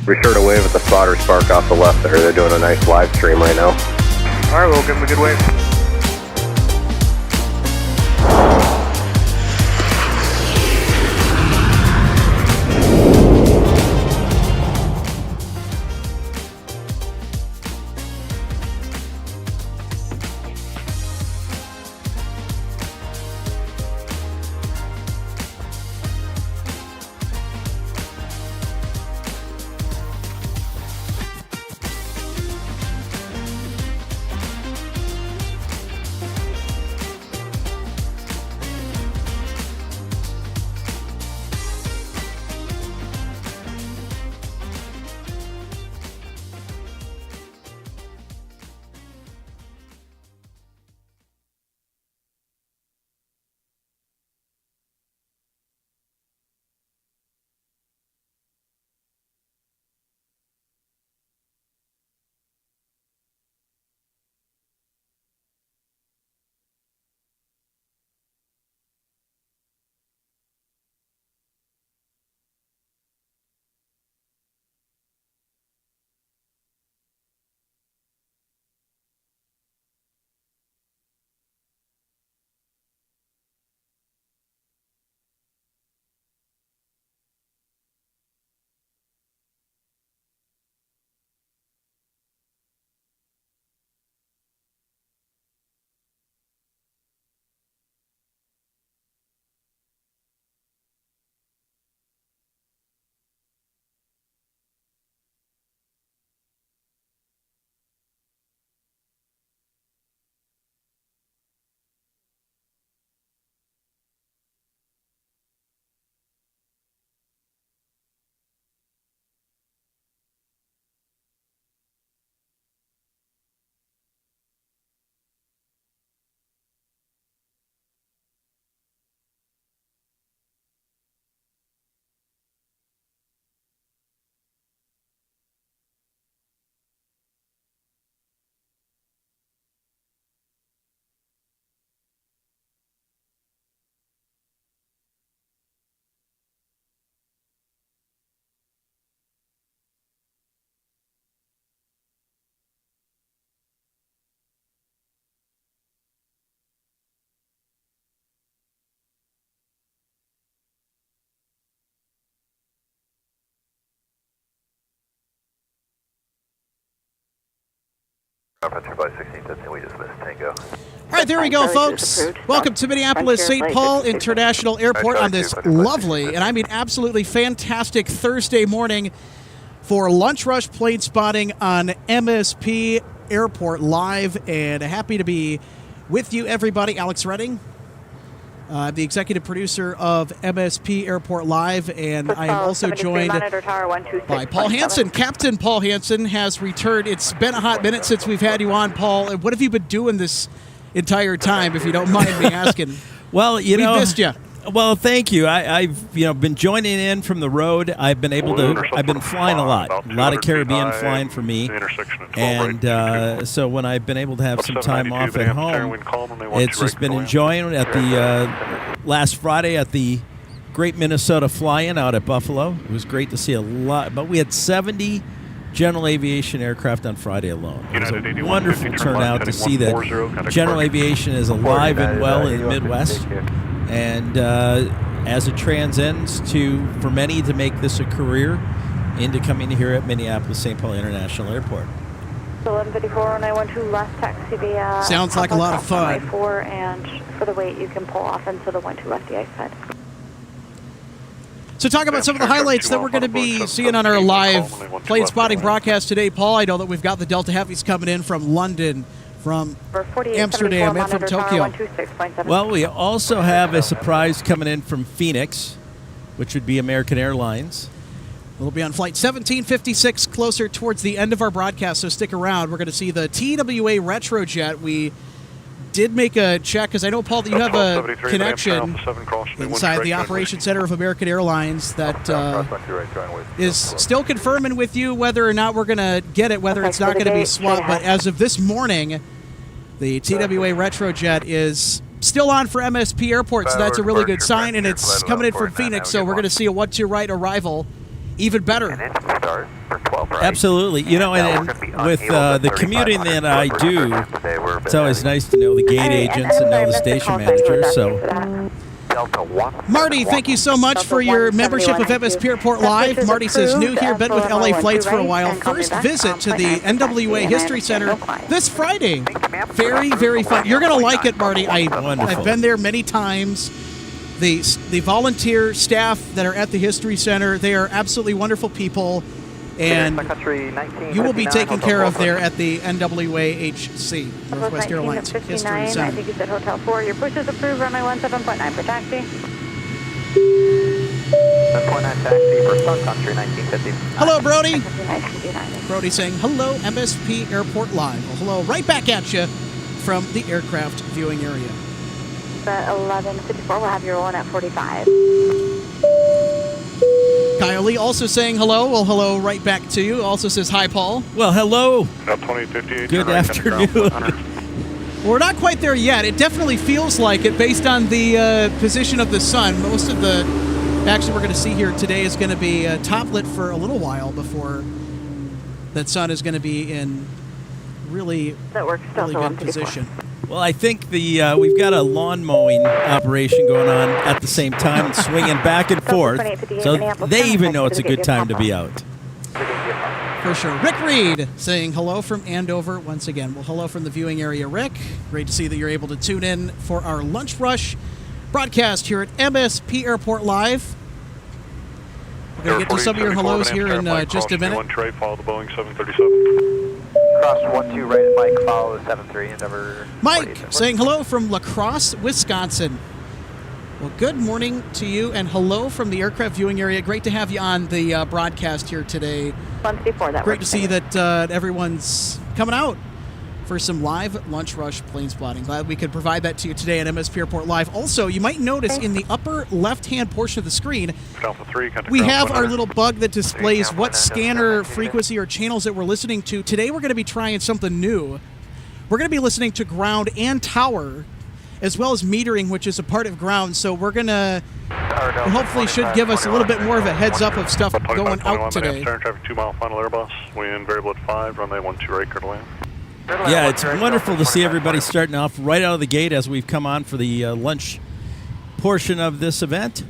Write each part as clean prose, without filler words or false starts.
Be sure to wave at the spotter spark off the left there. They're doing a nice live stream right now. All right, we'll give them a good wave. All right, there we go, folks. Welcome to Minneapolis St. Paul International Airport on this lovely, and I mean absolutely fantastic Thursday morning for Lunch Rush plane spotting on MSP Airport live, and happy to be with you, everybody. Alex Redding, the executive producer of MSP Airport Live, and I am also joined by Paul Hansen. Captain Paul Hansen has returned. It's been a hot minute since we've had you on, Paul. What have you been doing this entire time, if you don't mind me asking? Well, we missed you. Well, thank you. I've been joining in from the road. I've been flying a lot of Caribbean flying for me, and so when I've been able to have some time off at home, it's just been enjoying. At the last Friday at the Great Minnesota Fly-In out at Buffalo, it was great to see a lot. But we had 70 general aviation aircraft on Friday alone. It was a wonderful turnout to see that general aviation is alive and well in the Midwest. And as it transcends for many to make this a career into coming here at Minneapolis St. Paul International Airport. 1154 912 last taxi via. Sounds like a lot of fun. And for the weight, you can pull off into the 12 left the ice side. So talk about some of the highlights that we're going to be seeing on our live plane spotting broadcast today, Paul. I know that we've got the Delta Heavies coming in from London, from Amsterdam, and from Tokyo. Well, we also have a surprise coming in from Phoenix, which would be American Airlines. We'll be on flight 1756 closer towards the end of our broadcast, so stick around. We're going to see the TWA Retrojet. We did make a check, because I know, Paul, that you have a connection inside the Operations Center of American Airlines that is still confirming with you whether or not we're going to get it, whether it's not going to be swapped. But as of this morning, the TWA Retrojet is still on for MSP Airport, so that's a really good sign, and it's coming in from Phoenix, so we're going to see a 1-2 right arrival Even better. And engine start for 12 right. Absolutely. You know, Now and we're gonna be with on the heels at commuting that 3,500 I do, today. We're it's always nice to know the gate agents and know the station manager. So, Delta 1. Marty, thank you so much for your membership of MSP Airport Live. Marty says, new here, been with LA Flights for a while. First visit to the NWA History Center this Friday. Very, very fun. You're going to like it, Marty. I've been there many times. The volunteer staff that are at the History Center, they are absolutely wonderful people. And you will be taken care of there at the NWA HC, Northwest Airlines History Center. I think you said Hotel 4. Your push is approved. Runway 17.9 for taxi. 7.9 taxi for Sun Country 1950. Hello, Brody. 1959. Brody saying, hello, MSP Airport Live. Well, hello, right back at you from the aircraft viewing area. 11:54. We'll have you rolling at 45. Kyle Lee also saying hello. Well, hello right back to you. Also says hi, Paul. well, hello. 2058. Good afternoon. We're not quite there yet. It definitely feels like it based on the position of the sun. Most of the action we're going to see here today is going to be top lit for a little while before that sun is going to be in really, That works. really good position. Well, I think we've got a lawn mowing operation going on at the same time, swinging back and forth. So they even know it's a good time to be out. For sure. Rick Reed saying hello from Andover once again. Well, hello from the viewing area, Rick. Great to see that you're able to tune in for our Lunch Rush broadcast here at MSP Airport Live. We're going to get to some of your hellos here in just a minute. One tray, follow the Boeing 737. Cross 12 right at Mike, follow the 73, Endeavor. Mike saying hello from La Crosse, Wisconsin. Well, good morning to you and hello from the aircraft viewing area. Great to have you on the broadcast here today. 154. That Great to works. see that everyone's coming out for some live Lunch Rush plane spotting. Glad we could provide that to you today at MSP Airport Live. Also, you might notice in the upper left-hand portion of the screen, Alpha 3, we have our little bug that displays what scanner frequency or channels that we're listening to. Today we're going to be trying something new. We're going to be listening to ground and tower, as well as metering, which is a part of ground. So we're going to hopefully should give us a little bit more of a heads up of stuff going out today. Turn traffic 2 mile final Airbus. Wind variable at 5, runway 12 right, clear to land. Yeah, it's wonderful to see everybody starting off right out of the gate as we've come on for the lunch portion of this event.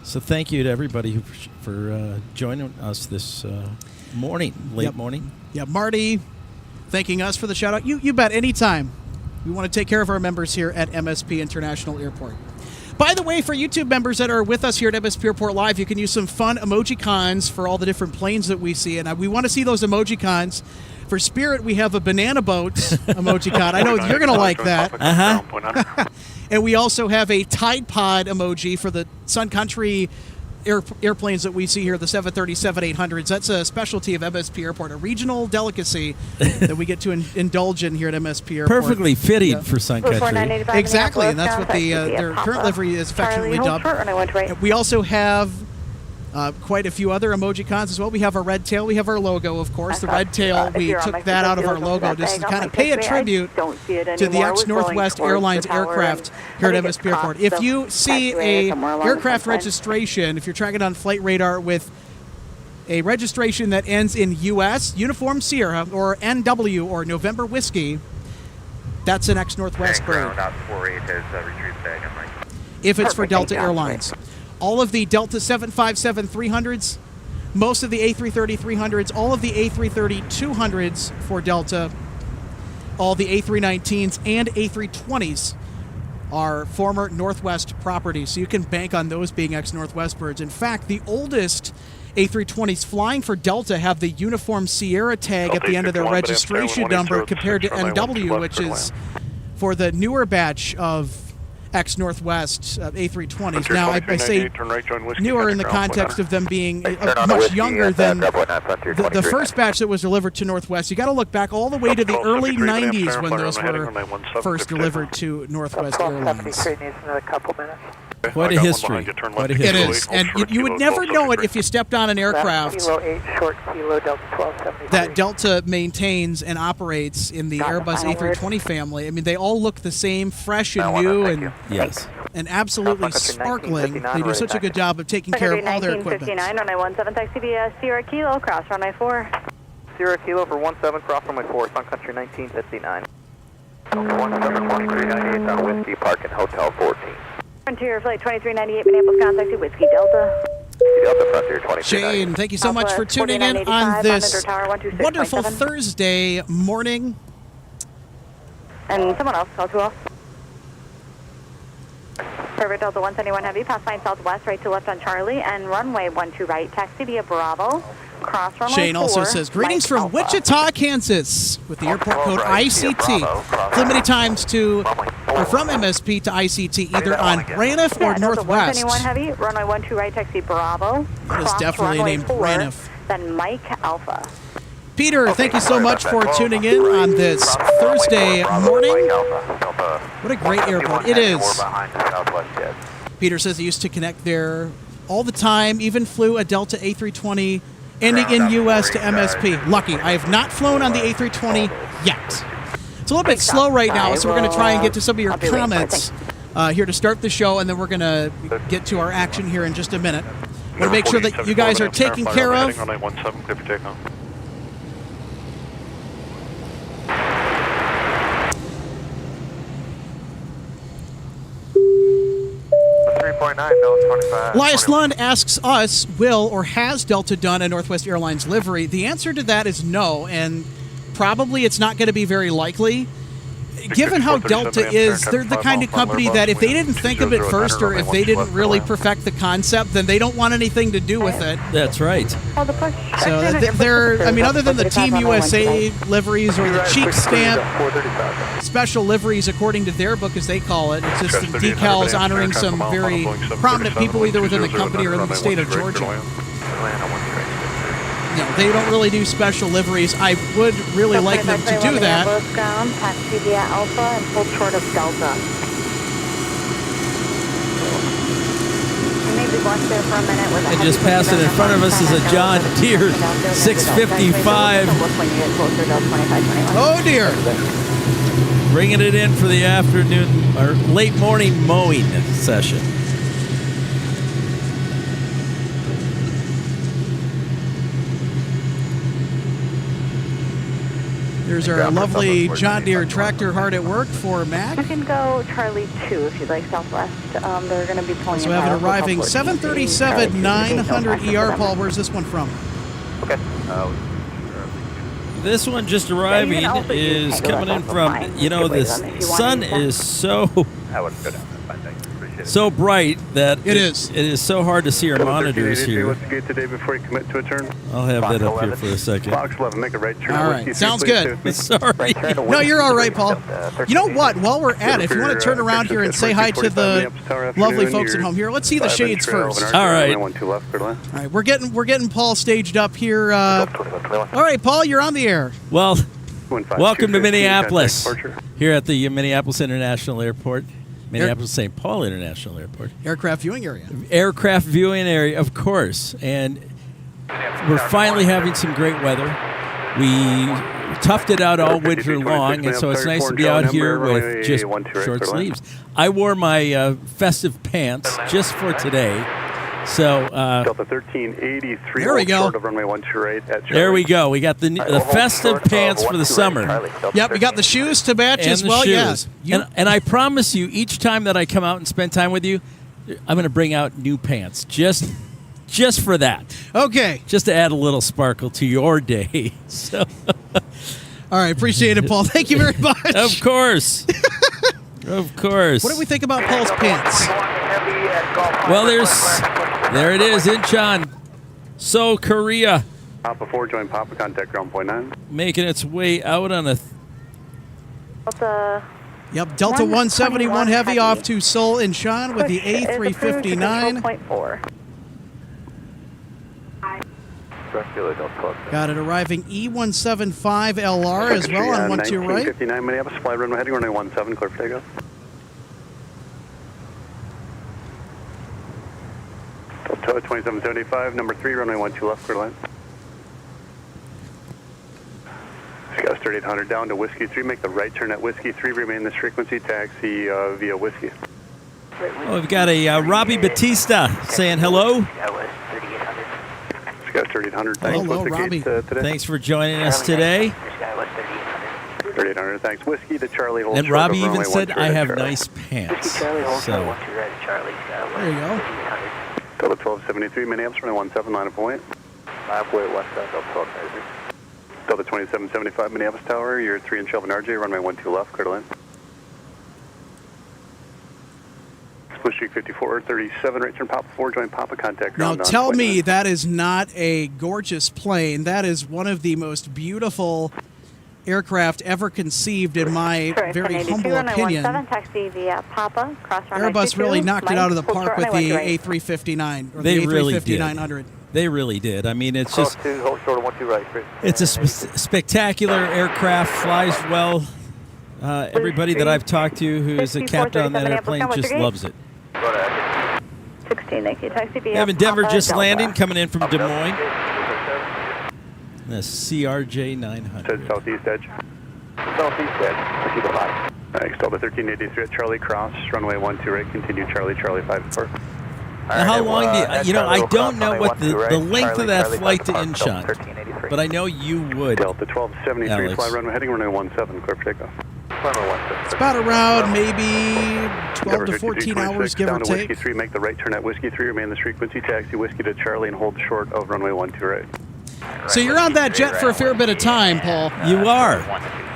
So thank you to everybody for joining us this morning, late morning. Yeah, Marty thanking us for the shout out. You bet, anytime. We want to take care of our members here at MSP International Airport. By the way, for YouTube members that are with us here at MSP Airport Live, you can use some fun emoji cons for all the different planes that we see. And we want to see those emoji cons. For Spirit, we have a banana boat emoji con. I know you're going to like that. And we also have a Tide Pod emoji for the Sun Country airplanes that we see here, the 737-800s. That's a specialty of MSP Airport, a regional delicacy that we get to indulge in here at MSP Airport. Perfectly fitting for Sun Country. Exactly, and that's what their current livery is affectionately dubbed. We also have quite a few other emoji cons as well. We have our red tail. We have our logo, of course. The red tail, we took that out of our logo just to kind of pay a tribute to the ex-Northwest Airlines aircraft here at MSP Airport. If you see a aircraft registration, if you're tracking on Flight Radar with a registration that ends in US, Uniform Sierra, or NW, or November Whiskey, that's an ex-Northwest bird. If it's for Delta Airlines. All of the Delta 757-300s, most of the A330-300s, all of the A330-200s for Delta, all the A319s and A320s are former Northwest property, so you can bank on those being ex-Northwest birds. In fact, the oldest A320s flying for Delta have the Uniform Sierra tag at the end of their registration number compared to NW, which is for the newer batch of ex-Northwest A320s. Now, I say newer in the context of them being much younger than the first batch that was delivered to Northwest. You got to look back all the way to the early 90s when those were first delivered to Northwest Airlines. Quite a history. Quite a history. It is, and you would never know it if you stepped on an aircraft that Delta maintains and operates in the Airbus A320 family. I mean, they all look the same, fresh and new, and yes, and absolutely sparkling. They do such a good job of taking care of all their equipment. 1959, runway 17, taxi via Sierra Kilo, cross runway 4. Sierra Kilo for 17, cross runway 4, Sun Country 1959. 171398 on Whiskey, Park and Hotel 14. Frontier Flight 2398, Minneapolis, contact to Whiskey Delta. Delta Frontier 2398. Shane, thank you so much for tuning in on this wonderful Thursday morning. And someone else, call 2 off. Perfect, Delta 171 Heavy, pass line southwest, right to left on Charlie, and runway 12 right, taxi via Bravo, cross runway 4. Shane also says, greetings from Wichita, Kansas, with the airport code ICT. Flew many times from MSP to ICT, either on Braniff or Northwest. 171 Heavy, runway 12 right, taxi Bravo, That is definitely named Braniff. Then Mike Alpha. Peter, thank you so much for tuning in on this Thursday morning. What a great airport. It is. Peter says he used to connect there all the time, even flew a Delta A320 ending in U.S. to MSP. Lucky. I have not flown on the A320 yet. It's a little bit slow right now, so we're going to try and get to some of your comments here to start the show, and then we're going to get to our action here in just a minute. I want to make sure that you guys are taken care of. Runway 17, clear for takeoff. 3.9, Elias Lund asks us, will or has Delta done a Northwest Airlines livery? The answer to that is no, and probably it's not going to be very likely. Given how Delta is, they're the kind of company that if they didn't think of it first, or if they didn't really perfect the concept, then they don't want anything to do with it. That's right. So I mean, other than the Team USA liveries or the cheek stamp special liveries, according to their book, as they call it, it's just the decals honoring some very prominent people either within the company or in the state of Georgia. No, they don't really do special liveries. I would really like them to do that. Taxi via Alpha and hold short of Delta. Maybe watch there for a minute with a And just passing in front of us is a John Deere 655. Oh dear. Bringing it in for the afternoon or late morning mowing session. There's our lovely John Deere tractor hard at work for Mac. You can go Charlie 2 if you'd like southwest. They're going to be pulling So we have an arriving 737-900 ER. Paul, where's this one from? Okay. This one just arriving is coming in from, you know, the sun is so bright that it is so hard to see our monitors here. Today before you commit to a turn. I'll have that up here for a second. Box 11, make a right turn. All right, sounds good. Sorry. No, you're all right, Paul. You know what? While we're at it, if you want to turn around here and say hi to the lovely folks at home here, let's see the shades first. All right. All right, we're getting Paul staged up here. All right, Paul, you're on the air. Well, welcome to Minneapolis, here at the Minneapolis International Airport. Minneapolis-St. Paul International Airport. Aircraft viewing area. Aircraft viewing area, of course. And we're finally having some great weather. We toughed it out all winter long, and so it's nice to be out here with just short sleeves. I wore my festive pants just for today. So Delta 1383. There we go. Of runway 12 right at Charlie. There we go. We got the festive pants for the summer. Yep, we got the shoes to match And as the well. shoes. Yeah. And I promise you, each time that I come out and spend time with you, I'm going to bring out new pants just for that. Okay. Just to add a little sparkle to your day. So, All right, appreciate it, Paul. Thank you very much. of course. Of course. What do we think about Paul's pants? Well, there it is, Incheon, Seoul, Korea. Papa 4, join Papa, contact ground point 9. Making its way out on a... Yep, Delta 171 Heavy off to Seoul Incheon with the A359. Got it arriving E175LR as well on 12 right. 1959 Minneapolis, fly runway heading runway 17, clear for takeoff. Delta 2775, number 3, runway 12 left, clear line. Scott 3800 down to Whiskey 3, make the right turn at Whiskey 3, remain this frequency, taxi via Whiskey. Oh, we've got a Robbie Batista saying hello. Sky 3800, thanks. Hello, What's the Robbie. gate today? Thanks for joining us today. 3800, thanks. Whiskey to Charlie. Hold And short Robbie of even runway said, 13 I at have Charlie. nice pants. So, There you go. Delta 1273, Minneapolis, runway 17, line of point. Halfway west side, Delta 1273. Delta 2775, Minneapolis Tower, you're 3 in Shelvin RJ, runway 12 left, clear to land. Split Street 5437, right turn Papa 4, join Papa, contact Now ground. tell me that is not a gorgeous plane. That is one of the most beautiful aircraft ever conceived, in my very humble opinion. Taxi via Papa, cross runway Airbus 22, really knocked it out of the hold park short with the runway 12 right. A350-9 or They the really did. A350-900. They really did. I mean, it's just, Cross 2, hold short of 12 right. it's a spectacular aircraft, flies well. Everybody that I've talked to who's a captain on that airplane just loves it. 16, thank you. Taxi via Having Denver Papa, just Delta. landing, coming in from Des Moines. The CRJ 900. Said southeast edge. Southeast edge, 5. Thanks, Delta 1383 at Charlie, cross, runway 12 right, continue Charlie, Charlie 54. Now, how long do you know, I don't know what the length of that flight to Incheon, but I know you would. Delta 1273, Alex. fly runway heading runway 17, clear for takeoff. It's about around maybe 12 to 14 hours, give or down to Whiskey take. 3, make the right turn at Whiskey 3, remain this frequency, taxi Whiskey to Charlie and hold short of runway 12 right. So you're on that jet for a fair bit of time, Paul. You are.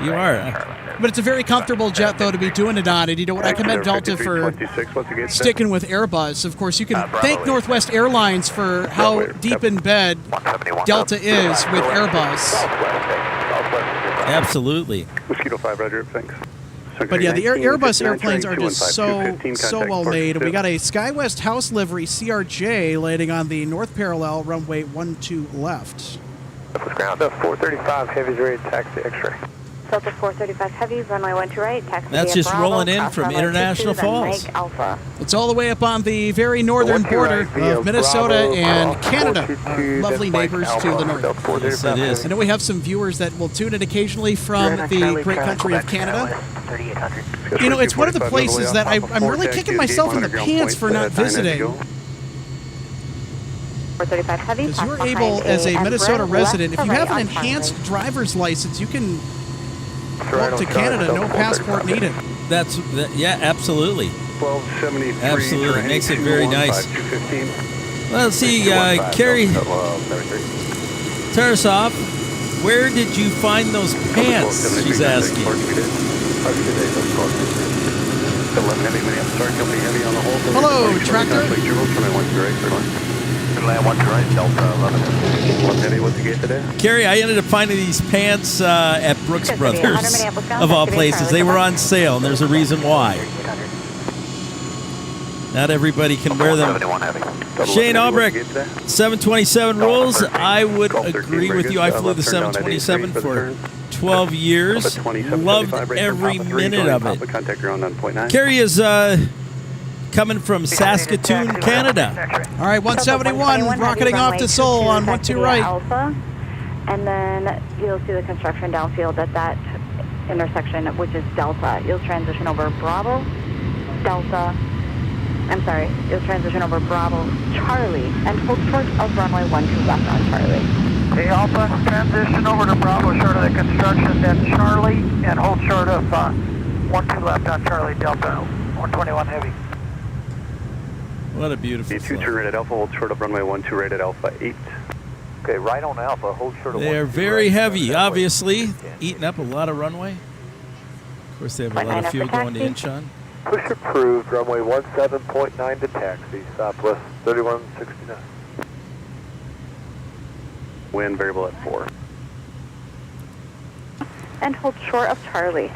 You are. But it's a very comfortable jet, though, to be doing it on. And you know what? I commend Delta for 5326, what's the gate set? sticking with Airbus. Of course, you can thank Northwest Airlines for how deep in bed Delta is with Airbus. Absolutely. Mosquito 5, roger, thanks. But yeah, the Airbus airplanes are just 215, so contact well Park made. And we 2. got a SkyWest house livery CRJ landing on the north parallel, runway 12 left. Delta 435, heavy's ready, taxi X-ray. Delta 435 Heavy, runway 12 right. Taxi That's via just Bravo, rolling in cross from runway International 22, then Falls. Mike Alpha. It's all the way up on the very northern border of Minnesota and Canada, our lovely neighbors to the north. Yes, it is. I know we have some viewers that will tune in occasionally from the great country of Canada. You know, it's one of the places that I'm really kicking myself in the pants for not visiting. 435 Heavy. Because you're pass able, behind as a and Minnesota left resident, if to you right have an on enhanced Runway. driver's license, you can go up to Canada, no passport needed. Yeah, absolutely. 1273. Absolutely. terrain, Makes it very nice. 215. Well, let's see, Carrie Tarasov, where did you find those pants? She's asking. Hello, Tractor. Land 1 right, Delta 11. What's the gate today? Carrie, I ended up finding these pants at Brooks Yes, Brothers, 100 Minneapolis bound, of all Taxi places. Charlie, They were goodbye. on sale, and there's a reason why. Not everybody can wear them. Shane Albrecht, 727 rules. I would agree with you. I flew the 727 for 12 years. Loved every minute of it. Carrie is coming from Saskatoon, Canada. All right, 171, rocketing off to Seoul on 12 right. Alpha, and then you'll see the construction downfield at that intersection, which is Delta. You'll transition over Bravo, Delta. I'm sorry, you'll transition over Bravo, Charlie, and hold short of runway 12 left on Charlie. Hey, Alpha, transition over to Bravo, short of the construction, then Charlie, and hold short of 12 left on Charlie, Delta, 121 Heavy. What a beautiful D2 turn flight. right at Alpha, hold short of runway 12 right at Alpha 8. Okay, right on Alpha, hold short of They are 12 very right, heavy, that way. obviously, eating up a lot of runway. Of course, they have a lot of fuel going to Incheon. Push approved, runway 17.9 to taxi, Southwest 3169. Wind variable at 4. And hold short of Charlie.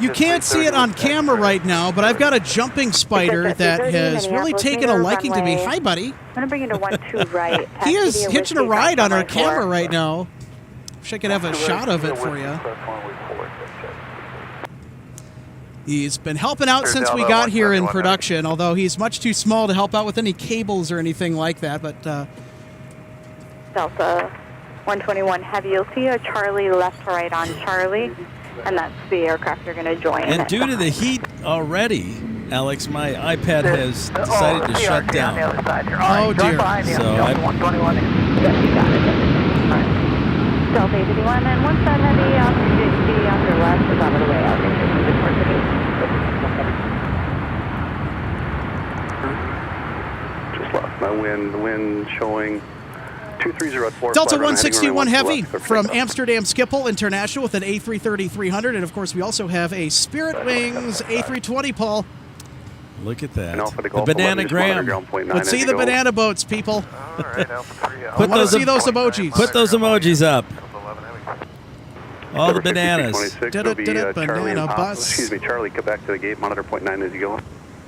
You can't see it on camera right now, but I've got a jumping spider that has really taken a liking to me. Hi, buddy. I'm going to bring you to 12 right. He is Taxi via hitching a Whiskey, ride on our runway 4. camera right now. Wish I could have a shot of it for you. He's been helping out since we got here in production, although he's much too small to help out with any cables or anything like that. But Delta 121 Heavy. You'll see a Charlie left to right on Charlie. and that's the aircraft you're going to join. And due to the heat already, Alex, my iPad has decided to shut down. Oh, dear. So I 121. Yes, you got it. All right. Delta 81, and once that heavy off your left is out of the way, I'll take you towards the gate. Just lost my wind showing 230 at 4. Delta 161 Heavy from Amsterdam Schiphol International with an A330-300, and of course we also have a Spirit Wings A320, Paul. look at that. And Alpha to The Golf banana 11, just monitor gram. ground point 9 Let's as see you the go. banana boats, people. All right, Alpha 3. I want to see those emojis. Put those emojis up. All the Number bananas. 5626 will be, Charlie Banana and Pop. bus. Excuse me, Charlie, come back to the gate, monitor point 9 as you go. All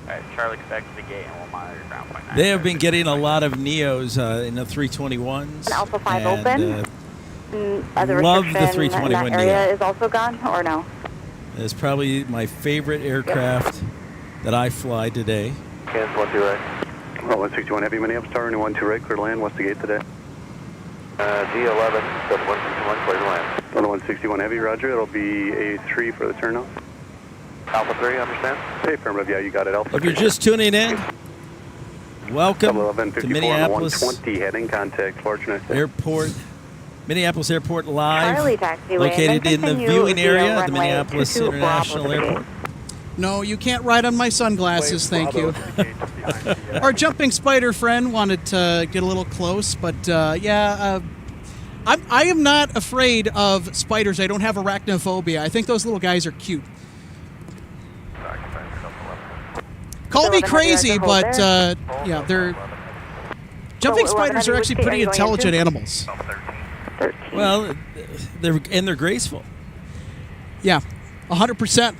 right, Charlie, come back to the gate and we'll monitor ground point 9. They have been getting a lot of Neos in the 321s. An Alpha 5 and, open. Other love the restriction in 321 that area Neo. is also gone, or no? It's probably my favorite aircraft that I fly today. Cancel 1-2 right. Well, 161 Heavy, Minneapolis Tower, 12 right, clear to land. What's the gate today? D11, Delta 161, clear to land. Delta 161 Heavy, roger. It'll be A3 for the turnoff. Alpha 3, understand? Hey, affirmative, yeah, you got it. Alpha If you're 3. just tuning in, welcome 11, to 54 Minneapolis 120 heading contact, Fortunate. Airport. Minneapolis Airport Live, Charlie taxiway, located and then in the continue viewing via area of the runway Minneapolis 22 Bravo International to the gate. Airport. No, you can't ride on my sunglasses, thank you. Our jumping spider friend wanted to get a little close, but I am not afraid of spiders. I don't have arachnophobia. I think those little guys are cute. Call me crazy, but yeah, they're jumping spiders are actually pretty intelligent animals. 13. Well, they're graceful. Yeah, 100%.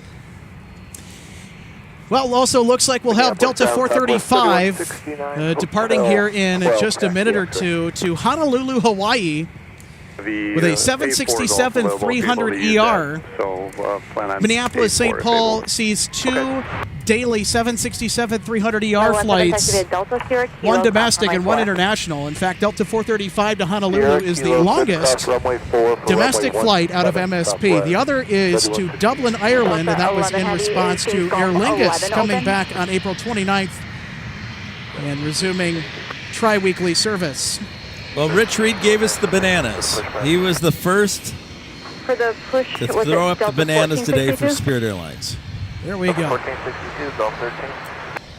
Well, also looks like we'll have Delta 435 departing here in just a minute or two to Honolulu, Hawaii, with a 767-300 ER. Plan on Minneapolis A4 St. if Paul they will. sees two daily 767-300 ER flights, one domestic and one international. In fact, Delta 435 to Honolulu is the longest domestic flight out of MSP. The other is to Dublin, Ireland, and that was in response to Aer Lingus coming back on April 29th and resuming tri-weekly service. Well, Rich Reed gave us the bananas. He was the first For the push, to was throw it up the Delta bananas today for 1462? Spirit Airlines. There we go. 1462, Golf 13.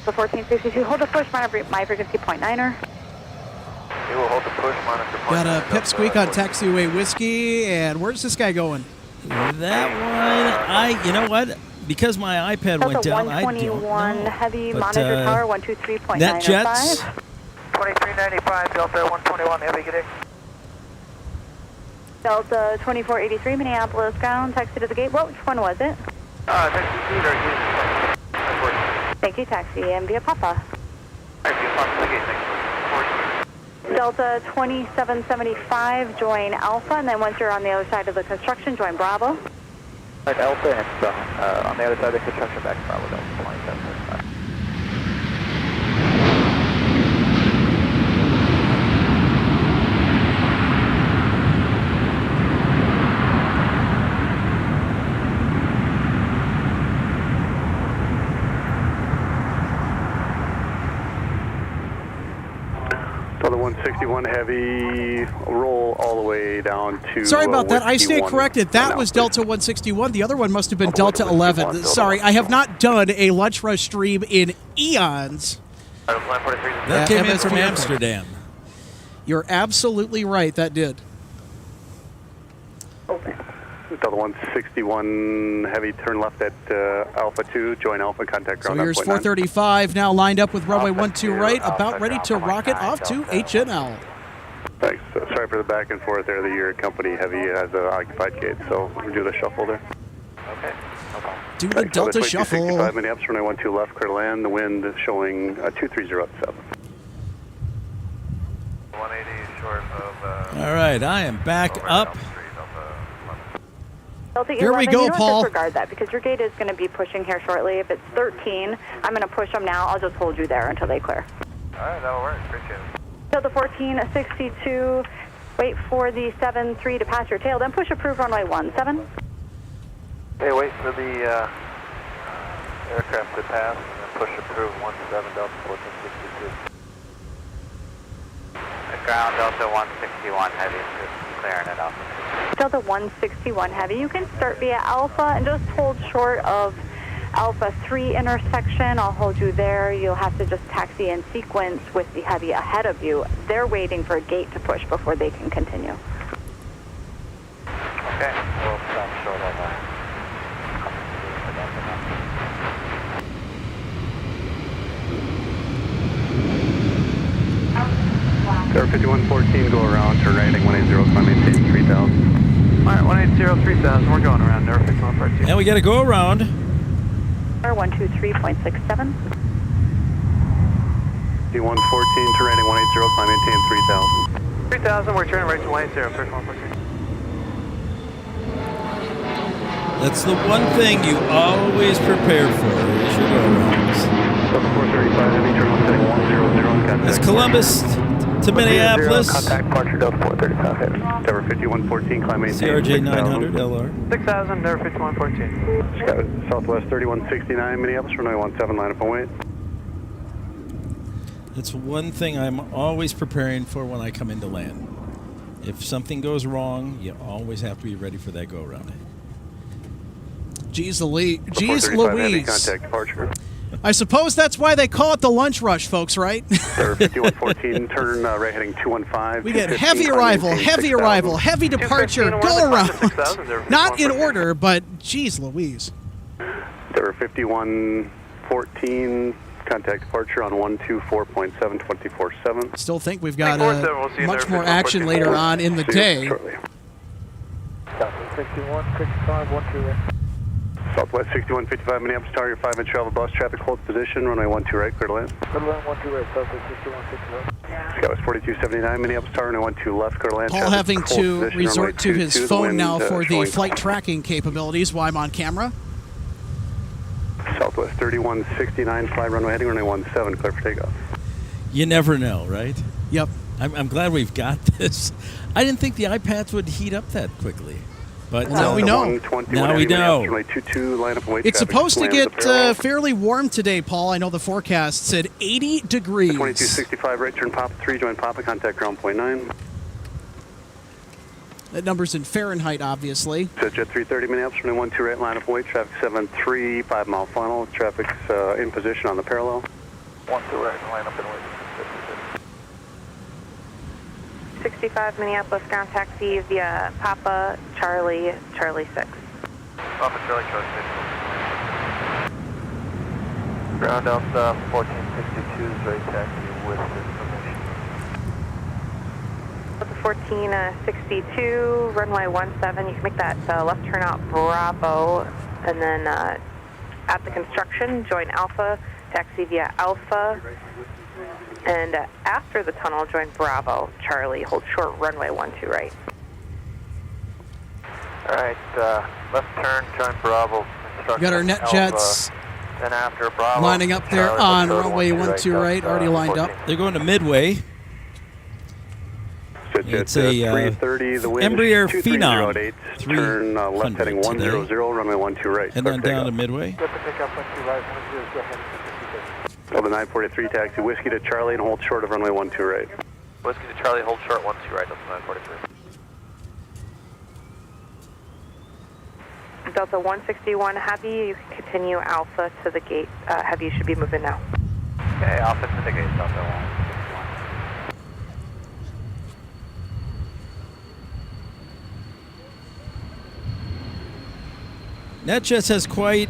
The 1462, hold the push, monitor my frequency .9er. We will hold the push, monitor point. Got a pipsqueak on taxiway whiskey, and where's this guy going? That one, you know what? Because my iPad went Delta down, I don't 121 know. heavy But, monitor tower 123.905. NetJets, 2395, Delta 121, heavy, get in. Delta 2483 Minneapolis ground, taxi to the gate. Which one was it? Taxi seat or use. Thank you, taxi and via Papa. Alright, you pop to the gate, thanks. Delta 2775, join Alpha, and then once you're on the other side of the construction, join Bravo. Alright, Alpha, and on the other side of the construction, back to Bravo, Delta 2775. So the 161 Heavy, roll all the way down to... Sorry about that. I Whiskey stand 1. corrected. That Now, was please. Delta 161. The other one must have been Delta Whiskey 11. 1, Delta Sorry, 1. I have not done a lunch rush stream in eons. Line 43. that came in MSP from Airport. Amsterdam. You're absolutely right. That did. Delta 161 Heavy, turn left at Alpha 2, join Alpha, contact So ground here's 9.9. 435 now lined up with runway 12 right, about ready to rocket off to HNL. Thanks. Sorry for the back and forth there. Your company Heavy has an occupied gate, so we'll do the shuffle there. Okay, no problem. Do the Thanks. Delta Delta shuffle. 265 Minneapolis, runway 12 left, clear to land. The wind is showing 230 at 7. 180 short of... All right, I am back up. Delta Here we 11, go, you know what, Paul. disregard that because your gate is going to be pushing here shortly. If it's 13, I'm going to push them now. I'll just hold you there until they clear. Alright, that'll work. Appreciate it. Delta 1462, wait for the 7-3 to pass your tail, then push approved runway 17. Hey, wait for the aircraft to pass and then push approved 17 Delta 1462. Ground Delta 161 heavy, just clearing it up. Delta 161 Heavy, you can start via Alpha and just hold short of Alpha 3 intersection. I'll hold you there. You'll have to just taxi in sequence with the Heavy ahead of you. They're waiting for a gate to push before they can continue. Okay, we'll stop short of that. Air 5114, go around, turn right, 180, climb maintain 3000. All right, 180, 3000. We're going around there. 5142. And we got to go around. 123.67. 5114, turn right, 180, climb maintain 3000. 3000, we're turning right to 180, 5142. That's the one thing you always prepare for is your go-arounds. Delta 435 Heavy, turn left heading 100, That's Columbus to Minneapolis. Contact departure Delta 435 Heavy. Tower 5114, climb maintain CRJ 900 LR. 6000, there 5114. Sky Southwest 3169, Minneapolis, runway 17, line up and wait. That's one thing I'm always preparing for when I come into land. If something goes wrong, you always have to be ready for that go-around. Jeez Heavy, Louise. contact departure. I suppose that's why they call it the lunch rush, folks, right? Tower 5114, turn right heading 215. We get heavy arrival, heavy departure, go around. Not in order, but geez Louise. Tower 5114, contact departure on 124.7, 24/7. Still think we've got We'll see you much there, more action later on in the See you day. shortly. Southwest 6165, 12 Southwest 6155, Minneapolis Tower, your 5-inch travel bus, traffic holds position, runway 12 right, clear to land. Good line 12 right, Southwest 6165. Skywest 4279, Minneapolis Tower, runway 12 left, clear to land. Paul Traffic having holds to position, resort runway to his 22, phone wind, now for the showing flight tracking capabilities while I'm on camera. Southwest 3169, fly runway heading, runway 17, clear for takeoff. You never know, right? Yep. I'm glad we've got this. I didn't think the iPads would heat up that quickly. But Now we know. Now we know. Runway 22, line up and wait. It's traffic supposed to lands get up parallel. fairly warm today, Paul. I know the forecast said 80 degrees. 2265, right turn Papa 3, join Papa, contact ground point 9. That number's in Fahrenheit, obviously. So Jet 330, Minneapolis, runway 12 right, line up and wait. Traffic 73, 5 mile final. Traffic's in position on the parallel. 12 right, line up and wait. 65 Minneapolis ground taxi via Papa Charlie 6. Papa Charlie, Charlie 6. Ground Delta 1462 is right taxi with information. Delta 1462, runway 17. You can make that left turn out Bravo, and then at the construction, join Alpha, taxi via Alpha. And after the tunnel, join Bravo, Charlie, hold short, runway 12 right. All right, left turn, join Bravo. We got our net jets Then after Bravo, lining up there Charlie, on hold runway 12 right, already lined up. They're going to Midway. It's a 330, the wind Embraer 2308, Phenom turn left heading 100, runway 12 right. And then down to Midway. Get the pickup 12 right, 10, go ahead. Delta 943, taxi Whiskey to Charlie and hold short of runway 12 right. Whiskey to Charlie, hold short, 12 right, Delta 943. Delta 161 Heavy, you can continue Alpha to the gate. Heavy should be moving now. Okay, Alpha to the gate, Delta 161. NetJets has quite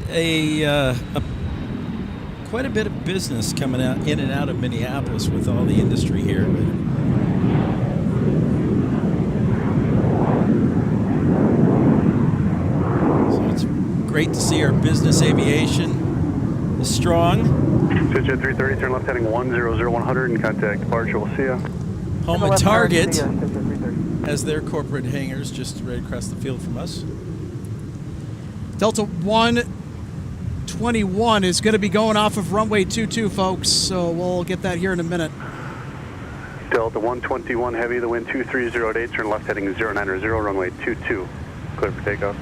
a bit of business coming out in and out of Minneapolis with all the industry here. So it's great to see our business aviation is strong. Jet 330, turn left heading 100 and contact departure. We'll see ya. Home at Target has their corporate hangars just right across the field from us. Delta 121 is going to be going off of runway 22, folks, so we'll get that here in a minute. Delta 121 heavy, the wind 2308, turn left heading 090, runway 22, clear for takeoff.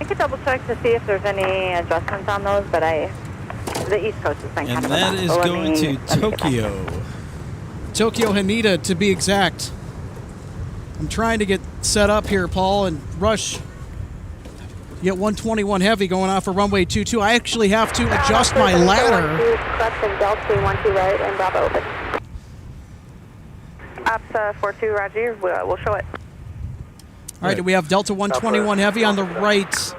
could double check to see if there's any adjustments on those, but the East Coast has been kind And of that a mess. is So going to Tokyo. Tokyo Haneda, to be exact. I'm trying to get set up here, Paul, and Rush. You get 121 heavy going off of runway 22. I actually have to adjust my ladder. Correct and Delta 12 right and Bravo open. Ops 42, Roger. We'll show it. All right, we have Delta 121 heavy on the right.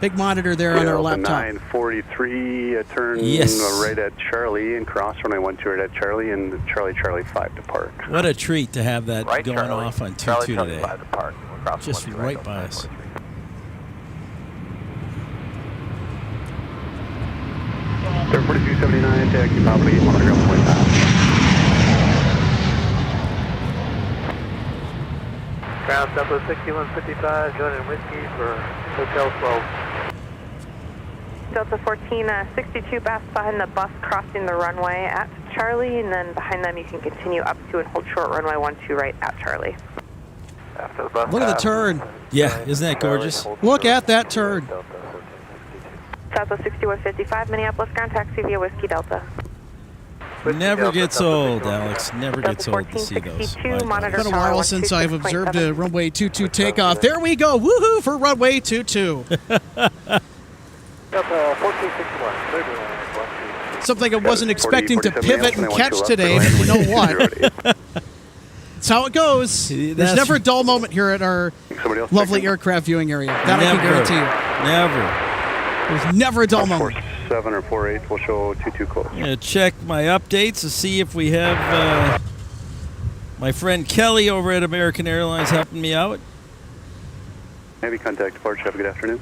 Big monitor there on our laptop. 943, turn right at Charlie and cross runway 12 right at Charlie and Charlie 5 to park. What a treat to have that Right, going Charlie. off on 2-2 Charlie today. 5 to park. We'll cross Just 12 right by us. 43. They're 4279, taxi property, 100.9. Ground Delta 6155, joining Whiskey for Hotel 12. Delta 14, 62 fast behind the bus crossing the runway at Charlie, and then behind them you can continue up to and hold short runway 12 right at Charlie. After the bus Look at the pass, turn. Yeah, isn't that gorgeous? Look at that turn. Delta 1462. Southwest 6155, Minneapolis, ground taxi via Whiskey Delta. Never gets old, Alex. Never gets Delta old to see those. 1462, monitor It's been a tower while since I've observed a 126.7. runway 22 takeoff. There we go. Woohoo for runway 22. Delta 1461, clear to land, 12. Something I wasn't expecting to pivot and catch today, but you know what? It's how it goes. There's That's- never a dull moment here at our lovely aircraft viewing area. That I can guarantee you. Never. There's never a dull moment. 47 or 48 will show 22 close. I'm going to check my updates to see if we have my friend Kelly over at American Airlines helping me out. Heavy contact departure, have a good afternoon.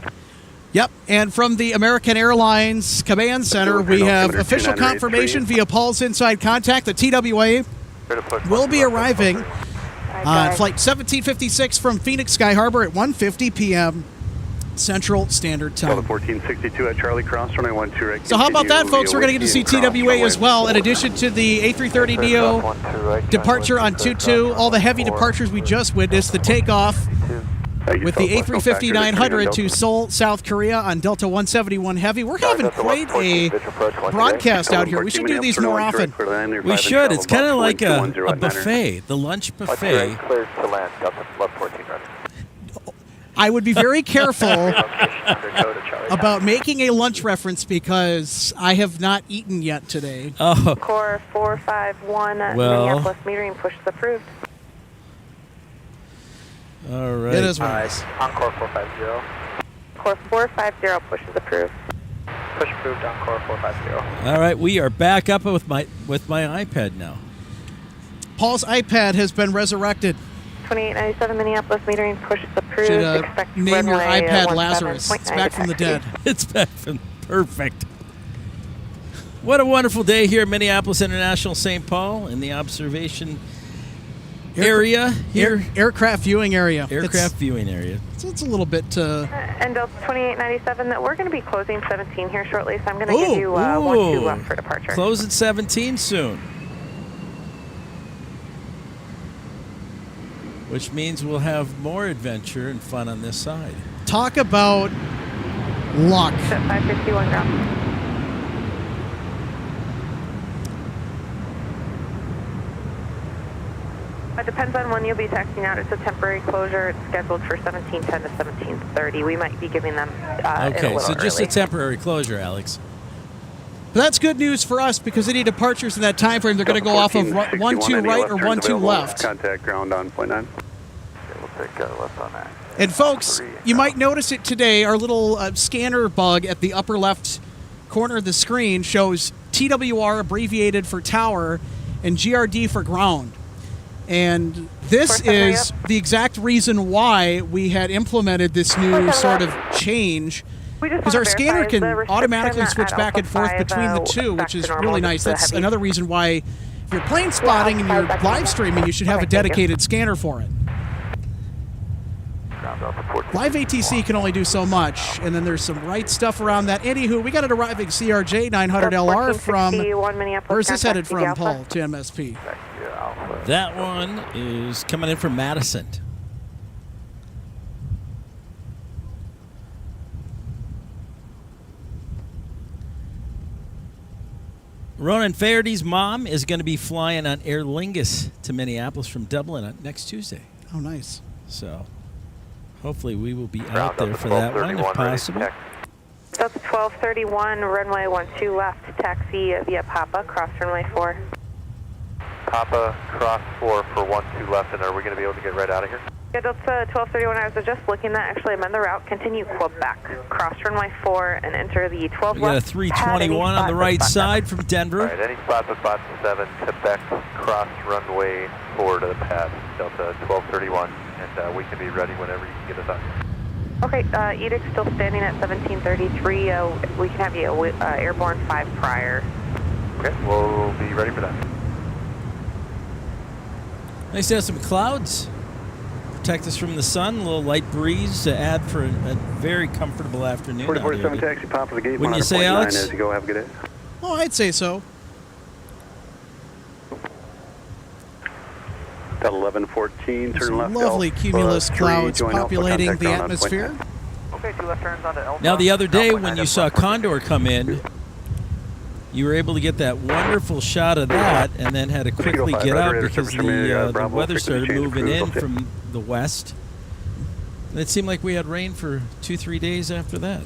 Yep, and from the American Airlines Command Center, we have official confirmation via Paul's Inside Contact. The TWA will be arriving on Flight 1756 from Phoenix Sky Harbor at 1:50 p.m. Central Standard Delta Time. 1462 at Charlie, cross runway 12 right. So how about that, folks? We're going to get to see TWA as well, in addition to the A330neo departure on 22, all the heavy departures we just witnessed, the takeoff with the A350-900 to Seoul, South Korea on Delta 171 Heavy. We're having quite a broadcast out here. We should do these more often. We should. It's kind of like a buffet, the lunch buffet. Cleared to land, Delta 1114 ready. I would be very careful Dakota, Charlie. about making a lunch reference because I have not eaten yet today. Oh, Core 451, Well. Minneapolis metering push is approved. all right. It is what it is. Encore 450. Core 450 push is approved. Push approved, Encore 450. All right, we are back up with my iPad now. Paul's iPad has been resurrected. 2897 Minneapolis metering push is approved. Should Expect name your runway iPad 17.9 Lazarus. It's back from the dead. It's back from perfect. What a wonderful day here at Minneapolis International St. Paul in the observation area here. Aircraft viewing area. Aircraft viewing area. It's a little bit. And Delta 2897, that we're going to be closing 17 here shortly, so I'm going to Ooh, give you 1-2 left for departure. Close at 17 soon. Which means we'll have more adventure and fun on this side. Talk about luck. Set 551 ground. It depends on when you'll be taxiing out. It's a temporary closure. It's scheduled for 1710 to 1730. We might be giving them in a Okay, little so just early. a temporary closure, Alex. But that's good news for us because any departures in that time frame, they're going to go off of 1-2 right or 1-2 left. Contact ground on .9. Okay, we'll take left on that. And folks, you might notice it today. Our little scanner bug at the upper left corner of the screen shows TWR abbreviated for tower and GRD for ground. And this is the exact reason why we had implemented this new sort of change. Because our scanner can automatically switch back and forth between the two, which is really nice. That's another reason why if you're plane spotting and you're live streaming, you should have a dedicated scanner for it. Live ATC can only do so much, and then there's some right stuff around that. Anywho, we got an arriving CRJ 900LR from, where's this headed from, Paul, to MSP? That one is coming in from Madison. Ronan Faherty's mom is going to be flying on Aer Lingus to Minneapolis from Dublin on next Tuesday. Oh, nice. So hopefully we will be out there for that one if possible. That's 1231, runway 12 left, taxi via Papa, cross runway 4. Papa, cross 4 for 12 left, and are we going to be able to get right out of here? Yeah, that's 1231. I was just looking at actually amend the route, continue Quebec, cross runway 4, and enter the 12 We got a left. 321 on the right side from Denver. All right, any spots with spots 7, Quebec, cross runway 4 to the pad, Delta 1231, and we can be ready whenever you can get us out here. Okay, Edict still standing at 1733. We can have you airborne 5 prior. Okay, we'll be ready for that. Nice to have some clouds. Protect us from the sun. A little light breeze to add for a very comfortable afternoon. 4047 taxi, pop of the gate. Wouldn't you say, Alex? As you go, have a good day. Oh, I'd say so. Delta 1114, Some turn left. lovely Alpha cumulus 3, clouds join Alpha, populating contact the ground on atmosphere. point Okay, 2 left turns onto Alpha. Now, the other day Alpha when you 9, saw Condor come in, you were able to get that wonderful shot of that and then had to quickly get out because the weather started moving in from the west. And it seemed like we had rain for 2-3 days after that.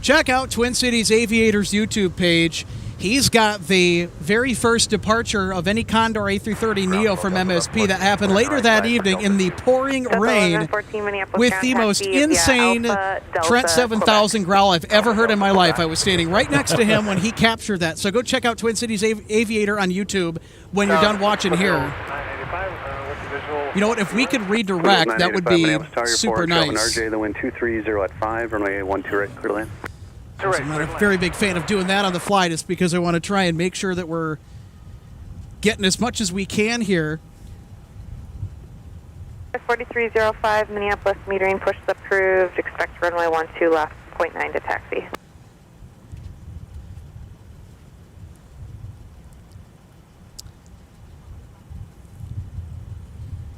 Check out Twin Cities Aviator's YouTube page. He's got the very first departure of any Condor A330neo from MSP that happened later that evening in the pouring rain with the most insane Trent 7000 growl I've ever heard in my life. I was standing right next to him when he captured that. So go check out Twin Cities Aviator on YouTube when you're done watching here. You know what? If we could redirect, that would be super nice. RJ, the wind 230 at 5, runway 12 right, clear land. I'm not a very big fan of doing that on the fly just because I want to try and make sure that we're getting as much as we can here. 4305, Minneapolis metering push approved. Expect runway 12 left, 0.9 to taxi.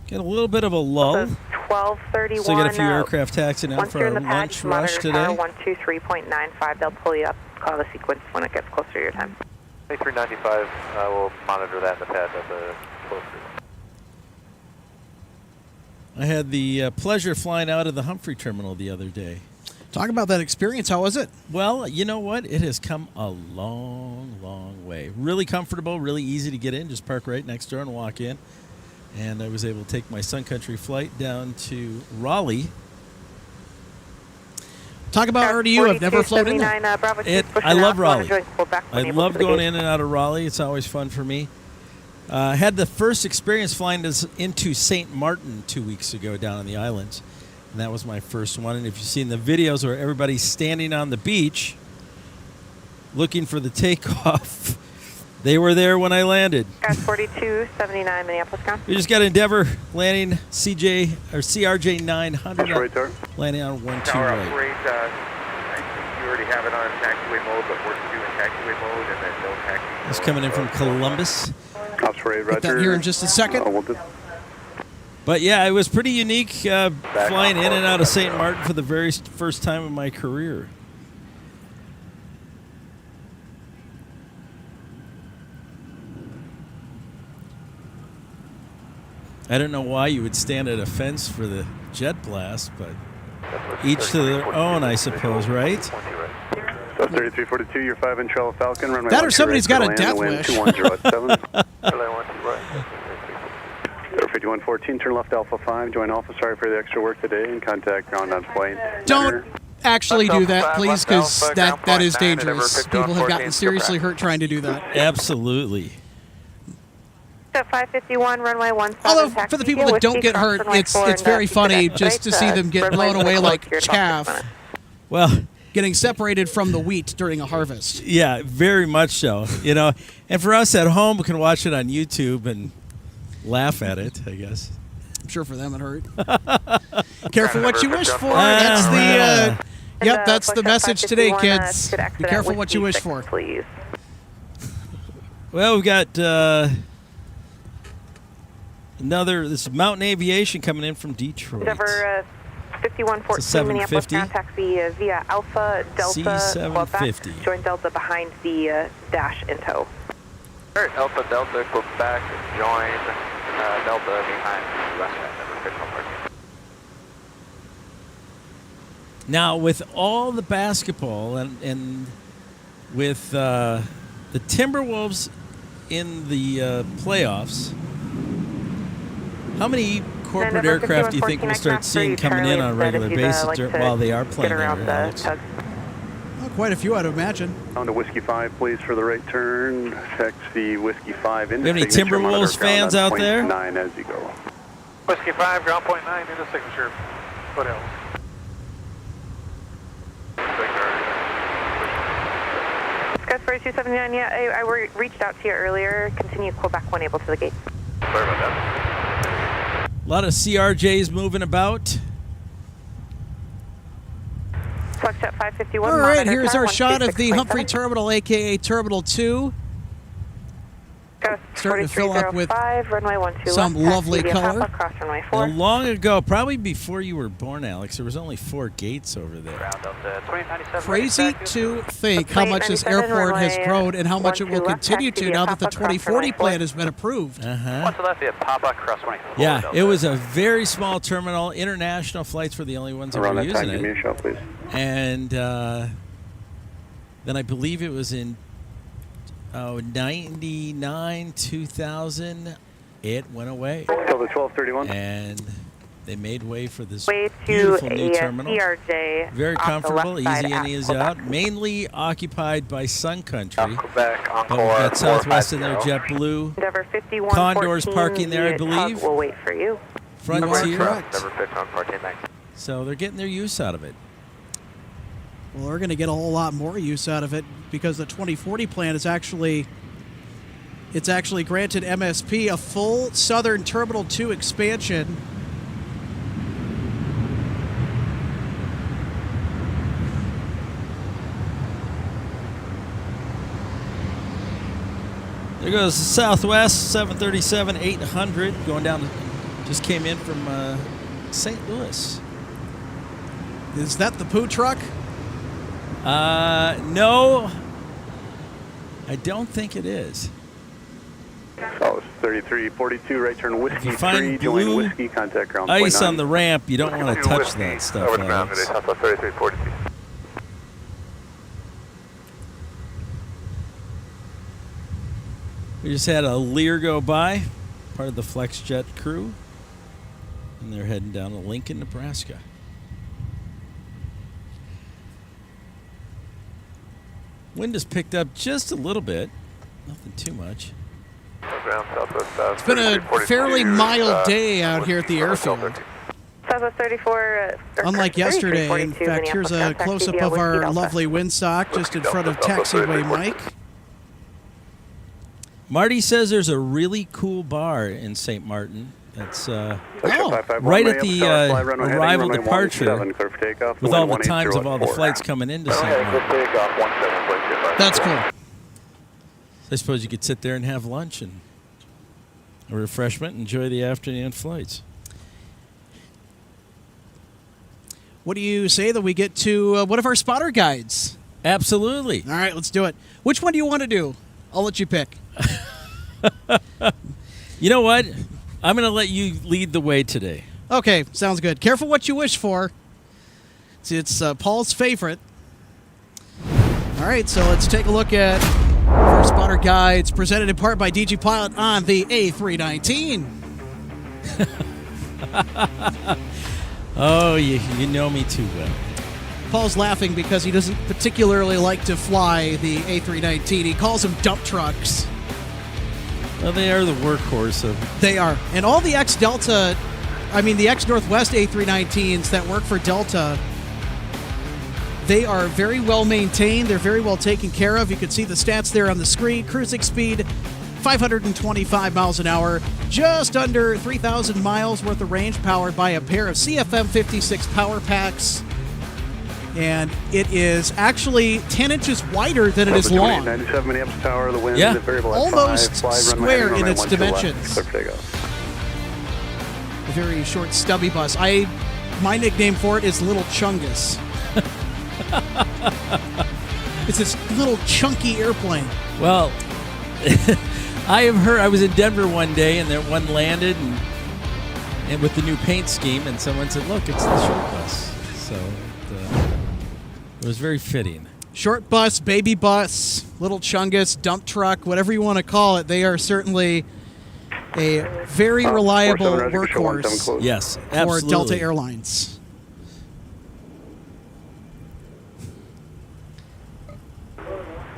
Get a little bit of a lull. 1231. Still got a few aircraft taxiing out Once for you're our in the pad, lunch rush today. 123.95. They'll pull you up. Call the sequence when it gets closer to your time. 395, we'll monitor that in the pad at the closer. I had the pleasure of flying out of the Humphrey Terminal the other day. Talk about that experience. How was it? Well, you know what? It has come a long, long way. Really comfortable, really easy to get in. Just park right next door and walk in. And I was able to take my Sun Country flight down to Raleigh. Talk about RDU. I've never flown in there. I love Raleigh. I love going in and out of Raleigh. It's always fun for me. Had the first experience flying into St. Martin 2 weeks ago down on the islands. And that was my first one. And if you've seen the videos where everybody's standing on the beach looking for the takeoff, they were there when I landed. 4279 Minneapolis ground. We just got Endeavor landing CRJ 900 landing on 12 Tower right. operate, you already have it on taxiway mode, but we're doing taxiway mode and then no taxi. It's coming in from Columbus. Get that here in just a second. But yeah, it was pretty unique flying in and out of St. Martin for the very first time in my career. I don't know why you would stand at a fence for the jet blast, but each to their own, I suppose, right? So 3342, your 5-inch Trello Falcon, runway that or somebody's got a death wish. 2107. 5114, turn left Alpha 5, join Alpha. Sorry for the extra work today, and contact ground on point. Don't actually do that, please, because that is dangerous. People have gotten seriously hurt trying to do that. Absolutely. 551, runway 17. Although, for the people that don't get hurt, it's very funny just to see them get blown away like chaff. Well, getting separated from the wheat during a harvest. Yeah, very much so. You know, and for us at home, we can watch it on YouTube and laugh at it, I guess. I'm sure for them it hurt. Careful what you wish for. That's the that's the message today, kids. Be careful what you wish for. Please. Well, we've got this Mountain Aviation coming in from Detroit. Endeavor 5114 Minneapolis ground taxi via Alpha Delta C750. Quebec. Join Delta behind the dash in tow. All right, Alpha Delta, Quebec, join Delta behind left hand, number 51. Now, with all the basketball and with the Timberwolves in the playoffs, how many corporate aircraft do you think we'll start seeing coming in on a regular basis while they are playing there, Alex? Well, quite a few, I'd imagine. On to Whiskey 5, please, for the right turn. Taxi Whiskey 5 into We have any signature, Timberwolves monitor fans ground out there? 9 as you go. Whiskey 5, ground point 9 into signature. Foothills. Sky 4279, yeah, I reached out to you earlier. Continue Quebec when able to the gate. Sorry about that. A lot of CRJs moving about. Flexjet 551. All right, monitor here's tower our shot of the 126.7. Humphrey Terminal, a.k.a. Terminal 2. Starting to fill up with runway 12 some left, lovely taxi color. Papa, cross runway 4. Now, long ago, probably before you were born, Alex, there was only 4 gates over there. Ground Delta 2097. Crazy to think how much this airport has grown and how much it will continue to now that the 2040 plan has been approved. Once left, you have Papa, cross 24. Yeah, Delta. it was a very small terminal. International flights were the only ones that Around were that using time, give me it. a shout, please. And then I believe it was in 99, 2000, it went away. Delta 1231. And they made way for this Way to beautiful new a terminal. CRJ. Very off the comfortable, left side easy in, at easy Quebec. out. Mainly occupied by Sun Country. Quebec, But we've Encore, got Southwest in there, 450. JetBlue. Endeavor 51. Condor's parking there, I believe. We'll wait for you. Frontier. correct. Number 51, 14, So they're getting their use out of it. Well, they're going to get a whole lot more use out of it because the 2040 plan is actually granted MSP a full Southern Terminal 2 expansion. There goes the Southwest 737-800 going down. Just came in from St. Louis. Is that the poo truck? No, I don't think it is. Oh, it's 3342, right turn If Whiskey you find 3, blue join Whiskey, contact ground ice 49. on the ramp, you don't want to touch that stuff, Over the ground, Alex. Southwest 3342. We just had a Lear go by, part of the FlexJet crew, and they're heading down to Lincoln, Nebraska. Wind has picked up just a little bit, nothing too much. Ground, Southwest, It's been a fairly mild day out here at the airfield. Southwest 34. Unlike yesterday. In fact, here's a close-up of our lovely windsock just in front of taxiway Mike. Marty says there's a really cool bar in St. Martin. That's Oh, right at the arrival departure with all the times of all the flights coming into St. Martin. that's cool. I suppose you could sit there and have lunch and a refreshment, enjoy the afternoon flights. What do you say that we get to one of our spotter guides? Absolutely. All right, let's do it. Which one do you want to do? I'll let you pick. You know what? I'm going to let you lead the way today. Okay, sounds good. Careful what you wish for. It's Paul's favorite. All right, so let's take a look at our spotter guides presented in part by DG Pilot on the A319. Oh, you know me too well. Paul's laughing because he doesn't particularly like to fly the A319. He calls them dump trucks. Well, they are the workhorse of. They are. And all the ex-Delta, the ex-Northwest A319s that work for Delta, they are very well maintained. They're very well taken care of. You can see the stats there on the screen. Cruising speed, 525 miles an hour. Just under 3,000 miles worth of range, powered by a pair of CFM56 power packs. And it is actually 10 inches wider than it is long. 97 Minneapolis Tower, the wind, Yeah. the variable at Almost 5, square runway in its 12 left, dimensions. clear for takeoff. A very short, stubby bus. My nickname for it is Little Chungus. It's this little chunky airplane. Well, I have heard. I was in Denver one day, and there one landed, and with the new paint scheme, and someone said, "Look, it's the short bus." So it was very fitting. Short bus, baby bus, little chungus, dump truck, whatever you want to call it, they are certainly a very reliable workhorse. Yes, for absolutely. Delta Airlines.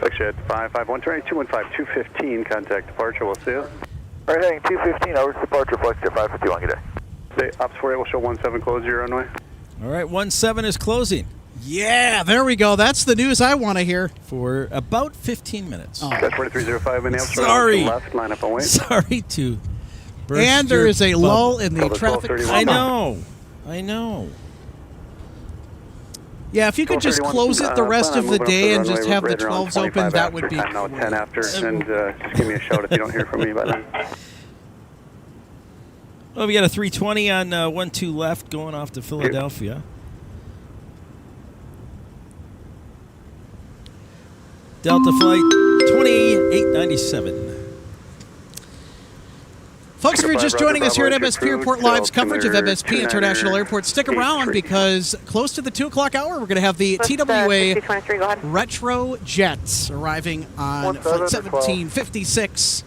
Actually, at 551 215 215, contact departure. We'll see you. All right, heading 215, over departure, flight to 551, good day. Ops 48 will show 17 close your runway. All right, 17 is closing Yeah, there we go. That's the news I want to hear. for about 15 minutes. Oh. That's 4305 Minneapolis. Sorry. Left, line up and wait. Sorry to burst And there your is a bubble. lull in the Delta traffic. 1231. I know. Yeah, if you could just close it the rest of the day and just have the 12s open, that would be Time now, 10 after, and just give me a shout if you don't hear from me by then. Well, we got a 320 on 12 left going off to Philadelphia. Delta flight 2897. Folks, if you're just joining us here at MSP Airport Live's coverage of MSP International Airport, stick around because close to the 2 o'clock hour, we're going to have the TWA 23, go ahead. Retro Jets arriving on Flight 1756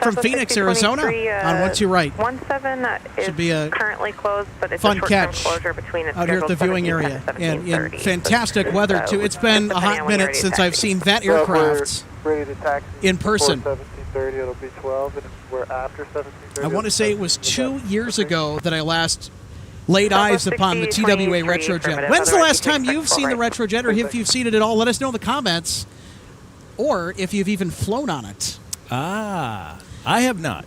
from Phoenix, Arizona on 12 right. 17 is Should be a currently closed, but it's fun a short-term catch closure between its out here at the scheduled viewing 17:10 area. to And in 17:30. fantastic weather, too. It's been a hot minute since I've seen that Well, aircraft we're ready to taxi in person. before 17:30, it'll be 12, and if we're after 17:30. I want to say it was 2 years ago that I last laid eyes upon the TWA Retrojet. When's the last time you've seen the Retrojet, or if you've seen it at all? Let us know in the comments, or if you've even flown on it. Ah, I have not.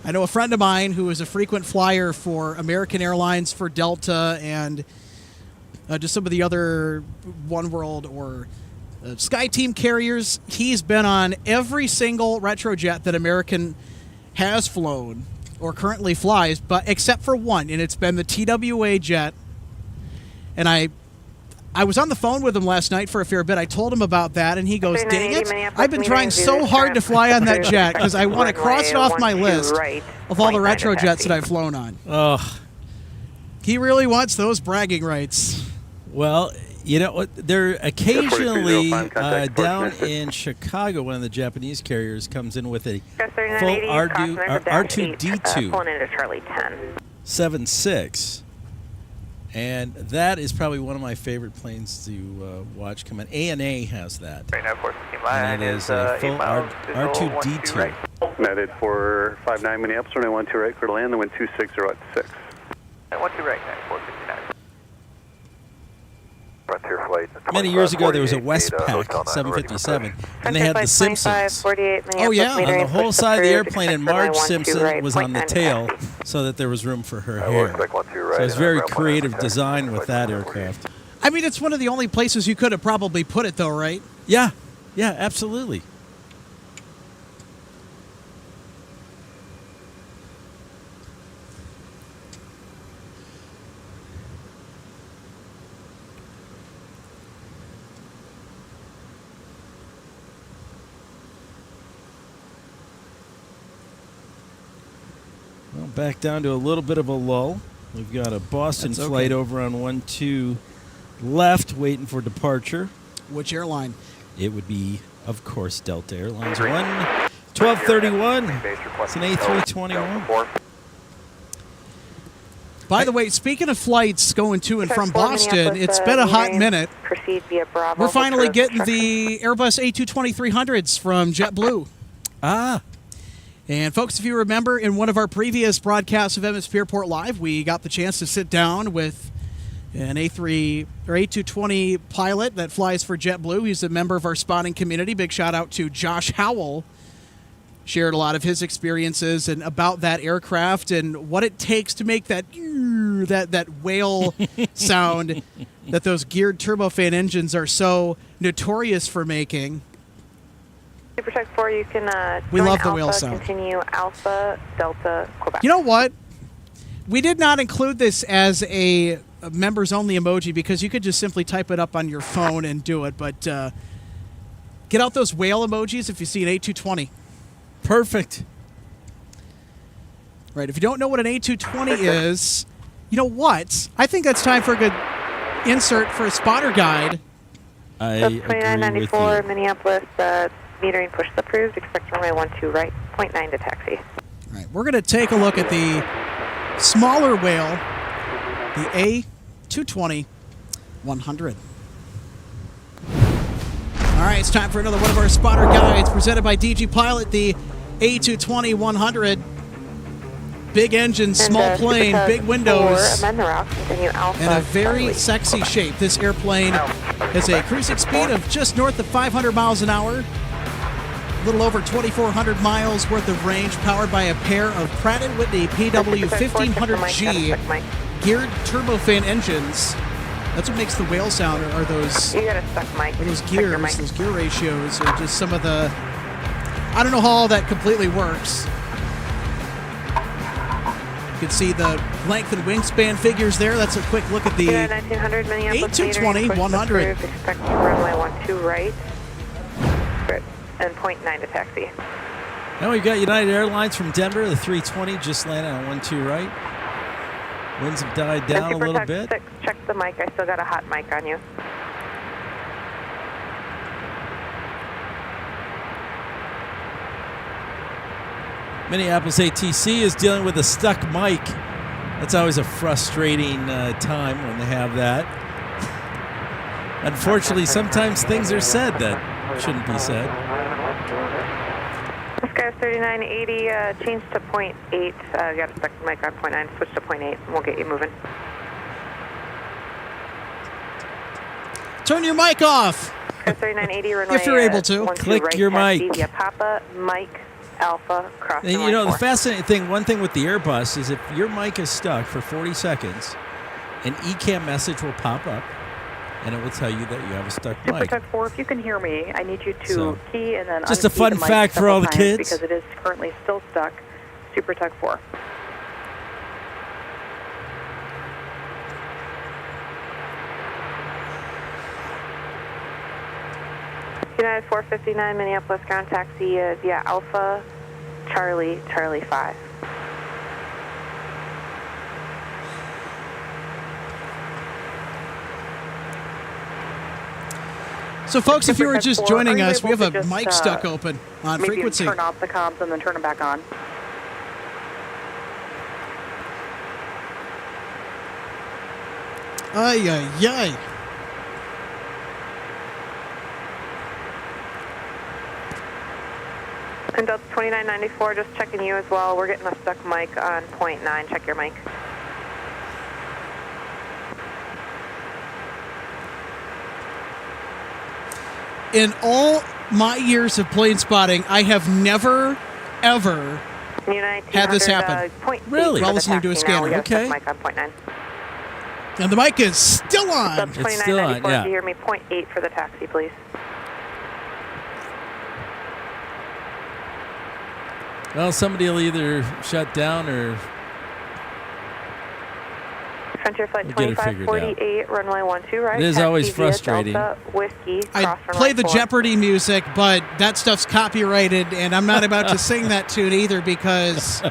I know a friend of mine who is a frequent flyer for American Airlines, for Delta, and just some of the other One World or Sky Team carriers. He's been on every single Retrojet that American has flown or currently flies, but except for one, and it's been the TWA jet. And I was on the phone with him last night for a fair bit. I told him about that, and he goes, "Dang it, I've been trying so hard to fly on that jet because I want to cross it off my list of all the Retrojets that I've flown on." Ugh. He really wants those bragging rights. Well, you know what? They're occasionally 4305, contact down departure. in Chicago. One of the Japanese carriers comes in with a full 3980, R2D2 pulling into Charlie 10. 76. And that is probably one of my favorite planes to watch come in. ANA has that. Right now, 14 And it is a full R2D2. Netted for 59 Minneapolis, runway 12 right, clear to land, the wind 260 at 6. 12 right, 459. Frontier flight. Many years ago, there was a Westpac 757, and they had the Simpsons. Oh, yeah. On the whole side of the airplane, and Marge Simpson was on the tail so that there was room for her hair. So it was very creative design with that aircraft. I mean, it's one of the only places you could have probably put it, though, right? Yeah, yeah, absolutely. Well, back down to a little bit of a lull. We've got a Boston That's okay. flight over on 12 left waiting for departure. Which airline? It would be, of course, Delta Airlines. 1231. It's an A321. By the way, speaking of flights going to and from Boston, it's been a hot minute. Proceed via Bravo. We're finally getting the Airbus A220-300s from JetBlue. Ah, And folks, if you remember, in one of our previous broadcasts of MSP Airport Live, we got the chance to sit down with an A220 pilot that flies for JetBlue. He's a member of our spotting community. Big shout out to Josh Howell. Shared a lot of his experiences and about that aircraft and what it takes to make that whale sound that those geared turbofan engines are so notorious for making. Supercheck 4, you can We join love the Alpha, whale sound. Continue Alpha, Delta, Quebec. You know what? We did not include this as a members-only emoji because you could just simply type it up on your phone and do it. But get out those whale emojis if you see an A220. Perfect. Right. If you don't know what an A220 is, you know what? I think that's time for a good insert for a spotter guide. I That's agree with 2994 you. Minneapolis, metering push approved, expect runway 12 right, 0.9 to taxi. All right. We're going to take a look at the smaller whale, the A220-100. All right, it's time for another one of our spotter guides presented by DG Pilot, the A220-100. Big engine, small plane, big windows, Amend the route, continue Alpha. and a very sexy shape. This airplane has a cruising speed of just north of 500 miles an hour, a little over 2,400 miles worth of range, powered by a pair of Pratt & Whitney PW1500G geared turbofan engines. That's what makes the whale sound, are those, You got a stuck mic. those Check your gears, mic. those gear ratios, are just some of the... I don't know how all that completely works. You can see the length and wingspan figures there. That's a quick look at the 1900 Minneapolis, A220-100. expect runway 12 right, and 0.9 to taxi. Now we've got United Airlines from Denver. The 320 just landed on 12 right. Winds have died down a little bit. 6, check the mic. I still got a hot mic on you. Minneapolis ATC is dealing with a stuck mic. That's always a frustrating time when they have that. Unfortunately, sometimes things are said that shouldn't be said. This guy's 3980, change to 0.8. Got a stuck mic on 0.9, switch to 0.8, and we'll get you moving. Turn your mic off. Guy's 3980, runway If you're able to. 12 Click right, your taxi mic. via Papa, Mike, Alpha, cross And runway you know, the 4. fascinating thing, one thing with the Airbus is if your mic is stuck for 40 seconds, an ECAM message will pop up and it will tell you that you have a stuck Super mic. Tug 4, if you can hear me, I need you to So, key and then just a unkey fun the mic fact for several all the times kids. because it is currently still stuck. Super Tug 4. United 459, Minneapolis ground taxi via Alpha, Charlie, Charlie 5. So, folks, if you were just joining us, we have a Are you able to mic just, stuck open on Maybe frequency. turn off the comms and then turn it back on. Ay, ay, ay. And Delta 2994, just checking you as well. We're getting a stuck mic on 0.9. Check your mic. In all my years of plane spotting, I have never, ever United had this 200, happen. 0.8 Really? for While the listening to a taxi now. scanner. We got a stuck Okay. mic on 0.9. And the mic is still on. Delta It's still on, 2994, yeah. if you hear me, 0.8 for the taxi, please. Well, somebody will either shut down or Frontier Flight We'll get it figured out. 2548, runway 12 right. It is taxi always via frustrating. Delta, Whiskey, I cross play runway the 4. Jeopardy music, but that stuff's copyrighted, and I'm not about to sing that tune either because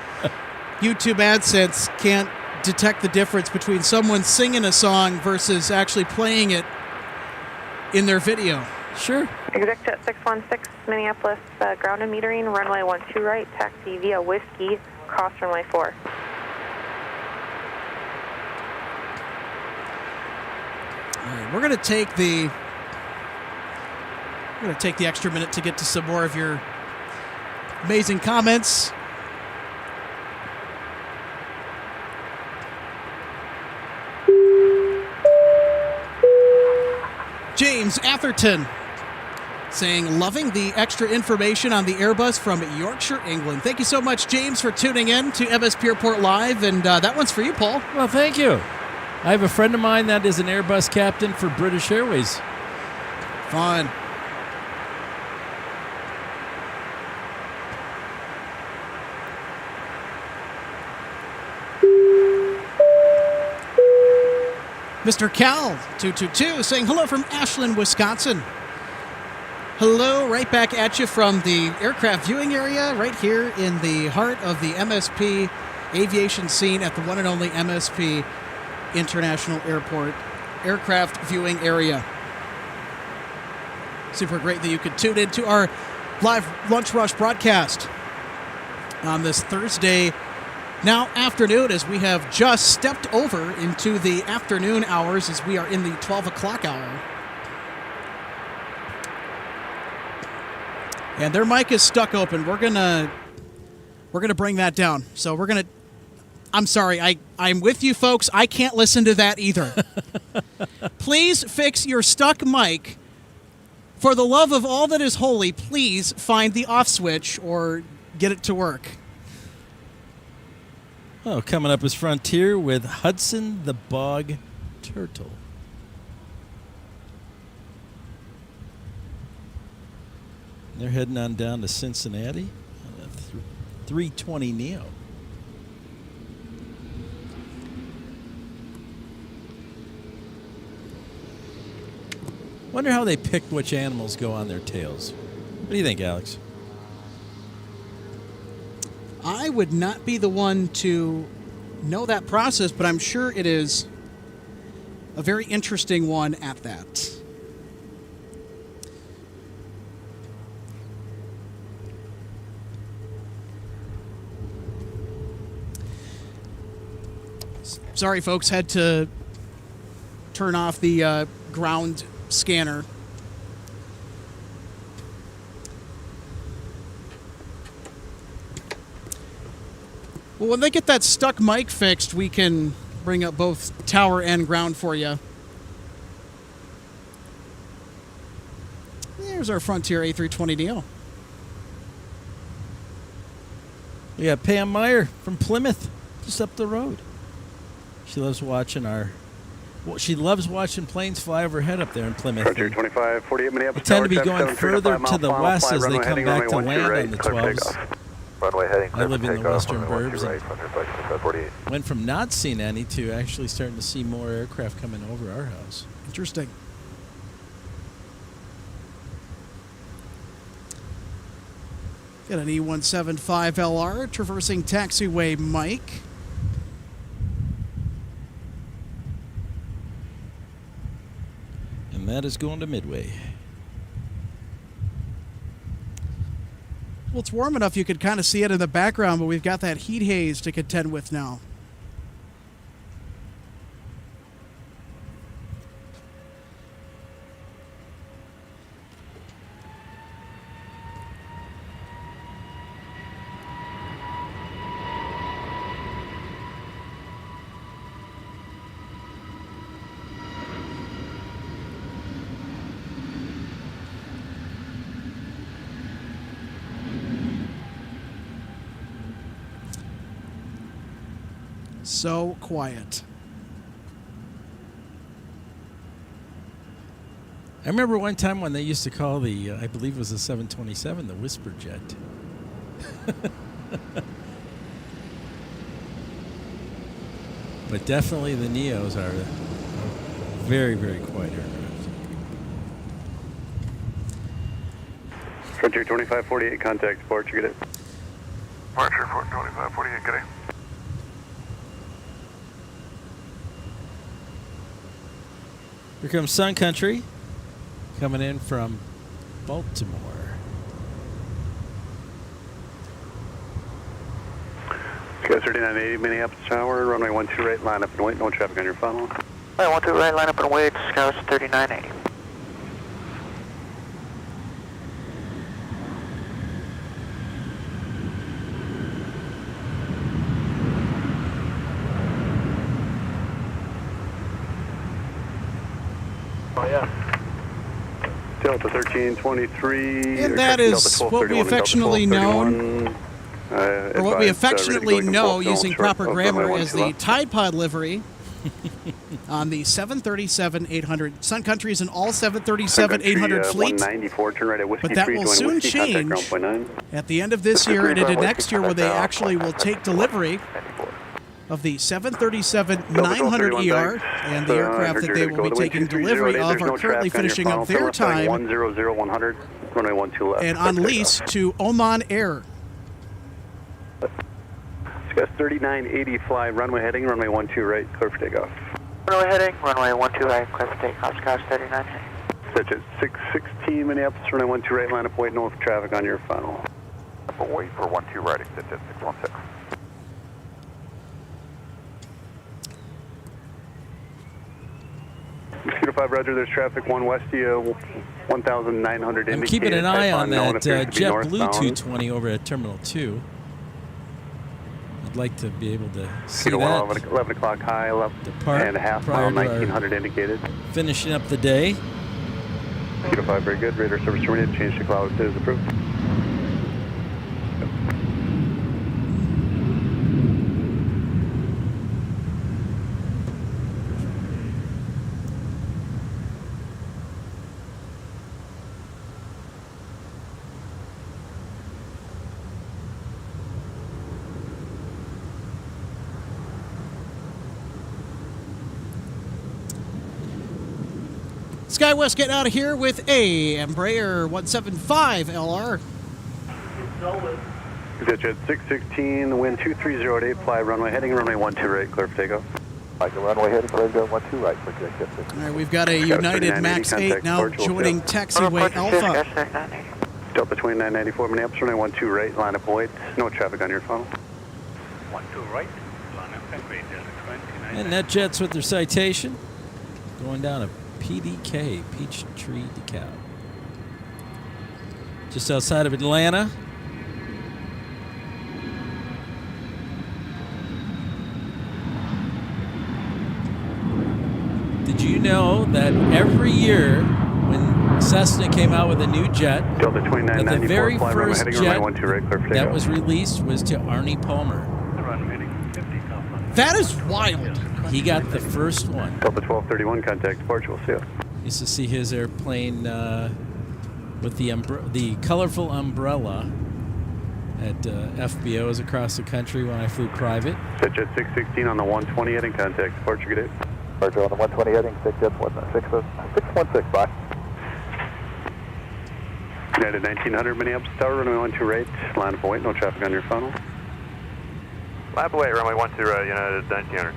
YouTube AdSense can't detect the difference between someone singing a song versus actually playing it in their video. sure. Executive 616, Minneapolis, ground and metering, runway 12 right, taxi via Whiskey, cross runway 4. All right, we're going to take the extra minute to get to some more of your amazing comments. James Atherton saying, loving the extra information on the Airbus from Yorkshire, England. Thank you so much, James, for tuning in to MSP Airport Live. And that one's for you, Paul. Well, thank you. I have a friend of mine that is an Airbus captain for British Airways. Fun. Mr. Cal 222 saying hello from Ashland, Wisconsin. Hello, right back at you from the aircraft viewing area, right here in the heart of the MSP Aviation scene at the one and only MSP International Airport aircraft viewing area. Super great that you could tune into our live Lunch Rush broadcast on this Thursday now afternoon, as we have just stepped over into the afternoon hours as we are in the 12 o'clock hour. And their mic is stuck open. We're gonna bring that down. So I'm sorry. I'm with you folks. I can't listen to that either. Please fix your stuck mic. For the love of all that is holy, please find the off switch or get it to work. Oh, coming up is Frontier with Hudson the Bog Turtle. They're heading on down to Cincinnati on a 320 Neo. Wonder how they picked which animals go on their tails. What do you think, Alex? I would not be the one to know that process, but I'm sure it is a very interesting one at that. Sorry, folks, had to turn off the ground scanner. Well, when they get that stuck mic fixed, we can bring up both tower and ground for you. There's our Frontier A320neo. We got Pam Meyer from Plymouth, just up the road. She loves watching planes fly overhead up there in Plymouth. Frontier 2548 Minneapolis. They tend to be going further to the west as they come back to land on the 12s. Runway heading. I live in the western burbs. Right, went from not seeing any to actually starting to see more aircraft coming over our house. Interesting. Got an E175LR traversing taxiway Mike. And that is going to Midway. Well, it's warm enough you could kind of see it in the background, but we've got that heat haze to contend with now. So quiet. I remember one time when they used to call the, I believe it was the 727, the Whisper Jet. But definitely the Neos are very, very quiet aircraft. Frontier 2548, contact port, you get it? Frontier 2548, get it. Here comes Sun Country, coming in from Baltimore. Guys, 3980 Minneapolis Tower, runway 12 right, line up and wait, no traffic on your funnel. Runway 12 right, line up and wait, Scout 3980. Delta 1323. And that is what we affectionately know, or what we affectionately know using proper grammar as the Tide Pod livery on the 737-800. Sun Country is an all 737-800 fleet, but that will soon change at the end of this year and into next year, where they actually will take delivery of the 737-900ER, and the aircraft that they will be taking delivery of are currently finishing up their time runway 12 left. And on lease to Oman Air. It's got 3980 fly, runway heading, runway 12 right, clear for takeoff. Runway heading, runway 12 right, clear for takeoff, Scotch 39. Such as 616 Minneapolis, runway 12 right, line up, wait, no traffic on your final. Wait for 12 right, exit at 616. Mosquito 5, roger, there's traffic, 1 west of you, 1,900 indicated. I'm keeping an eye on unknown, that appears to be JetBlue northbound. 220 over at Terminal 2. I'd like to be able to see Mosquito 1, that. 11 o'clock high, 11 Depart and a half prior mile, to our 1,900 indicated. finishing up the day. Mosquito 5, very good, radar service terminated, change to cloud, it is approved. SkyWest getting out of here with a Embraer 175 LR. Jet 616, wind 2308, fly runway heading, runway 12 right, clear for takeoff. Like a runway heading, clear to 12 right, for Jet 616. All right, we've got a United Max 8 now joining taxiway Alpha. Delta 2994, Minneapolis, runway 12 right, line up, wait, no traffic on your funnel. 12 right, line up and wait, Delta 29. And NetJets with their citation. Going down a PDK, Peachtree DeKalb. Just outside of Atlanta. Did you know that every year when Cessna came out with a new jet, Delta that 2994, the very fly runway first heading, jet runway 12 right, clear for that takeoff. was released was to Arnie Palmer? Runway heading 50 Kaplan. That is wild. He got the first one. Delta 1231, contact departure, we'll see you. Used to see his airplane with the colorful umbrella at FBOs across the country when I flew private. Jet 616 on the 120 heading, contact departure, good day. Departure on the 120 heading, 616, bye. United 1900, Minneapolis Tower, runway 12 right, line up, wait, no traffic on your funnel. Lap away, runway 12 right, United 1900.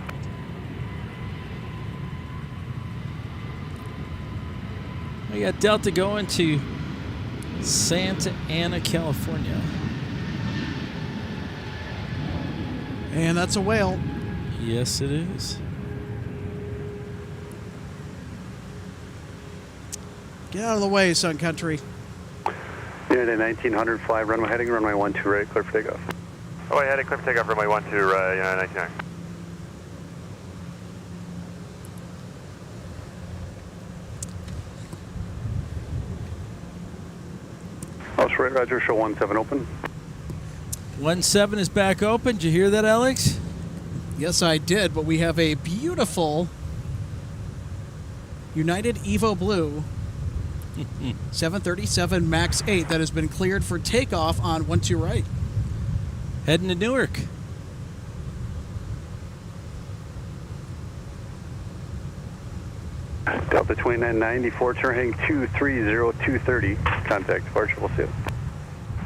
We got Delta going to Santa Ana, California. And that's a whale. Yes, it is. Get out of the way, Sun Country. United 1900, fly runway heading, runway 12 right, clear for takeoff. Runway heading, clear for takeoff, runway 12 right, United 1900. House right, roger, show 17 open. 17 is back open. Did you hear that, Alex? Yes, I did, but we have a beautiful United Evo Blue 737 MAX 8 that has been cleared for takeoff on 12 right. Heading to Newark. Delta 2994, turn heading 230230, contact departure, we'll see you.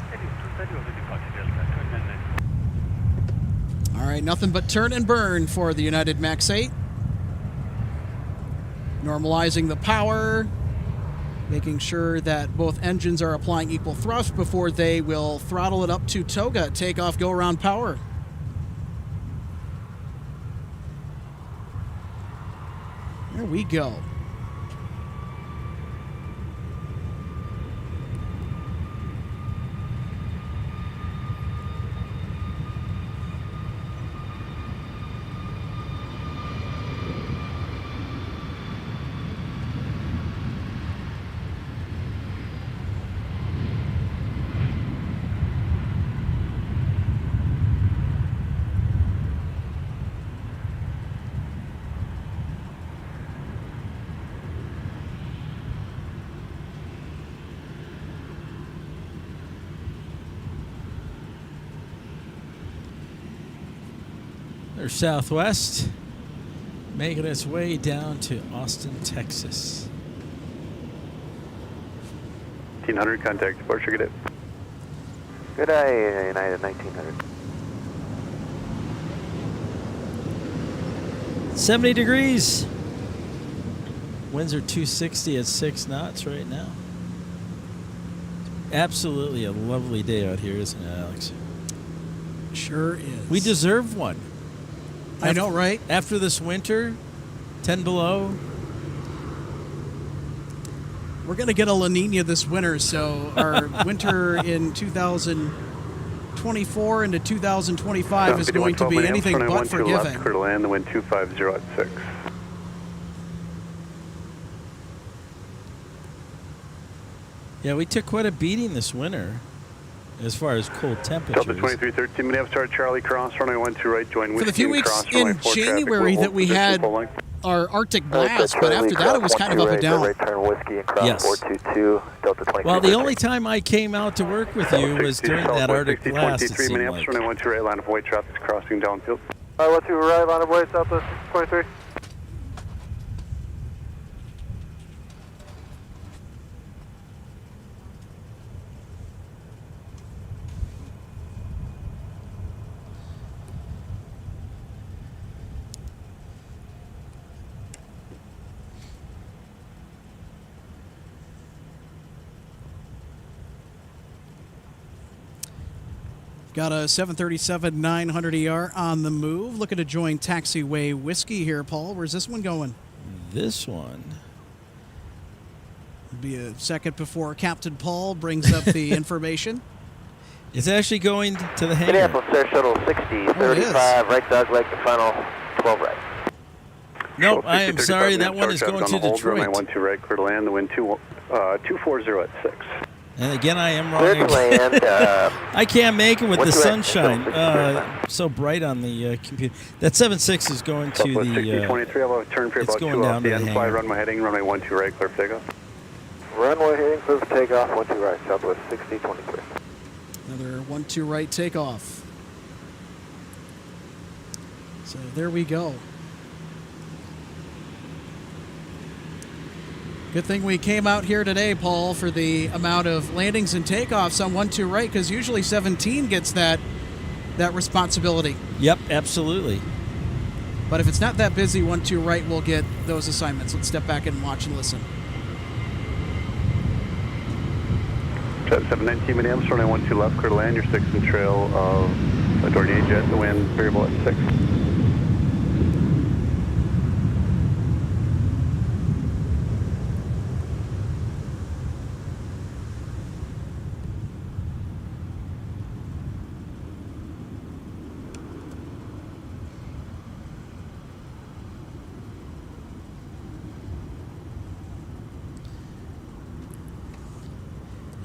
Heading 230 over departure, Delta 2994. All right, nothing but turn and burn for the United Max 8. Normalizing the power, making sure that both engines are applying equal thrust before they will throttle it up to toga, takeoff, go around power. There we go. There's Southwest, making its way down to Austin, Texas. 1900, contact departure, good day. Good day, United 1900. 70 degrees. Winds are 260 at 6 knots right now. Absolutely a lovely day out here, isn't it, Alex? Sure is. We deserve one. I know, right? After this winter, 10 below. We're going to get a La Nina this winter, so our winter in 2024 into 2025 is going to be anything but forgiving. Clear to land, the wind 250 at 6. Yeah, we took quite a beating this winter as far as cold temperatures. Delta 2313, Minneapolis, start Charlie, cross, runway 12 right, join For Whiskey the few weeks cross, in January that we had our Arctic blast, but after that it was kind of up and down. Right turn Whiskey and cross Yes. 422, Delta 23. Well, the only time I came out to work with you was during that Arctic blast, it seemed Minneapolis, like. runway 12 right, line of white traffic is crossing downfield. 12 right, line of white, Southwest 23. Got a 737-900ER on the move. Looking to join Taxiway Whiskey here, Paul. Where's this one going? This one. It'll be a second before Captain Paul brings up the information. It's actually going to the hangar. Minneapolis Air Shuttle 60, 35, right dog leg to final, 12 right. No, I am sorry. That one is going to Detroit. Runway 12 right, clear to land, the wind 240 at 6. And again, I am wrong. Clear to land. I can't make it with the what's your sunshine. right? So bright on the computer. That 76 is going to Southwest the. 6023, I'll have a turn for it's about going 2 down off to the the end, fly hangar. runway heading, runway 12 right, clear for takeoff. Runway heading, clear for takeoff, 12 right, Southwest 6023. Another 1-2 right takeoff. So there we go. Good thing we came out here today, Paul, for the amount of landings and takeoffs on 1-2 right, because usually 17 gets that responsibility. Yep, absolutely. But if it's not that busy, 1-2 right will get those assignments. Let's step back and watch and listen. 719 Minneapolis, runway 12 left, clear to land, your 6 and trail of a Dornier jet, the wind variable at 6.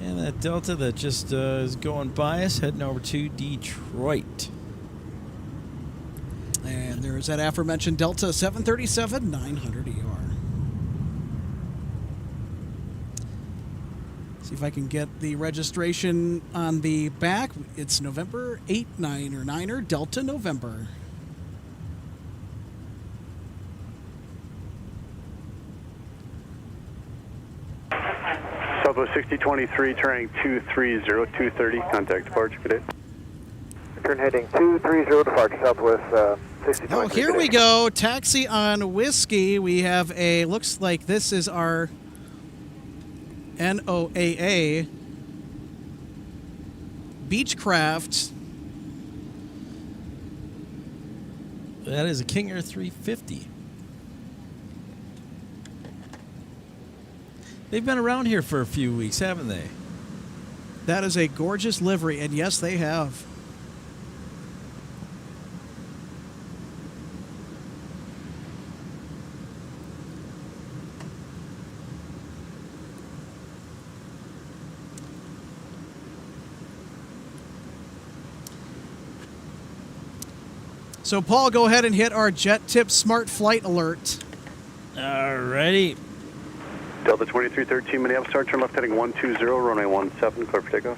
And that Delta that just is going by us, heading over to Detroit. And there's that aforementioned Delta 737-900ER. See if I can get the registration on the back. It's November 8-9er, Delta November. Southwest 6023, turning 230, 230, contact departure, good day. Turn heading 230, departure Southwest 6023. Oh, here we go. Taxi on Whiskey. We have a, looks like this is our NOAA Beechcraft. That is a King Air 350. They've been around here for a few weeks, haven't they? That is a gorgeous livery, and yes, they have. So, Paul, go ahead and hit our Jet Tip Smart Flight Alert. Alrighty. Delta 2313, Minneapolis, start turn left heading 120, runway 17, clear for takeoff.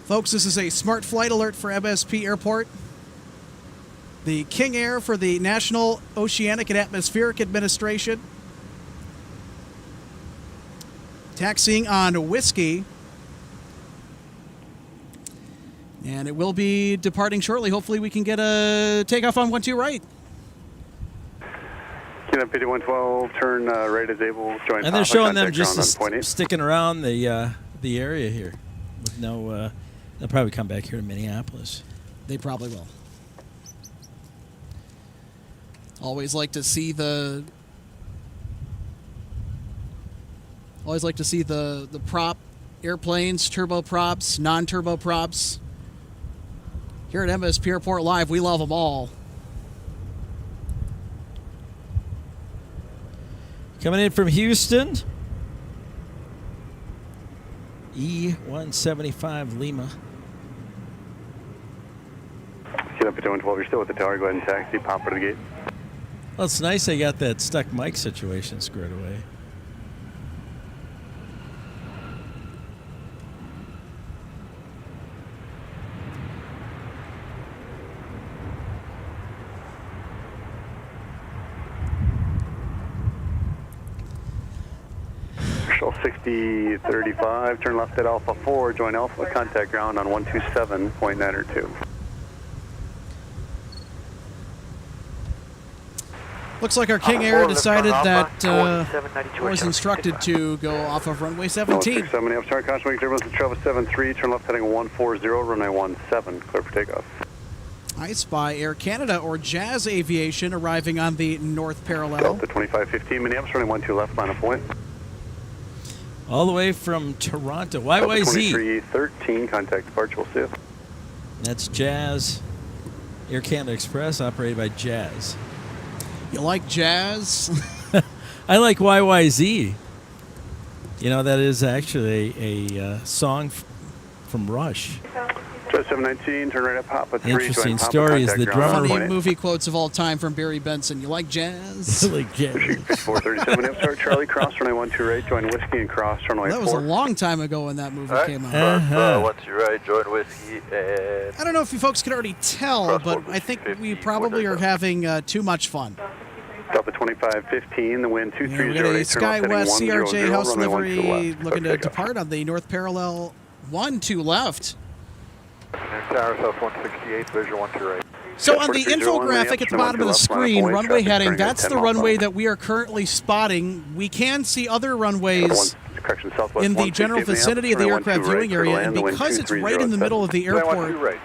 Folks, this is a Smart Flight Alert for MSP Airport. The King Air for the National Oceanic and Atmospheric Administration Taxiing on Whiskey. And it will be departing shortly. Hopefully we can get a takeoff on 12 right. Kilo PD 112, turn right as able. Join And they're Papa, showing them contact just ground on 0.8. sticking around the area here with no. They'll probably come back here to Minneapolis. They probably will. Always like to see the prop airplanes, turboprops, non-turboprops. Here at MSP Airport Live, we love them all. Coming in from Houston, E175 Lima. Kilo PD 112, you're still with the tower. Go ahead and taxi. Pop to the gate. Well, it's nice they got that stuck mic situation squared away. Shell 6035, turn left at Alpha 4, join Alpha, contact ground on 127.902. Looks like our King Air decided that was instructed to go off of runway 17. 7 start caution, wake turbulence at Travis 73, turn left heading 140, runway 17, clear for takeoff. I spy Air Canada or Jazz Aviation arriving on the north parallel. Delta 2515, Minneapolis, runway 12 left, final point. All the way from Toronto. Delta YYZ. 2313, contact departure, we'll see you. That's Jazz. Air Canada Express, operated by Jazz. You like jazz? I like YYZ. You know, that is actually a song from Rush. 719, turn right at Papa 3. Interesting story is the drummer. Funny movie quotes of all time from Barry Benson. You like jazz? Like jazz. 437, start Charlie, cross runway 12 right, join Whiskey and cross runway 4. That was a long time ago when that movie came out. 12 right, join Whiskey and... I don't know if you folks can already tell, but I think we probably are having too much fun. Delta 2515, the wind 2308. We got a SkyWest CRJ house livery looking to depart on the north parallel 12 left. Tower South 168, visual 12 right. So on the infographic at the bottom of the screen, runway heading, that's the runway that we are currently spotting. We can see other runways in the general vicinity of the aircraft viewing area, and because it's right in the middle of the airport,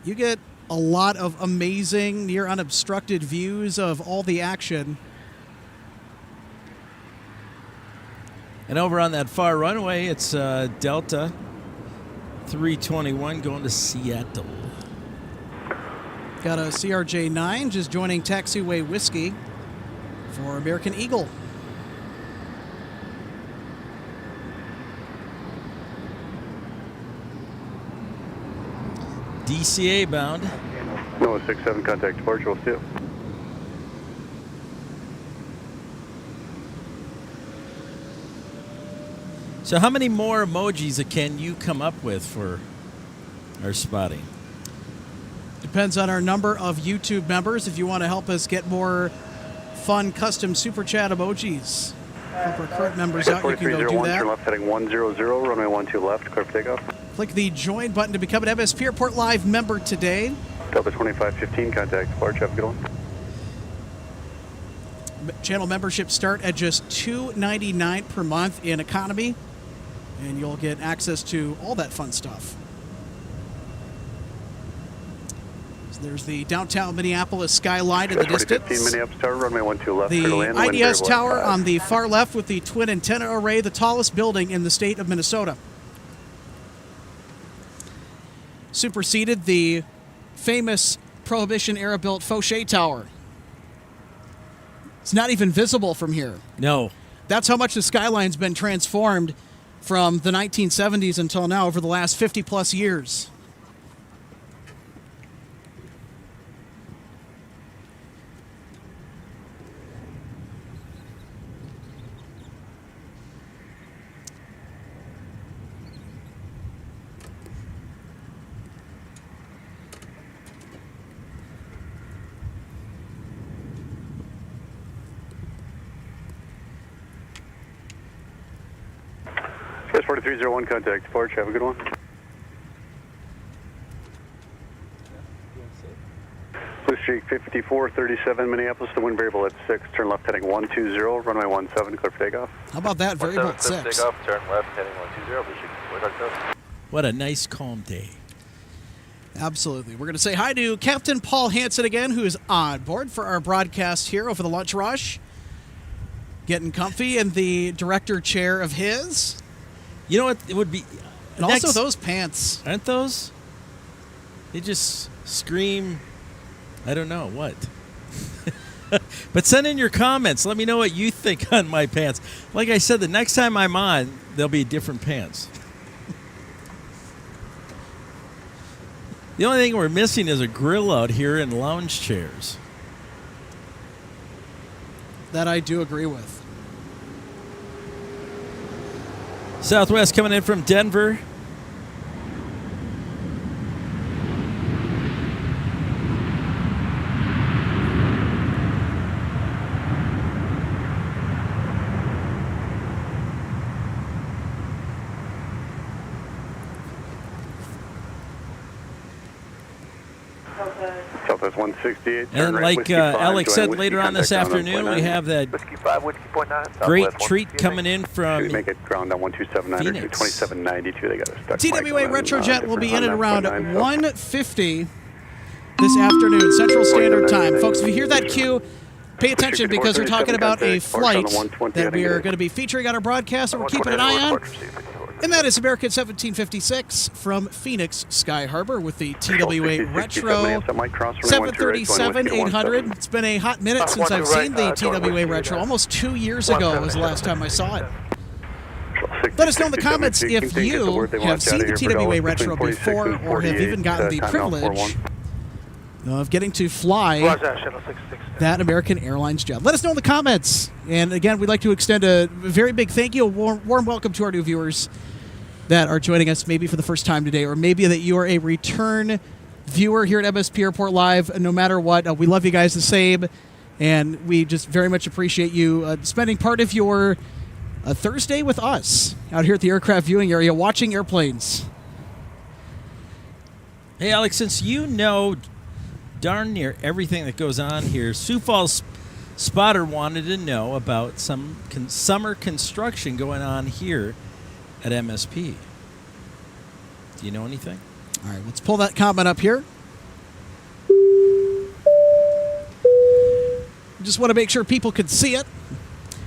you get a lot of amazing, near unobstructed views of all the action. And over on that far runway, it's Delta 321 going to Seattle. Got a CRJ-9 just joining taxiway Whiskey for American Eagle. DCA bound. No, 67, contact departure, we'll see you. So how many more emojis can you come up with for our spotting? Depends on our number of YouTube members. If you want to help us get more fun custom super chat emojis, help our current members out, you can go do that. Turn left heading 100, runway 12 left, clear for takeoff. Click the join button to become an MSP Airport Live member today. Delta 2515, contact departure, have a good one. Channel memberships start at just $2.99 per month in economy, and you'll get access to all that fun stuff. So there's the downtown Minneapolis skyline in the distance. Minneapolis Tower, runway 12 left. The IDS tower on the far left with the twin antenna array, the tallest building in the state of Minnesota. Superseded the famous Prohibition era-built Fauché Tower. It's not even visible from here. No. That's how much the skyline's been transformed from the 1970s until now over the last 50-plus years. 4301, contact Forge. Have a good one. Blue Streak 5437, Minneapolis. The wind variable at 6. Turn left heading 120. Runway 17, clear for takeoff. How about that? Variable at 6. Takeoff, turn left heading 120. Blue Streak 5437. What a nice, calm day. Absolutely. We're going to say hi to Captain Paul Hansen again, who is on board for our broadcast here over the lunch rush. Getting comfy in the director chair of his. You know what? It would be... And also those pants. Aren't those? They just scream... I don't know what. But send in your comments. Let me know what you think on my pants. Like I said, the next time I'm on, there'll be different pants. The only thing we're missing is a grill out here and lounge chairs. That I do agree with. Southwest coming in from Denver. Southwest 168. And like Alex said, later on this afternoon, we have that great treat coming in from make it ground on 1279 or 2792. They got a stuck. TWA Retrojet will be in at around 1:50 this afternoon, Central Standard Time. Folks, if you hear that cue, pay attention because we're talking about a flight that we are going to be featuring on our broadcast that we're keeping an eye on. And that is American 1756 from Phoenix Sky Harbor with the TWA Retro 737-800. It's been a hot minute since I've seen the TWA Retro. Almost 2 years ago was the last time I saw it. Let us know in the comments if you have seen the TWA Retro before or have even gotten the privilege of getting to fly that American Airlines jet. Let us know in the comments. And again, we'd like to extend a very big thank you, a warm welcome to our new viewers that are joining us maybe for the first time today, or maybe that you are a return viewer here at MSP Airport Live. No matter what, we love you guys the same, and we just very much appreciate you spending part of your Thursday with us out here at the aircraft viewing area watching airplanes. Hey, Alex, since you know darn near everything that goes on here, Sioux Falls Spotter wanted to know about some summer construction going on here at MSP. Do you know anything? All right, let's pull that comment up here. Just want to make sure people could see it.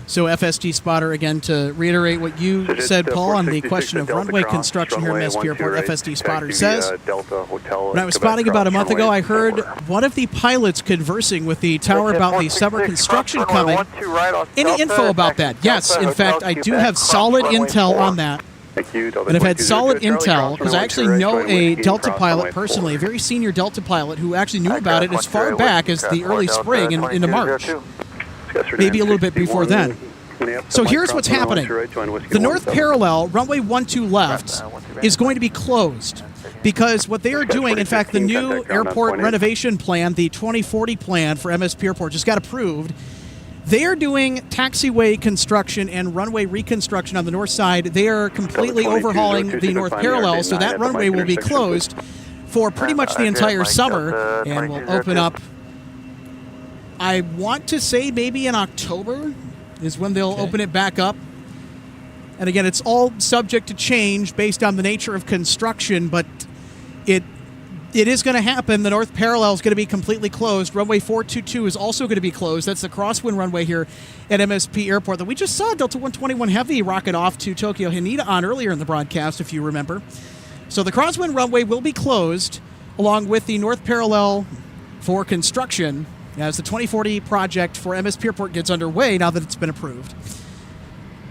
So FST Spotter, again, to reiterate what you said, Paul, on the question of runway construction here at MSP Airport, FST Spotter says, when I was spotting about a month ago, I heard one of the pilots conversing with the tower about the summer construction coming. Any info about that? Yes, in fact, I do have solid intel on that. And I've had solid intel, because I actually know a Delta pilot personally, a very senior Delta pilot who actually knew about it as far back as the early spring into March. Maybe a little bit before then. So here's what's happening. The north parallel, runway 12 left, is going to be closed because what they are doing, in fact, the new airport renovation plan, the 2040 plan for MSP Airport just got approved. They are doing taxiway construction and runway reconstruction on the north side. They are completely overhauling the north parallel, so that runway will be closed for pretty much the entire summer and will open up, I want to say maybe in October is when they'll open it back up. And again, it's all subject to change based on the nature of construction, but it is going to happen. The north parallel is going to be completely closed. Runway 422 is also going to be closed. That's the crosswind runway here at MSP Airport that we just saw Delta 121 Heavy rocket off to Tokyo Haneda on earlier in the broadcast, if you remember. So the crosswind runway will be closed along with the north parallel for construction as the 2040 project for MSP Airport gets underway now that it's been approved.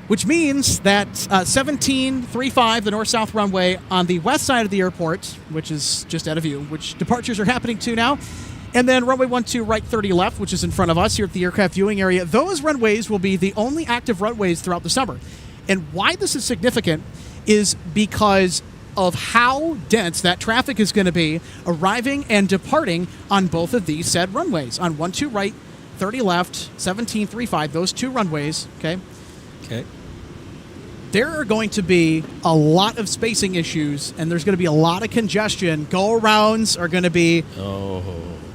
Which means that 1735, the north-south runway on the west side of the airport, which is just out of view, which departures are happening to now, and then runway 12 right 30 left, which is in front of us here at the aircraft viewing area, those runways will be the only active runways throughout the summer. And why this is significant is because of how dense that traffic is going to be arriving and departing on both of these said runways. On 12 right, 30 left, 1735, those two runways, okay? Okay. there are going to be a lot of spacing issues, and there's going to be a lot of congestion. Go-arounds are going to be...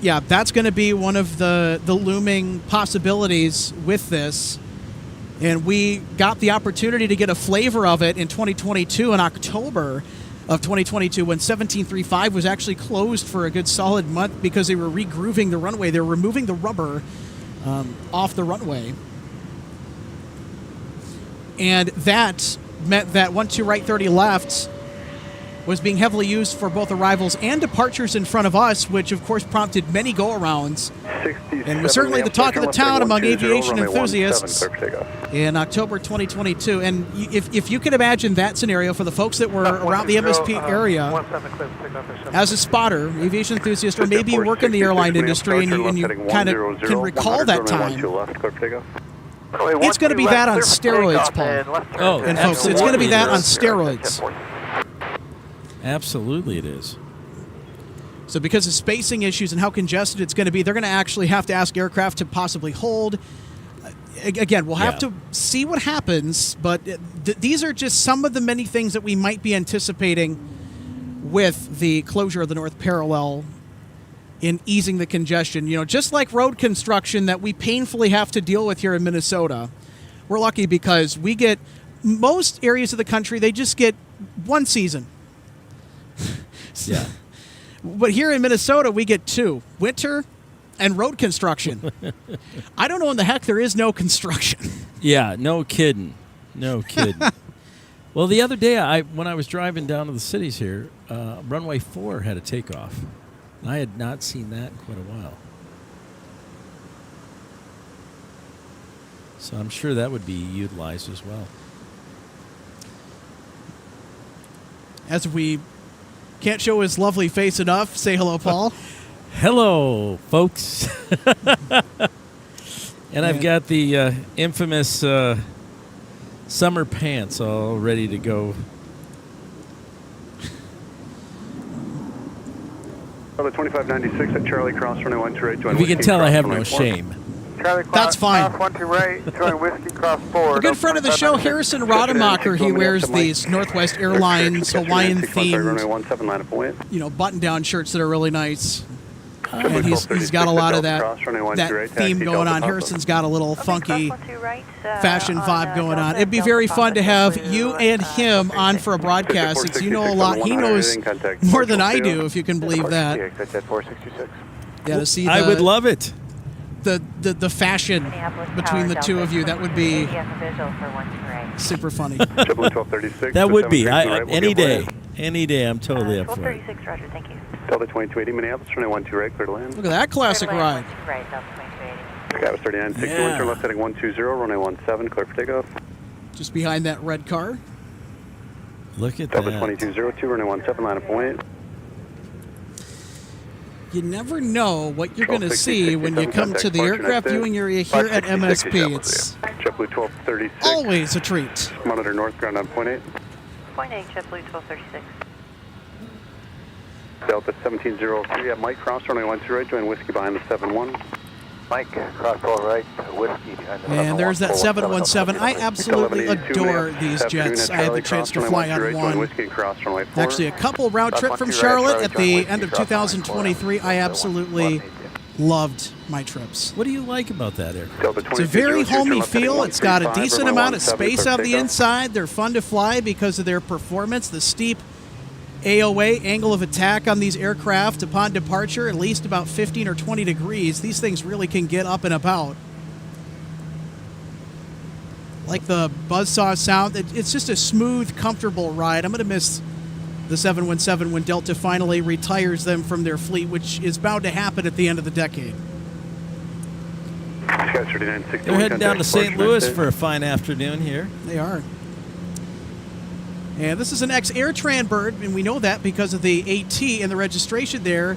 Yeah, that's going to be one of the looming possibilities with this. And we got the opportunity to get a flavor of it in 2022, in October of 2022, when 1735 was actually closed for a good solid month because they were regrooving the runway. They were removing the rubber off the runway. And that meant that 12 right, 30 left was being heavily used for both arrivals and departures in front of us, which of course prompted many go-arounds. And was certainly the talk of the town among aviation enthusiasts in October 2022. And if you can imagine that scenario for the folks that were around the MSP area, as a spotter, aviation enthusiast, or maybe you work in the airline industry and you kind of can recall that time, it's going to be that on steroids, Paul. Oh, and folks, it's going to be that on steroids. Absolutely it is. So because of spacing issues and how congested it's going to be, they're going to actually have to ask aircraft to possibly hold. Again, we'll have to see what happens, but these are just some of the many things that we might be anticipating with the closure of the North Parallel in easing the congestion. You know, just like road construction that we painfully have to deal with here in Minnesota, we're lucky because we get, most areas of the country, they just get one season. Yeah. But here in Minnesota, we get two: winter and road construction. I don't know when the heck there is no construction. Yeah, no kidding. No kidding. Well, the other day, when I was driving down to the cities here, Runway 4 had a takeoff. I had not seen that in quite a while. So I'm sure that would be utilized as well. As we can't show his lovely face enough, say hello, Paul. Hello, folks. And I've got the infamous summer pants all ready to go. The 2596 at Charlie Cross, runway 12 right. If you can tell, I have no shame. That's fine. Cross 12 right, join Whiskey Cross 4. A good friend of the show, Harrison Rademacher, he wears these Northwest Airlines Hawaiian-themed, button-down shirts that are really nice. And he's got a lot of that theme going on. Harrison's got a little funky fashion vibe going on. It'd be very fun to have you and him on for a broadcast, since you know a lot. He knows more than I do, if you can believe that. Yeah, to see I would love it. The fashion between the two of you, that would be super funny. That would be. Any day. Any day, I'm totally up for it. 1236, Roger, thank you. Delta 2280, Minneapolis, runway 12 right, clear to land. Look at that classic ride. Right, Delta 2280. That was 3961, turn left heading 120, runway 17, clear for takeoff. Just behind that red car. Look at Delta that. 2202, runway 17, line up point. You never know what you're going to see when you come to the aircraft viewing area here at MSP. It's JetBlue 1236. always a treat. Monitor north ground on point 8. Point 8, JetBlue 1236. Delta 1703 at Mike Cross, runway 12 right, join Whiskey behind the 71. Mike, cross 12 right, Whiskey behind the 71. And there's that 717. I absolutely adore these jets. I had the chance to fly on one. Actually, a couple round trip from Charlotte at the end of 2023. I absolutely loved my trips. What do you like about that aircraft? It's a very homey feel. It's got a decent amount of space on the inside. They're fun to fly because of their performance. The steep AOA, angle of attack, on these aircraft upon departure, at least about 15 or 20 degrees. These things really can get up and about. Like the buzzsaw sound, it's just a smooth, comfortable ride. I'm going to miss the 717 when Delta finally retires them from their fleet, which is bound to happen at the end of the decade. They're heading down to St. Louis for a fine afternoon here. They are. And this is an ex-Airtran bird, and we know that because of the AT and the registration there.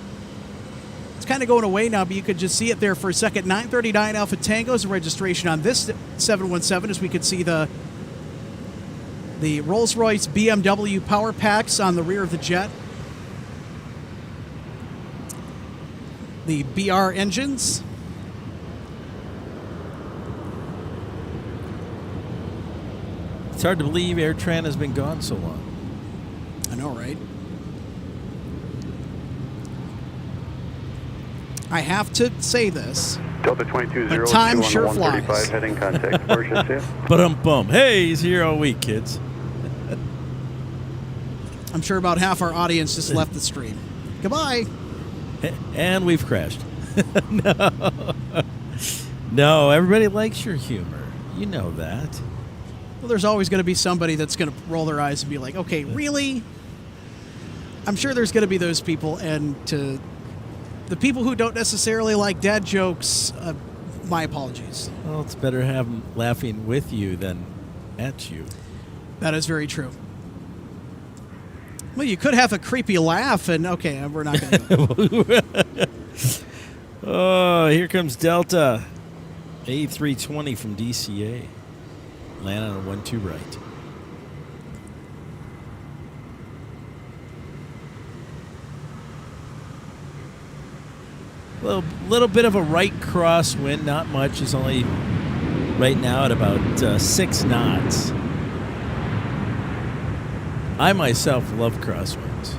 It's kind of going away now, but you could just see it there for a second. 939 Alpha Tango is the registration on this 717, as we could see the Rolls-Royce BMW power packs on the rear of the jet. The BR engines. It's hard to believe AirTran has been gone so long. I know, right? I have to say this. Delta 2202 But time on sure 135 flies. heading contact. Porsche, yeah. Ba-dum-bum. Hey, he's here all week, kids. I'm sure about half our audience just left the stream. Goodbye. And we've crashed. No. No, everybody likes your humor. You know that. Well, there's always going to be somebody that's going to roll their eyes and be like, okay, really? I'm sure there's going to be those people, and to the people who don't necessarily like dad jokes, my apologies. Well, it's better to have them laughing with you than at you. That is very true. Well, you could have a creepy laugh, and okay, we're not going to. Oh, here comes Delta. A320 from DCA. Land on a 1-2 right. Little bit of a right crosswind, not much. It's only right now at about 6 knots. I myself love crosswinds.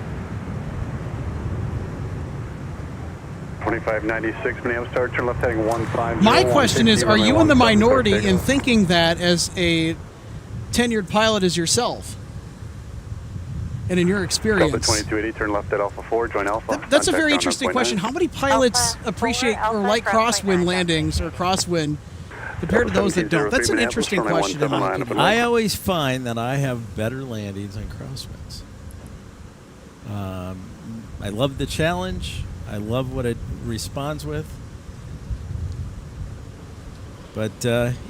2596 Minneapolis, start, turn left heading 15. My question is, are you in the minority in thinking that as a tenured pilot as yourself? And in your experience? Delta 2280, turn left at Alpha 4, join Alpha. That's a very interesting question. How many pilots appreciate or like crosswind landings or crosswind compared to those that don't? That's an interesting question in my opinion. I always find that I have better landings on crosswinds. I love the challenge. I love what it responds with. But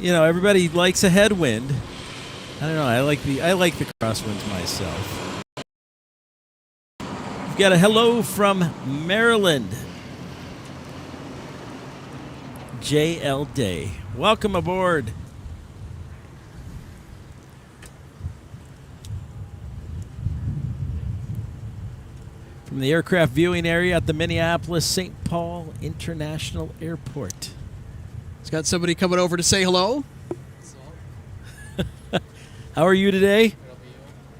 you know, everybody likes a headwind. I don't know. I like the crosswinds myself. We've got a hello from Maryland. JL Day. Welcome aboard. From the aircraft viewing area at the Minneapolis St. Paul International Airport. It's got somebody coming over to say hello. How are you today?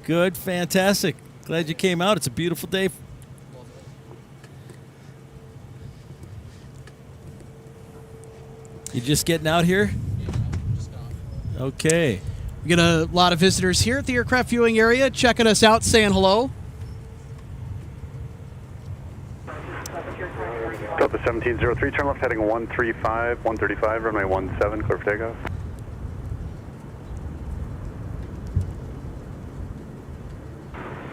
Good, fantastic. Glad you came out. It's a beautiful day. You just getting out here? Okay. We get a lot of visitors here at the aircraft viewing area, checking us out, saying hello. Delta 1703, turn left heading 135, runway 17, clear for takeoff.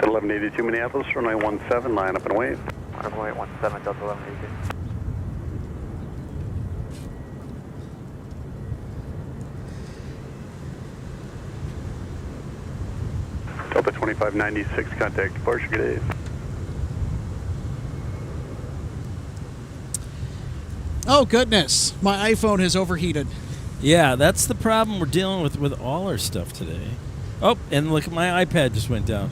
Delta 1182 Minneapolis, runway 17, line up and wait. Runway 17, Delta 1182. Delta 2596, contact Porsche, good day. Oh, goodness. My iPhone has overheated. Yeah, that's the problem we're dealing with all our stuff today. Oh, and look, my iPad just went down.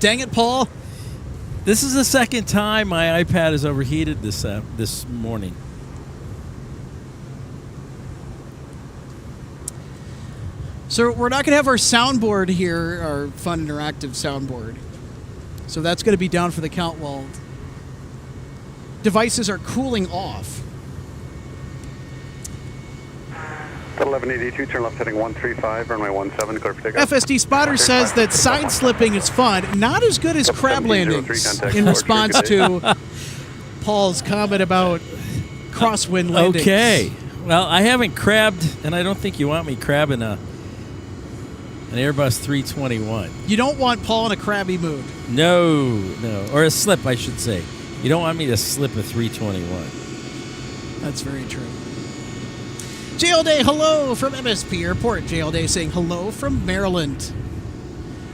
Dang it, Paul. This is the second time my iPad is overheated this morning. So we're not going to have our soundboard here, our fun interactive soundboard. So that's going to be down for the count while devices are cooling off. 1182, turn left heading 135, runway 17, clear for takeoff. FSD Spotter says that side slipping is fun, not as good as crab landings, in response to Paul's comment about crosswind landings. Okay. Well, I haven't crabbed, and I don't think you want me crabbing an Airbus 321. You don't want Paul in a crabby mood. No. Or a slip, I should say. You don't want me to slip a 321. That's very true. JL Day, hello from MSP Airport. JL Day saying hello from Maryland.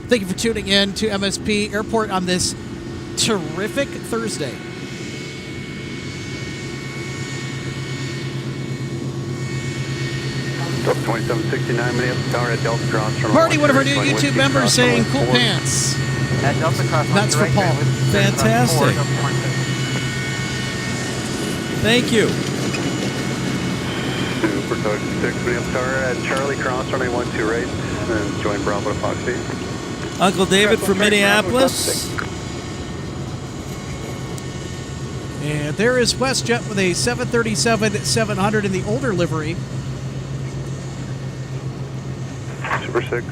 Thank you for tuning in to MSP Airport on this terrific Thursday. Delta 2769, Minneapolis Tower at Delta Cross. Marty, one of our new YouTube members, saying cool pants. At Delta Cross. That's for Paul. Fantastic. Thank you. Super Tug 6 Minneapolis Tower at Charlie, cross runway 12 right, and join Bravo to Fox 8. Uncle David from Minneapolis. And there is WestJet with a 737-700 in the older livery. Super 6.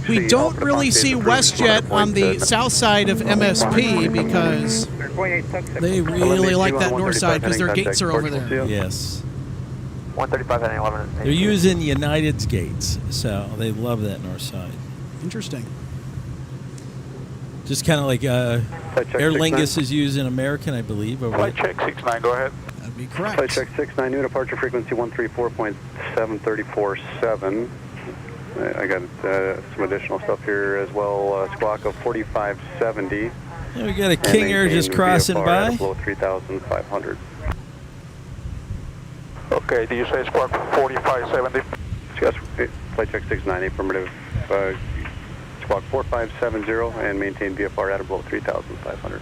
We don't really see WestJet on the south side of MSP because they really like that north side because their gates are over there. Yes. 135 and 11. They're using United's gates, so they love that north side. Interesting. Just kind of like Aer Lingus is using American, I believe. Flight check 69, go ahead. That'd be correct. Flight check 69, new departure frequency 134.734.7. I got some additional stuff here as well. Squawk of 4570. Yeah, we got a King Air just crossing by. Below 3,500. Okay, do you say squawk 4570? Yes, flight check 69, affirmative. Squawk 4570 and maintain VFR at or below 3,500.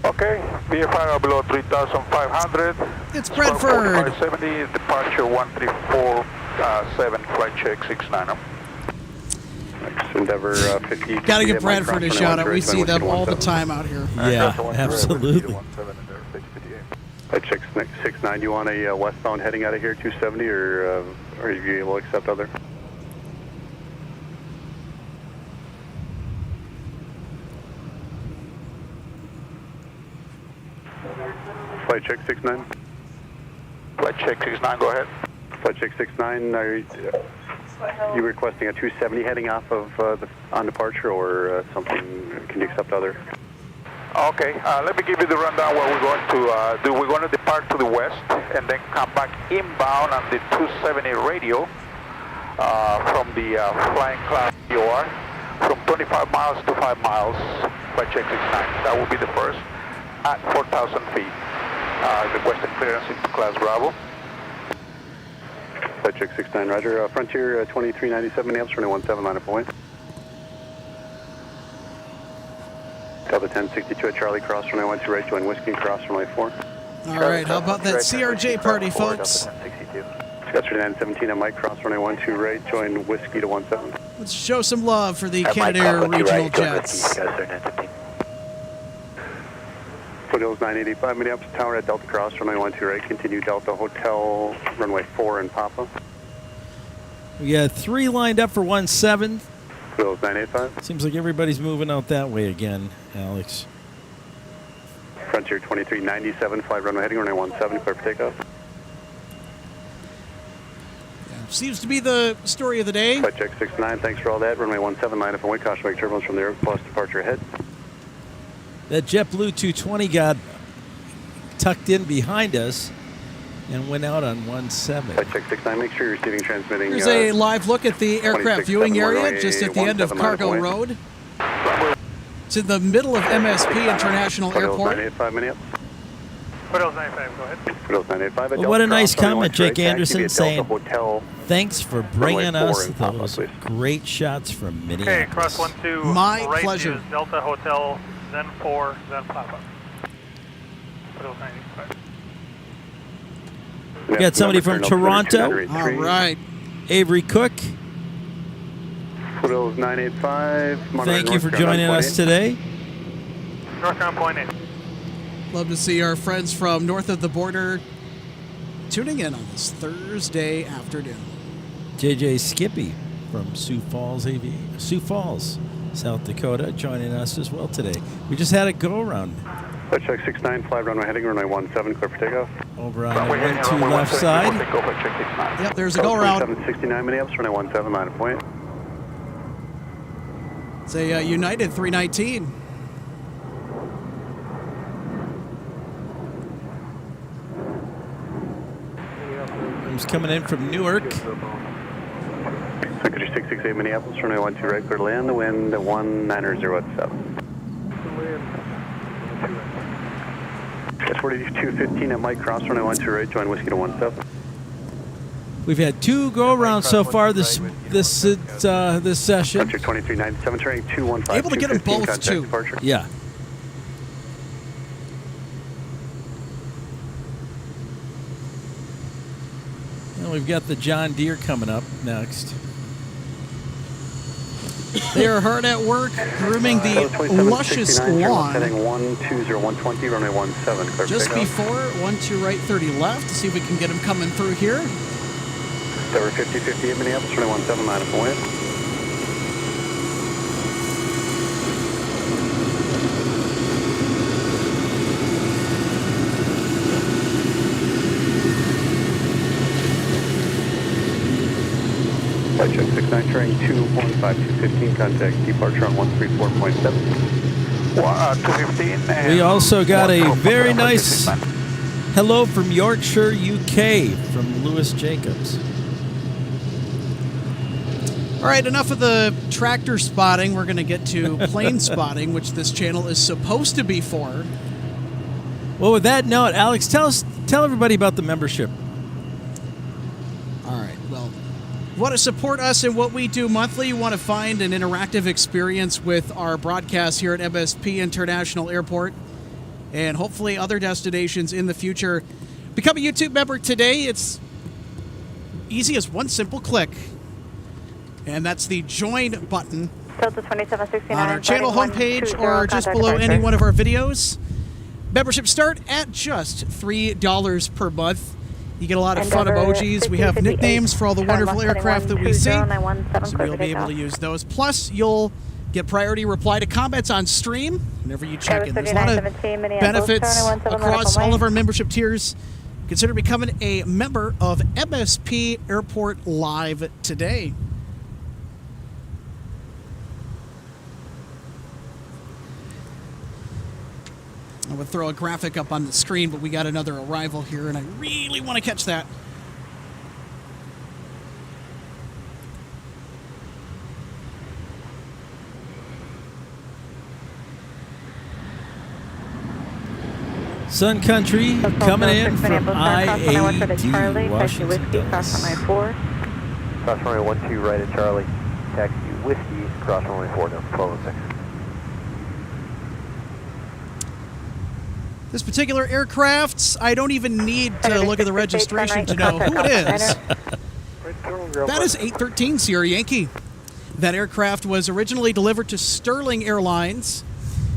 Okay, VFR below 3,500. It's Bradford. 4570, departure 1347, flight check 69. Endeavor 50. Gotta give Bradford a shout out. We see them all the time out here. Yeah, absolutely. Flight check 69, do you want a westbound heading out of here 270 or are you able to accept other? Flight check 69. Flight check 69, go ahead. Flight check 69, are you requesting a 270 heading off of on departure or something? Can you accept other? Okay, let me give you the rundown what we're going to do. We're going to depart to the west and then come back inbound on the 270 radio from the flying class VOR from 25 miles to 5 miles, flight check 69. That will be the first at 4,000 feet. Requested clearance into class Bravo. Flight check 69, roger. Frontier 2397 Minneapolis, runway 17 line of point. Delta 1062 at Charlie, cross runway 12 right, join Whiskey, cross runway 4. All right, how about that CRJ party, folks? Scout 917 at Mike, cross runway 12 right, join Whiskey to 17. Let's show some love for the Canadair regional jets. Foothills 985 Minneapolis Tower at Delta Cross, runway 12 right, continue Delta Hotel, runway 4 in Papa. We got 3 lined up for 17. Foothills 985. Seems like everybody's moving out that way again, Alex. Frontier 2397, flight runway heading, runway 17, clear for takeoff. Seems to be the story of the day. Flight check 69, thanks for all that. Runway 17, line up and wait, caution wake turbulence from the Airbus departure ahead. That JetBlue 220 got tucked in behind us and went out on 17. Flight check 69, make sure you're receiving transmitting. Here's a live look at the aircraft viewing area just at the end of Cargo Road. It's in the middle of MSP International Airport. 985 Minneapolis. Foothills 95, go ahead. Foothills 985. Well, what a nice comment, Jake Anderson, saying thanks for bringing us those great shots from Minneapolis. Okay, cross 12. My right pleasure. is Delta Hotel, then 4, then Papa. Foothills 95. We got somebody from Toronto. All right. Avery Cook. Foothills 985. Thank you for joining us today. North Ground Point 8. Love to see our friends from north of the border tuning in on this Thursday afternoon. JJ Skippy from Sioux Falls, South Dakota, joining us as well today. We just had a go-around. Flight check 69, fly runway heading, runway 17, clear for takeoff. Over on the 1-2 left side. Yep, there's a go-around. 769 Minneapolis, runway 17, line of point. It's a United 319. It's coming in from Newark. Secretary 668 Minneapolis, runway 12 right, clear to land, the wind 1907. That's 4215 at Mike, cross runway 12 right, join Whiskey to 17. We've had 2 go-arounds so far this session. Sector 2397, turning 215. Able to get them both, too. Departure. Yeah. we've got the John Deere coming up next. They are hard at work grooming the luscious lawn. Heading 120, runway 17, clear Just takeoff. before 12 right, 30 left. To see if we can get them coming through here. Tower 5058 Minneapolis, runway 17, line up and wave. Flight check 69, train 215215, contact departure on 134.7. 215. We also got a very nice hello from Yorkshire, UK, from Lewis Jacobs. All right, enough of the tractor spotting. We're going to get to plane spotting, which this channel is supposed to be for. Well, with that note, Alex, tell everybody about the membership. All right, well, you want to support us in what we do monthly, you want to find an interactive experience with our broadcasts here at MSP International Airport and hopefully other destinations in the future. Become a YouTube member today. It's easy as one simple click. And that's the join button Delta 2769. on our channel homepage or just below any one of our videos. Memberships start at just $3 per month. You get a lot of fun emojis. We have nicknames for all the wonderful aircraft that we see, so you'll be able to use those. Plus, you'll get priority reply to comments on stream whenever you check in. There's a lot of benefits across all of our membership tiers. Consider becoming a member of MSP Airport Live today. I would throw a graphic up on the screen, but we got another arrival here, and I really want to catch that. Sun Country coming in from I-80, Washington, Cross runway 4. Cross runway 12 right at Charlie. Taxi Whiskey, cross runway 4 down 1206. This particular aircraft, I don't even need to look at the registration to know who it is. That is 813 Sierra Yankee. That aircraft was originally delivered to Sterling Airlines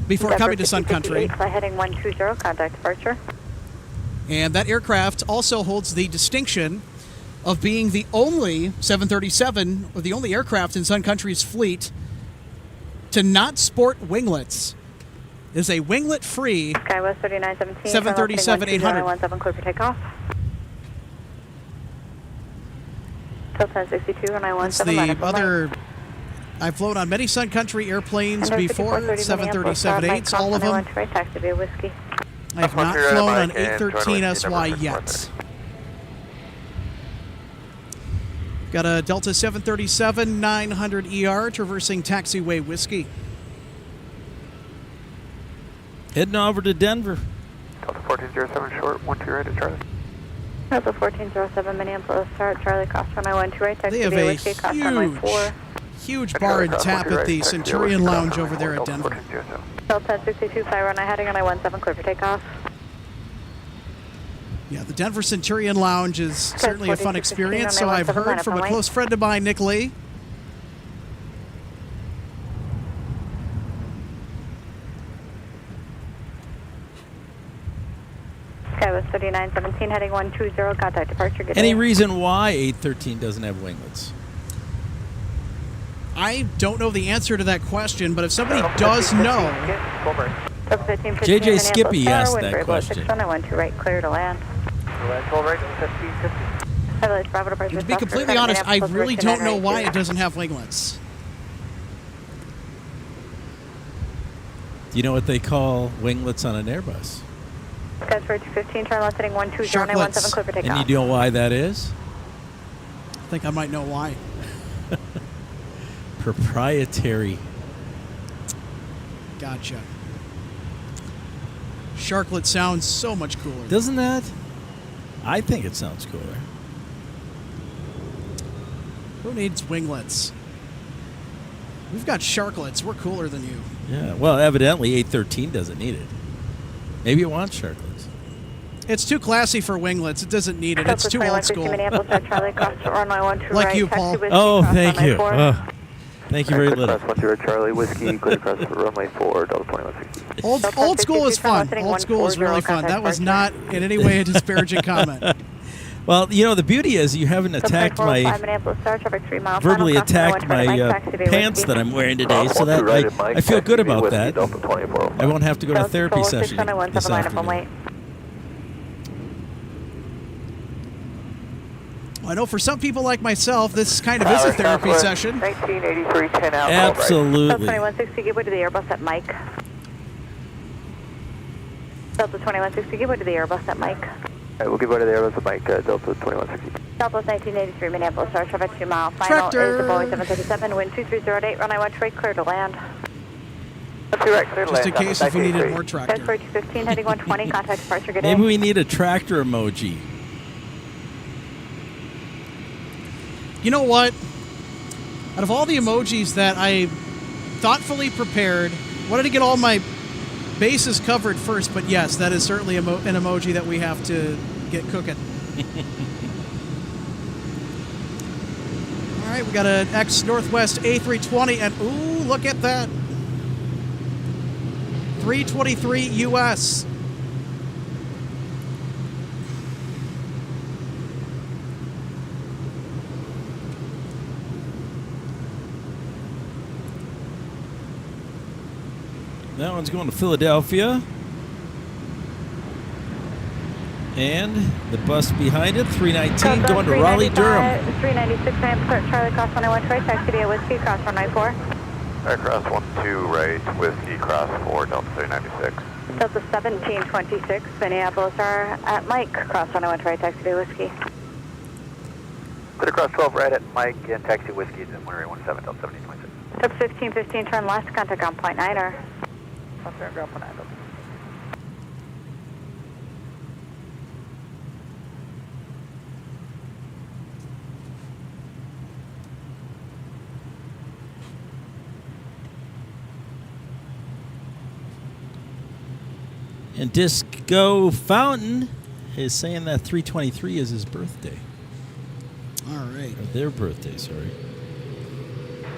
before coming to Sun Country. Flight heading 120, contact departure. And that aircraft also holds the distinction of being the only 737, or the only aircraft in Sun Country's fleet to not sport winglets. It is a winglet-free Skywest 3917. 737-800. Clear for takeoff. Delta 62, runway It's 17. the other. I've flown on many Sun Country airplanes before, 737-8s, all of them. Taxi via Whiskey. I have not flown on 813 SY yet. Got a Delta 737-900ER traversing taxiway Whiskey. Heading over to Denver. Delta 1407 short, 12 right at Charlie. Delta 1407 Minneapolis, start Charlie, cross runway 12 right, taxi They have via a Whiskey, cross runway 4. huge bar and tap at the Centurion Lounge over there at Denver. Delta 62, fly runway heading runway 17, clear for takeoff. Yeah, the Denver Centurion Lounge is certainly a fun experience, so I've heard from a close friend of mine, Nick Lee. Skywest 3917, heading 120, contact departure. Good Any day. reason why 813 doesn't have winglets? I don't know the answer to that question, but if somebody does know, JJ Skippy asked that question. Right, clear to land. to be completely honest, I really don't know why it doesn't have winglets. Do you know what they call winglets on an Airbus? Skywest 215, turn left heading 120, 17, clear for takeoff. And you know why that is? I think I might know why. Proprietary. Gotcha. Sharklet sounds so much cooler. Doesn't that? I think it sounds cooler. Who needs winglets? We've got sharklets. We're cooler than you. Yeah, well, evidently 813 doesn't need it. Maybe it wants sharklets. It's too classy for winglets. It doesn't need it. It's too old school. Minneapolis, Charlie, cross runway 12 Like right, you, taxi Paul. whiskey, Oh, cross thank runway you. 4. Oh, thank you very little. Cross 10 Charlie Whiskey, clear across runway 4, Delta 2160. Old school is fun. Old school is really fun. That was not in any way a disparaging comment. Well, you know, the beauty is you haven't attacked my verbally attacked my pants that I'm wearing today, so that I feel good about that. I won't have to go to therapy session this afternoon. I know for some people like myself, this kind of is a therapy session. 1983, 10 out. Absolutely. 2160, give way to the Airbus at Mike. Delta 2160, give way to the Airbus at Mike. All right, we'll give way to the Airbus at Mike, Delta 2160. Southwest 1983, Minneapolis, Star traffic 2 mile. Final Tractor. is the Boeing 737, wind 2308, runway 1 right, clear to land. Just in case if we needed more tractor. Express 215, heading 120, contact departure, good day. Maybe we need a tractor emoji. You know what? Out of all the emojis that I thoughtfully prepared, wanted to get all my bases covered first, but yes, that is certainly an emoji that we have to get cooking. All right, we got an ex-Northwest A320, and ooh, look at that. 323 U.S. That one's going to Philadelphia. And the bus behind it, 319, going to Raleigh, Durham. 396, Charlie, cross runway 1 right, taxi via Whiskey, cross runway 4. Cross 12 right, Whiskey, cross 4, Delta 396. Delta 1726, Minneapolis are at Mike, cross runway 1 right, taxi via Whiskey. Clear across 12 right at Mike and taxi Whiskey to 17, Delta 1726. Delta 1515, turn left, contact on point 9er. And Disco Fountain is saying that 323 is his birthday. All right. Or their birthday, sorry.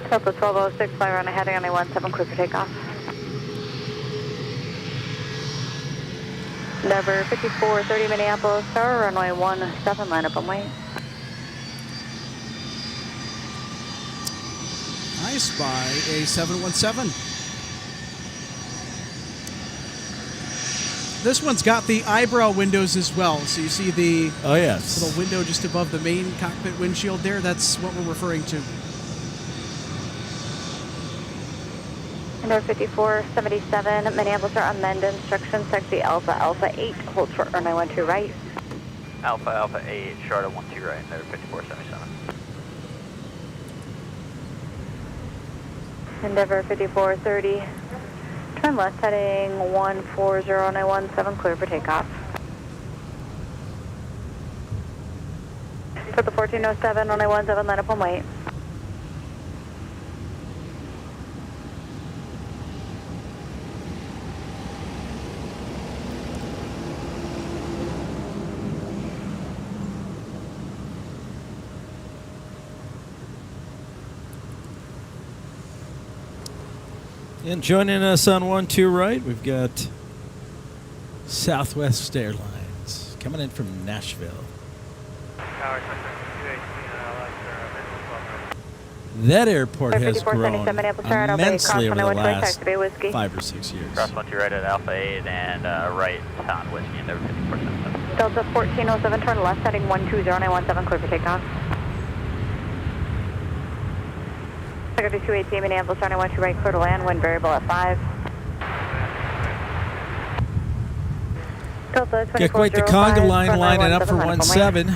Delta 1206, fly runway heading on a 17, clear for takeoff. Endeavor 5430 Minneapolis, Star, runway 17, line up and wait. I spy a 717. This one's got the eyebrow windows as well. So you see the Oh, yes. little window just above the main cockpit windshield there. That's what we're referring to. Endeavor 5477 Minneapolis, are amend instructions, taxi Alpha Alpha 8, hold short runway 12 right. Alpha Alpha 8, Charlotte 12 right, Endeavor 5477. Endeavor 5430, turn left heading 140 runway 17, clear for takeoff. For the 1407 runway 17, line up and wait. And joining us on 12 right, we've got Southwest Airlines coming in from Nashville. That airport has grown immensely over the last 5 or 6 years. Cross 12 right at Alpha 8 and right on Whiskey, Endeavor 5477. Delta 1407, turn left heading 120 clear for takeoff. Secretary 218 Minneapolis, runway 12 right, clear to land, wind variable at 5. Delta Get quite the conga line lining up for 17.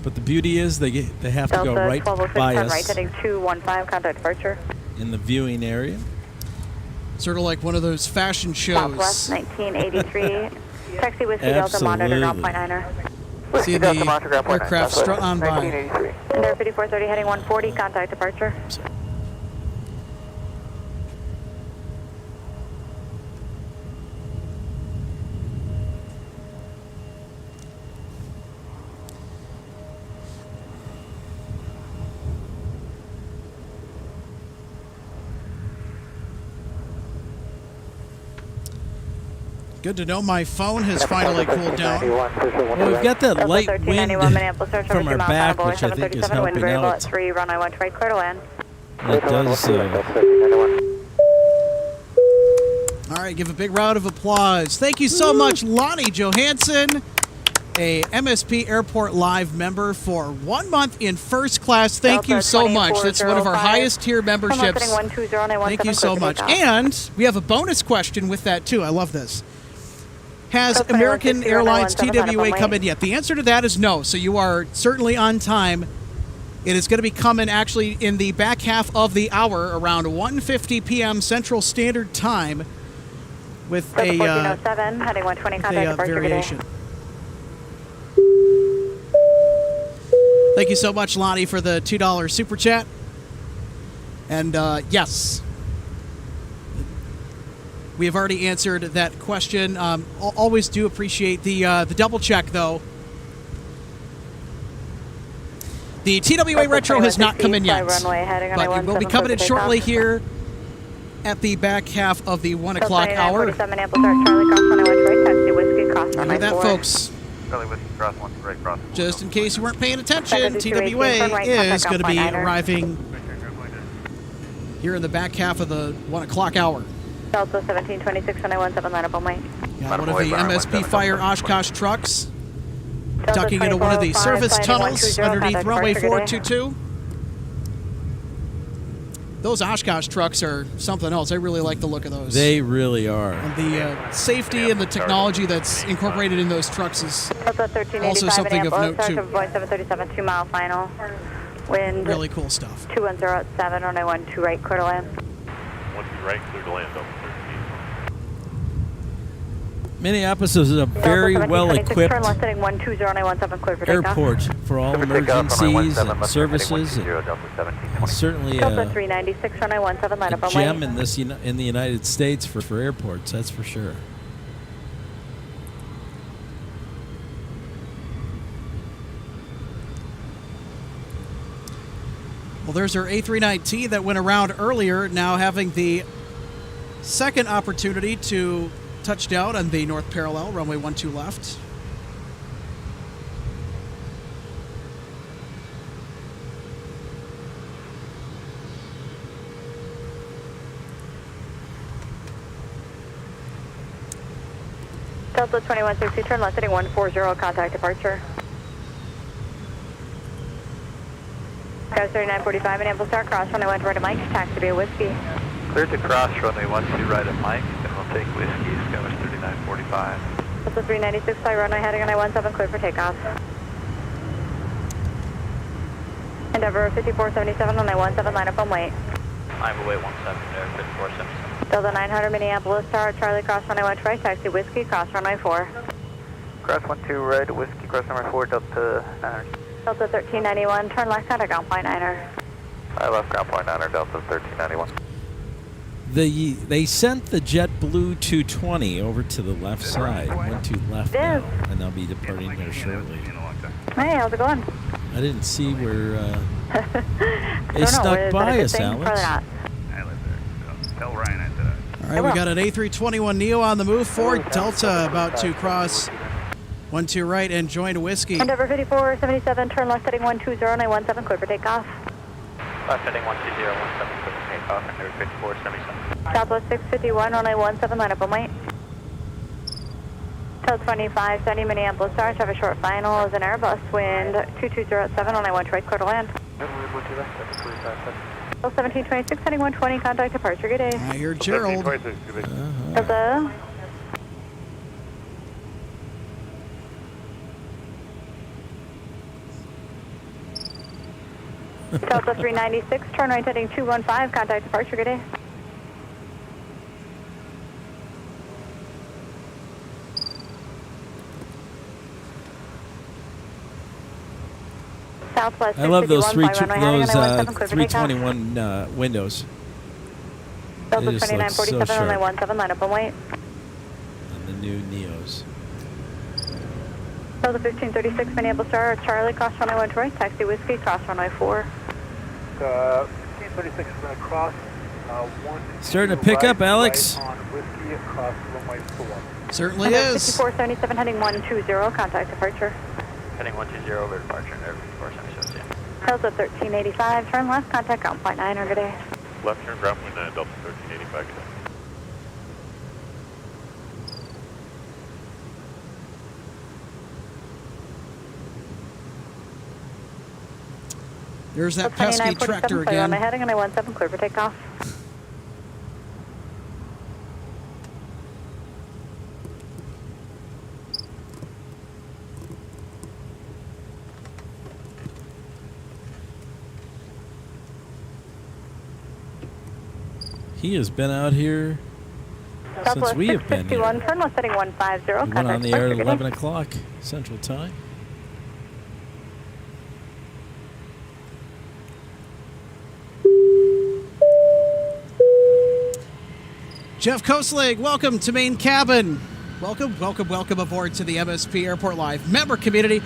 But the beauty is they have to go right by us right heading 215, contact departure. in the viewing area. Sort of like one of those fashion shows. Southwest 1983, taxi Whiskey Delta, monitor ground point 9er. See the aircraft strut on by. Endeavor 5430 heading 140, contact departure. Good to know my phone has finally cooled down. Well, we've got that light wind from our back, which I think is helping out. 3, runway 1 right, clear to land. It does. All right, give a big round of applause. Thank you so much, Lonnie Johansson, a MSP Airport Live member for 1 month in first class. Thank you so much. That's one of our highest tier memberships. Thank you so much. And we have a bonus question with that, too. I love this. Has American Airlines TWA come in yet? The answer to that is no. So you are certainly on time. It is going to be coming actually in the back half of the hour, around 1:50 p.m. Central Standard Time, with a variation. Thank you so much, Lonnie, for the $2 super chat. And yes, we have already answered that question. Always do appreciate the double check, though. The TWA Retro has not come in yet, but it will be coming in shortly here at the back half of the 1 o'clock hour. You hear that, folks? Just in case you weren't paying attention, TWA is going to be arriving here in the back half of the 1 o'clock hour. Delta 1726, runway 17, line up on way. Got one of the MSP Fire Oshkosh trucks ducking into one of the service tunnels underneath runway 422. Those Oshkosh trucks are something else. I really like the look of those. They really are. And the safety and the technology that's incorporated in those trucks is also something of note, too. 737, 2 mile final. Wind. Really cool stuff. 2107, runway 12 right, clear to land. 12 right, clear to land, over 13. Minneapolis is a very well-equipped airport for all emergencies and services. And certainly a gem in the United States for airports, that's for sure. Well, there's our A39T that went around earlier, now having the second opportunity to touch down on the north parallel, runway 12 left. Delta 2160, turn left heading 140, contact departure. Guys 3945, Minneapolis Star, cross runway 12 right at Mike, taxi via Whiskey. Clear to cross runway 12 right at Mike, and we'll take Whiskey, Skywest 3945. Delta 396, fly runway heading on I-17, clear for takeoff. Endeavor 5477 on I-17, line up on wait. I'm away 17 there, 5477. Delta 900, Minneapolis Star, Charlie, cross runway 12 right, taxi Whiskey, cross runway 4. Cross 12 right, Whiskey, cross runway 4, Delta 900. Delta 1391, turn left, contact ground point 9er. I left ground point 9er, Delta 1391. They sent the JetBlue 220 over to the left side. 12 left now, and they'll be departing there shortly. Hey, how's it going? I didn't see where they snuck by us, Alex. I live there, so tell Ryan I said All right, we got an A321neo on the move for Delta, about to cross 12 right and join Whiskey. Endeavor 5477, turn left heading 120, I-17, clear for takeoff. Left heading 120, 17, clear for takeoff, Endeavor 5477. Southwest 651, runway 17, line up on wait. Till 2570, Minneapolis Star, have a short final as an Airbus, wind 2207, runway 12 right, clear to land. Till 1726, heading 120, contact departure, good day. I hear Gerald. Delta. Delta 396, turn right heading 215, contact departure, good day. Southwest I love those 321 windows. Delta They just look so 2947, sharp. runway 17, line up and wait. And the new Neos. Delta 1536, Minneapolis Star, Charlie, cross runway 12 right, taxi Whiskey, cross runway 4. 1536 is going to cross. Starting to pick up, Alex. Right on Whiskey, across runway 4. Certainly is. 5477 heading 120, contact departure. Heading 120 over departure and air 5477. Delta 1385, turn left, contact ground point 9, good day. Left turn, ground point 9, Delta 1385. Good day. There's that pesky tractor again. On heading on I-17, clear for takeoff. He has been out here since we have been here. Turn left heading 150. We went on the air at 11 o'clock Central Time. Jeff Koslig, welcome to Main Cabin. Welcome, welcome, welcome aboard to the MSP Airport Live member community.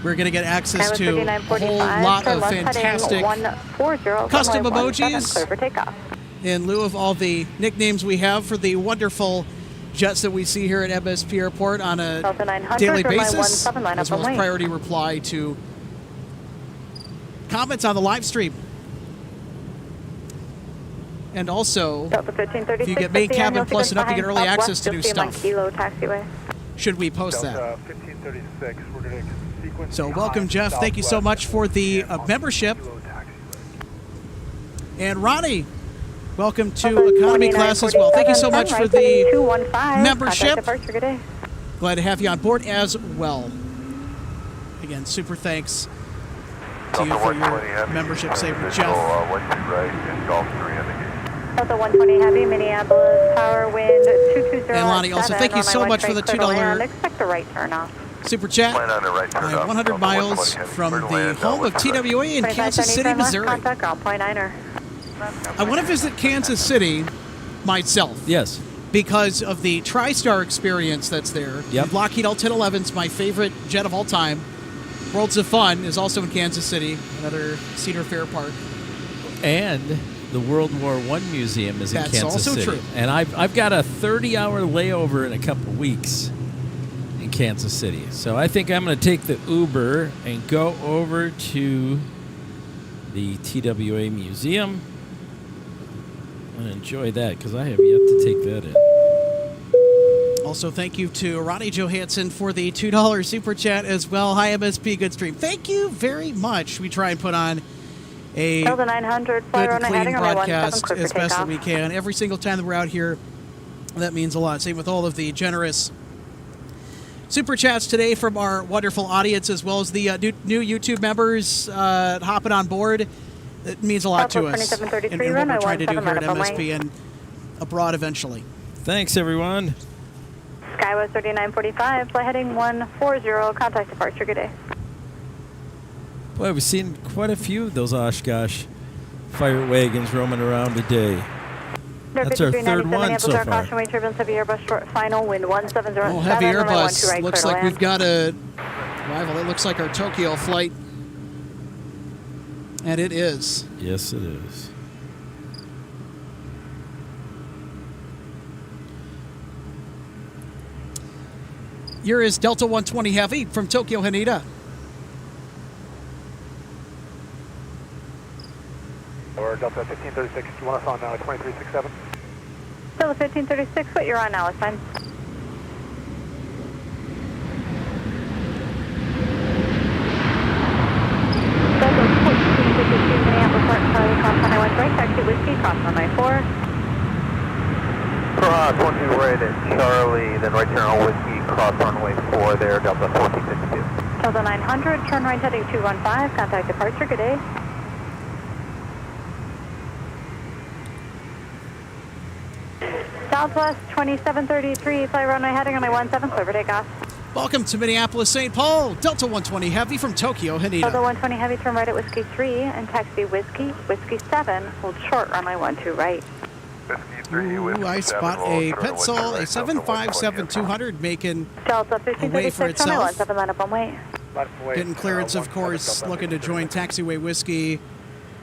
We're going to get access to a whole lot of fantastic custom emojis in lieu of all the nicknames we have for the wonderful jets that we see here at MSP Airport on a daily basis, as well as priority reply to comments on the live stream. And also, if you get Main Cabin Plus and up, you get early access to new stuff. Should we post that? 1536, we're going to sequence. So welcome, Jeff. Thank you so much for the membership. And Ronnie, welcome to economy class as well. Thank you so much for the membership. Glad to have you on board as well. Again, super thanks to you for your membership, Saber Jeff. Delta 120 Heavy, Minneapolis, power wind 220. And Lonnie, also thank you so much for the $2 expect the right turn off. super chat. 100 miles from the home of TWA in Kansas City, Missouri. I want to visit Kansas City myself. Yes. Because of the TriStar experience that's there. Yep. Lockheed L-1011's my favorite jet of all time. Worlds of Fun is also in Kansas City, another Cedar Fair park. And the World War I Museum is in That's Kansas also City. true. And I've got a 30-hour layover in a couple weeks in Kansas City. So I think I'm going to take the Uber and go over to the TWA Museum and enjoy that, because I have yet to take that in. Also, thank you to Ronnie Johansson for the $2 super chat as well. Hi, MSP Good Stream. Thank you very much. We try and put on a good and clean broadcast as best that we can every single time that we're out here. That means a lot. Same with all of the generous super chats today from our wonderful audience, as well as the new YouTube members hopping on board. It means a lot to us and what we're trying to do here at MSP and abroad eventually. Thanks, everyone. Skywest 3945, flight heading 140, contact departure, good day. Boy, we've seen quite a few of those Oshkosh fire wagons roaming around today. That's our third one so far. Final wind 170. Oh, heavy Airbus. Looks like we've got a rival. It looks like our Tokyo flight. And it is. Yes, it is. Here is Delta 120 Heavy from Tokyo Haneda. Or Delta 1536, you want us on now at 2367? Delta 1536, what you're on now is fine. Delta 1452, Minneapolis, Charlie, cross runway 1 right, taxi whiskey, cross runway 4. 22 right at Charlie, then right turn on whiskey, cross runway 4 there, Delta 1452. Delta 900, turn right heading 215, contact departure, good day. Southwest 2733, fly runway heading on my 17, clear for takeoff. Welcome to Minneapolis, St. Paul. Delta 120 Heavy from Tokyo Haneda. Delta 120 Heavy, turn right at Whiskey 3 and taxi Whiskey 7, hold short runway 12 right. Ooh, I spot a Petzl, a 757-200 making a way for itself. Getting clearance, of course, looking to join taxiway Whiskey.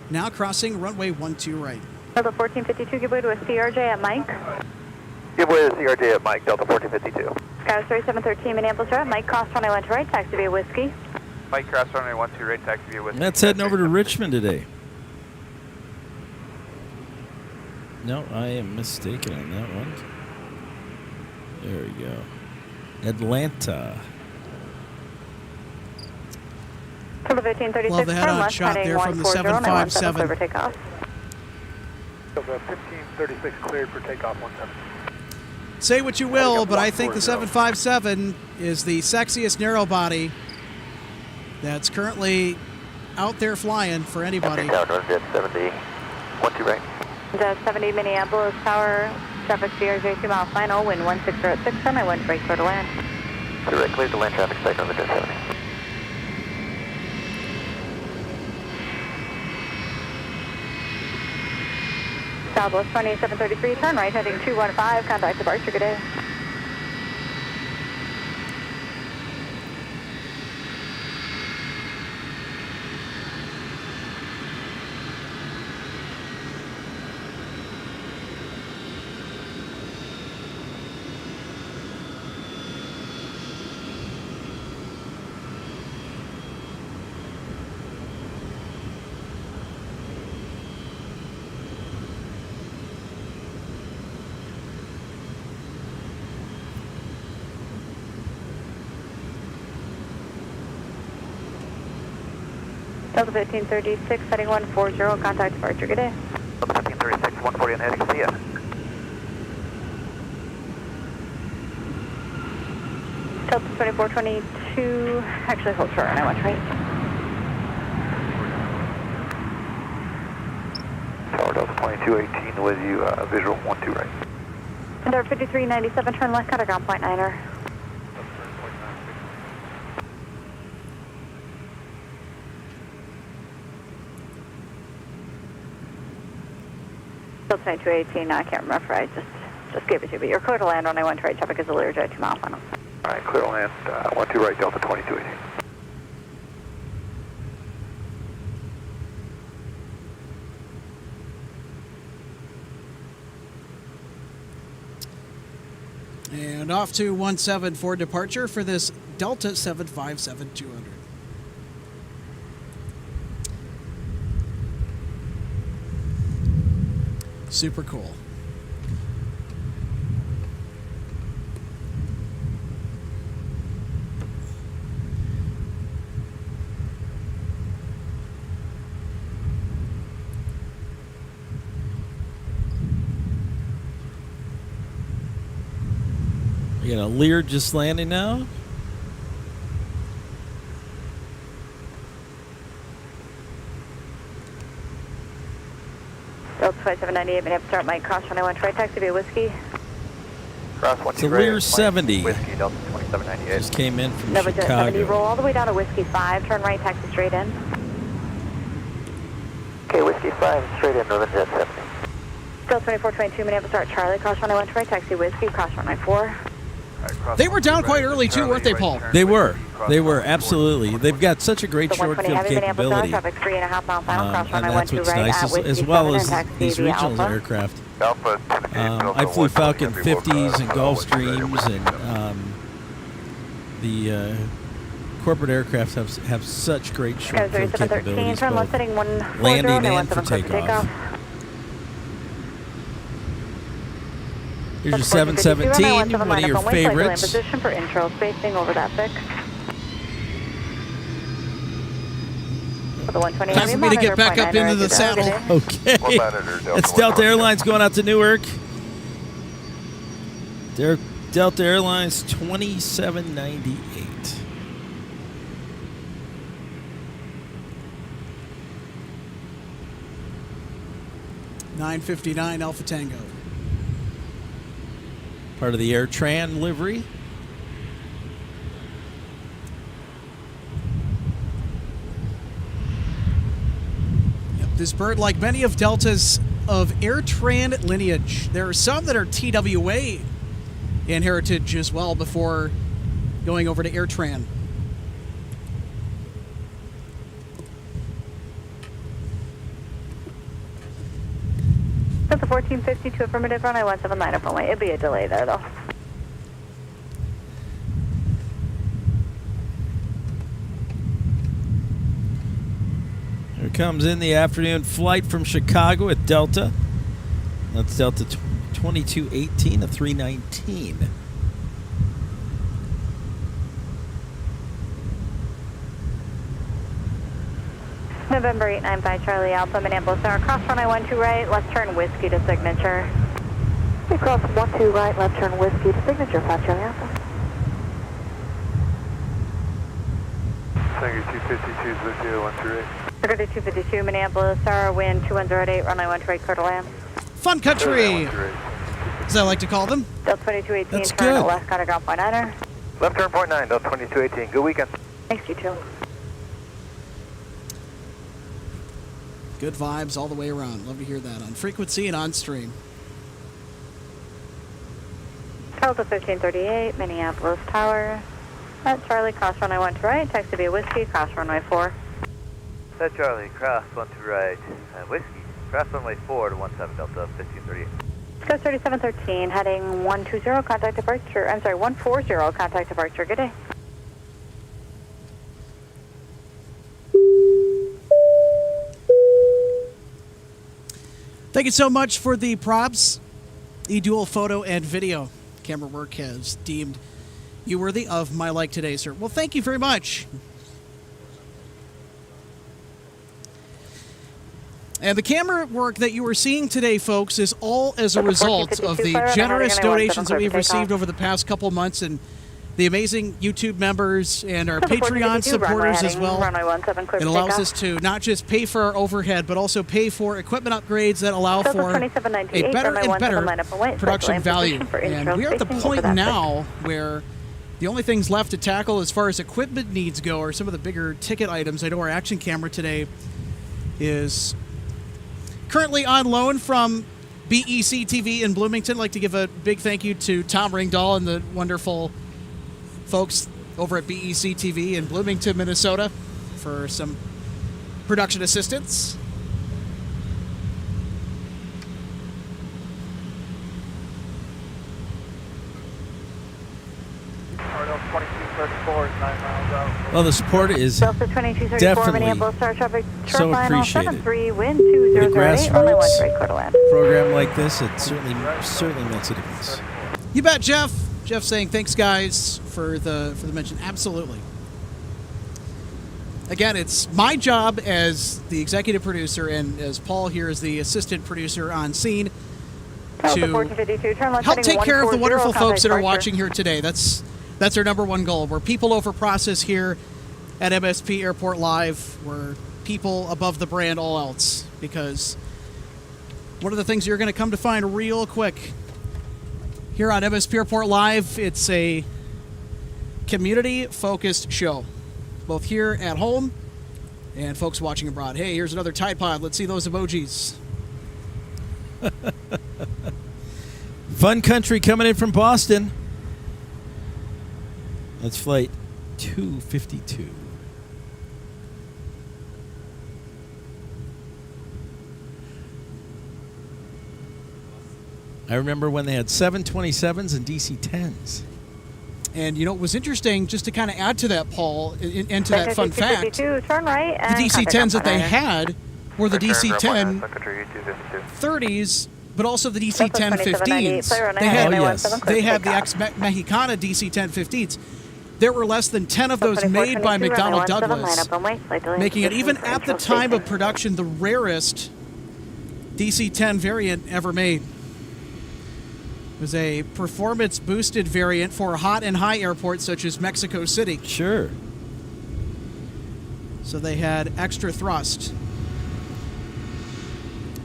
Now crossing runway 12 right. Delta 1452, give way to a CRJ at Mike. Give way to CRJ at Mike, Delta 1452. Skywards 3713, Minneapolis Road. Mike, cross runway 12 right, taxi via Whiskey. Mike, cross runway 12 right, taxi via Whiskey. That's heading over to Richmond today. No, I am mistaken on that one. There we go. Atlanta. Delta 1536, Love the head-on shot there from the 757. Clear for takeoff. Delta 1536 cleared for takeoff 17. Say what you will, but I think the 757 is the sexiest narrow body that's currently out there flying for anybody. Tower, Northjet 70, 12 right. Jet 70 Minneapolis Tower, traffic CRJ 2 mile final, wind 1606, runway 12 right, clear to land. Clear right, clear to land traffic cycle on the Jet 70. Southwest 2733, turn right, heading 215, contact departure, good day. Delta 1536, heading 140, contact departure, good day. Delta 1536, 140 on heading, see ya. Delta 2422, actually hold short, I want right. Tower Delta 2218 with you, visual 12 right. And our 5397, turn left, contact ground point 9er. Delta 2218, I can't remember, I just gave it to you, but you're clear to land on I-1 right, traffic is a Learjet 2 mile final. All right, clear to land, 12 right, Delta 2218. And off to 17 for departure for this Delta 757-200. Super cool. You got a Lear just landing now. Delta 2798, Minneapolis start Mike, cross runway 12 right, taxi via Whiskey. Cross 12 It's a Lear 70. Whiskey, Delta 2798. Just came in from Nova Jet 70, Chicago. roll all the way down to Whiskey 5, turn right, taxi straight in. Okay, Whiskey 5, straight in, Northern Jet 70. Delta 2422, Minneapolis start Charlie, cross runway 12 right, taxi Whiskey, cross runway 4. They were down quite early too, weren't they, Paul? They were. They were, absolutely. They've got such a great short field capability. Traffic 3.5 mile final, cross And runway that's 12 what's right nice, at Whiskey as well 7 as and taxi these via regional Alpha. aircraft. Alpha, I flew Falcon 50s and Gulfstreams, and the corporate aircraft have such great short field 3713, capabilities, turn left both heading 140, landing and for 17 clear takeoff. Here's your 717, one of your favorites. Position for intro spacing over that thick. Time for me to get back up into the saddle. Okay. It's Delta Airlines going out to Newark. Delta Airlines 2798. $9.59 Alpha Tango. Part of the AirTran livery. Yep, this bird, like many of Delta's of AirTran lineage, there are some that are TWA in heritage as well before going over to AirTran. Delta Delta 1452, affirmative, runway 179 up runway. It'll be a delay there, though. Here comes in the afternoon flight from Chicago at Delta. That's Delta 2218 of 319. November 895 Charlie Alpha, Minneapolis, cross runway 12 right, left turn whiskey to signature. Cross 12 right, left turn whiskey to signature, 5 Charlie Alpha. Thank you, 252, 013. Go to 252 Minneapolis, wind 2108, runway 12 right, clear to land. Fun country, as I like to call them. Delta 2218, That's turn good. left, contact ground point 9er. Left turn point 9, Delta 2218. Good weekend. Thanks, you too. Good vibes all the way around. Love to hear that on frequency and on stream. Delta 1538, Minneapolis Tower. That's Charlie, cross runway 12 right, taxi via whiskey, cross runway 4. That's Charlie, cross 12 right, whiskey. Cross runway 4 to 17 Delta 1538. Go 3713, heading 120, contact departure. I'm sorry, 140, contact departure. Good day. Thank you so much for the props. E-Dual photo and video. Camera work has deemed you worthy of my like today, sir. Well, thank you very much. And the camera work that you are seeing today, folks, is all as a result of the generous donations that we've received over the past couple months, and the amazing YouTube members and our Patreon supporters as well. It allows us to not just pay for our overhead, but also pay for equipment upgrades that allow for a better and better production value. And we are at the point now where the only things left to tackle as far as equipment needs go are some of the bigger ticket items. I know our action camera today is currently on loan from BEC TV in Bloomington. I'd like to give a big thank you to Tom Ringdahl and the wonderful folks over at BEC TV in Bloomington, Minnesota for some production assistance. Well, the support is definitely so appreciated. The grassroots program like this, it certainly makes a difference. You bet, Jeff. Jeff saying thanks, guys, for the mention. Absolutely. Again, it's my job as the executive producer and as Paul here is the assistant producer on scene to help take care of the wonderful folks that are watching here today. That's our number one goal. We're people over process here at MSP Airport Live. We're people above the brand, all else. Because one of the things you're going to come to find real quick here on MSP Airport Live, it's a community-focused show, both here at home and folks watching abroad. Hey, here's another Tide Pod. Let's see those emojis. Fun country coming in from Boston. That's flight 252. I remember when they had 727s and DC-10s. And, you know, it was interesting, just to kind of add to that, Paul, and to that fun fact, turn right, the DC-10s that they had were the DC-10 30s, but also the DC-10 15s. They had the ex-Mexicana DC-10 15s. There were less than 10 of those made by McDonnell Douglas, making it, even at the time of production, the rarest DC-10 variant ever made. It was a performance-boosted variant for hot and high airports such as Mexico City. Sure. So they had extra thrust.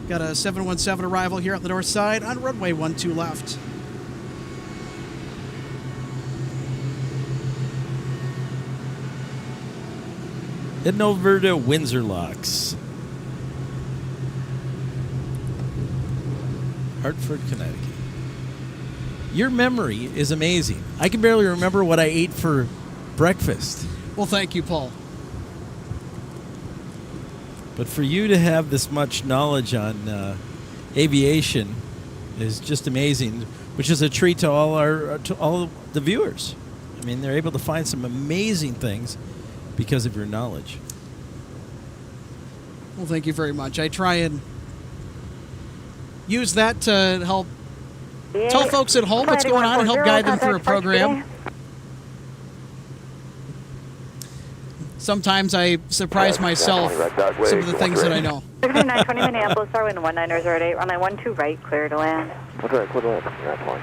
Got a 717 arrival here on the north side on runway 12 left. Heading over to Windsor Locks. Hartford, Connecticut. Your memory is amazing. I can barely remember what I ate for breakfast. Well, thank you, Paul. But for you to have this much knowledge on Aviation is just amazing, which is a treat to all the viewers. I mean, they're able to find some amazing things because of your knowledge. Well, thank you very much. I try and use that to help tell folks at home what's going on and help guide them through a program. Sometimes I surprise myself some of the things that I know. 920 Minneapolis, our wind 1908, runway 12 right, clear to land. Okay, clear to land. That's fine.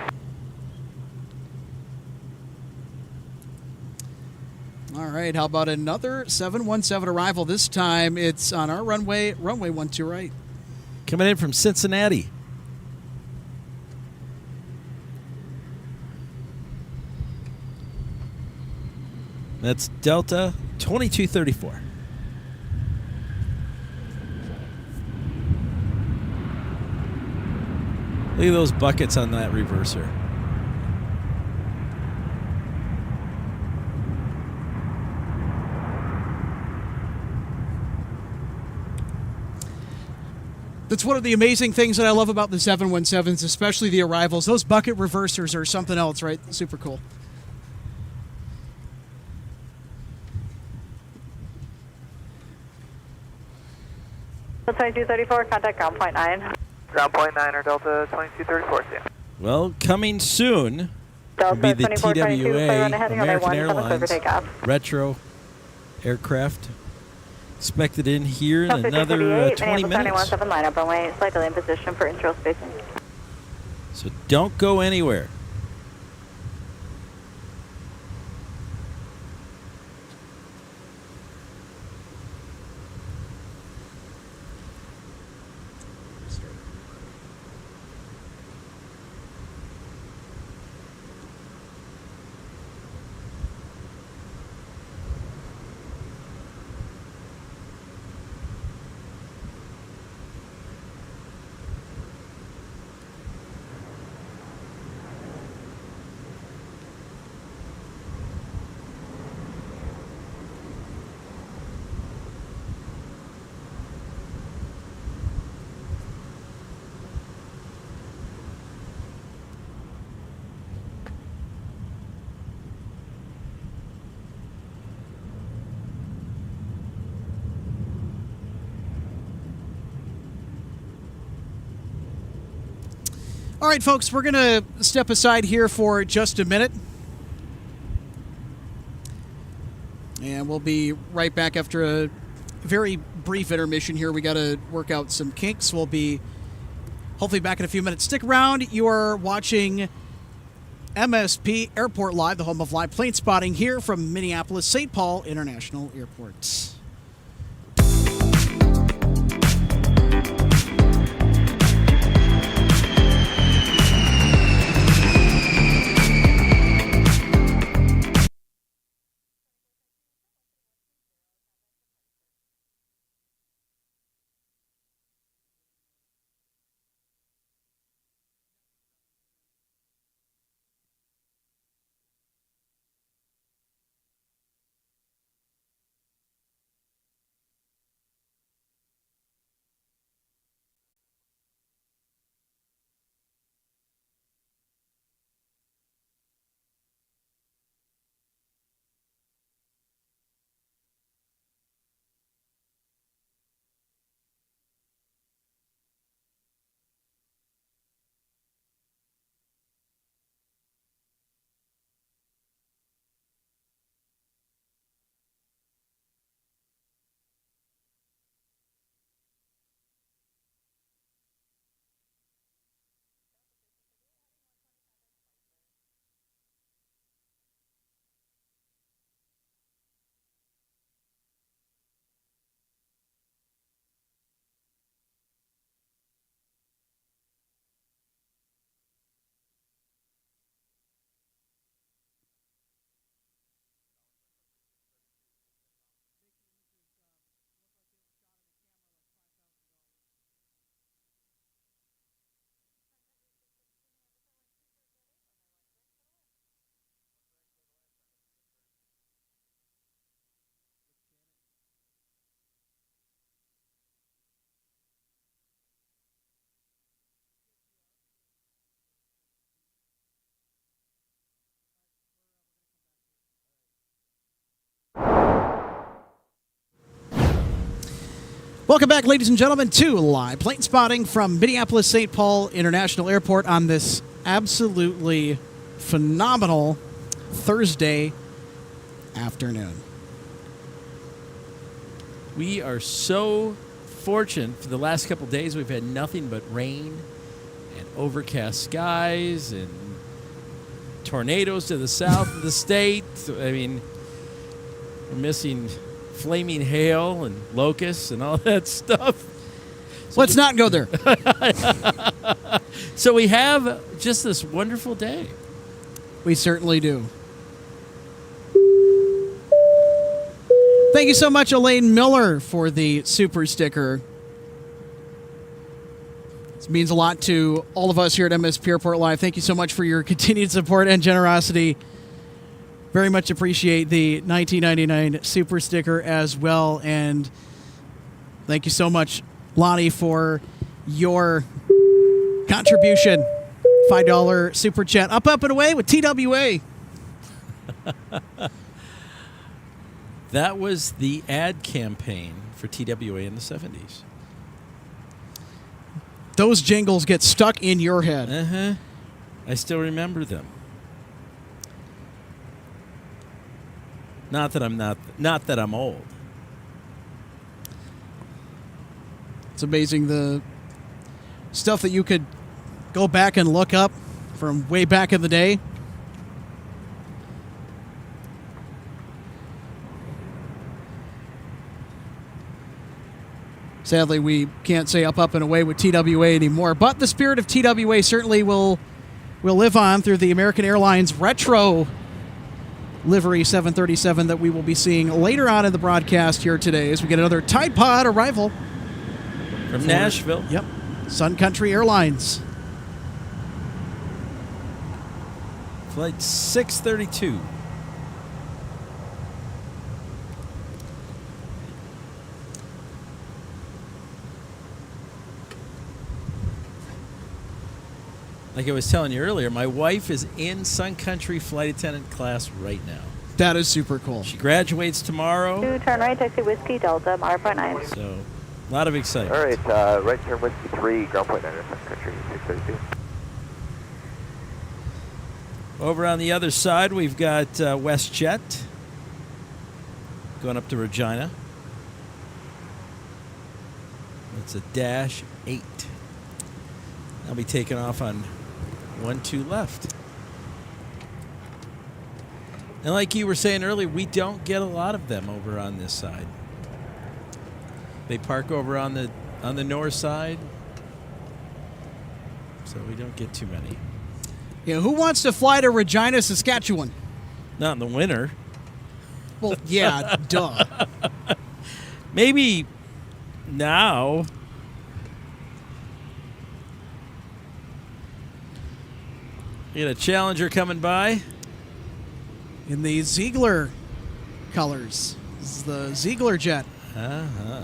All right, how about another 717 arrival? This time it's on our runway 12 right. Coming in from Cincinnati. That's Delta 2234. Look at those buckets on that reverser. That's one of the amazing things that I love about the 717s, especially the arrivals. Those bucket reversers are something else, right? Super cool. Delta 2234, contact ground point 9. Ground point 9 or Delta 2234, yeah. Well, coming soon will be the TWA, American Airlines retro aircraft. Expected in here in another 20 minutes. Lineup runway, slightly in position for intro spacing. So don't go anywhere. All right, folks, we're going to step aside here for just a minute. And we'll be right back after a very brief intermission here. We got to work out some kinks. We'll be hopefully back in a few minutes. Stick around. You are watching MSP Airport Live, the home of live plane spotting here from Minneapolis St. Paul International Airport. Welcome back, ladies and gentlemen, to Live Plane Spotting from Minneapolis St. Paul International Airport on this absolutely phenomenal Thursday afternoon. We are so fortunate. For the last couple of days, we've had nothing but rain and overcast skies and tornadoes to the south of the state. I mean, we're missing flaming hail and locusts and all that stuff. So let's not go there. So we have just this wonderful day. We certainly do. Thank you so much, Elaine Miller, for the super sticker. This means a lot to all of us here at MSP Airport Live. Thank you so much for your continued support and generosity. Very much appreciate the $19.99 super sticker as well. And thank you so much, Lonnie, for your contribution. $5 super chat. Up, and away with TWA. That was the ad campaign for TWA in the 70s. Those jingles get stuck in your head. Uh-huh. I still remember them. Not that I'm old. It's amazing the stuff that you could go back and look up from way back in the day. Sadly, we can't say up, and away with TWA anymore, but the spirit of TWA certainly will live on through the American Airlines retro livery 737 that we will be seeing later on in the broadcast here today as we get another Tide Pod arrival from Nashville. Yep. Sun Country Airlines. Flight 632. Like I was telling you earlier, my wife is in Sun Country flight attendant class right now. That is super cool. She graduates tomorrow. 2 turn right, taxi Whiskey Delta, Mara 9. So, a lot of excitement. All right, right turn Whiskey 3, ground point 9, Sun Country 632. Over on the other side, we've got WestJet going up to Regina. It's a -8. I'll be taking off on 12 left. And like you were saying earlier, we don't get a lot of them over on this side. They park over on the north side, so we don't get too many. Yeah, who wants to fly to Regina, Saskatchewan? Not in the winter. Well, yeah, duh. Maybe now. You got a Challenger coming by. In the Ziegler colors. This is the Ziegler jet. Uh-huh.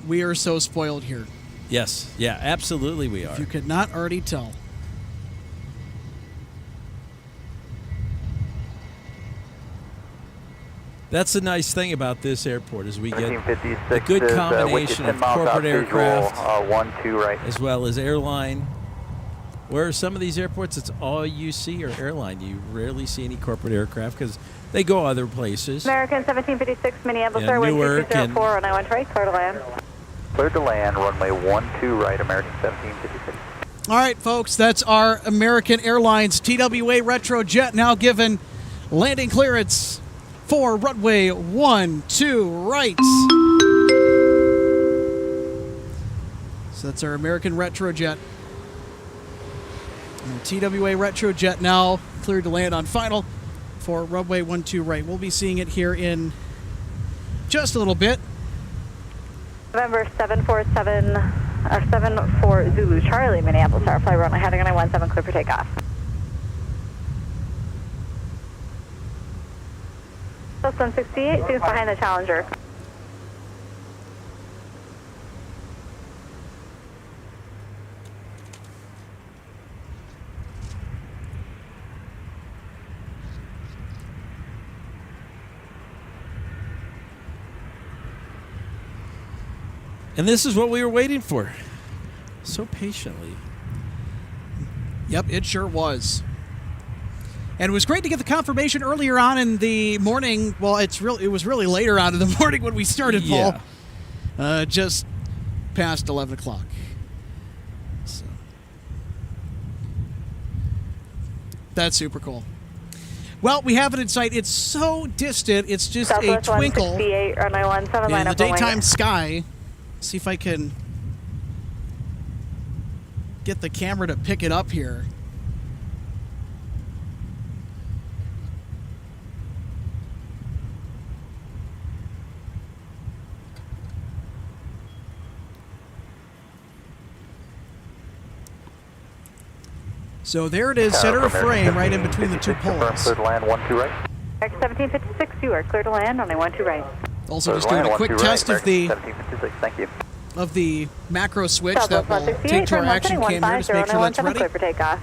We are so spoiled here. Yes. Yeah, absolutely we are. If you could not already tell. That's the nice thing about this airport is we get a 1356 good is, combination of 10 miles out corporate visual, aircraft 1-2 right. as well as airline. Where some of these airports, it's all you see are airline. You rarely see any corporate aircraft because they go other places. American 1756, Minneapolis Yeah, Airways Newark 2204, and I went right, clear to land. Cleared to land, runway 12 right, American 1756. All right, folks, that's our American Airlines TWA retro jet now given landing clearance for runway 12 right. So that's our American retro jet. And TWA retro jet now cleared to land on final for runway 12 right. We'll be seeing it here in just a little bit. November 747, or 74 Zulu Charlie, Minneapolis, our flight runway heading on 17, clear for takeoff. Plus 168, students behind the Challenger. And this is what we were waiting for. So patiently. Yep, it sure was. And it was great to get the confirmation earlier on in the morning. Well, it was really later on in the morning when we started, Paul. Yeah. Just past 11 o'clock. So. That's super cool. Well, we have it in sight. It's so distant. It's just Southwest a twinkle 168, runway 17 line in the up and daytime wing. sky. See if I can get the camera to pick it up here. So there it is, center of frame, right in between the two poles. Clear to land 12 right. American 1756, you are clear to land, runway 12 right. Also just doing a quick test of the 1756, thank you. of the macro switch Southwest that will 168, take to our turn action cam here to make sure that's 150, ready. clear for takeoff.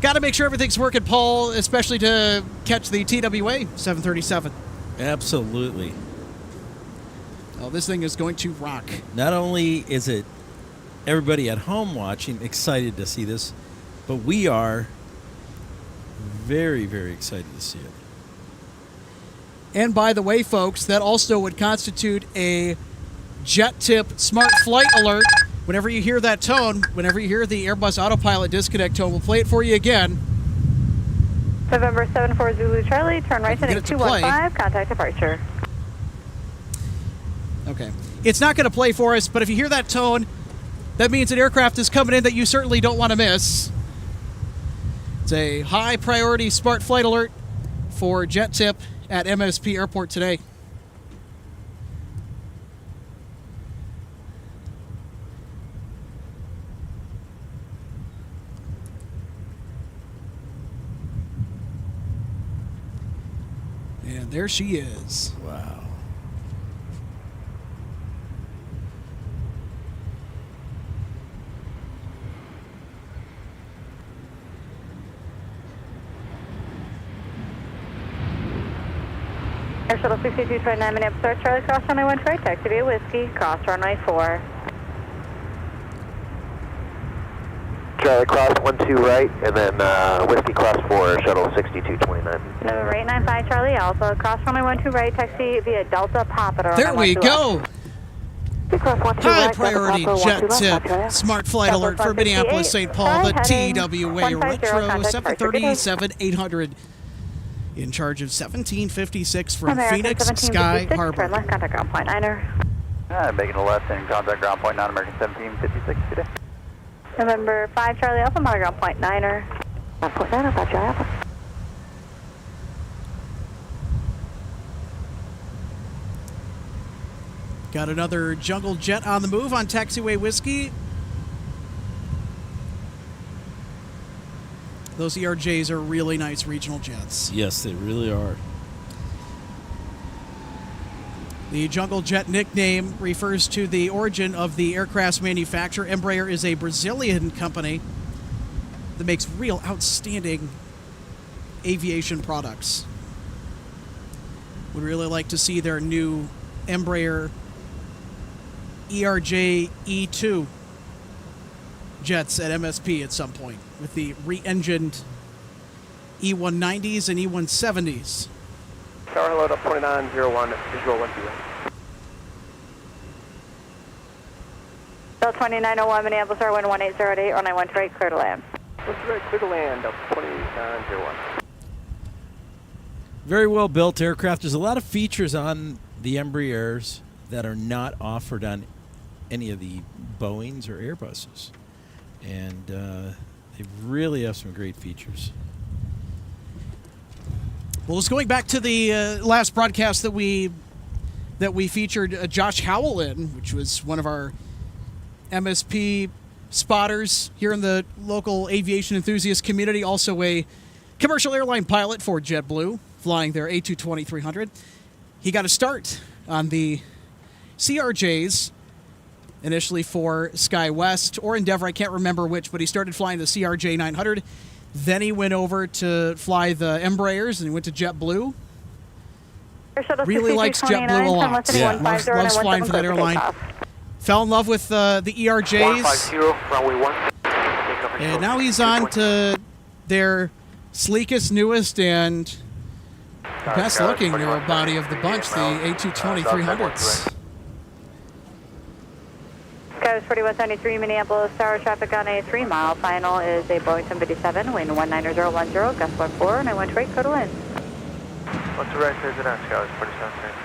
Got to make sure everything's working, Paul, especially to catch the TWA 737. Absolutely. Oh, this thing is going to rock. Not only is it everybody at home watching excited to see this, but we are very, very excited to see it. And by the way, folks, that also would constitute a jet tip smart flight alert. Whenever you hear that tone, whenever you hear the Airbus autopilot disconnect tone, we'll play it for you again. November 74 Zulu Charlie, turn right heading 215, contact departure. Okay. It's not going to play for us, but if you hear that tone, that means an aircraft is coming in that you certainly don't want to miss. It's a high priority smart flight alert for jet tip at MSP Airport today. And there she is. Wow. Air Shuttle 6229 Minneapolis, Charlie, cross runway 1 right, taxi via Whiskey, cross runway 4. Charlie, cross 12 right, and then Whiskey cross 4, Shuttle 6229. November 895 Charlie, Alpha, cross runway 12 right, taxi via Delta Papa. There we go. High Right, priority jet tip smart flight alert for Minneapolis, St. Paul, the TWA Retro 737-800. In charge of 1756 from Phoenix Sky Harbor. Left contact ground point 9er. Making a left and contact ground point 9 American 1756 today. November 5 Charlie Alpha, monitor ground point 9er. Point 9er, 5 Charlie Alpha. Got another jungle jet on the move on taxiway Whiskey. Those ERJs are really nice regional jets. Yes, they really are. The jungle jet nickname refers to the origin of the aircraft's manufacturer. Embraer is a Brazilian company that makes real outstanding aviation products. Would really like to see their new Embraer ERJ E2 jets at MSP at some point with the re-engined E190s and E170s. Tower load up 2901, visual 1 0. Bell 2901 Minneapolis, Air 11808, runway 1 right, clear to land. Clear to land, up 2901. Very well built aircraft. There's a lot of features on the Embraers that are not offered on any of the Boeings or Airbuses. And they really have some great features. Well, just going back to the last broadcast that we featured Josh Howell in, which was one of our MSP spotters here in the local aviation enthusiast community, also a commercial airline pilot for JetBlue, flying their A220-300. He got a start on the CRJs, initially for SkyWest or Endeavor, I can't remember which, but he started flying the CRJ 900. Then he went over to fly the Embraers, and he went to JetBlue. Really likes JetBlue a lot. Yeah. Loves flying for that airline. Fell in love with the ERJs. 150, runway 1. And now he's on to their sleekest, newest, and best-looking narrow body of the bunch, the A220-300s. Skywards 4173, Minneapolis Tower, traffic on a 3-mile. Final is a Boeing 757, wind 19010, gust 14, and I went to right, code in. What's the right clear to down, Skywards 4773?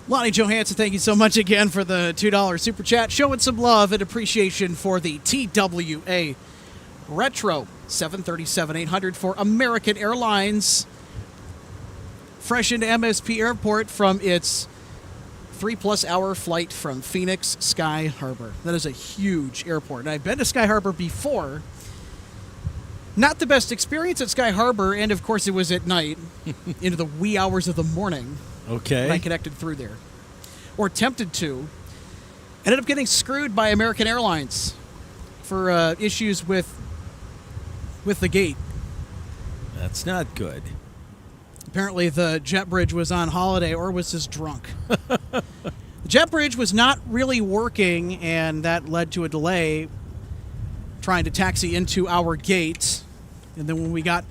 Lonnie Johansson, thank you so much again for the $2 super chat. Showing some love and appreciation for the TWA Retro 737-800 for American Airlines. Fresh into MSP Airport from its 3+ hour flight from Phoenix Sky Harbor. That is a huge airport. And I've been to Sky Harbor before. Not the best experience at Sky Harbor, and of course it was at night, into the wee hours of the morning. Okay. When I connected through there. Or attempted to. Ended up getting screwed by American Airlines for issues with the gate. That's not good. Apparently the jet bridge was on holiday or was just drunk. The jet bridge was not really working, and that led to a delay trying to taxi into our gate. And then when we got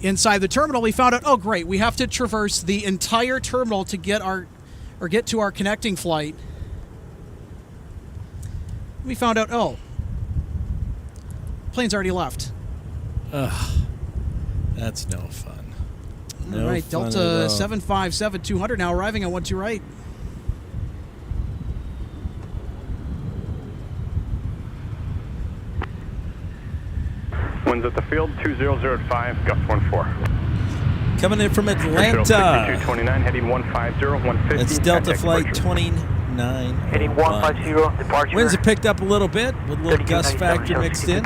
inside the terminal, we found out, oh great, we have to traverse the entire terminal to get to our connecting flight. We found out, oh, plane's already left. Ugh, that's no fun. All right, Delta 757-200 now arriving on 12 right. Winds at the field, 2005, gust 14. Coming in from Atlanta. 229, heading 150, 150. That's Delta Flight 29. Heading 150, departure. Winds have picked up a little bit with a little gust factor mixed in.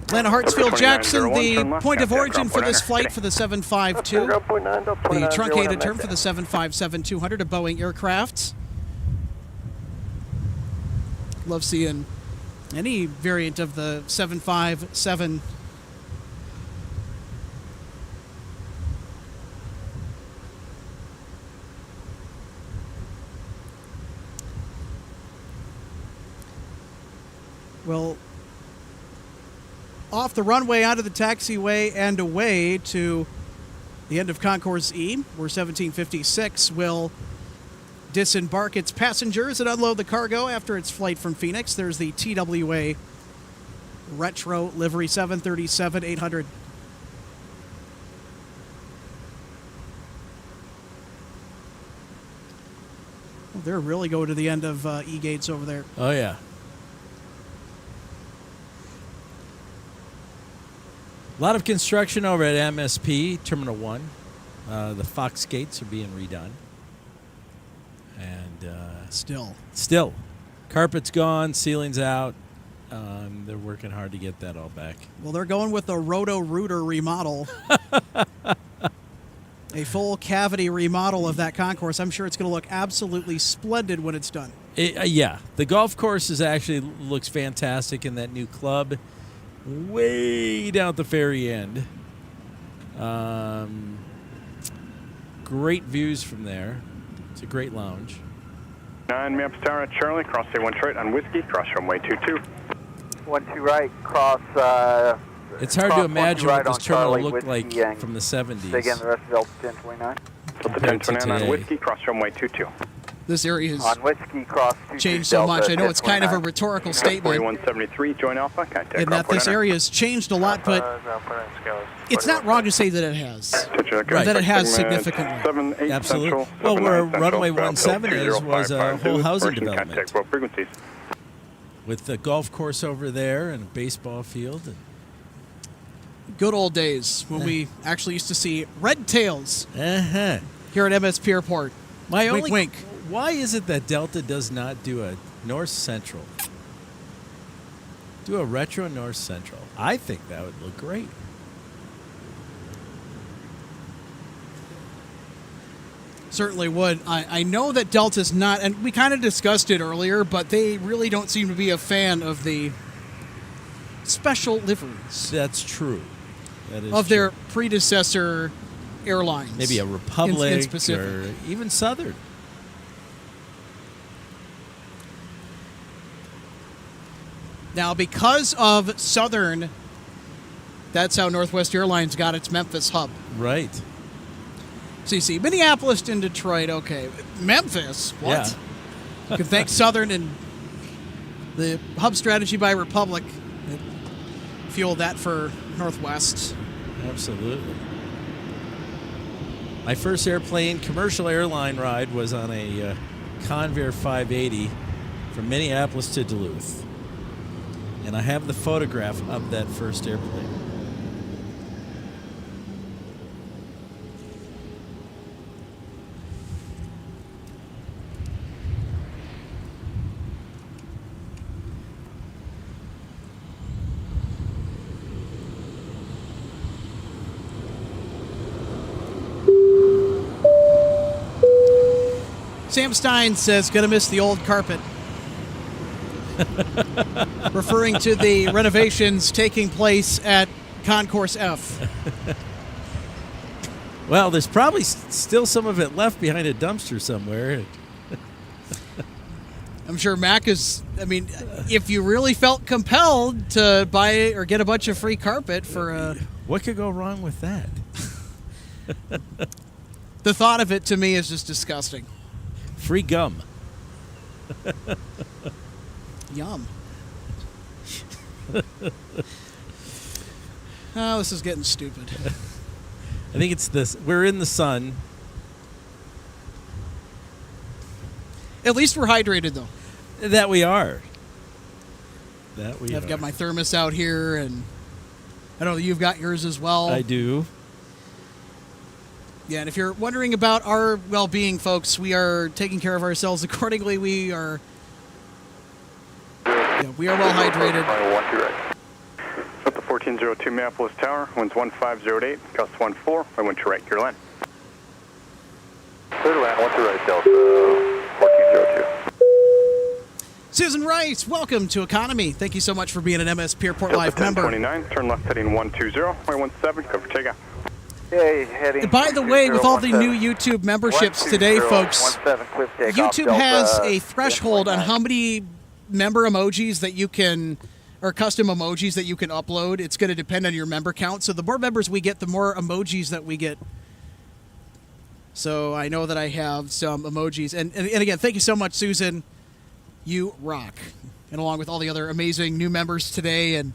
Atlanta Hartsfield Jackson, the point of origin for this flight for the 752. The truncated term for the 757-200, a Boeing aircraft. Love seeing any variant of the 757. Well, off the runway, onto the taxiway, and away to the end of Concourse E, where 1756 will disembark its passengers and unload the cargo after its flight from Phoenix. There's the TWA Retro Livery 737-800. Well, they're really going to the end of E-gates over there. Oh, yeah. A lot of construction over at MSP, Terminal 1. The Fox gates are being redone. And Still. Carpet's gone, ceiling's out. They're working hard to get that all back. Well, they're going with a roto-rooter remodel. A full cavity remodel of that concourse. I'm sure it's going to look absolutely splendid when it's done. Yeah. The golf course looks fantastic in that new club. Way down at the ferry end. Great views from there. It's a great lounge. 9 Maps Tower at Charlie, cross A1 straight on Whiskey, cross runway 22. 12 right, cross. It's hard to imagine what this terminal looked like from the 70s. Say again, the rest of Delta 1029. Delta 1029 on Whiskey, cross runway 22. This area has on Whiskey, cross changed so much. I know it's kind of a rhetorical statement. 4173, join Alpha, contact in that this area has changed a lot, but it's not wrong to say that it has. Right. That it has significantly. Absolutely. Well, where Runway 17 was a whole housing development. With the golf course over there and a baseball field. And good old days when we actually used to see red tails here at MSP Airport. Wink, wink. Why is it that Delta does not do a North Central? Do a retro North Central. I think that would look great. Certainly would. I know that Delta's not, and we kind of discussed it earlier, but they really don't seem to be a fan of the special liveries. That's true. That is of their predecessor airlines. Maybe a Republic in or even Southern. Now, because of Southern, that's how Northwest Airlines got its Memphis hub. Right. So you see, Minneapolis and Detroit, okay. Memphis? What? Yeah. You can thank Southern and the hub strategy by Republic that fueled that for Northwest. Absolutely. My first airplane commercial airline ride was on a Convair 580 from Minneapolis to Duluth. And I have the photograph of that first airplane. Sam Stein says, gonna miss the old carpet. Referring to the renovations taking place at Concourse F. Well, there's probably still some of it left behind a dumpster somewhere. I'm sure Mac is, I mean, if you really felt compelled to buy or get a bunch of free carpet for what could go wrong with that? The thought of it to me is just disgusting. Free gum. Yum. Oh, this is getting stupid. I think it's this. We're in the sun. At least we're hydrated, though. That we are. I've got my thermos out here, and I know you've got yours as well. I do. Yeah, and if you're wondering about our well-being, folks, we are taking care of ourselves accordingly. We are well hydrated. At the 1402 Minneapolis Tower, winds 1508, gust 14. I went to right, your line. Clear to land, 1 to right, Delta 1402. Susan Rice, welcome to Economy. Thank you so much for being an MSP Airport Live member. 1029, turn left heading 120, right 17, go for takeoff. And by the way, with all the new YouTube memberships today, folks, YouTube has a threshold on how many member emojis that you can, or custom emojis that you can upload. It's going to depend on your member count. So the more members we get, the more emojis that we get. So I know that I have some emojis. And again, thank you so much, Susan. You rock. And along with all the other amazing new members today and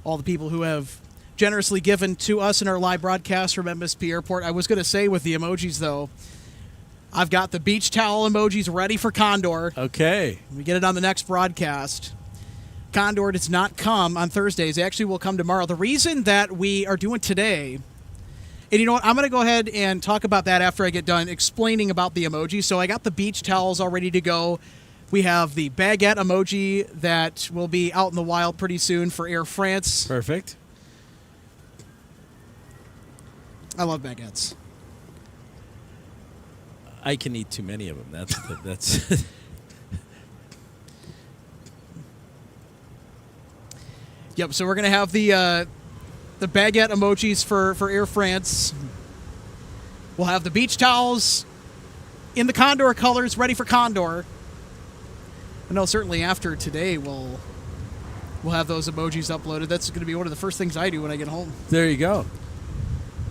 all the people who have generously given to us in our live broadcast from MSP Airport. I was going to say with the emojis, though, I've got the beach towel emojis ready for Condor. Okay. We get it on the next broadcast. Condor does not come on Thursdays. It actually will come tomorrow. The reason that we are doing today, and you know what, I'm going to go ahead and talk about that after I get done explaining about the emojis. So I got the beach towels all ready to go. We have the baguette emoji that will be out in the wild pretty soon for Air France. Perfect. I love baguettes. I can eat too many of them. That's Yep, so we're going to have the baguette emojis for Air France. We'll have the beach towels in the Condor colors ready for Condor. I know certainly after today we'll have those emojis uploaded. That's going to be one of the first things I do when I get home. There you go.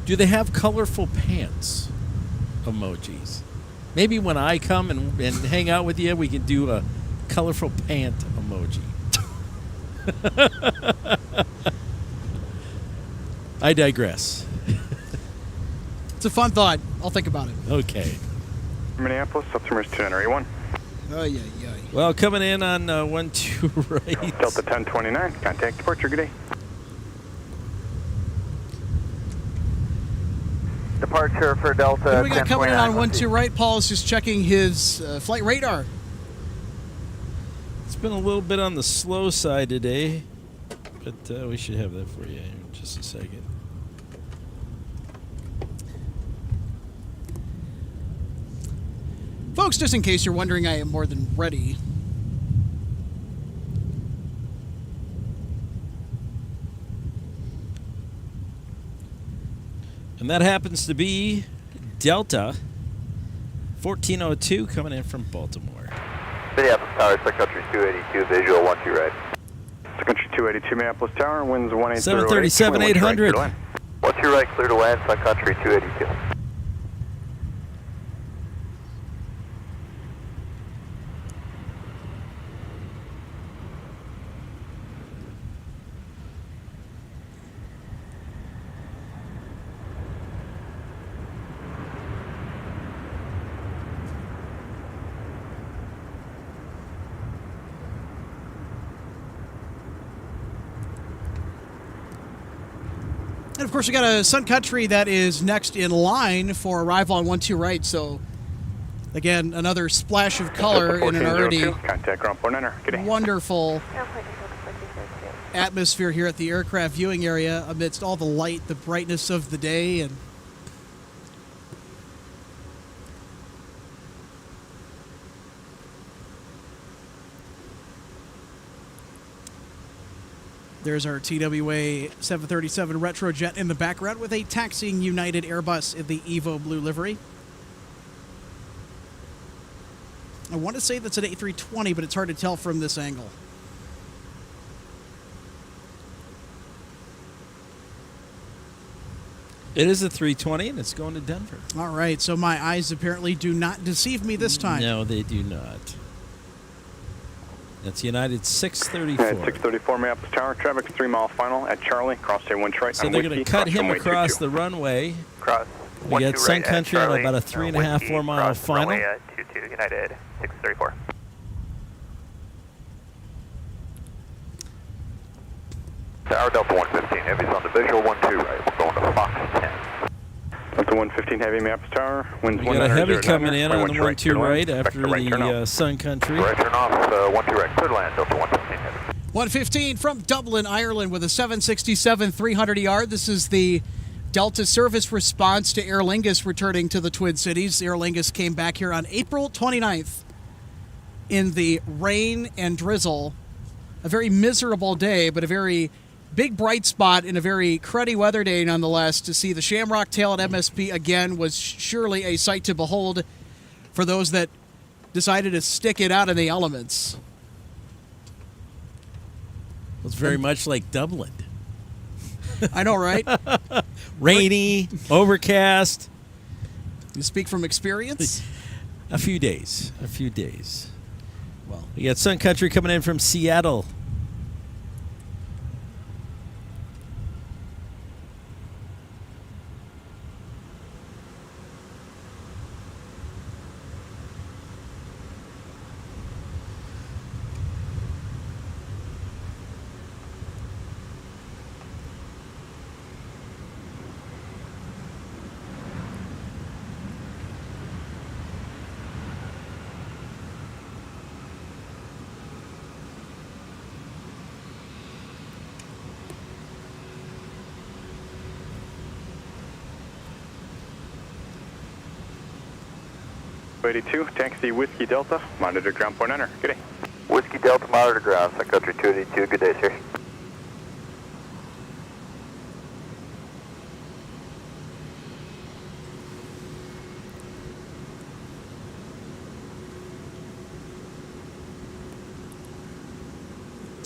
Do they have colorful pants emojis? Maybe when I come and hang out with you, we can do a colorful pant emoji. I digress. It's a fun thought. I'll think about it. Okay. Minneapolis, September 281. Oh, yeah. Well, coming in on 12 right. Delta 1029, contact departure, good day. Departure for Delta. What do we got coming in on 12 right? Paul's just checking his flight radar. It's been a little bit on the slow side today, but we should have that for you in just a second. Folks, just in case you're wondering, I am more than ready. And that happens to be Delta 1402 coming in from Baltimore. Minneapolis Tower, Sun Country 282, visual 12 right. Sun Country 282, Minneapolis Tower, winds 180. 737 800. 12 right, clear to land, Sun Country 282. And, of course, we got a Sun Country that is next in line for arrival on 12 right. So, again, another splash of color in an already wonderful atmosphere here at the aircraft viewing area amidst all the light, the brightness of the day. And there's our TWA 737 Retrojet in the background with a taxiing United Airbus in the Evo blue livery. I want to say that's an A320, but it's hard to tell from this angle. It is a 320, and it's going to Denver. All right, so my eyes apparently do not deceive me this time. No, they do not. That's United 634. 634, Minneapolis Tower, traffic 3 mile final at Charlie, cross A1 right. So they're going to cut him across the runway. Cross. We got Sun Country on about a 3.5, 4 mile final. Runway 22, United 634. Tower Delta 115, heavy's on the visual 12 right. We're going to Fox 10. Delta 115 heavy, Minneapolis Tower, winds we got a heavy coming in on the 12 right after the Sun Country. Right turn off, 12 right, clear to land, Delta 115 heavy. 115 from Dublin, Ireland with a 767 300ER. This is the Delta service response to Aer Lingus returning to the Twin Cities. Aer Lingus came back here on April 29th in the rain and drizzle. A very miserable day, but a very big bright spot in a very cruddy weather day nonetheless. To see the Shamrock Tail at MSP again was surely a sight to behold for those that decided to stick it out in the elements. It was very much like Dublin. I know, right? Rainy, overcast. You speak from experience? A few days. Well, we got Sun Country coming in from Seattle. .82, taxi Whiskey Delta, monitor ground point enter. Good day. Whiskey Delta, monitor ground, Sun Country 282, good day, sir.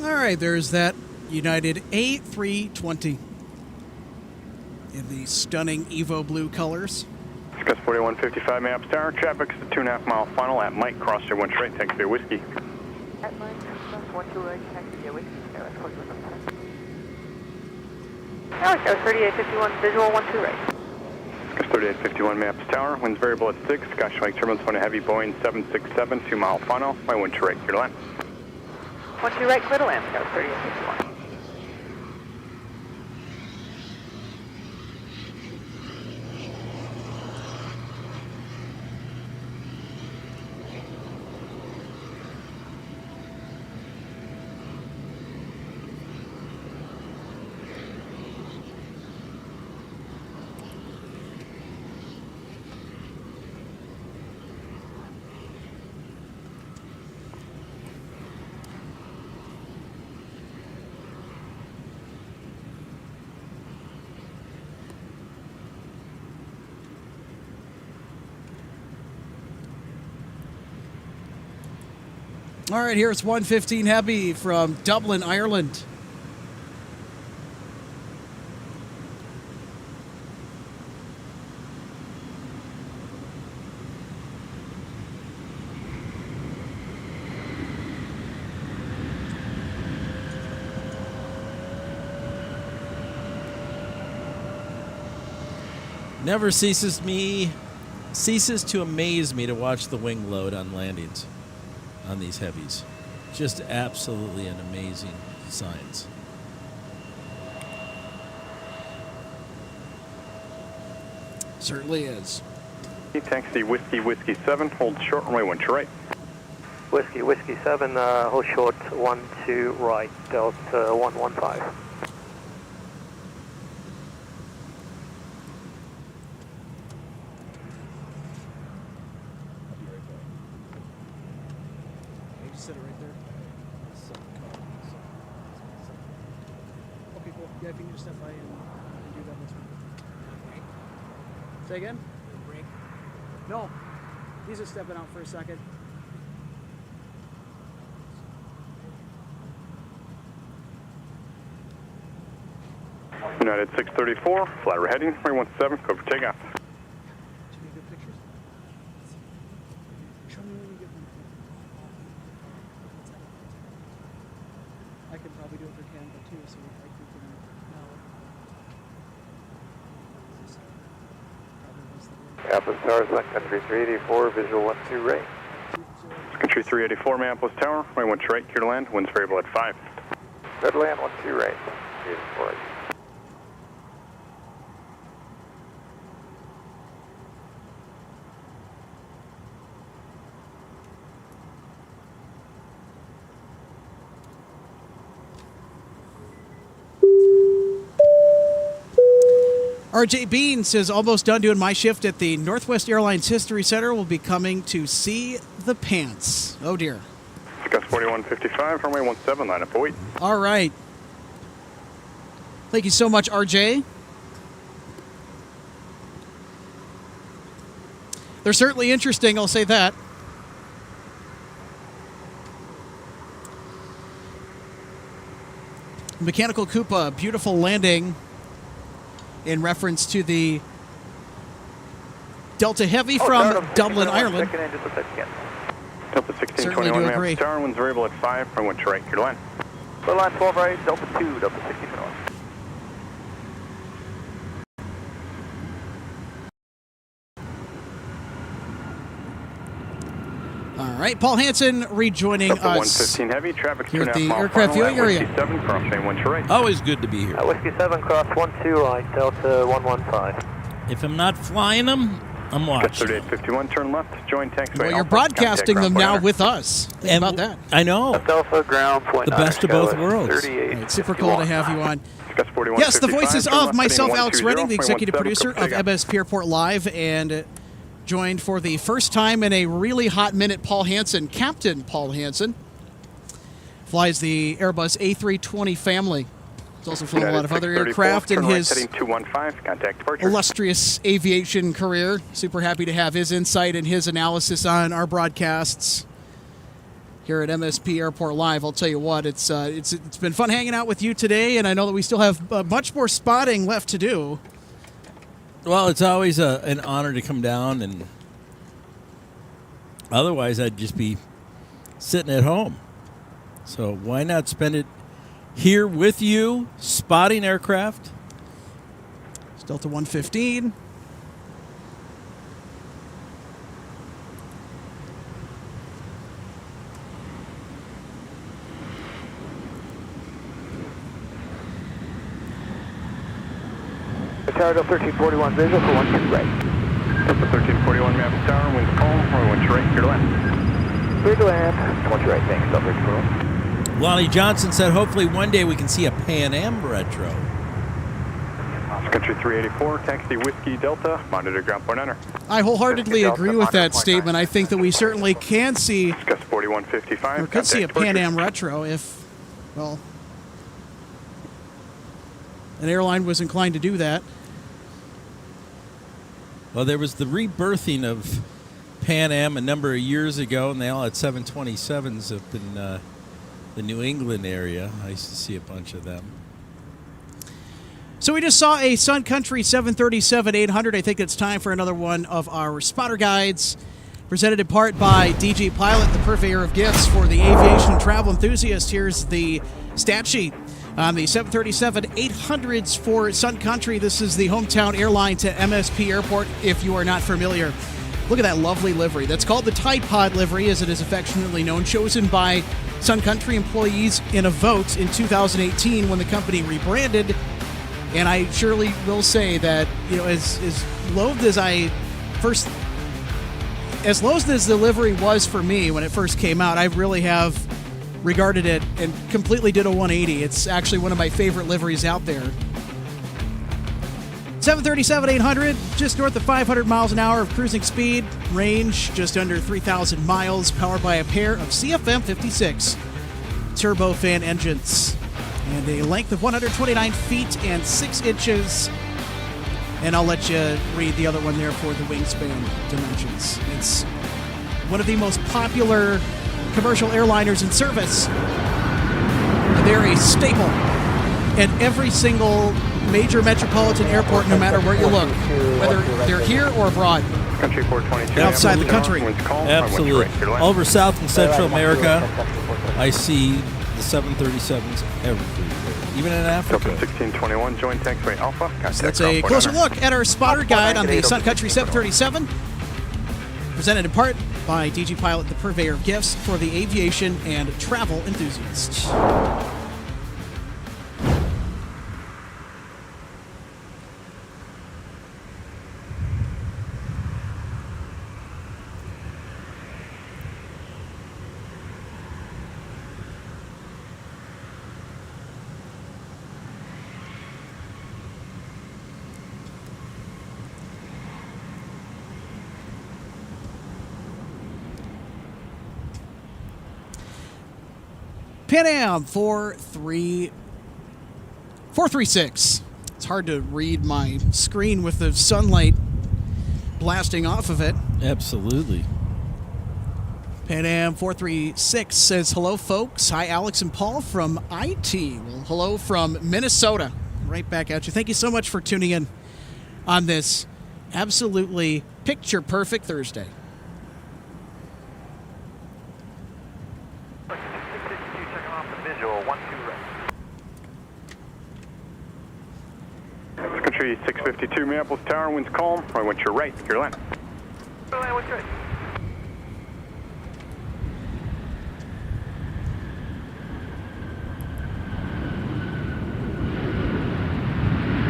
All right, there's that United A320 in the stunning Evo blue colors. Discuss 4155 Minneapolis Tower, traffic is a 2.5 mile final at Mike, cross there 1 straight, taxi Whiskey. At Mike, 12 right, taxi Whiskey, Airlines 41. Airlines 3851, visual 12 right. Discuss 3851 Minneapolis Tower, winds variable at 6, Scotch Mike turbulence on a heavy Boeing 767, 2 mile final, my wind to right, clear to land. 12 right, clear to land, Scott 3851. All right, here's 115 Heavy from Dublin, Ireland. Never ceases to amaze me to watch the wing load on landings on these heavies. Just absolutely an amazing science. Certainly is. Taxi Whiskey 7, hold short runway 1 to right. Whiskey 7, hold short 1 to right, Delta 115. Sit it right there. Okay, cool. Yeah, if you need to step by and do that, that's fine. Say again? Break. No. He's just stepping out for a second. United 634, flat we're heading, 317, go for takeoff. Did you get good pictures? Show me when you get them. I could probably do it for Canada too, so I can Minneapolis Tower, Select Country 384, visual 12 right. Country 384, Minneapolis Tower, runway 1 to right, clear to land, winds variable at 5. Red land 12 right, 384 right. RJ Bean says, almost done doing my shift at the Northwest Airlines History Center. Will be coming to see the pants. Oh, dear. Gus 4155, runway 17, line up for wait. All right. Thank you so much, RJ. They're certainly interesting, I'll say that. Mechanical Koopa, beautiful landing in reference to the Delta Heavy from Dublin, Ireland. Delta 1621, Minneapolis Tower, winds variable at 5, runway 1 to right, clear to land. Clear line 12 right, Delta 2, Delta 1621. All right, Paul Hansen rejoining Delta us 115 Heavy, traffic here at the aircraft viewing area. Whiskey 7, cross train 1 to right. Always good to be here. Whiskey 7, cross 12 right, Delta 115. If I'm not flying them, I'm watching. 3851, turn left, join taxiway. Well, you're broadcasting them now with us. Think about that. I know. Alpha ground point. The best of both worlds. Right, super cool to have you on. Yes, the voices of myself, Alex Redding, the executive producer of MSP Airport Live, and joined for the first time in a really hot minute, Paul Hansen, Captain Paul Hansen. Flies the Airbus A320 family. He's also flown a lot of other aircraft in his illustrious aviation career. Super happy to have his insight and his analysis on our broadcasts here at MSP Airport Live. I'll tell you what, it's been fun hanging out with you today, and I know that we still have much more spotting left to do. Well, it's always an honor to come down, and otherwise I'd just be sitting at home. So why not spend it here with you, spotting aircraft? It's Delta 115. Tower, Delta 1341, visual for 1 to right. Delta 1341, Minneapolis Tower, winds calm, runway 1 to right, clear to land. Clear to land, 1 to right, thanks, Delta 1341. Lonnie Johnson said hopefully one day we can see a Pan Am retro. Country 384, taxi Whiskey Delta, monitor ground point enter. I wholeheartedly agree with that statement. I think that we certainly can see, Gus 4155, or could see a Pan Am retro if, well, an airline was inclined to do that. Well, there was the rebirthing of Pan Am a number of years ago, and they all had 727s up in the New England area. I used to see a bunch of them. So we just saw a Sun Country 737-800. I think it's time for another one of our spotter guides, presented in part by DG Pilot, the purveyor of gifts for the aviation and travel enthusiast. Here's the stat sheet on the 737-800s for Sun Country. This is the hometown airline to MSP Airport, if you are not familiar. Look at that lovely livery. That's called the Tide Pod livery, as it is affectionately known, chosen by Sun Country employees in a vote in 2018 when the company rebranded. And I surely will say that, as loathed as the livery was for me when it first came out, I really have regarded it and completely did a 180. It's actually one of my favorite liveries out there. 737-800, just north of 500 miles an hour of cruising speed, range just under 3,000 miles, powered by a pair of CFM56 turbofan engines. And a length of 129 feet and 6 inches. And I'll let you read the other one there for the wingspan dimensions. It's one of the most popular commercial airliners in service. They're a staple at every single major metropolitan airport, no matter where you look, whether they're here or abroad. Country 422. Outside the country. Absolutely. Over South and Central America, I see the 737s everywhere, even in Africa. 1621, join taxiway Alpha. That's a closer look at our spotter guide on the Sun Country 737, presented in part by DG Pilot, the purveyor of gifts for the aviation and travel enthusiasts. Pan Am 436. It's hard to read my screen with the sunlight blasting off of it. Absolutely. Pan Am 436 says, hello, folks. Hi, Alex and Paul from IT. Well, hello from Minnesota. Right back at you. Thank you so much for tuning in on this absolutely picture-perfect Thursday. Country 652, Minneapolis Tower, winds calm. I went your right, your land. What's right?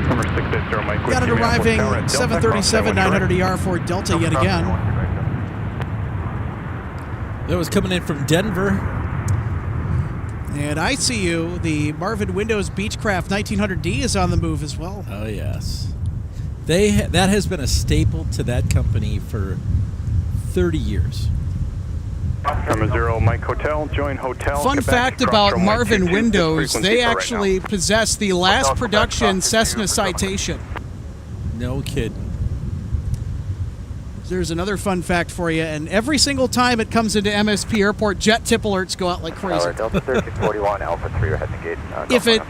Number 680, Mike. Got it arriving 737-900ER for Delta yet again. That was coming in from Denver. And I see you. The Marvin Windows Beechcraft 1900D is on the move as well. Oh, yes. That has been a staple to that company for 30 years. Number 0, Mike Hotel, join Hotel. Fun fact about Marvin Windows, they actually possess the last production Cessna Citation. No kidding. There's another fun fact for you, and every single time it comes into MSP Airport, jet tip alerts go out like crazy. Delta 1341, Alpha 3, we're heading the gate. If it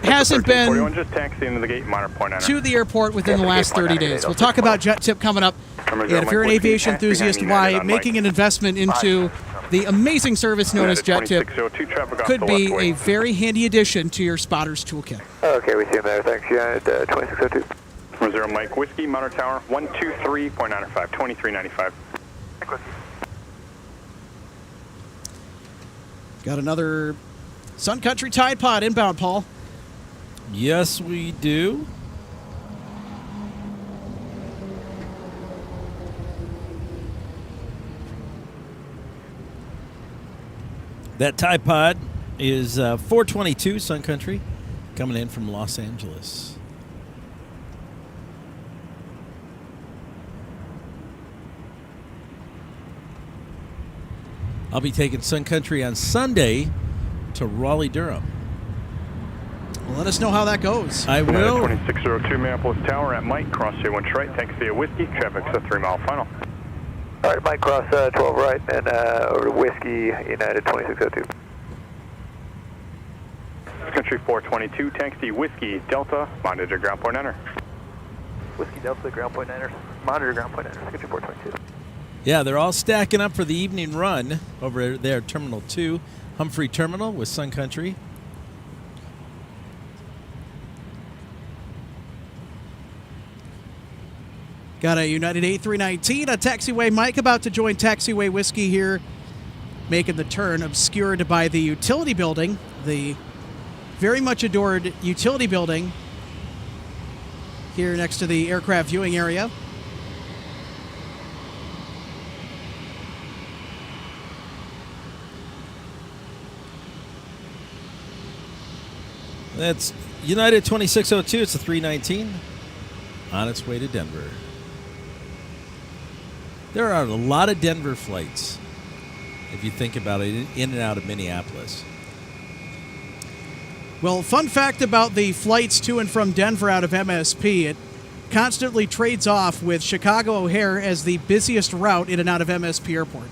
hasn't been just taxi into the gate, minor point to the airport within the last 30 days. We'll talk about jet tip coming up. And if you're an aviation enthusiast, why making an investment into the amazing service known as jet tip could be a very handy addition to your spotter's toolkit. Okay, we see him there. Thanks, United 2602. 0 Mike Whiskey, Monitor Tower, 123.95, 2395. Got another Sun Country Tide Pod inbound, Paul. Yes, we do. That Tide Pod is 422 Sun Country, coming in from Los Angeles. I'll be taking Sun Country on Sunday to Raleigh-Durham. Well, let us know how that goes. I will. 2602 Minneapolis Tower at Mike, cross your winch right, taxi via Whiskey, traffic's a 3-mile final. All right, Mike, cross 12 right, and over to Whiskey, United 2602. Country 422, taxi Whiskey Delta, monitor ground point enter. Whiskey Delta, ground point enter, monitor ground point enter, Country 422. Yeah, they're all stacking up for the evening run over there at Terminal 2, Humphrey Terminal with Sun Country. Got a United 8319, a taxiway Mike about to join taxiway Whiskey here, making the turn, obscured by the utility building, the very much adored utility building here next to the aircraft viewing area. That's United 2602. It's a 319 on its way to Denver. There are a lot of Denver flights, if you think about it, in and out of Minneapolis. Well, fun fact about the flights to and from Denver out of MSP, it constantly trades off with Chicago O'Hare as the busiest route in and out of MSP Airport.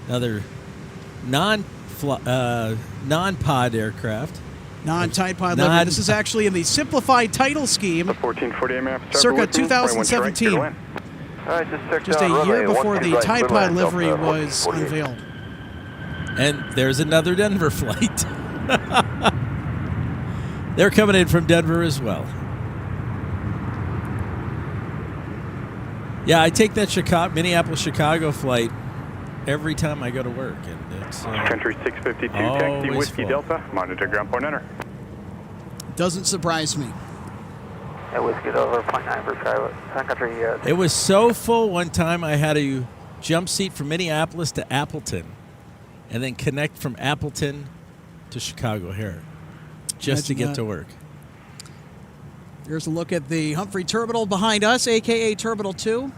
Another non-pod aircraft. Non-Tide Pod livery. This is actually in the simplified title scheme, 1448 map, circa 2017. All right, just a year before the Tide Pod livery was unveiled. And there's another Denver flight. They're coming in from Denver as well. Yeah, I take that Minneapolis-Chicago flight every time I go to work, and it's Country 652, taxi Whiskey full. Delta, monitor ground point enter. Doesn't surprise me. Yeah, Whiskey over 0.9 for Sun Country. It was so full one time I had to jump seat from Minneapolis to Appleton, and then connect from Appleton to Chicago O'Hare, just to get to work. Here's a look at the Humphrey Terminal behind us, a.k.a. Terminal 2.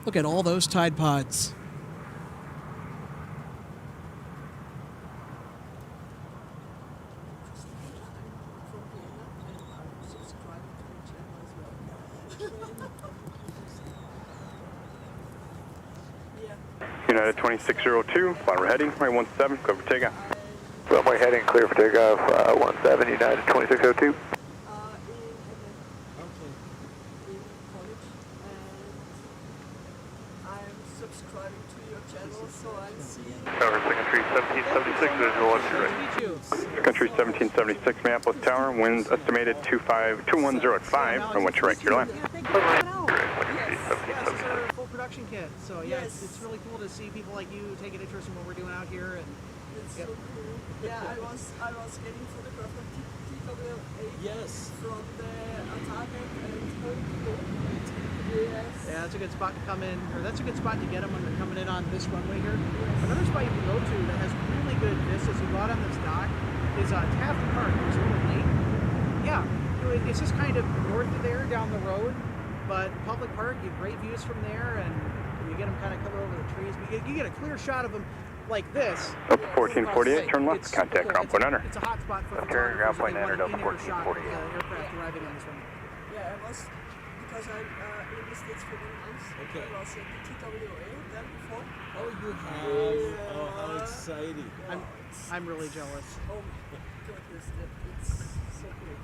Look at all those Tide Pods. United 2602, runway heading, runway 17, go for takeoff. Runway heading, clear for takeoff, 17, United 2602. Country 1776, visual on your right. Country 1776, Minneapolis Tower, winds estimated 210 at 5, from which right, your line. Full production kit, so yeah, it's really cool to see people like you take an interest in what we're doing out here. And it's so cool. Yeah, I was getting photographed of TWA from the attack and yes. Yeah, that's a good spot to come in, or that's a good spot to get them when they're coming in on this runway here. Another spot you can go to that has really good vistas, you go out on this dock, is Taft Park, which is a little late. Yeah, it's just kind of north of there, down the road, but public park, you get great views from there, and you get them kind of covered over the trees. But you get a clear shot of them like this. Up 1448, turn left, contact ground point enter. It's a hot spot for turn ground point enter, up 1448. Aircraft arriving on this one. Yeah, I was, because I in the States for 1 month. Okay. I was at the TWA then before. Oh, you have? Yeah. Oh, how exciting. I'm really jealous. Oh my goodness, it's so great.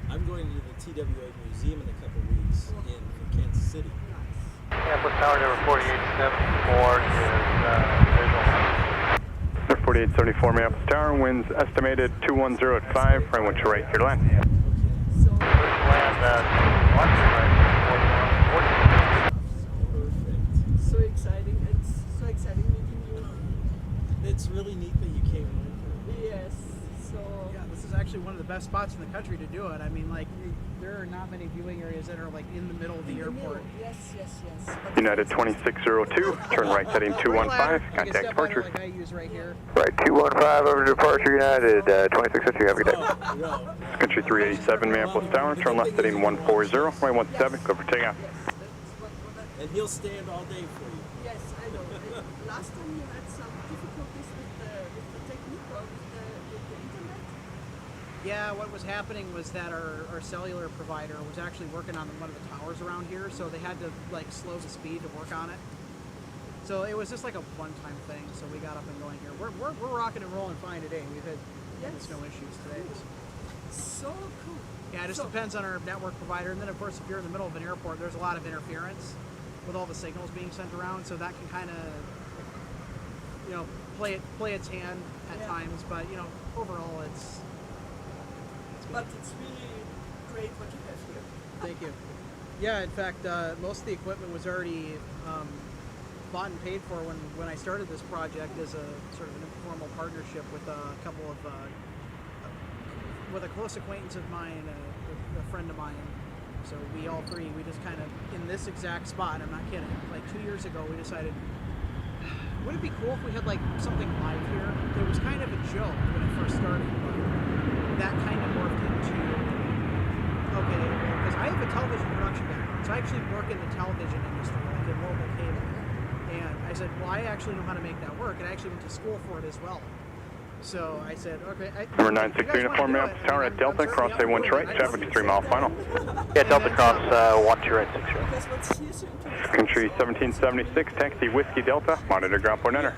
I'm going to the TWA Museum in a couple weeks in Kansas City. Nice. Minneapolis Tower number 4874 is visual. 4874, Minneapolis Tower, winds estimated 210 at 5, from which right, your line. So, Perfect. So exciting. It's so exciting meeting you. It's really neat that you came over. Yes. So yeah, this is actually one of the best spots in the country to do it. I mean, like, there are not many viewing areas that are like in the middle of the airport. Yes. United 2602, turn right heading 215, contact departure. Like I use right here. Right, 215 over to departure, United 2602, have a good day. Country 387, Minneapolis Tower, turn left heading 140, runway 17, go for takeoff. And he'll stand all day for you. Yes, I know. Last time you had some difficulties with the technique or with the internet. Yeah, what was happening was that our cellular provider was actually working on one of the towers around here, so they had to like slow the speed to work on it. So it was just like a one-time thing. So we got up and going here. We're rocking and rolling fine today. We've had no issues today. So cool. Yeah, it just depends on our network provider, and then of course if you're in the middle of an airport, there's a lot of interference with all the signals being sent around, so that can kind of play its hand at times. But overall it's But it's really great what you have here. Thank you. Yeah, in fact, most of the equipment was already bought and paid for when I started this project as a sort of an informal partnership with a couple of with a close acquaintance of mine, a friend of mine. So we all three, we just kind of in this exact spot. I'm not kidding. Like 2 years ago, we decided, would it be cool if we had like something live here? It was kind of a joke when it first started, but that kind of morphed into, okay, because I have a television production background, so I actually work in the television industry, like in mobile cable. And I said, well, I actually know how to make that work, and I actually went to school for it as well. So I said, okay. Number 96 uniform, Minneapolis Tower at Delta, cross A1 right, traffic 3 mile final. Yeah, Delta cross 1 2 right, 6 Country 1776, taxi Whiskey Delta, monitor ground point enter.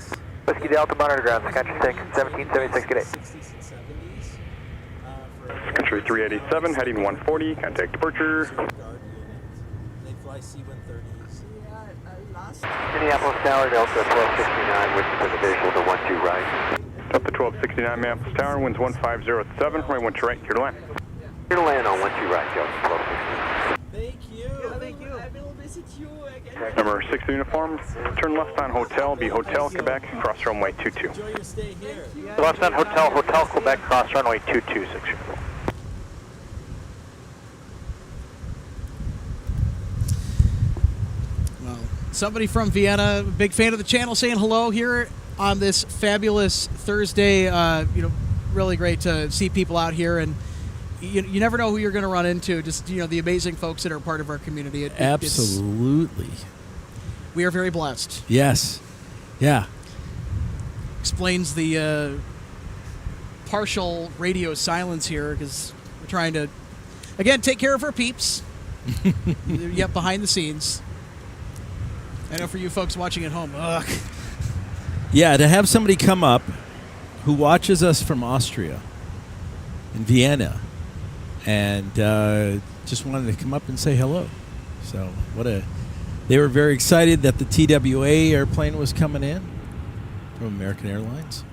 Whiskey Delta, monitor ground, country 6, 1776, good day. Country 387, heading 140, contact departure. They fly C-130s. Minneapolis Tower, Delta 1269, Whiskey for the visual to 1 2 right. Delta 1269, Minneapolis Tower, winds 1507, right 1 2 right, clear to land. Clear to land on 1 2 right, Delta 1269. Thank you. Yeah, thank you. I will visit you again. Number 6 uniform, turn left on Hotel, be Hotel, Quebec, cross runway 22. Enjoy your stay here. Left on Hotel, Hotel, Quebec, cross runway 226. Well, somebody from Vienna, big fan of the channel, saying hello here on this fabulous Thursday. Really great to see people out here, and you never know who you're going to run into. Just the amazing folks that are part of our community. Absolutely. We are very blessed. Yes. Yeah. Explains the partial radio silence here because we're trying to, again, take care of our peeps. Yep, behind the scenes. I know for you folks watching at home, ugh. Yeah, to have somebody come up who watches us from Austria, in Vienna, and just wanted to come up and say hello. So they were very excited that the TWA airplane was coming in from American Airlines.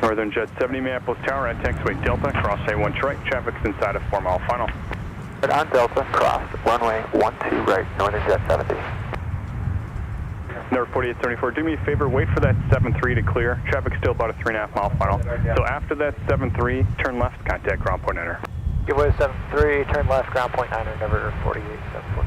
Northern Jet 70, Minneapolis Tower at taxiway Delta, cross A1 right, traffic's inside of 4 mile final. On Delta, cross runway 12 right, Northern Jet 70. Number 4874, do me a favor, wait for that 73 to clear. Traffic's still about a 3.5 mile final. So after that 73, turn left, contact ground point enter. Give way 73, turn left, ground point niner, number 4874.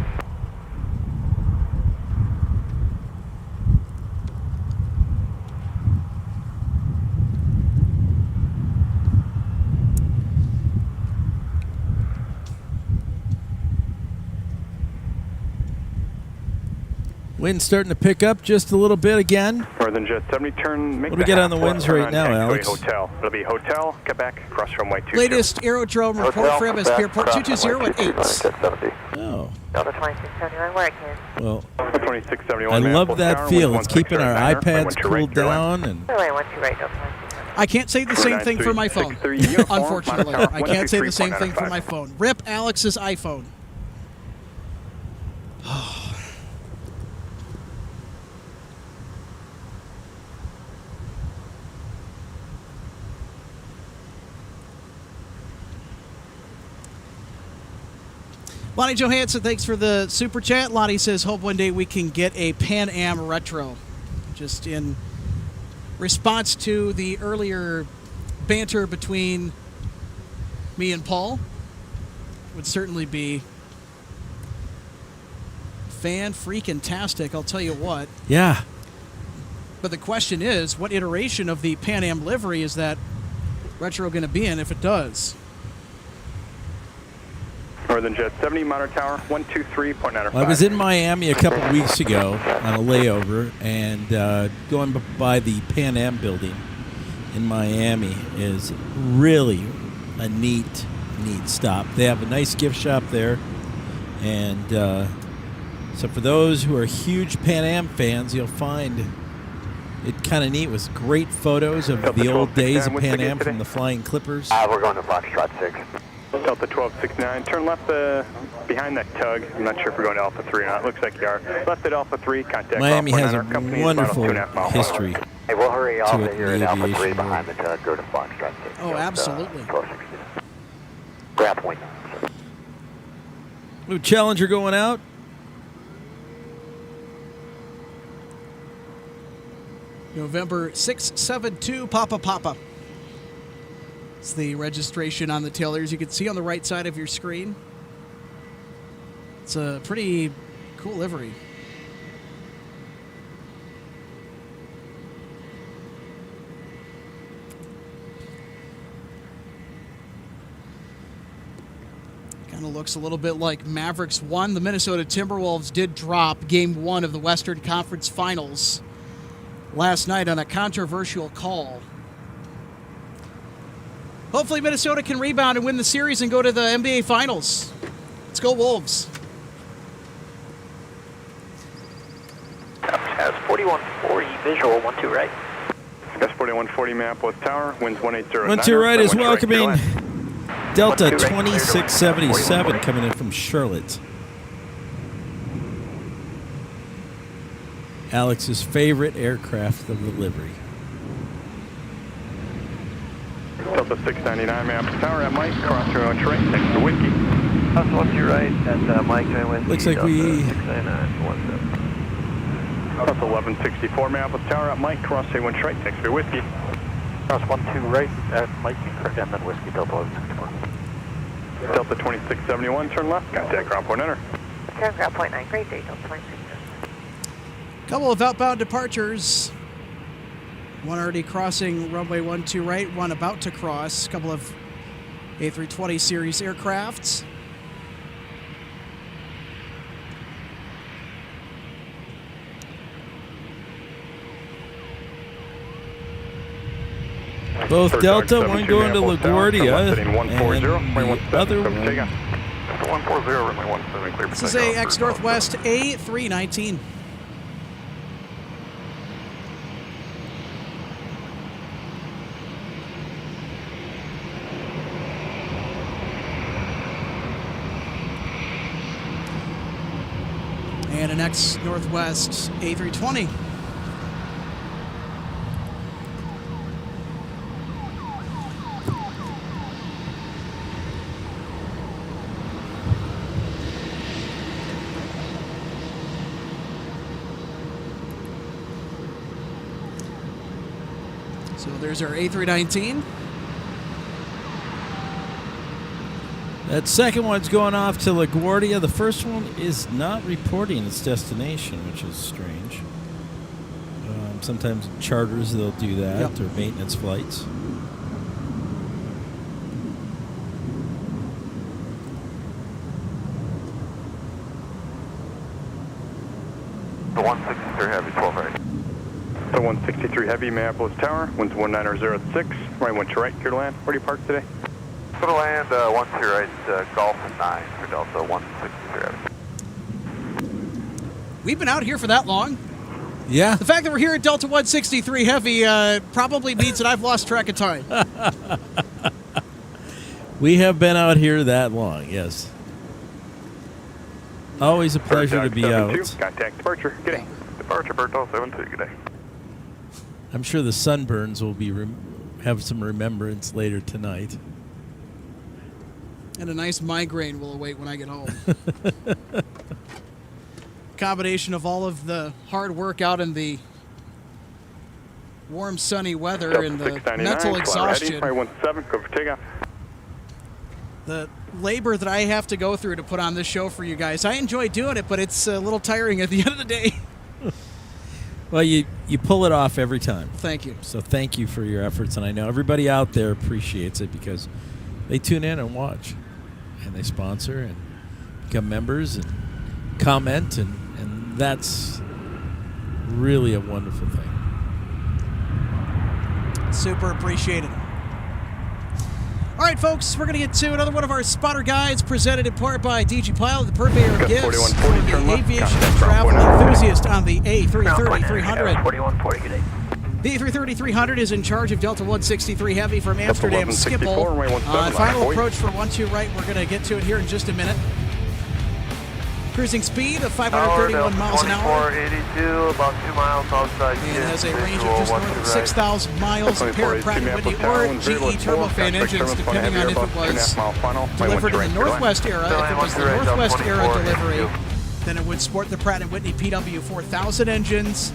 Wind's starting to pick up just a little bit again. Northern Jet 70, turn. What do we get on the winds right now, Alex? Hotel. It'll be Hotel, Quebec, cross runway 22. Latest aerodrome report for MSP Airport 220 at 8. Oh. Delta 2671, where I can. Well, 2671. I love that feel. It's keeping our iPads cooled down. And Runway 12 right, Delta 2671. I can't say the same thing for my phone. Unfortunately, I can't say the same thing for my phone. Rip Alex's iPhone. Lonnie Johansson, thanks for the super chat. Lonnie says, hope one day we can get a Pan Am Retro. Just in response to the earlier banter between me and Paul. Would certainly be fan-freaking-tastic, I'll tell you what. Yeah. But the question is, what iteration of the Pan Am livery is that Retro going to be in if it does? Northern Jet 70, Monitor Tower, 123.95. Well, I was in Miami a couple weeks ago on a layover, and going by the Pan Am building in Miami is really, a neat stop. They have a nice gift shop there, and so for those who are huge Pan Am fans, you'll find it kind of neat with great photos of the old days of Pan Am from the Flying Clippers. We're going to Foxtrot 6. Delta 1269, turn left behind that tug. I'm not sure if we're going to Alpha 3 or not. Looks like you are. Left at Alpha 3, contact Miami has a company wonderful 2.5 mile history. Hey, we'll hurry off it here in at the Alpha 3 aviation behind the tug, go to Foxtrot 6. Oh, absolutely. 1260. Grab point. New Challenger going out. November 672 Papa. It's the registration on the tail there, as you can see on the right side of your screen. It's a pretty cool livery. Kind of looks a little bit like Mavericks 1. The Minnesota Timberwolves did drop Game 1 of the Western Conference Finals last night on a controversial call. Hopefully Minnesota can rebound and win the series and go to the NBA Finals. Let's go Wolves. Has 4140 visual, 12 right. Gus 4140 Minneapolis Tower, winds 180. 12 right is welcoming Delta 2677 coming in from Charlotte. Alex's favorite aircraft of the livery. Delta 699 Minneapolis Tower at Mike, cross your own train, next to Whiskey. House 12 right at Mike, join with Looks like we... 699, Delta 1164 Minneapolis Tower at Mike, cross A1 straight, next to Whiskey. Cross 12 right at Mike, and then Whiskey, Delta 1164. Delta 2671, turn left, contact ground point enter. Ground point 9, great day, Delta 26. Couple of outbound departures. One already crossing runway 12 right, one about to cross. A couple of A320 series aircrafts. Both Delta, one going to LaGuardia, and the other one. 140, runway 17, clear. This is AX Northwest A319. And an X Northwest A320. So there's our A319. That second one's going off to LaGuardia. The first one is not reporting its destination, which is strange. Sometimes charters, they'll do that, or maintenance flights. The 163 Heavy, 12 right. The 163 Heavy, Minneapolis Tower, winds 19006, right 1 to right, clear to land. Where do you park today? Go to land, 1 to right, Golf 9 for Delta 163 Heavy. We've been out here for that long. Yeah. The fact that we're here at Delta 163 Heavy probably means that I've lost track of time. We have been out here that long, yes. Always a pleasure to be out. Contact departure, good day. Departure, Bertol 72, good day. I'm sure the sunburns will be have some remembrance later tonight. And a nice migraine will await when I get home. Combination of all of the hard work out in the warm, sunny weather and the mental exhaustion. The labor that I have to go through to put on this show for you guys. I enjoy doing it, but it's a little tiring at the end of the day. Well, you pull it off every time. Thank you. So thank you for your efforts, and I know everybody out there appreciates it because they tune in and watch, and they sponsor and become members and comment, and that's really a wonderful thing. Super appreciated. All right, folks, we're going to get to another one of our spotter guides presented in part by DG Pilot, the purveyor of gifts for the aviation travel enthusiast on the A330-300. 4140, good day. The A330-300 is in charge of Delta 163 Heavy from Amsterdam Schiphol. Final approach for 12 right. We're going to get to it here in just a minute. Cruising speed of 531 miles an hour. 2482, about 2 miles outside. And has a range of just north of 6,000 miles. A pair of Pratt & Whitney or GE turbofan engines, depending on if it was delivered in the Northwest era. If it was the Northwest era delivery, then it would sport the Pratt & Whitney PW4000 engines.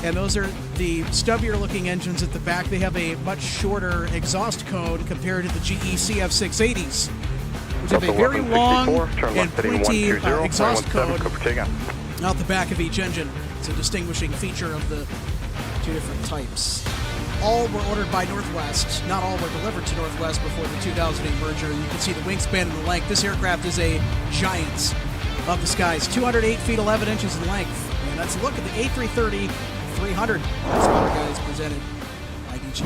And those are the stubbier-looking engines at the back. They have a much shorter exhaust cone compared to the GE CF680s, which have a very long and pointy exhaust cone out the back of each engine. It's a distinguishing feature of the two different types. All were ordered by Northwest. Not all were delivered to Northwest before the 2008 merger. You can see the wingspan and the length. This aircraft is a giant of the skies, 208 feet 11 inches in length. And that's a look at the A330-300. That's what our guys presented by DG.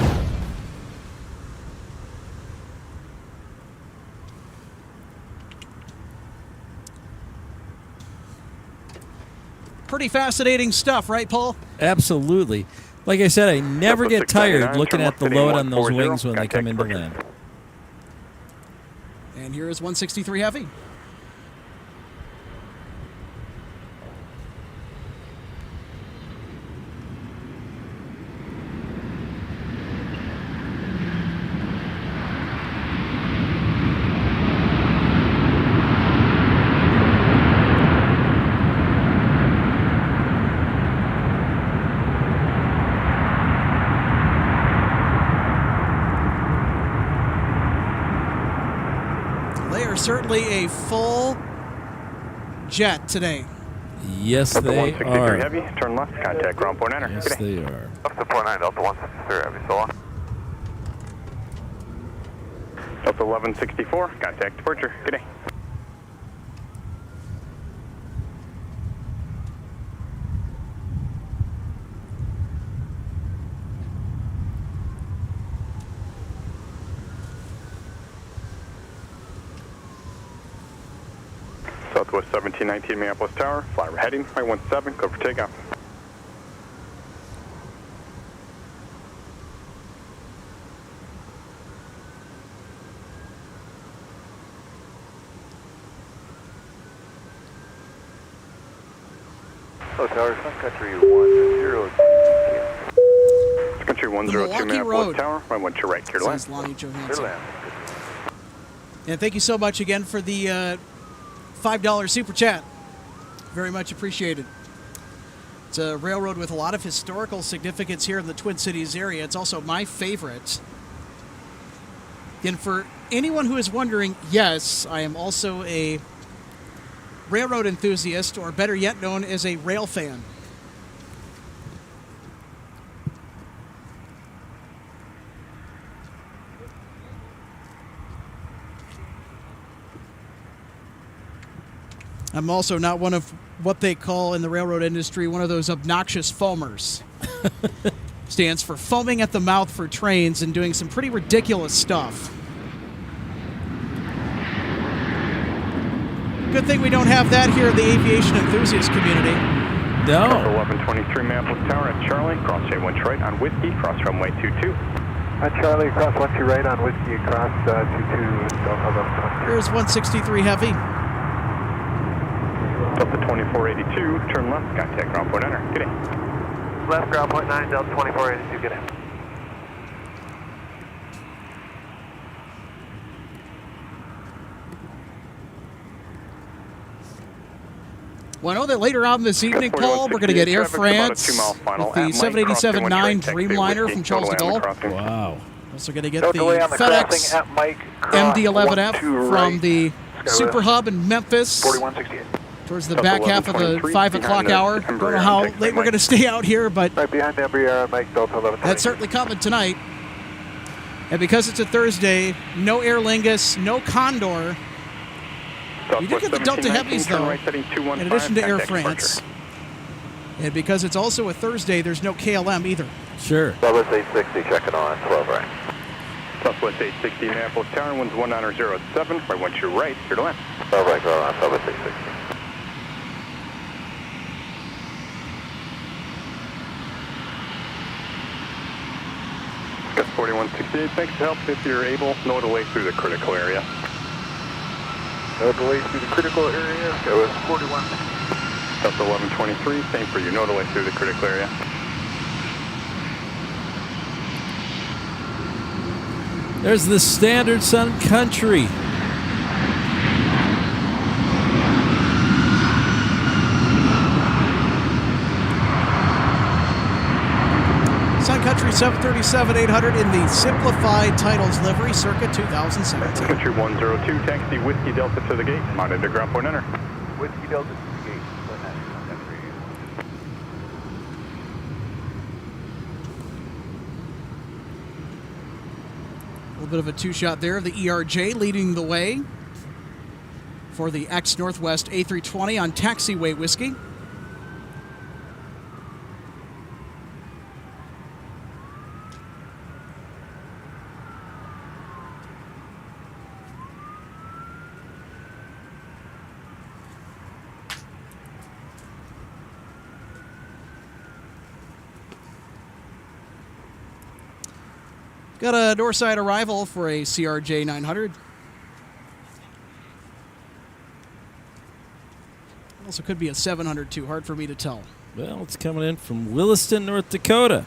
Pretty fascinating stuff, right, Paul? Absolutely. Like I said, I never get tired looking at the load on those wings when they come into land. And here is 163 Heavy. Certainly a full jet today. Yes, they are. Heavy, turn left, contact ground point enter. Yes, they are. Up to 49 Delta 163 Heavy, so on. Delta 1164, contact departure. Good day. Southwest 1719 Minneapolis Tower, fly we're heading, right 17, go for takeoff. Oh, Tower, Sun Country 102. Country 102 Minneapolis Tower, right 12 right, clear to land. And thank you so much again for the $5 super chat. Very much appreciated. It's a railroad with a lot of historical significance here in the Twin Cities area. It's also my favorite. And for anyone who is wondering, yes, I am also a railroad enthusiast, or better yet known as a rail fan. I'm also not one of what they call in the railroad industry one of those obnoxious foamers. Stands for foaming at the mouth for trains and doing some pretty ridiculous stuff. Good thing we don't have that here in the aviation enthusiast community. No. 1123 Minneapolis Tower at Charlie, cross J1 right on Whiskey, cross runway 22. At Charlie, cross 12 right on Whiskey, cross 22, Delta 1123. Here's 163 Heavy. Delta 2482, turn left, contact ground point enter. Good day. Left ground point 9, Delta 2482, good day. Well, I know that later on this evening, Paul, we're going to get Air France with the 787-9 Dreamliner from Charles de Gaulle. Wow. Also going to get the FedEx MD-11F from the Super Hub in Memphis. 4168. Towards the back half of the 5 o'clock hour. Don't know how late we're going to stay out here, but right behind Embraer, Mike Delta 11. That's certainly coming tonight. And because it's a Thursday, no Aer Lingus, no Condor. You do get the Delta Heavies, though, in addition to Air France. And because it's also a Thursday, there's no KLM either. Sure. Douglas 860 checking on 12 right. Southwest 860 Minneapolis Tower, winds 190 at 7, right 1 to your right, clear to land. All right, go on, Southwest 860. Gus 4168, thanks for help. If you're able, know delay through the critical area. No delay through the critical area. That was 41. Delta 1123, same for you, no delay through the critical area. There's the standard Sun Country. Sun Country 737-800 in the simplified titles livery, circa 2017. Country 102, taxi Whiskey Delta to the gate, mounted to ground point enter. Whiskey Delta to the gate. Country. A little bit of a two-shot there of the ERJ leading the way for the ex-Northwest A320 on taxiway Whiskey. Got a north side arrival for a CRJ 900. Also could be a 700 too. Hard for me to tell. Well, it's coming in from Williston, North Dakota.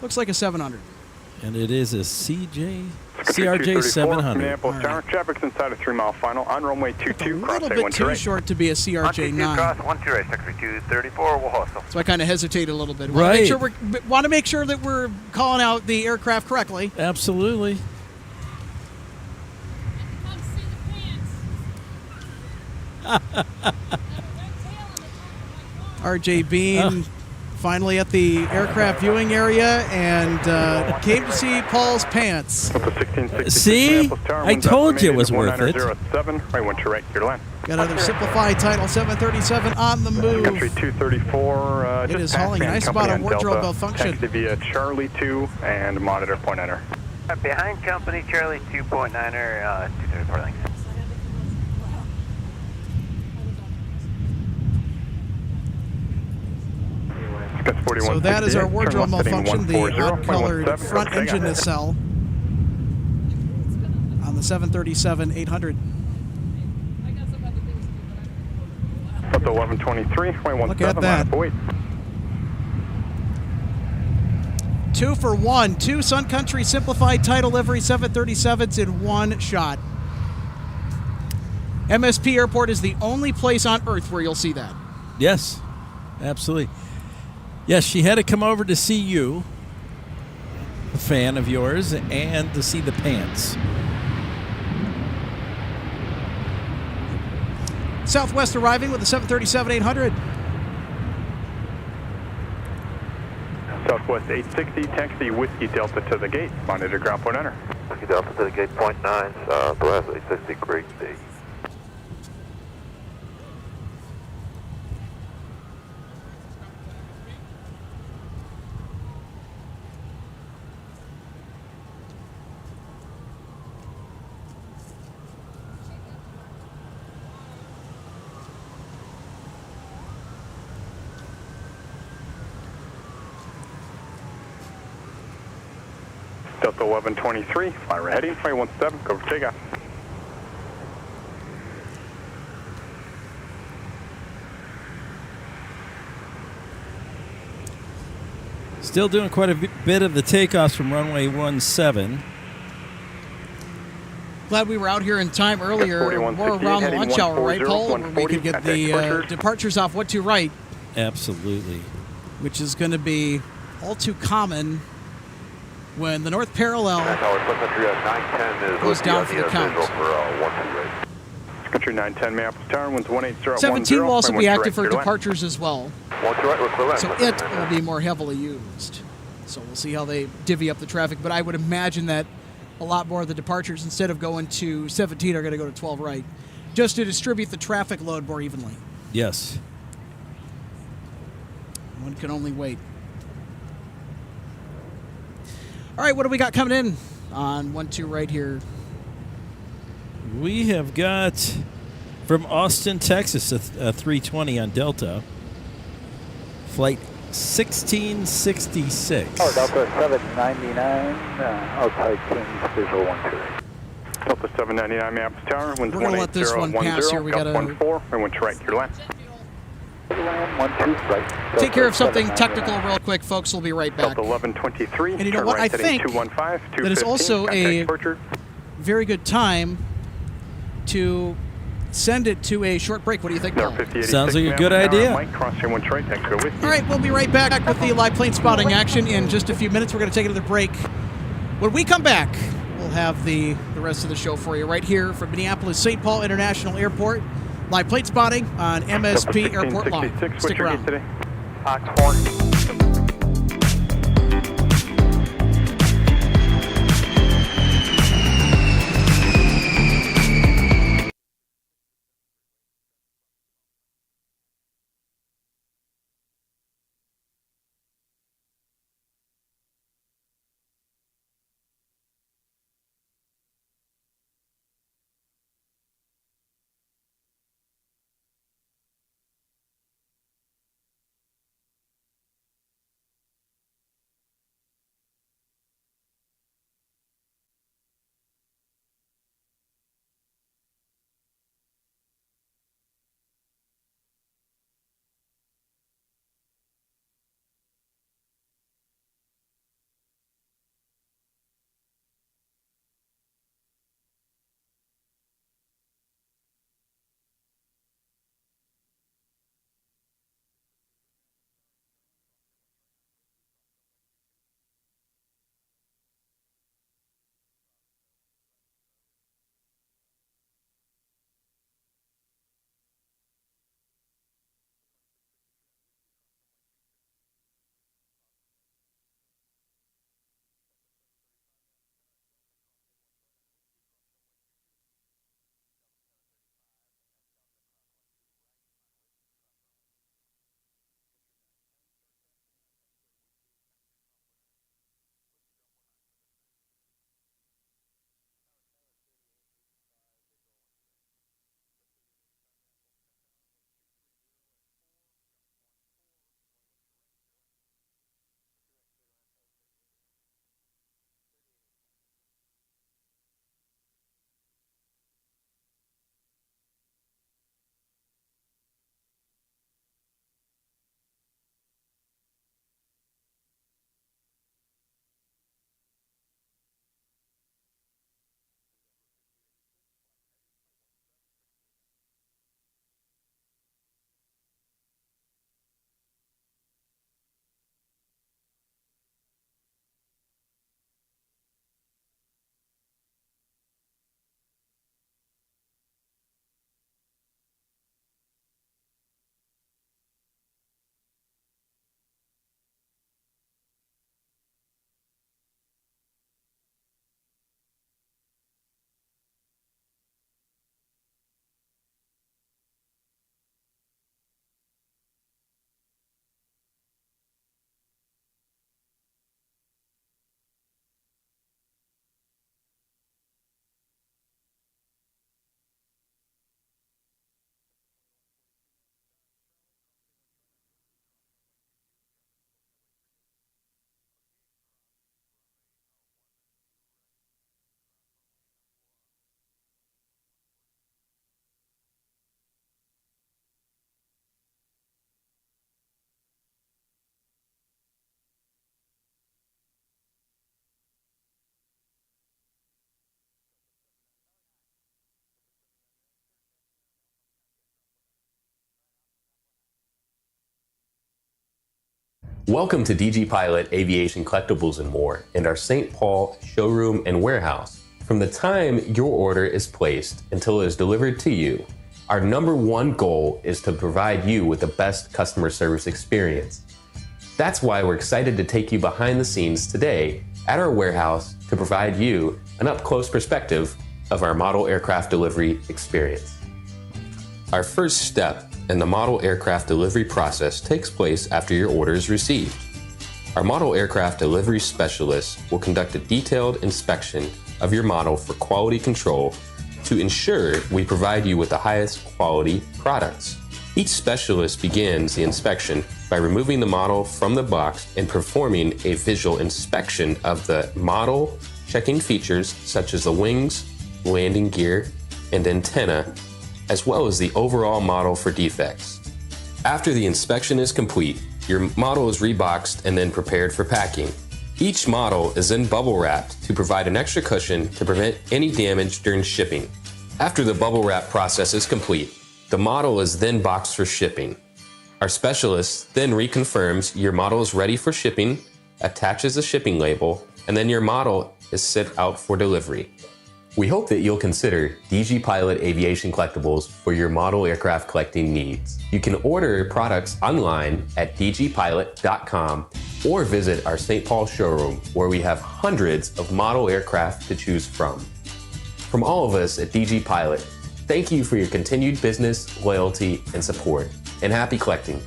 Looks like a 700. And it is a CRJ 700. Minneapolis Tower, traffic's inside a 3-mile final on runway 22. A little bit too short to be a CRJ 9. Cross 12 right, sector 234, we'll hustle. So I kind of hesitated a little bit. Right. Want to make sure that we're calling out the aircraft correctly. Absolutely. RJ Bean finally at the aircraft viewing area and came to see Paul's pants. See? I told you it was worth it. Right, went to right, your land. Got another simplified title 737 on the move. Country 234. It is hauling. Nice spot on wardrobe malfunction. Taxi via Charlie 2 and monitor point enter. Behind company Charlie 2.9er, 234 length. So that is our wardrobe malfunction, the odd-colored front engine nacelle on the 737-800. Up to 1123, Look at that. 2 for 1. 2 Sun Country simplified title livery 737s in one shot. MSP Airport is the only place on Earth where you'll see that. Yes, absolutely. Yes, she had to come over to see you, a fan of yours, and to see the pants. Southwest arriving with the 737-800. Southwest 860, taxi Whiskey Delta to the gate, monitor ground point enter. Whiskey Delta to the gate, point 9, Southwest 860, great day. Delta 1123, fire heading, 517, go for takeoff. Still doing quite a bit of the takeoffs from runway 17. Glad we were out here in time earlier, more around the lunch hour, right, Paul? Where we could get the departures off 12 right. Absolutely. Which is going to be all too common when the north parallel goes down for the count. Country 910 Minneapolis Tower, winds 180. 17 will also be active for right, departures as well. So it will be more heavily used. So we'll see how they divvy up the traffic. But I would imagine that a lot more of the departures, instead of going to 17, are going to go to 12 right, just to distribute the traffic load more evenly. Yes. One can only wait. All right, what do we got coming in on 1-2 right here? We have got from Austin, Texas, a 320 on Delta. Flight 1666. Delta 799, outside Kings, visual 12. Delta 799, Minneapolis Tower, winds We're going to let this one pass here. We got to 14, everyone to right, clear land. Take care of something technical real quick, folks. We'll be right back. Delta 1123, and you know what? I think that is also a very good time to send it to a short break. What do you think, Paul? Sounds like a good idea. All right, we'll be right back with the live plane spotting action in just a few minutes. We're going to take another break. When we come back, we'll have the rest of the show for you right here from Minneapolis St. Paul International Airport. Live plane spotting on MSP Airport Live. Stick around. Fox 4. Welcome to DG Pilot Aviation Collectibles and More and our St. Paul showroom and warehouse. From the time your order is placed until it is delivered to you, our #1 goal is to provide you with the best customer service experience. That's why we're excited to take you behind the scenes today at our warehouse to provide you an up-close perspective of our model aircraft delivery experience. Our first step in the model aircraft delivery process takes place after your order is received. Our model aircraft delivery specialist will conduct a detailed inspection of your model for quality control to ensure we provide you with the highest quality products. Each specialist begins the inspection by removing the model from the box and performing a visual inspection of the model, checking features such as the wings, landing gear, and antenna, as well as the overall model for defects. After the inspection is complete, your model is reboxed and then prepared for packing. Each model is then bubble wrapped to provide an extra cushion to prevent any damage during shipping. After the bubble wrap process is complete, the model is then boxed for shipping. Our specialist then reconfirms your model is ready for shipping, attaches a shipping label, and then your model is sent out for delivery. We hope that you'll consider DG Pilot Aviation Collectibles for your model aircraft collecting needs. You can order products online at dgpilot.com or visit our St. Paul showroom where we have hundreds of model aircraft to choose from. From all of us at DG Pilot, thank you for your continued business, loyalty, and support, and happy collecting.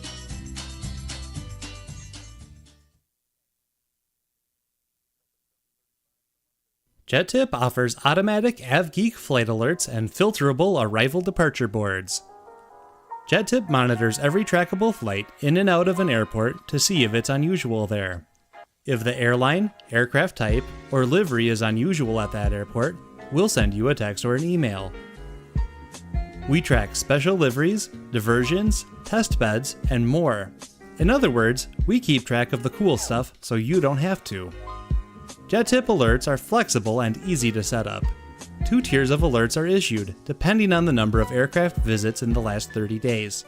JetTip offers automatic AvGeek flight alerts and filterable arrival departure boards. JetTip monitors every trackable flight in and out of an airport to see if it's unusual there. If the airline, aircraft type, or livery is unusual at that airport, we'll send you a text or an email. We track special liveries, diversions, test beds, and more. In other words, we keep track of the cool stuff so you don't have to. JetTip alerts are flexible and easy to set up. 2 tiers of alerts are issued, depending on the number of aircraft visits in the last 30 days.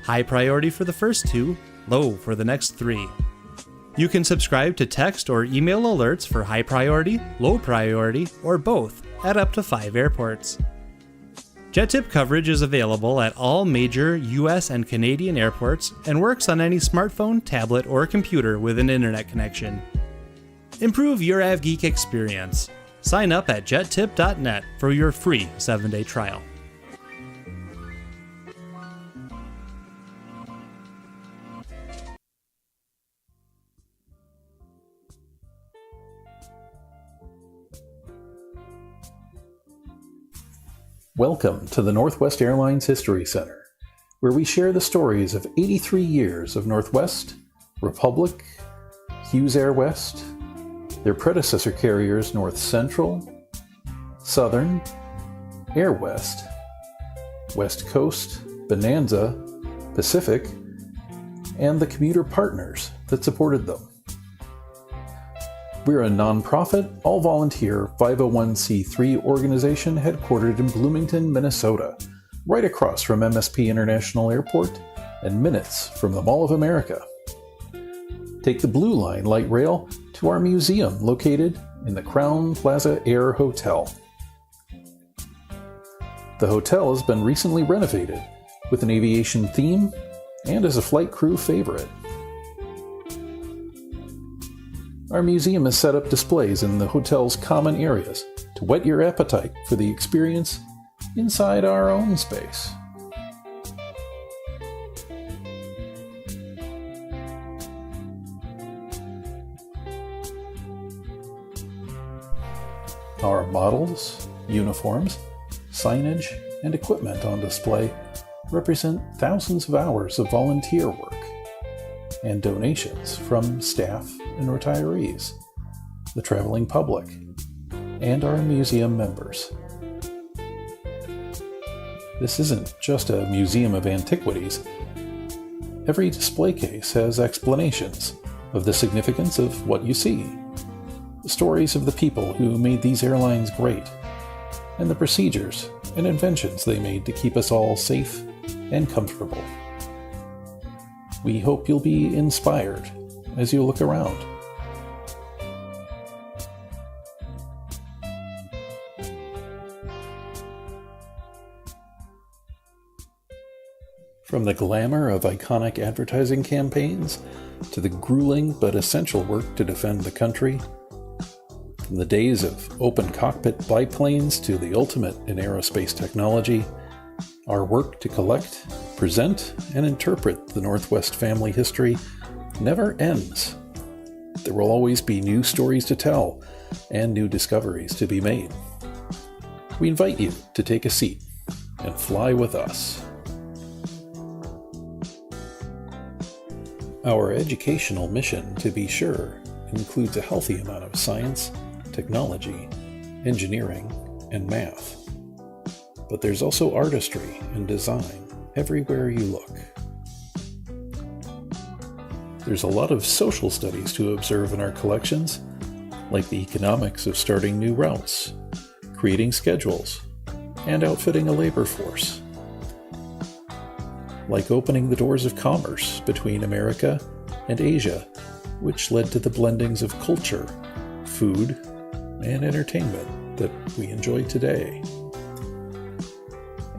High priority for the first 2, low for the next 3. You can subscribe to text or email alerts for high priority, low priority, or both at up to 5 airports. JetTip coverage is available at all major US and Canadian airports and works on any smartphone, tablet, or computer with an internet connection. Improve your AvGeek experience. Sign up at jettip.net for your free 7-day trial. Welcome to the Northwest Airlines History Center, where we share the stories of 83 years of Northwest, Republic, Hughes Air West, their predecessor carriers North Central, Southern, Air West, West Coast, Bonanza, Pacific, and the commuter partners that supported them. We're a nonprofit, all-volunteer 501c3 organization headquartered in Bloomington, Minnesota, right across from MSP International Airport and minutes from the Mall of America. Take the Blue Line light rail to our museum located in the Crown Plaza Air Hotel. The hotel has been recently renovated with an aviation theme and is a flight crew favorite. Our museum has set up displays in the hotel's common areas to whet your appetite for the experience inside our own space. Our models, uniforms, signage, and equipment on display represent thousands of hours of volunteer work and donations from staff and retirees, the traveling public, and our museum members. This isn't just a museum of antiquities. Every display case has explanations of the significance of what you see, the stories of the people who made these airlines great, and the procedures and inventions they made to keep us all safe and comfortable. We hope you'll be inspired as you look around. From the glamour of iconic advertising campaigns to the grueling but essential work to defend the country, from the days of open cockpit biplanes to the ultimate in aerospace technology, our work to collect, present, and interpret the Northwest family history never ends. there will always be new stories to tell and new discoveries to be made. We invite you to take a seat and fly with us. Our educational mission, to be sure, includes a healthy amount of science, technology, engineering, and math. But there's also artistry and design everywhere you look. There's a lot of social studies to observe in our collections, like the economics of starting new routes, creating schedules, and outfitting a labor force. Like opening the doors of commerce between America and Asia, which led to the blendings of culture, food, and entertainment that we enjoy today.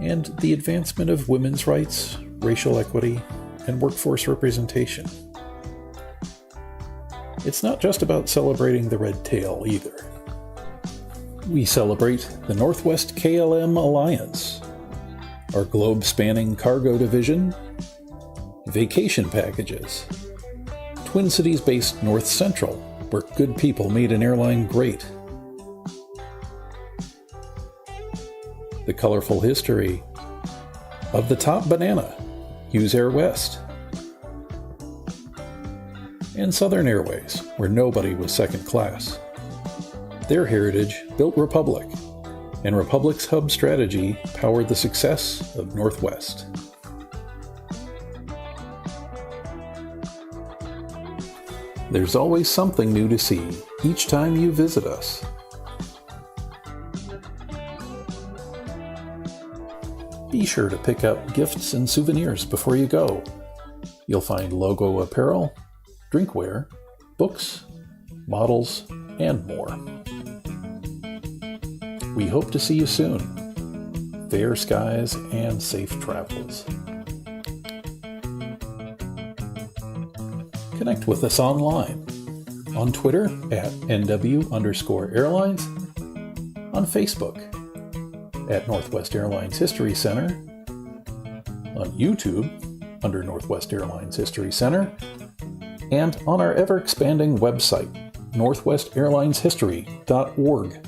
And the advancement of women's rights, racial equity, and workforce representation. It's not just about celebrating the red tail either. We celebrate the Northwest KLM Alliance, our globe-spanning cargo division, vacation packages, Twin Cities-based North Central, where good people made an airline great, the colorful history of the top banana, Hughes Air West, and Southern Airways, where nobody was second class. Their heritage built Republic, and Republic's hub strategy powered the success of Northwest. There's always something new to see each time you visit us. Be sure to pick up gifts and souvenirs before you go. You'll find logo apparel, drinkware, books, models, and more. We hope to see you soon. Fair skies and safe travels. Connect with us online. On Twitter at NW_Airlines. On Facebook at Northwest Airlines History Center. On YouTube under Northwest Airlines History Center. And on our ever-expanding website, northwestairlineshistory.org,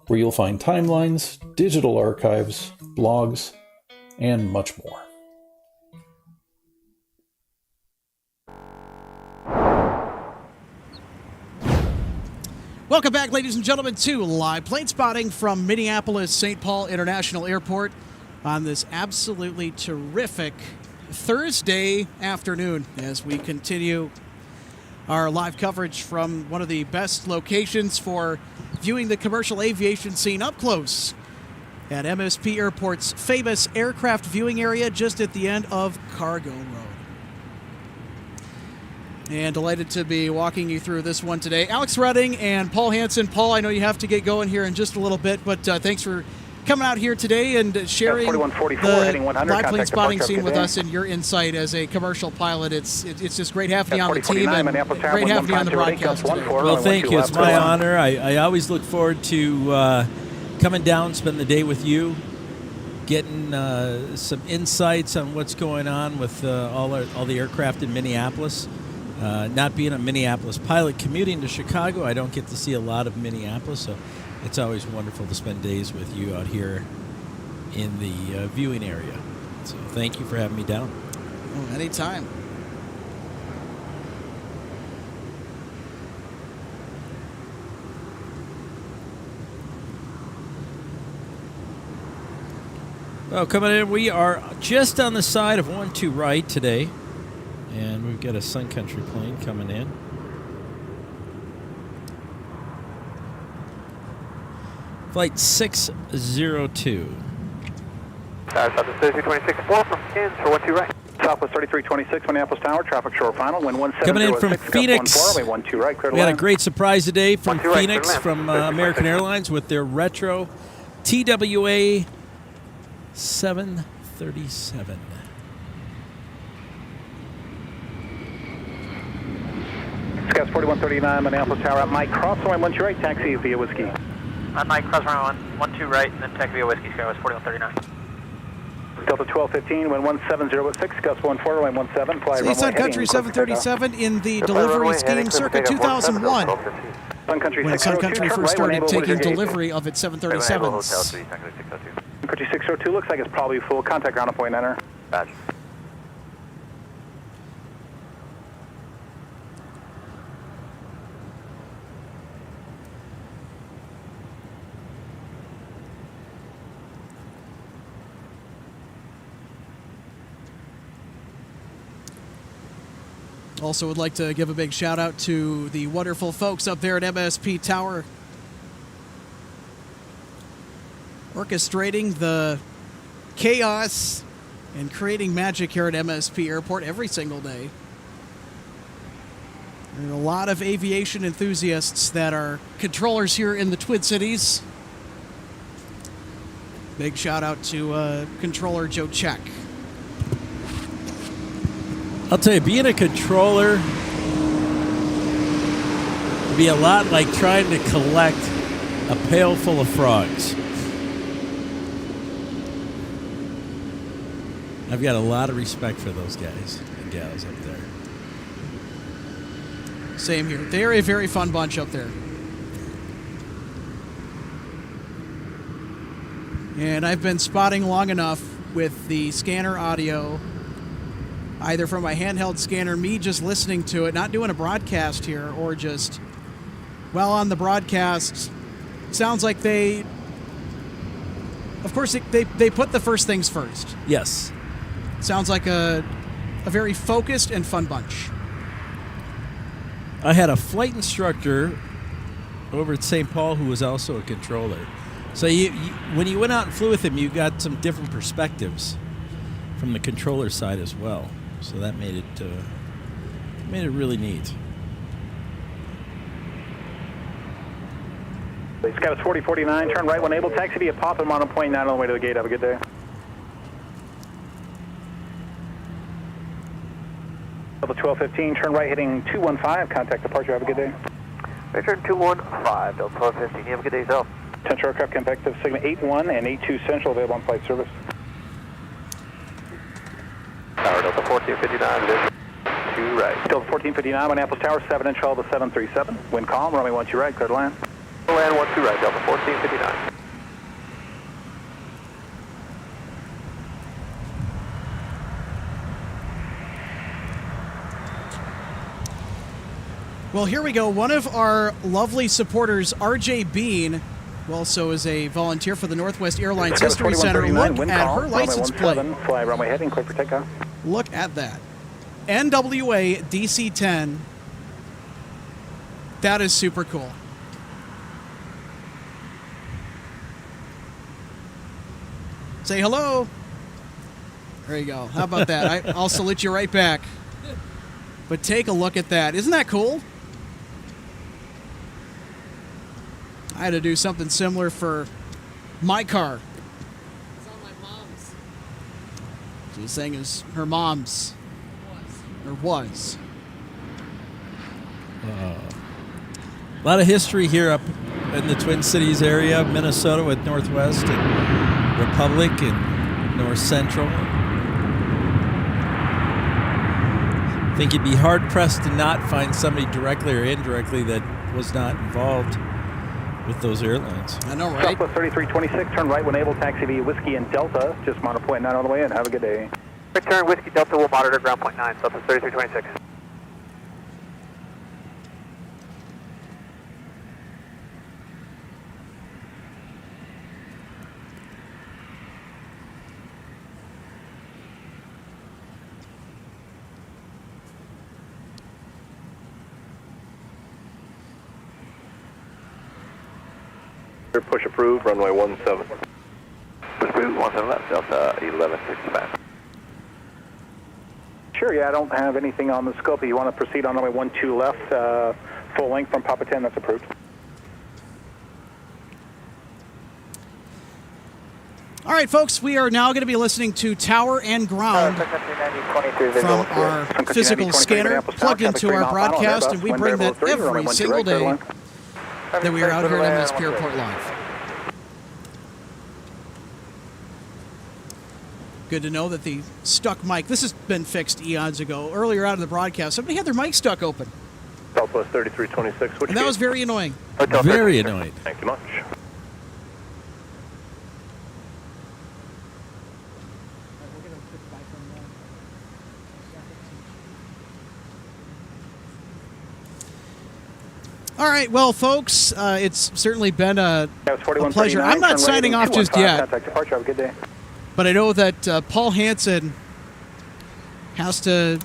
where you'll find timelines, digital archives, blogs, and much more. Welcome back, ladies and gentlemen, to Live Plane Spotting from Minneapolis St. Paul International Airport on this absolutely terrific Thursday afternoon as we continue our live coverage from one of the best locations for viewing the commercial aviation scene up close at MSP Airport's famous aircraft viewing area just at the end of Cargo Road. And delighted to be walking you through this one today. Alex Redding and Paul Hansen. Paul, I know you have to get going here in just a little bit, but thanks for coming out here today and sharing the live plane spotting scene with us and your insight as a commercial pilot. It's just great having you on the team and great having you on the broadcast today. Well, thank you. It's my honor. I always look forward to coming down, spend the day with you, getting some insights on what's going on with all the aircraft in Minneapolis. Not being a Minneapolis pilot, commuting to Chicago, I don't get to see a lot of Minneapolis, so it's always wonderful to spend days with you out here in the viewing area. So thank you for having me down. Oh, anytime. Well, coming in, we are just on the side of 12 right today. And we've got a Sun Country plane coming in. Flight 602. Southwest 3326 from Kansas for 12 right. Southwest 3326 Minneapolis Tower, traffic short final, wind 1706. Coming in from Phoenix. 12 right, we had a great surprise today from Phoenix from American Airlines with their retro TWA 737. Scouts 4139 Minneapolis Tower at Mike Cross, runway 12 right, taxi via Whiskey. On Mike Cross, runway 12 right, and then taxi via Whiskey, Scouts 4139. Delta 1215, wind 170 gust 14, runway 17, fly runway Sun Country 737 in the delivery scheme circa 2001. Sun Country when Sun Country first started taking delivery of its 737s. Sun Country 602 looks like it's probably full. Contact ground at point enter. Badge. Also would like to give a big shout out to the wonderful folks up there at MSP Tower, orchestrating the chaos and creating magic here at MSP Airport every single day. There are a lot of aviation enthusiasts that are controllers here in the Twin Cities. Big shout out to controller Joe Check. I'll tell you, being a controller would be a lot like trying to collect a pail full of frogs. I've got a lot of respect for those guys and gals up there. Same here. They're a very fun bunch up there. And I've been spotting long enough with the scanner audio, either from my handheld scanner, me just listening to it, not doing a broadcast here, or just, well, on the broadcast, sounds like they, of course, they put the first things first. Yes. Sounds like a very focused and fun bunch. I had a flight instructor over at St. Paul who was also a controller. So you when you went out and flew with him, you got some different perspectives from the controller side as well. So that made it really neat. Scout 4049, turn right when able. Taxi via Popham on a point 9 on the way to the gate. Have a good day. Delta 1215, turn right heading 215. Contact departure. Have a good day. Return 215, Delta 1215. You have a good day yourself. Central aircraft compactive Sigma 81 and 82 Central available on flight service. Tower Delta 1459, it is 2 right. Delta 1459, Minneapolis Tower, 7-inch all to 737. Wind calm, runway 12 right, clear to land. Land 12 right, Delta 1459. Well, here we go. One of our lovely supporters, RJ Bean, who also is a volunteer for the Northwest Airlines History Center. Look at her license plate. Fly runway heading, clear for takeoff. Look at that. NWA DC-10. That is super cool. Say hello. There you go. How about that? I'll salute you right back. But take a look at that. Isn't that cool? I had to do something similar for my car. It's on my mom's. She was saying it was her mom's. Was. A lot of history here up in the Twin Cities area, Minnesota with Northwest and Republic and North Central. I think you'd be hard-pressed to not find somebody directly or indirectly that was not involved with those airlines. I know, right? Southwest 3326, turn right when able, taxi via Whiskey and Delta, just monitor point 9 on the way in. Have a good day. Return Whiskey Delta, will monitor ground point 9, Southwest 3326. Push approved, runway 17. Push approved, 17 left, Delta 1165. Sure, yeah, I don't have anything on the scope. If you want to proceed on runway 12 left, full length from Papa 10, that's approved. All right, folks, we are now going to be listening to Tower and Ground from our physical scanner plugged into our broadcast, and we bring that every single day that we are out here at MSP Airport Live. Good to know that the stuck mic, this has been fixed eons ago. Earlier out of the broadcast, somebody had their mic stuck open. Southwest 3326, And that was very annoying. Very annoying. Thank you much. All right, well, folks, it's certainly been a pleasure. I'm not signing off just yet, Departure. Have a good day. but I know that Paul Hansen has to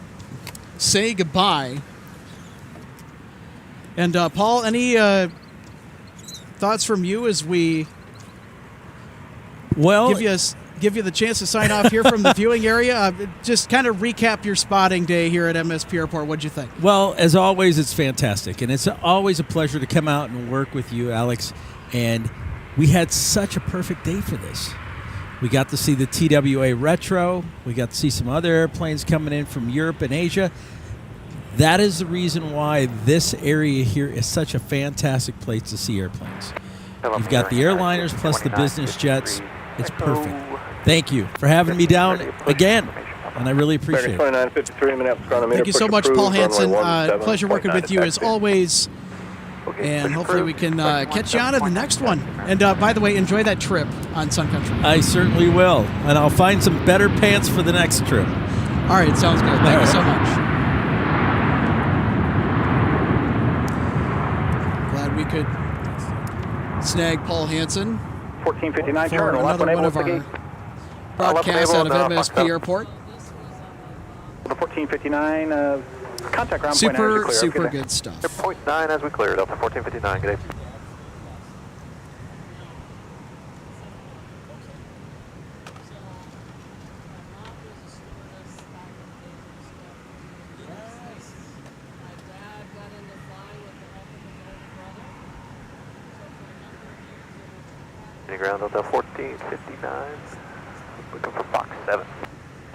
say goodbye. And, Paul, any thoughts from you as we give you the chance to sign off here from the viewing area? Just kind of recap your spotting day here at MSP Airport. What'd you think? Well, as always, it's fantastic. And it's always a pleasure to come out and work with you, Alex. And we had such a perfect day for this. We got to see the TWA Retro. We got to see some other airplanes coming in from Europe and Asia. That is the reason why this area here is such a fantastic place to see airplanes. You've got the airliners plus the business jets. It's perfect. Thank you for having me down again, and I really appreciate it. Thank you so much, Paul Hansen. Pleasure working with you as always, and hopefully we can catch you on to the next one. And by the way, enjoy that trip on Sun Country. I certainly will, and I'll find some better pants for the next trip. All right, sounds good. Thank you so much. Glad we could snag Paul Hansen 1459, for turn left another one of our broadcasts out of MSP Airport. 1459, contact ground point 9 as we clear. Super good stuff. Point 9 as we clear, Delta 1459, good day. Ground Delta 1459, looking for box 7.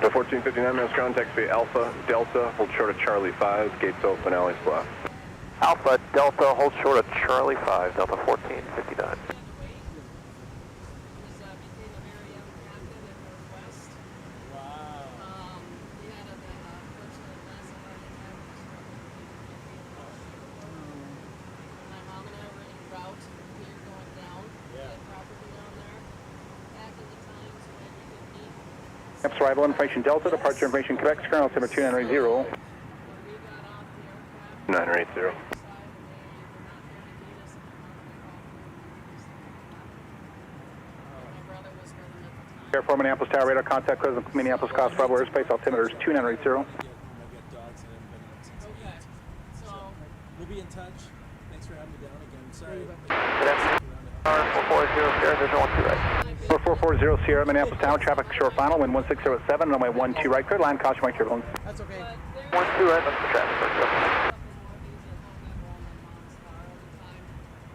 Delta 1459, minutes ground, taxi Alpha, Delta, hold short of Charlie 5, gates open, alleys left. Alpha, Delta, hold short of Charlie 5, Delta 1459. Arrival information Delta, departure information Quebec, current altimeter 2980. 980. Airport Minneapolis Tower, radar contact, present Minneapolis Coast Bravo airspace, altimeter is 2980. We'll be in touch. Thanks for having me down again. Sorry. 440 Sierra, Vision 12 right. 4440 Sierra, Minneapolis Tower, traffic short final, wind 1607, runway 12 right, clear line, caution, right turbulence. That's okay. 12 right, that's the traffic.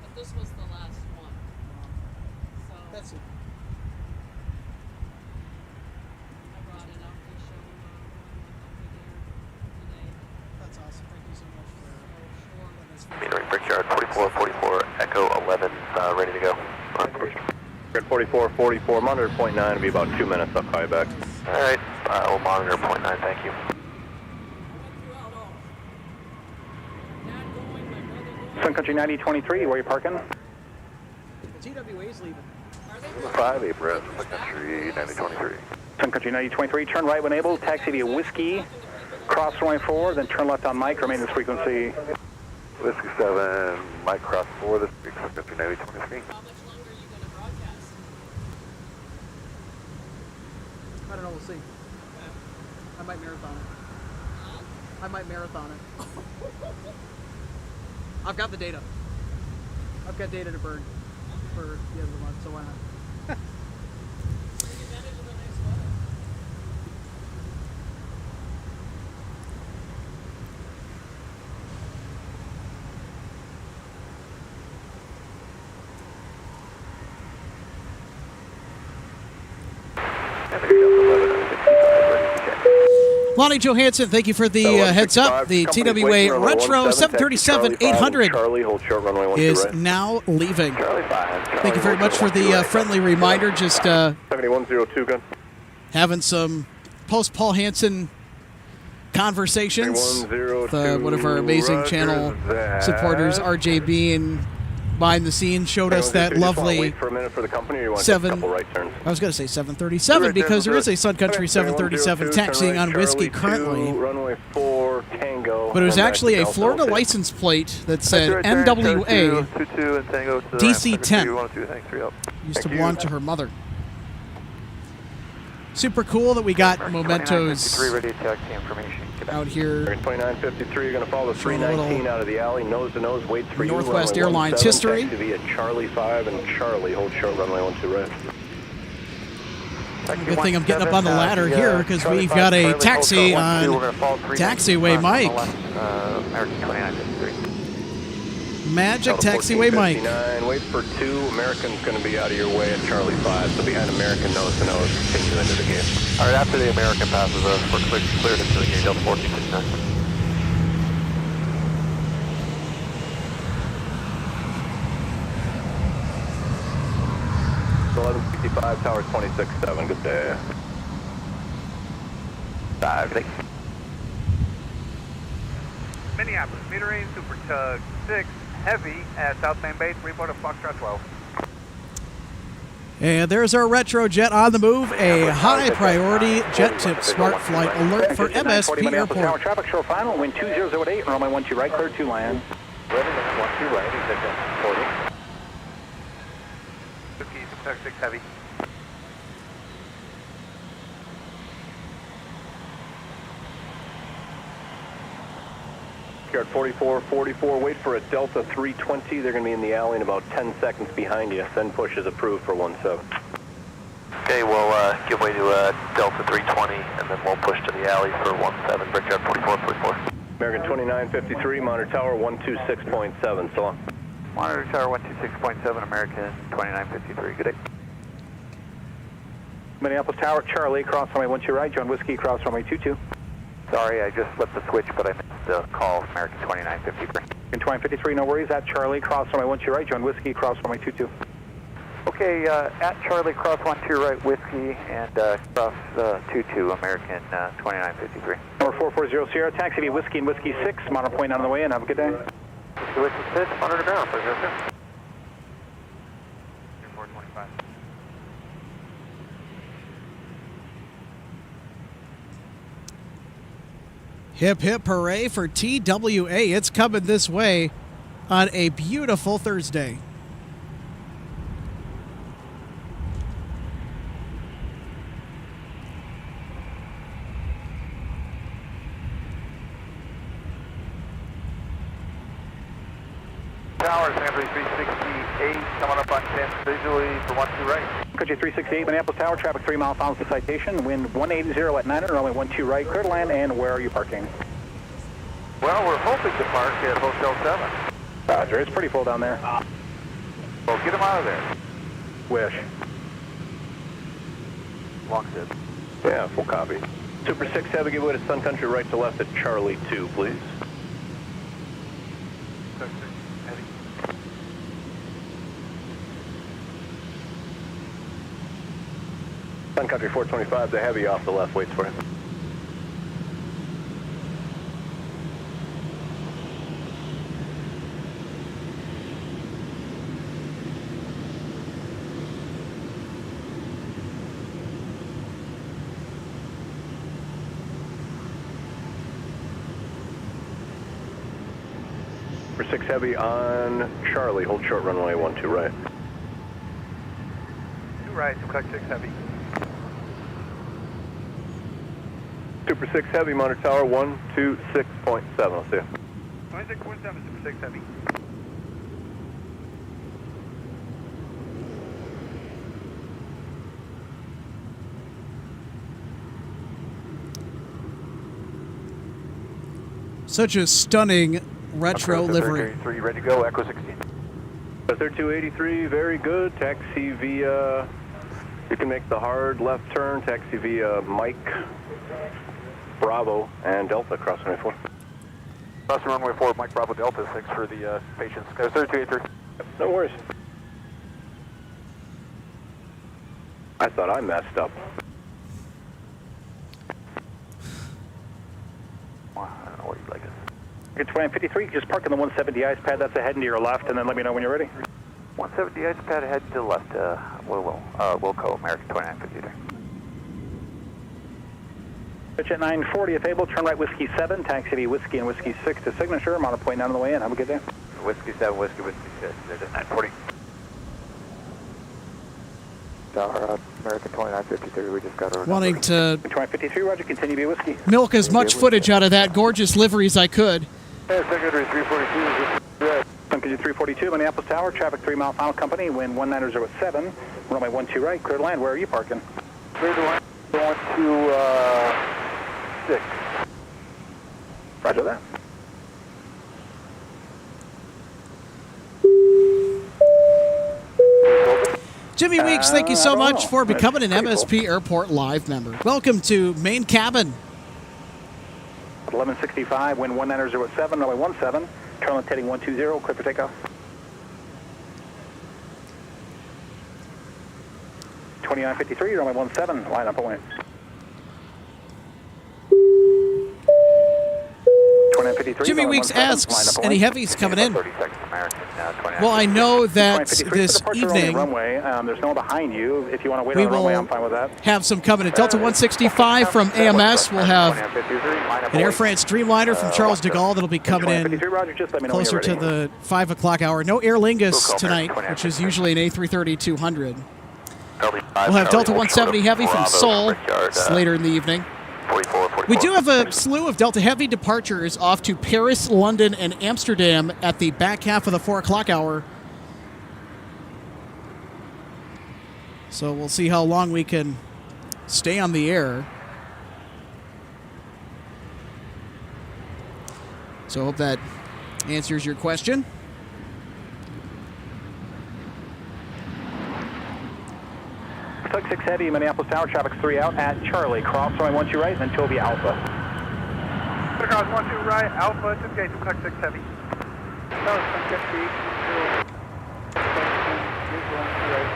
But this was the last one. So that's it. I brought it up to show today. That's awesome. Thank you so much for Meter Brickyard 4444 Echo 11, ready to go. Grid 4444, monitor point 9, it'll be about 2 minutes, I'll call you back. Alright, we'll monitor point 9, thank you. Sun Country 9023, where are you parking? The TWA's leaving. 5 April, Sun Country 9023. Sun Country 9023, turn right when able, taxi via Whiskey, cross runway 4, then turn left on Mike, remain this frequency. Whiskey 7, Mike cross 4, this is Sun Country 9023. I don't know, we'll see. I might marathon it. I might marathon it. I've got the data. I've got data to burn for the end of the month, so why not? Lonnie Johansson, thank you for the heads up. The TWA Retro 737-800 is now leaving. Thank you very much for the friendly reminder. Just 7102 gun. having some post-Paul Hansen conversations with one of our amazing channel supporters, RJ Bean, behind the scenes, showed us that lovely wait for a minute for the company, or you want seven. a couple right turns? I was going to say 737 because there is a Sun Country 737 taxiing on Whiskey currently. Runway 4, Tango. But it was actually a Florida license plate that said NWA DC-10. Used to belong to her mother. Super cool that we got mementos out here. 2953, you're going to follow the 319 out of the alley, nose to nose, waits for you. Northwest Airlines history. Taxi via Charlie 5 and Charlie, hold short runway 12 right. Good thing I'm getting up on the ladder here because we've got a taxi on Taxiway Mike. Magic Taxiway Mike. Wait for 2. American's going to be out of your way at Charlie 5. So behind American, nose to nose, continue into the game. All right, after the American passes us, we're cleared into the game, Delta 1469. So 1165, tower 26-7, good day. Good day. Minneapolis, metering, Super Tug 6, heavy at South Main Bay, 3 Foxtrot 12. And there's our retro jet on the move, a high priority jet tip smart flight alert for MSP Airport. Traffic show final, wind 2008, runway 12 right, clear to land. Ready, 12 right, exit 40. Whiskey, Super Tug 6, heavy. Yard 4444, wait for a Delta 320. They're going to be in the alley in about 10 seconds behind you. Send push is approved for 17. Okay, we'll give way to Delta 320, and then we'll push to the alley for 17, Brickyard 4444. American 2953, monitor tower 126.7, so long. Monitor tower 126.7, American 2953, good day. Minneapolis Tower, Charlie, cross runway 12 right, John Whiskey, cross runway 22. Sorry, I just flipped the switch, but I missed the call, American 2953. In 2953, no worries, at Charlie, cross runway 12 right, John Whiskey, cross runway 22. Okay, at Charlie, cross 12 right, Whiskey, and cross 22, American 2953. Number 440 Sierra, taxi via Whiskey and Whiskey 6, monitor point on the way in, have a good day. Whiskey 6, monitor down, 402. 425. Hip hip hooray for TWA. It's coming this way on a beautiful Thursday. Tower, San 368, coming up on 10 visually for 12 right. Country 368, Minneapolis Tower, traffic 3 mile follows the citation, wind 180 at 9, runway 12 right, clear to land, and where are you parking? Well, we're hoping to park at Hotel 7. Roger, it's pretty full down there. Well, get them out of there. Wish. Long said. Yeah, full copy. Super 6, have a give way to Sun Country right to left at Charlie 2, please. Sun Country 425, the heavy off the left, waits for him. For 6 heavy on Charlie, hold short runway 12 right. 2 right, Super 6 heavy. Super 6 heavy, monitor tower 126.7, I'll see you. 26.7, Super 6 heavy. Such a stunning retro livery. 3 ready to go, Echo 16. 3283, very good. Taxi via, you can make the hard left turn, taxi via Mike, Bravo, and Delta, cross runway 4. Cross runway 4, Mike Bravo Delta, 6 for the patients. 3283. No worries. I thought I messed up. Get 2953, just park in the 170 ice pad that's ahead and to your left, and then let me know when you're ready. 170 ice pad ahead to the left. Wilco, American 2953. Pitch at 940 if able, turn right Whiskey 7, taxi via Whiskey and Whiskey 6 to signature. I'm on a point 9 on the way in. Have a good day. Whiskey 7, Whiskey 6. There's at 940. American 2953, we just got our wanting to 2953, Roger, continue via Whiskey. milk as much footage out of that gorgeous livery as I could. Secretary 342. Country 342, Minneapolis Tower, traffic 3 mile final company, wind 19007, runway 12 right, clear to land. Where are you parking? Clear to land, going to 6. Roger that. Jimmy Weeks, thank you so much for becoming an MSP Airport Live member. Welcome to Main Cabin. 1165, wind 19007, runway 17, turn left heading 120, clear for takeoff. 2953, runway 17, line up and wing. 2953. Jimmy Weeks asks, any heavies coming in? Well, I know that this evening runway, there's no one behind you. If you want to wait on the runway, I'm fine with that. Have some coming in. Delta 165 from AMS. We'll have an Air France Dreamliner from Charles de Gaulle that'll be coming in closer to the 5 o'clock hour. No Aer Lingus tonight, which is usually an A330-200. We'll have Delta 170 Heavy from Seoul later in the evening. We do have a slew of Delta Heavy departures off to Paris, London, and Amsterdam at the back half of the 4 o'clock hour. So we'll see how long we can stay on the air. So I hope that answers your question. Tug 6 Heavy, Minneapolis Tower, traffic 3 out at Charlie. Cross runway 12 right, and then Toby Alpha. Cross 12 right, Alpha, to engage Tug 6 Heavy.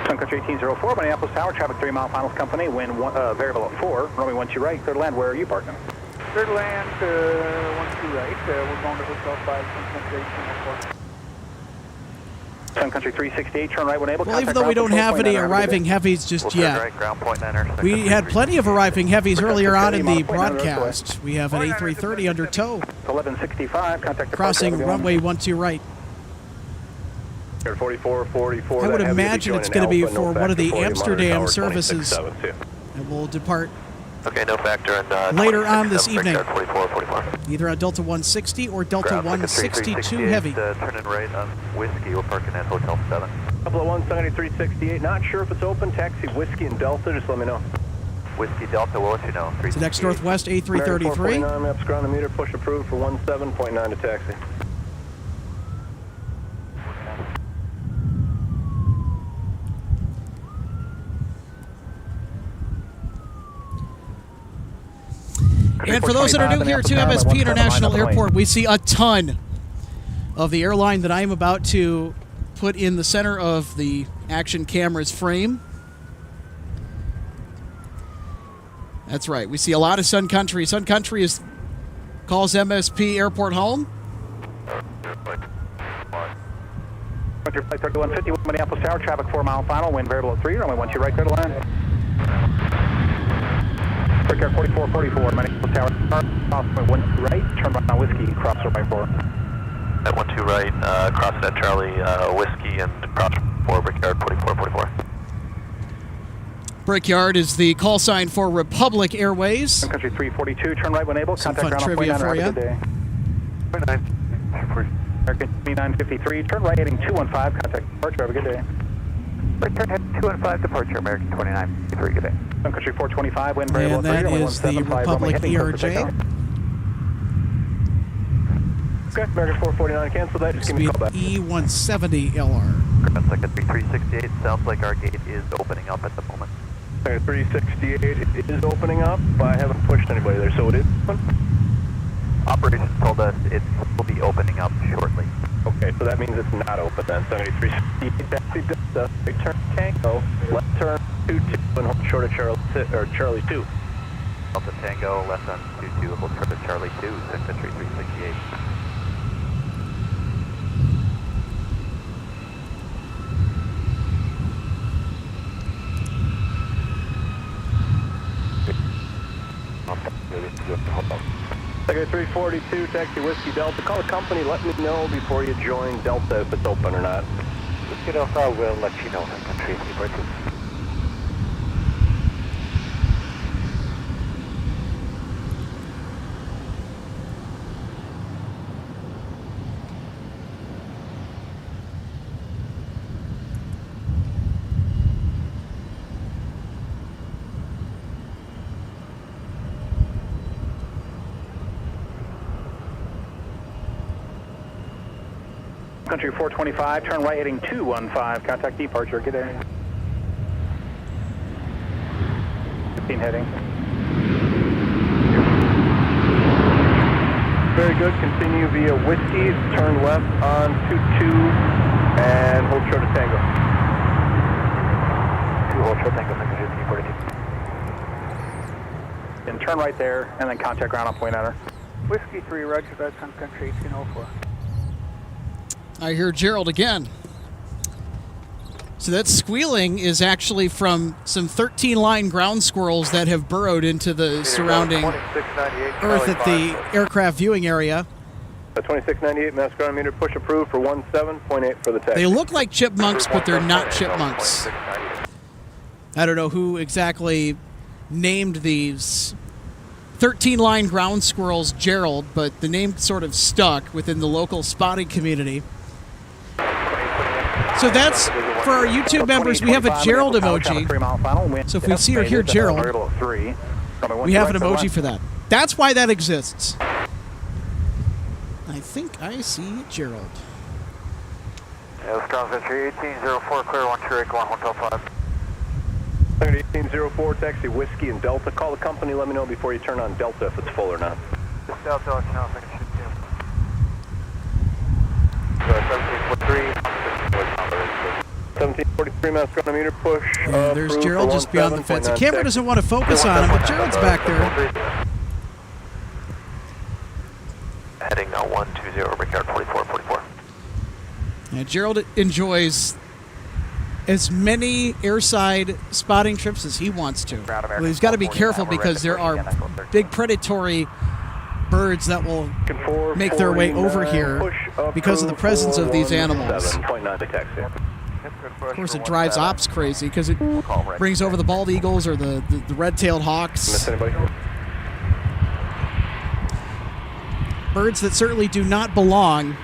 Sun Country 1804, Minneapolis Tower, traffic 3 mile finals company, wind variable at 4, runway 12 right, clear to land. Where are you parking? Clear to land, 12 right. We're going to hook up by Sun Country 1804. Sun Country 368, turn right when able. Well, even though we don't have any arriving heavies just yet, we had plenty of arriving heavies earlier on in the broadcast. We have an A330 under tow. 1165, contact crossing runway 12 right. 4444. I would imagine it's going to be for one of the Amsterdam services, and we'll depart no factor in, later on this evening, either on Delta 160 or Delta 162 Heavy. Turning right on Whiskey, we're parking at Hotel 7. Couple of 17368, not sure if it's open, taxi Whiskey and Delta, just let me know. Whiskey Delta, we'll let you know. So next Northwest A333. Maps ground meter, push approved for 17.9 to taxi. And for those that are new here to MSP International Airport, we see a ton of the airline that I am about to put in the center of the action camera's frame. That's right. We see a lot of Sun Country. Sun Country calls MSP Airport home. Flight 3150, Minneapolis Tower, traffic 4 mile final, wind variable at 3, runway 12 right, clear to land. Breaker 4444, Minneapolis Tower, cross runway 12 right, turn right on Whiskey, cross runway 4. At 12 right, cross at Charlie, Whiskey, and cross 4, Brickyard 4444. Brickyard is the call sign for Republic Airways. Sun Country 342, turn right when able, some contact fun trivia for you. American 2953, turn right heading 215, contact departure, have a good day. Return head 215, departure, American 2953, good day. Sun Country 425, wind variable and that is the Republic ERJ. Okay, American 449, cancel that, just give me a call back. E170 LR. That's like a 368, sounds like our gate is opening up at the moment. 368 it is opening up, but I haven't pushed anybody there, so it is open? Operations told us it will be opening up shortly. Okay, so that means it's not open then. 7368, taxi Delta, right turn Tango, left turn 22, and hold short of Charlie 2. Delta Tango, left on 22, hold short of Charlie 2, Sun Country 368. Okay, 342, taxi Whiskey Delta. Call the company, let me know before you join Delta if it's open or not. Whiskey Delta will let you know in country 342. Country 425, turn right heading 215, contact departure, good day. 15 heading. Very good, continue via Whiskey, turn left on 22 and hold short of Tango. 2 hold short Tango, message 342. And turn right there, and then contact ground on point enter. Whiskey 3, roger, that's on country 1804. I hear Gerald again. So that squealing is actually from some 13-line ground squirrels that have burrowed into the surrounding earth at the aircraft viewing area. 2698, mass ground meter, push approved for 17.8 for the taxi. They look like chipmunks, but they're not chipmunks. I don't know who exactly named these 13-line ground squirrels Gerald, but the name sort of stuck within the local spotting community. So that's, for our YouTube members, we have a Gerald emoji. So if we see or hear Gerald, we have an emoji for that. That's why that exists. I think I see Gerald. Yeah, Cross Entry 1804, clear 1 True 1 Hotel 5. 1804, taxi Whiskey and Delta. Call the company, let me know before you turn on Delta if it's full or not. Delta, let you know if I can shoot 1743, mass ground meter, push. There's Gerald just beyond the fence. The camera doesn't want to focus on him, but Gerald's back there. Heading 120, Brickyard 4444. Yeah, Gerald enjoys as many airside spotting trips as he wants to. Well, he's got to be careful because there are big predatory birds that will make their way over here because of the presence of these animals. Of course, it drives ops crazy because it brings over the bald eagles or the red-tailed hawks. Birds that certainly do not belong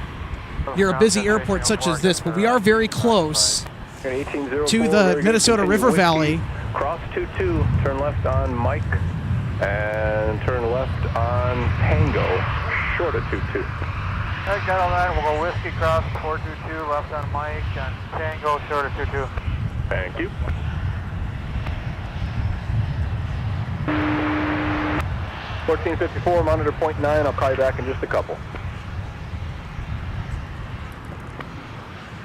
near a busy airport such as this, but we are very close to the Minnesota River Valley. Cross 22, turn left on Mike, and turn left on Tango, short of 22. I got all that. We'll go Whiskey Cross 422, left on Mike, and Tango, short of 22. Thank you. $14.54, monitor point 9. I'll call you back in just a couple.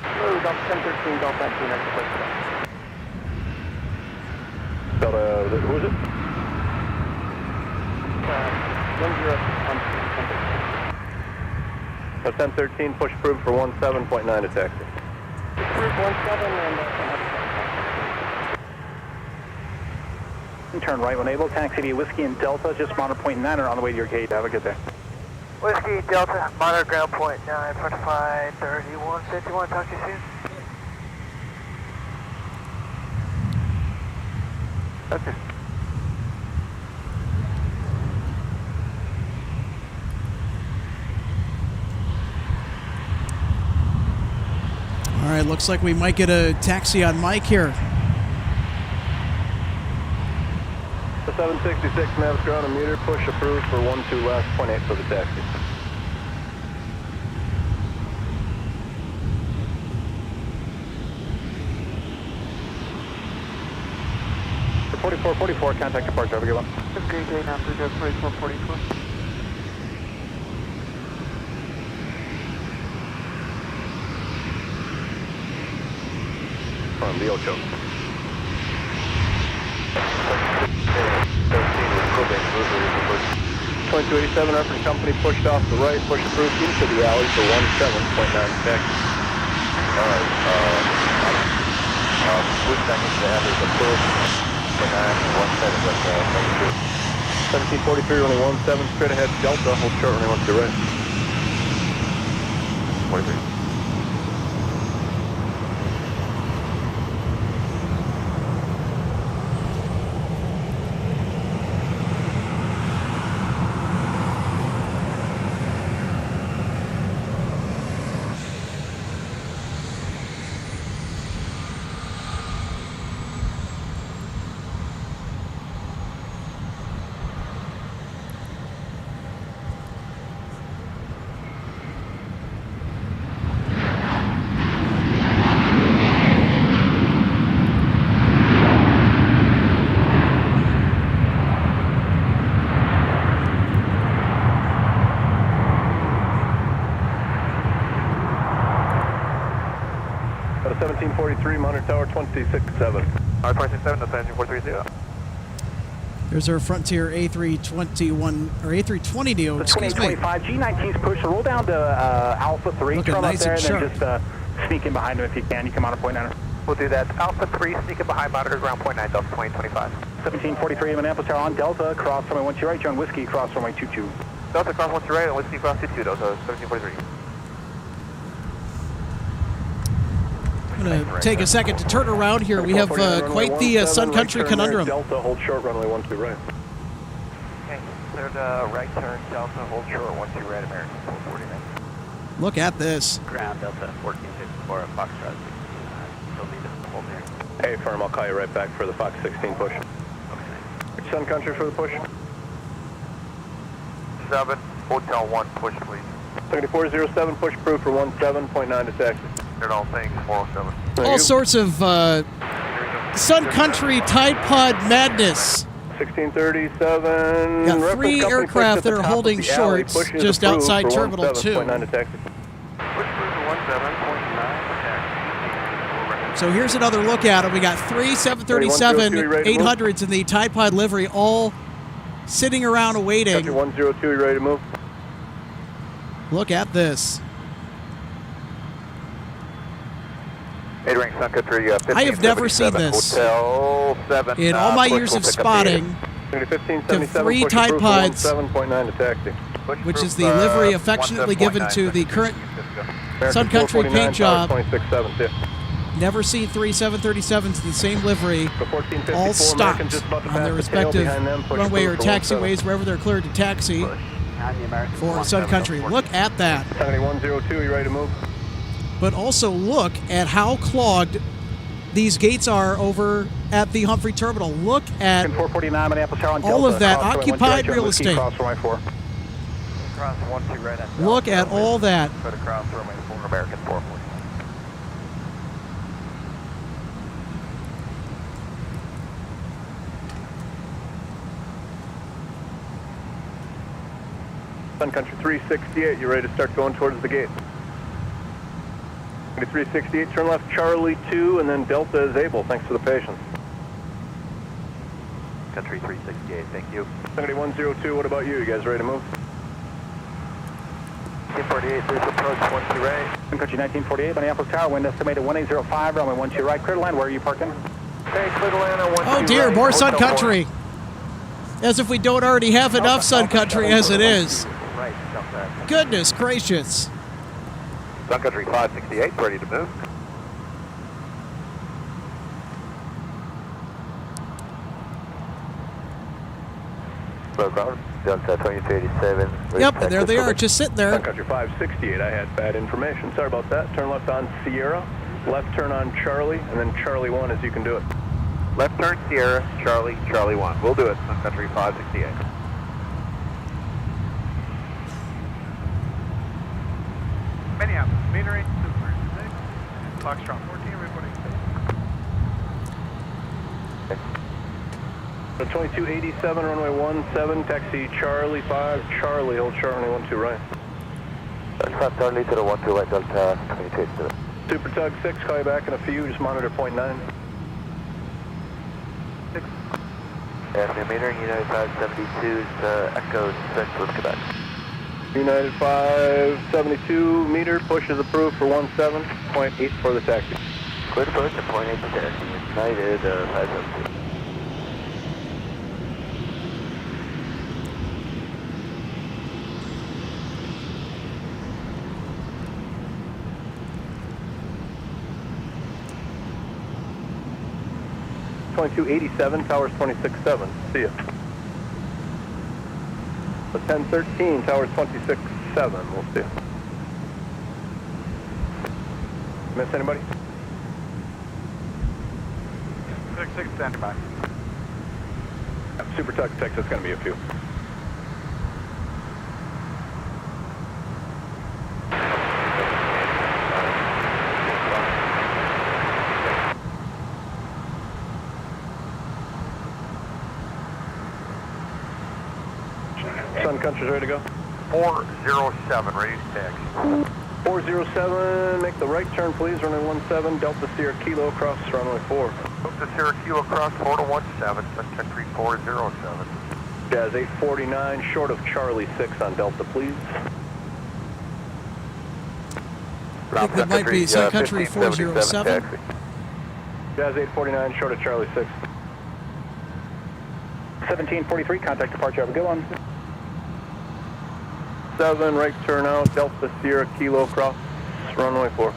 Delta 1013, Delta 19, next place. Delta, who is it? 1013, push approved for 17.9 to taxi. Approved 17 and turn right when able. Taxi via Whiskey and Delta, just monitor point 9 on the way to your gate. Have a good day. Whiskey Delta, monitor ground point 9, 45, 3151. Talk to you soon. Okay. All right, looks like we might get a taxi on Mike here. The 766 nav's ground and meter, push approved for 12 last, point 8 for the taxi. For 4444, contact departure, have a good one. Have a great day now, 4444. From the Ocho. 2287, reference company pushed off the right, push approved into the alley for 17.9 taxi. Alright, which I need to have is approved for 9 and 17, that's 1743, runway 17, straight ahead, Delta, hold short, runway 12 right. 43. Out of 1743, monitor tower 267. Alright, 267, that's 17430. There's our Frontier A321 or A320 Neo. Excuse me. 2825 G19's push. Roll down to Alpha 3. Looking Turn up nice there and and then just sneak in behind him if you can. You come on a point 9. We'll do that. Alpha 3, sneaking behind monitor ground point 9, Delta 2025. 1743 Minneapolis Tower on Delta, cross runway 12 right, John Whiskey, cross runway 22. Delta cross 12 right, and Whiskey cross 22, Delta 1743. I'm going to take a second to turn around here. We have quite the Sun Country conundrum. Delta, hold short, runway 12 right. Okay, third right turn, Delta, hold short, 12 right, American 449. Look at this. Ground Delta 1454 at Foxtrot 16. Still need to hold there. Hey, firm, I'll call you right back for the Fox 16 push. Okay. Sun Country for the push. 7, Hotel 1, push please. 7407, push approved for 17.9 to taxi. They're all things, 407. All sorts of Sun Country Tide Pod madness. 1637. Got 3 aircraft that are holding short just outside Terminal 2. So here's another look at them. We got 3 737 800s in the Tide Pod livery, all sitting around awaiting. 102, you ready to move? Look at this. 8 rank Sun Country, I have never seen this. Hotel 7. In all my years of spotting, to 3 Tide Pods, 7.9 to taxi. which is the livery affectionately given to the current Sun Country paint job. Never seen 3 737s in the same livery, all stopped on their respective runway or taxiways wherever they're cleared to taxi for Sun Country. Look at that. 7102, you ready to move? But also look at how clogged these gates are over at the Humphrey Terminal. Look at all of that occupied real estate. Look at all that. American 440. Sun Country 368, you ready to start going towards the gate? 368, turn left Charlie 2, and then Delta is able. Thanks for the patience. Country 368, thank you. 7102, what about you? You guys ready to move? 1948, there's approach 12 right. Sun Country 1948, Minneapolis Tower, wind estimated 1805, runway 12 right. Clear to land, where are you parking? Okay, clear to land on 12 Oh dear, right. more Sun Country. As if we don't already have enough Sun Country as it is. Goodness gracious. Sun Country 568, ready to move. Delta 2387. Yep, and there they are, just sitting there. Sun Country 568, I had bad information. Sorry about that. Turn left on Sierra, left turn on Charlie, and then Charlie 1 as you can do it. Left turn Sierra, Charlie, Charlie 1. We'll do it, Sun Country 568. Minneapolis, metering, 236, Foxtrot 14, reporting. 2287, runway 17, taxi Charlie 5, Charlie, hold short, runway 12 right. Charlie to the 12 right, Delta 2287. Super Tug 6, call you back in a few, just monitor point 9. 6. Avenue metering, United 572 is Echo Central Quebec. United 572 meter, push is approved for 17.8 for the taxi. Clear to push at 0.8 to taxi. United 572. 2287, towers 26-7. See ya. So 1013, towers 26-7. We'll see ya. Miss anybody? 66, standing by. Super Tux Texas, going to be a few. Sun Country's ready to go? 407, ready to taxi. 407, make the right turn please, runway 17, Delta Sierra Kilo across runway 4. Delta Sierra Kilo across 4 to 17, Sun Country 407. Jazz 849, short of Charlie 6 on Delta please. I think that might be Sun Country 407. Jazz 849, short of Charlie 6. 1743, contact departure, have a good one. 7, right turn out, Delta Sierra Kilo across runway 4.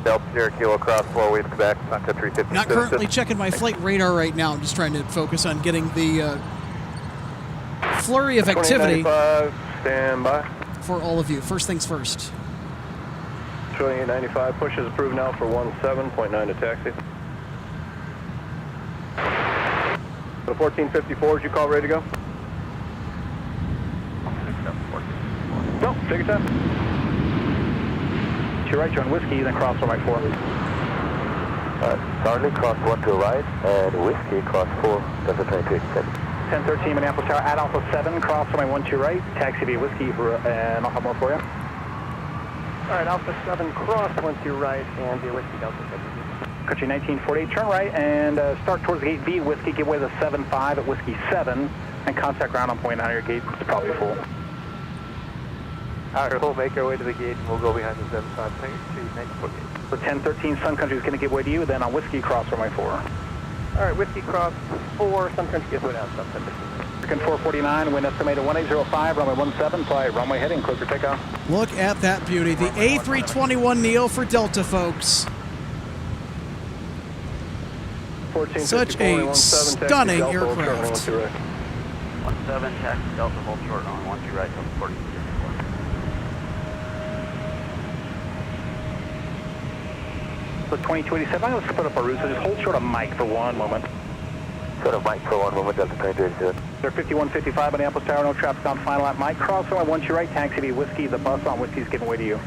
Delta Sierra Kilo across 4, waves back, Sun Country 50. Not currently checking my flight radar right now. I'm just trying to focus on getting the flurry of activity stand by for all of you. First things first. 2895, push is approved now for 17.9 to taxi. The 1454, did you call ready to go? No, take your time. To your right, join Whiskey, then cross runway 4. Charlie, cross 1 to right, and Whiskey, cross 4, Delta 2287. 1013, Minneapolis Tower, at Alpha 7, cross runway 1 to your right, taxi via Whiskey, and I'll have more for you. Alright, Alpha 7, cross 1 to your right, and via Whiskey, Delta 22. Country 1948, turn right, and start towards gate B, Whiskey, give way to 75 at Whiskey 7, and contact ground on point 9 your gate, it's probably full. Alright, we'll make our way to the gate and we'll go behind the 75 to 1948. So 1013 Sun Country is going to give way to you, then on Whiskey cross runway 4. Alright, Whiskey cross 4, Sun Country gives way down, Sun Country. American 449, wind estimated 1805, runway 17, fly runway heading, clear for takeoff. Look at that beauty. The A321neo for Delta, folks. Such a stunning aircraft. 17, taxi Delta, hold short on 12 right, Delta 40. So 2287, I'm going to split up our route, so just hold short of Mike for one moment. Short of Mike for 1 moment, Delta 2287. They're 5155, Minneapolis Tower, no traffic on final at Mike. Cross runway 1 to your right, taxi via Whiskey, the bus on Whiskey is giving way to you.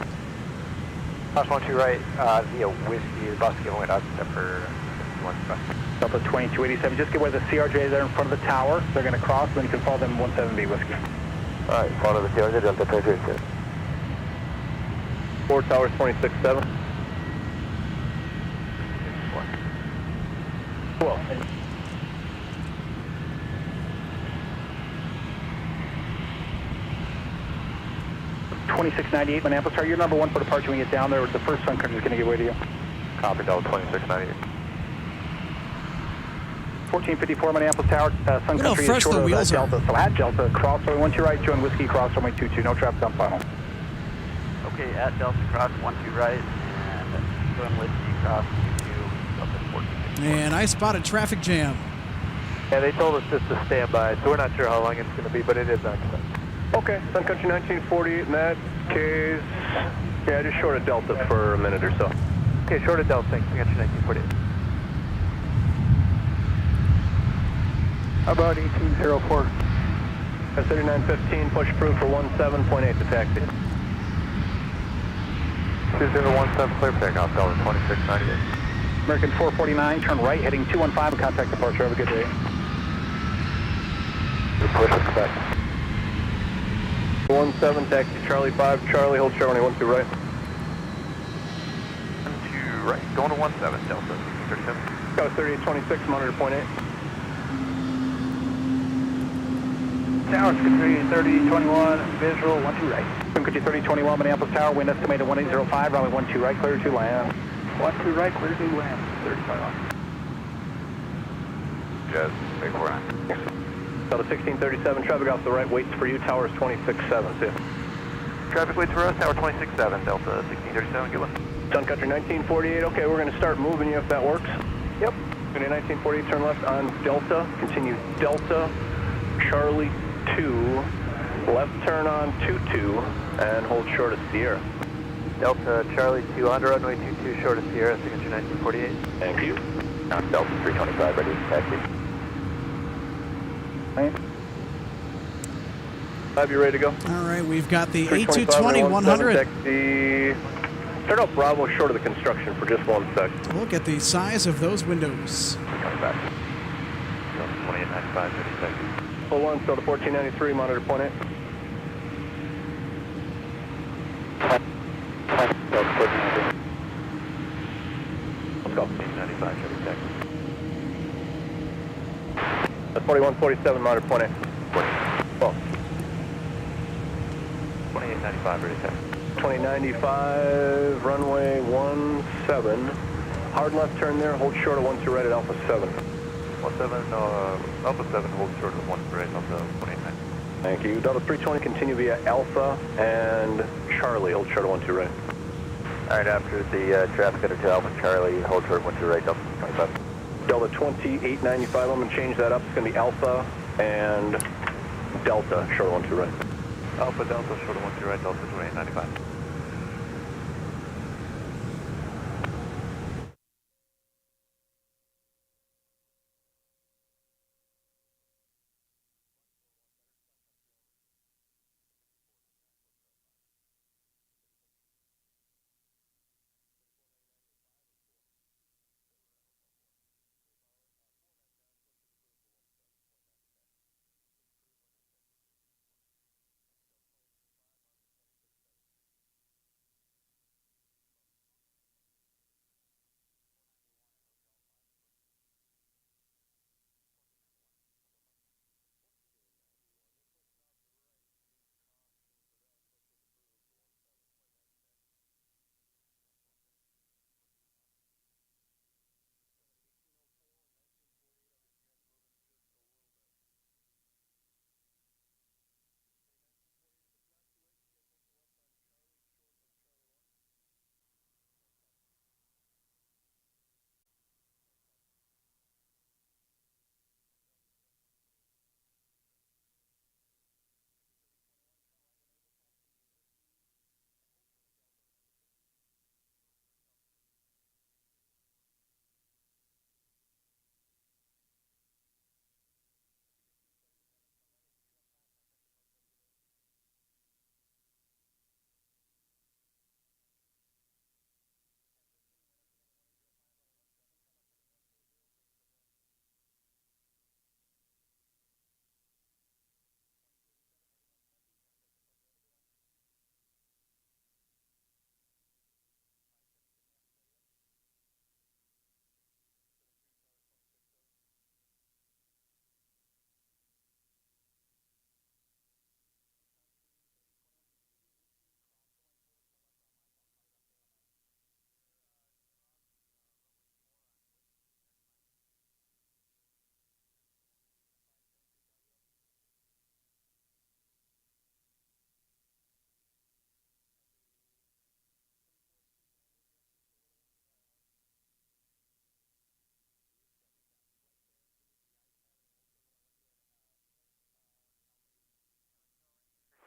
Cross 1 to your right, via Whiskey, the bus giving way to us, except for 1 bus. Delta 2287, just give way to the CRJ there in front of the tower. They're going to cross, then you can follow them 17B Whiskey. Alright, follow the CRJ, Delta 2287. 4 towers 26-7. Cool. 2698, Minneapolis Tower, you're number 1 for departure when you get down there. The first Sun Country is going to give way to you. Copy, Delta 2698. 1454, Minneapolis Tower, Sun Country is short of Delta. So at Delta, cross runway 1 to your right, join Whiskey, cross runway 22, no traffic on final. Okay, at Delta, cross 1 to right, and join Whiskey, cross 22, Delta 14. And I spotted traffic jam. Yeah, they told us just to stand by, so we're not sure how long it's going to be, but it is excellent. Okay, Sun Country 1948 in that case. Yeah, just short of Delta for a minute or so. Okay, short of Delta, thanks. Sun Country 1948. How about 1804? That's 3915, push approved for 17.8 to taxi. 2017, clear takeoff, Delta 2698. American 449, turn right, heading 215, contact departure. Have a good day. Push expect. 17, taxi Charlie 5, Charlie, hold Charlie 1 to right. 1 to right, going to 17, Delta 1637. Got a 3826, monitor point 8. Tower, Country 3021, visual 1 to right. Country 3021, Minneapolis Tower, wind estimated 1805, runway 12 right, clear to land. 12 right, clear to land, 3021. Jazz, big 49. Delta 1637, traffic off the right, waits for you, towers 26-7, see ya. Traffic waits for us, tower 26-7, Delta 1637, good one. Sun Country 1948, okay, we're going to start moving you if that works. Yep. 1948, turn left on Delta. Continue Delta, Charlie 2. Left turn on 22 and hold short of Sierra. Delta Charlie 2 on runway 22 short of Sierra, signature 1948. Thank you. Delta 325, ready to taxi. Have you ready to go? All right, we've got the 325, A220-100. Taxi. Start out Bravo short of the construction for just 1 sec. Look at the size of those windows. 2895, ready to taxi. Full 1, still to 1493, monitor point 8. Let's go. 895, ready to taxi. That's 4147, monitor point 8. Well. 2895, ready to taxi. 2095, runway 17. Hard left turn there, hold short of 12 right at Alpha 7. 17, Alpha 7, hold short of 1 right, Alpha 289. Thank you. Delta 320, continue via Alpha and Charlie, hold short of 12 right. Alright, after the traffic under to Alpha Charlie, hold short 12 right, Delta 25. Delta 2895, I'm going to change that up. It's going to be Alpha and Delta, short of 12 right. Alpha Delta, short of 12 right, Delta 2895.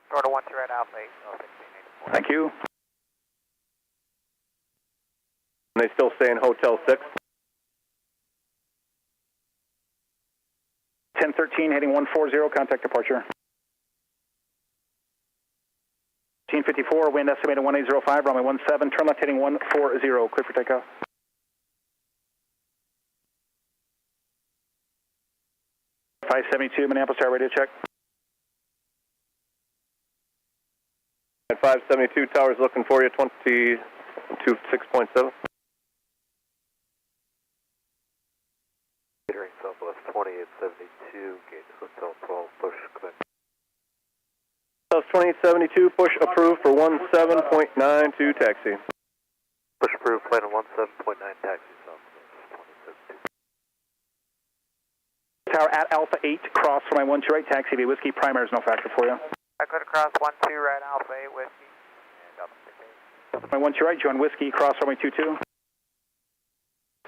Short of 12 right, Alpha 8, 1684. Thank you. And they still stay in Hotel 6. 1013, heading 140, contact departure. 1554, wind estimated 1805, runway 17, turn left heading 140, clear for takeoff. .572, Minneapolis Tower, radio check. At 572, tower's looking for you, 22.6.7. Catering Southwest 2872, gate Hotel 12, push, click. Southwest 2872, push approved for 17.92 taxi. Push approved, flight on 17.9 taxi, Southwest 2072. Tower at Alpha 8, cross for my 12 right, taxi via Whiskey, primary is no factor for you. I could across 12 right, Alpha 8, Whiskey. My 12 right, join Whiskey, cross runway 22.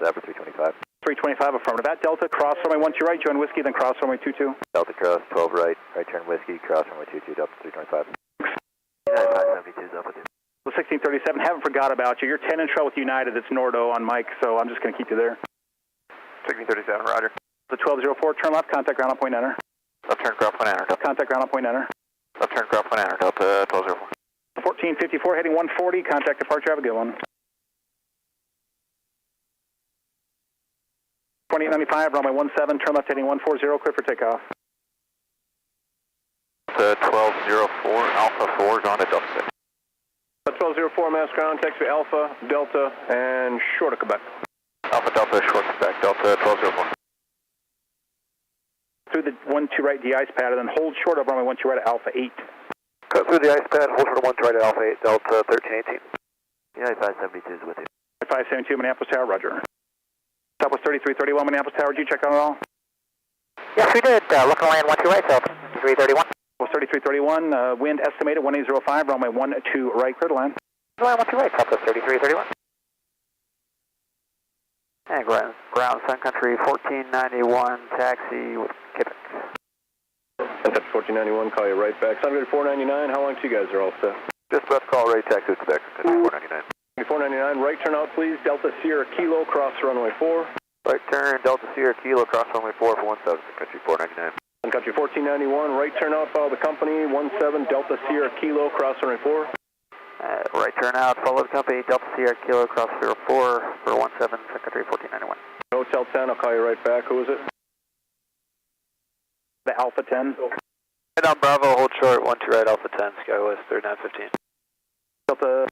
Zebra 325. 325 affirmative. At Delta, cross runway 12 right, join Whiskey, then cross runway 22. Delta cross 12 right, right turn Whiskey, cross runway 22, Delta 325. United 572 is up with you. 1637, haven't forgot about you. You're 10 in trail with United. It's Nordo on Mike, so I'm just going to keep you there. 1637, roger. The 1204, turn left, contact ground on point enter. Left turn ground point enter. Contact ground on point enter. Left turn ground point enter, Delta 1204. 1454, heading 140, contact departure, have a good one. 2895, runway 17, turn left, heading 140, clear for takeoff. The 1204, Alpha 4 is on to Delta 6. 1204, mass ground, taxi Alpha, Delta, and short of Quebec. Alpha Delta, short of Quebec, Delta 1204. Through the 12 right, the ice pad, and then hold short of runway 12 right at Alpha 8. Cut through the ice pad, hold short of 12 right at Alpha 8, Delta 1318. United 572 is with you. 572, Minneapolis Tower, roger. Southwest 3331, Minneapolis Tower, did you check on it all? Yes, we did. Looking to land 12 right, Delta 331. Well, 3331, wind estimated 1805, runway 12 right, clear to land. Land 12 right, Delta 3331. And ground Sun Country 1491, taxi with Quebec. Sun Country 1491, call you right back. Sun Country 499, how long till you guys are all set? Just about to call right, taxi with Quebec, Sun Country 499. 499, right turn out please, Delta Sierra Kilo, cross runway 4. Right turn, Delta Sierra Kilo, cross runway 4 for 17, Sun Country 499. Sun Country 1491, right turn out, follow the company, 17, Delta Sierra Kilo, cross runway 4. Right turn out, follow the company, Delta Sierra Kilo, cross 04 for 17, Sun Country 1491. Hotel 10, I'll call you right back. Who is it? The Alpha 10. Head on Bravo, hold short, 12 right, Alpha 10, Skywest 3915. Delta.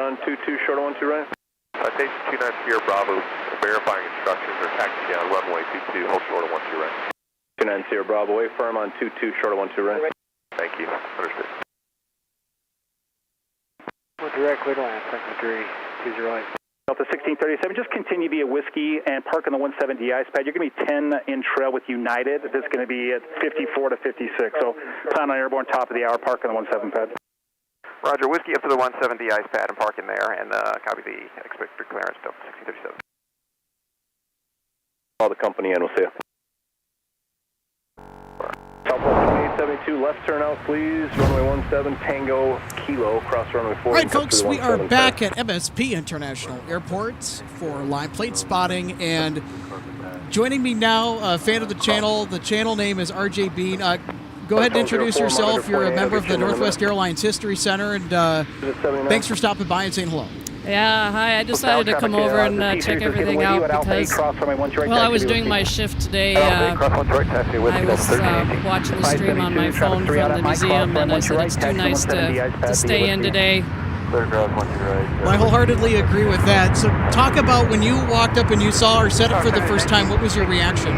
On 22, short of 12 right. Station 29 Sierra Bravo, verifying instructions or taxi down runway 22, hold short of 12 right. 29 Sierra Bravo, wait firm on 22, short of 12 right. Thank you, understood. Direct clear to land, Sun Country 20 right. Delta 1637, just continue via Whiskey and park on the 170 ice pad. You're going to be 10 in trail with United. This is going to be at 54 to 56. So plan on airborne top of the hour, park on the 17 pad. Roger, Whiskey up to the 170 ice pad and park in there, and copy the expected clearance, Delta 1637. Call the company and we'll see you. Southwest 2872, left turn out please, runway 17, Tango, Kilo, cross runway 4. All right, folks, we are back at MSP International Airport for live plate spotting, and joining me now, a fan of the channel name is RJ Bean. Go ahead and introduce yourself. You're a member of the Northwest Airlines History Center, and thanks for stopping by and saying hello. Yeah, hi. I decided to come over and check everything out because, well, I was doing my shift today. I was watching the stream on my phone from the museum, and I said it's too nice to stay in today. Well, I wholeheartedly agree with that. So talk about when you walked up and you saw our setup for the first time, what was your reaction?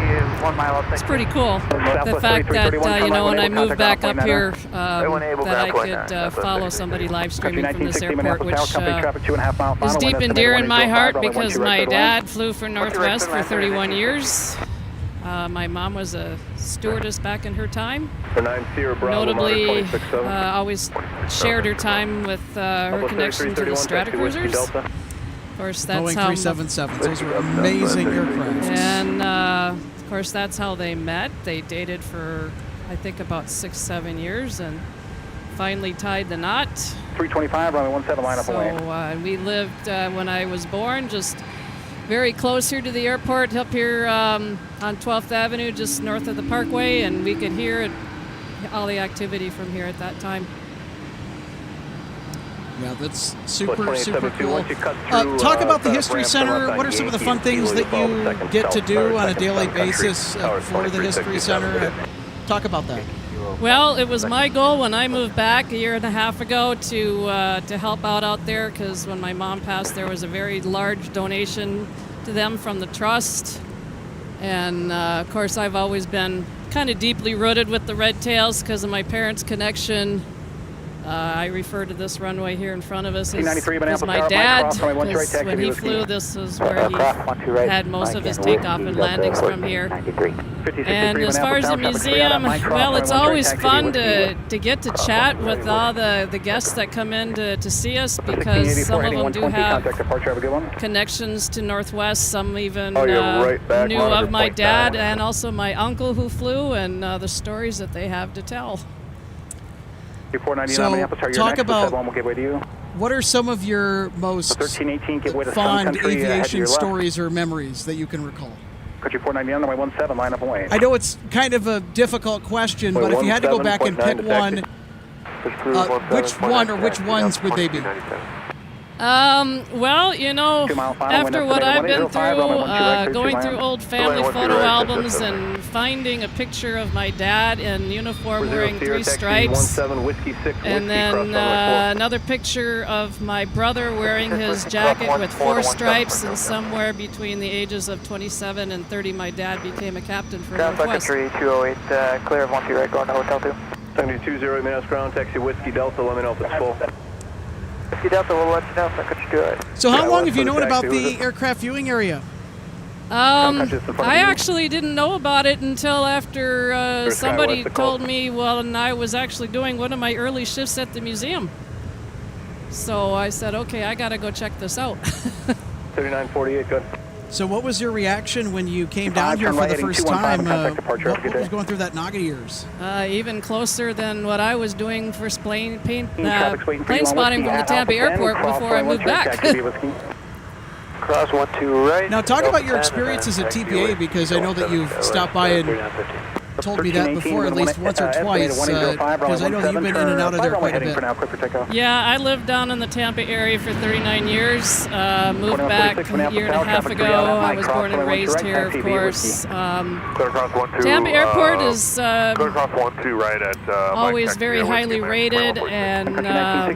It's pretty cool. The fact that, you know, when I moved back up here, that I could follow somebody live streaming from this airport, which is deep and dear in my heart because my dad flew for Northwest for 31 years. My mom was a stewardess back in her time. Notably, always shared her time with her connection to the Stratocruisers. Of course, that's Boeing how 377s. Those were amazing aircraft. And of course, that's how they met. They dated for, I think, about 6-7 years, and finally tied the knot. 325, runway 17, line up away. So we lived when I was born, just very close here to the airport, up here on 12th Avenue, just north of the Parkway, and we could hear all the activity from here at that time. Yeah, that's super cool. Talk about the History Center. What are some of the fun things that you get to do on a daily basis for the History Center? Talk about that. Well, it was my goal when I moved back a year and a half ago to help out there, because when my mom passed, there was a very large donation to them from the trust. And of course, I've always been kind of deeply rooted with the Red Tails because of my parents' connection I refer to this runway here in front of us as my Tower, dad, Mike, because when he flew, this is where he had most of his takeoff and landings from here. And as far as the museum, well, it's always fun to get to chat with all the guests that come in to see us, because some of them do have connections to Northwest. Some even knew of my dad and also my uncle who flew, and the stories that they have to tell. So talk about what are some of your most fond aviation stories or memories that you can recall? Country 499, runway 17, line up and wait. I know it's kind of a difficult question, but if you had to go back and pick one, which one or which ones would they be? Well, you know, after what I've been through, going through old family photo albums and finding a picture of my dad in uniform wearing 3 stripes, and then another picture of my brother wearing his jacket with 4 stripes, and somewhere between the ages of 27 and 30, my dad became a captain for Northwest. Country 208, clear of 12 right, going to Hotel 2. 7208 minutes ground, taxi Whiskey Delta, let me know if it's full. Whiskey Delta, we'll let you know, so country 208. So how long have you known about the aircraft viewing area? I actually didn't know about it until after somebody told me, well, and I was actually doing one of my early shifts at the museum. So I said, okay, I got to go check this out. 3948, good. So what was your reaction when you came down here for the first time? What was going through that noggin of yours? Even closer than what I was doing for plane spotting from the Tampa Airport before I moved back. Cross 12 right. Now talk about your experiences at TPA, because I know that you've stopped by and told me that before at least once or twice, because I know that you've been in and out of there quite a bit. Yeah, I lived down in the Tampa area for 39 years, moved back a year and a half ago. I was born and raised here, of course. Tampa Airport is always very highly rated, and you know,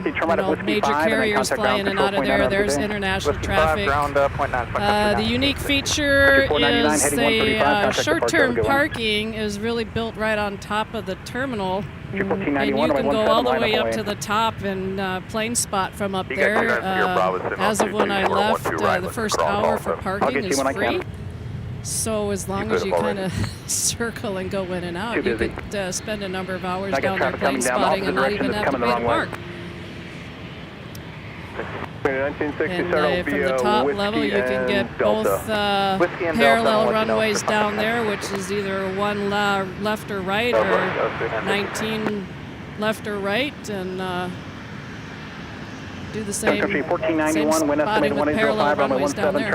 major carriers fly in and out of there. There's international traffic. The unique feature is the short-term parking is really built right on top of the terminal, and you can go all the way up to the top and plane spot from up there. As of when I left, the first hour for parking is free. So as long as you kind of circle and go in and out, you could spend a number of hours down there plane spotting and not even have to pay to park. And from the top level, you can get both parallel runways down there, which is either one left or right, or 19 left or right, and do the same spotting with parallel runways down there.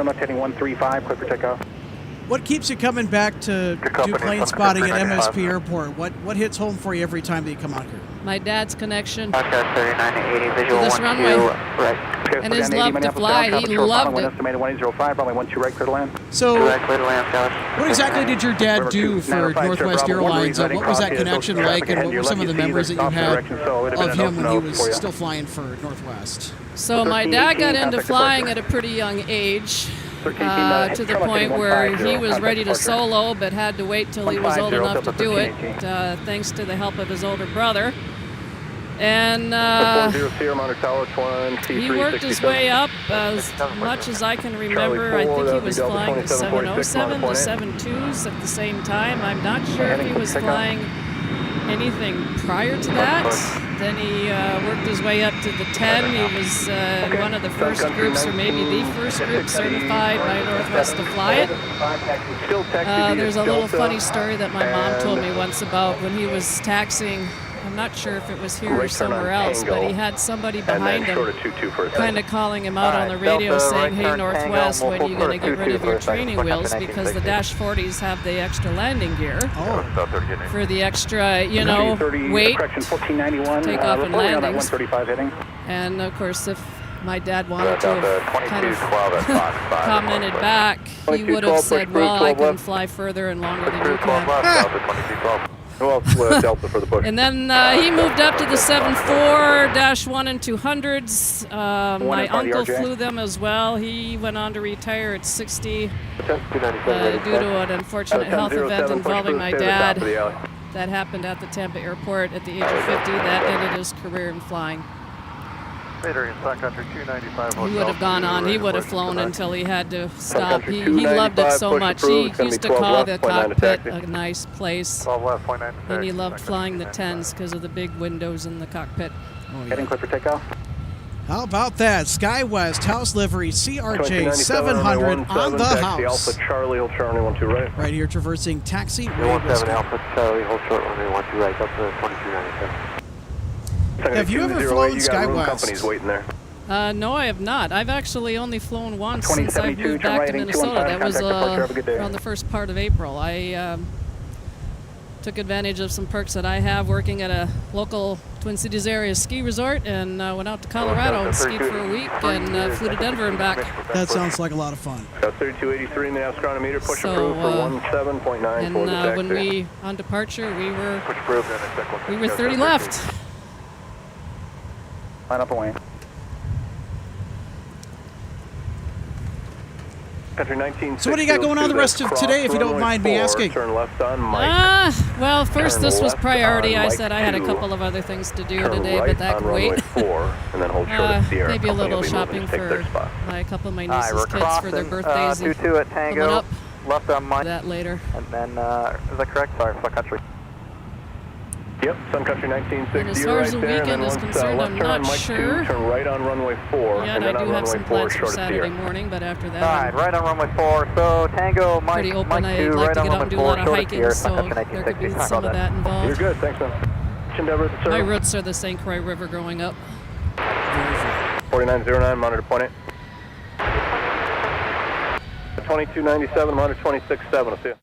What keeps you coming back to do plane spotting at MSP Airport? What hits home for you every time that you come out here? My dad's connection to this runway, and his love to fly. He loved it. So, what exactly did your dad do for Northwest Airlines? What was that connection like, and what were some of the memories that you had of him when he was still flying for Northwest? So my dad got into flying at a pretty young age. To the point where he was ready to solo, but had to wait till he was old enough to do it, thanks to the help of his older brother. And he worked his way up as much as I can remember. I think he was flying the 707, the 72s at the same time. I'm not sure if he was flying anything prior to that. Then he worked his way up to the 10. He was one of the first groups, or maybe the first group, certified by Northwest to fly it. There's a little funny story that my mom told me once about when he was taxiing. I'm not sure if it was here or somewhere else, but he had somebody behind him kind of calling him out on the radio saying, hey, Northwest, when are you going to get rid of your training wheels? Because the Dash 40s have the extra landing gear for the extra, you know, weight, takeoff and landings. And, of course, if my dad wanted to have kind of commented back, he would have said, well, I can fly further and longer than you can. And then he moved up to the 74-1 and 200s. My uncle flew them as well. He went on to retire at 60 due to an unfortunate health event involving my dad. that happened at the Tampa airport at the age of 50. That ended his career in flying. He would have gone on. He would have flown until he had to stop. He loved it so much. He used to call the cockpit a nice place. And he loved flying the 10s because of the big windows in the cockpit. Heading clear for takeoff. How about that? SkyWest House Livery CRJ 700 on the house. Alpha Charlie, hold short, runway 12 right. Right here, traversing taxi. 17 Alpha Charlie, hold short, runway 12 right, up to 2397. Have you ever flown SkyWest? Companies waiting there. No, I have not. I've actually only flown once since I moved back to Minnesota. That was around the first part of April. I took advantage of some perks that I have working at a local Twin Cities area ski resort and went out to Colorado and skied for a week and flew to Denver and back. That sounds like a lot of fun. 3283 in the astronometer, push approved for 17.9. And when we, on departure, we were 30 left. Line up away. Country 19. So what do you got going on the rest of today, if you don't mind me asking? Turn left on Mike. Well, first this was priority. I said I had a couple of other things to do today, but that can wait. And then hold short of Sierra. Maybe a little shopping for a couple of my niece's kids for their birthdays. 22 at Tango. Up. Left on Mike. That later. And then, is that correct? Sorry, Sun Country. Yep, Sun Country 1960. And as far as the weekend is concerned, I'm not sure. Turn right on runway 4. Yeah, and I then do have some plans for Saturday Sierra. morning, but after that, All right, right on runway 4. So Tango, Mike, pretty open. Mike 2, I'd like right to on get out runway and do a 4, lot of short of hiking, Sierra, so Sun Country there could be 1960. some of that involved. You're good, thanks, man. Endeavor at the My service. roots are the St. Croix River growing up. 4909, monitor point 8. 2297, monitor 267, I'll see you.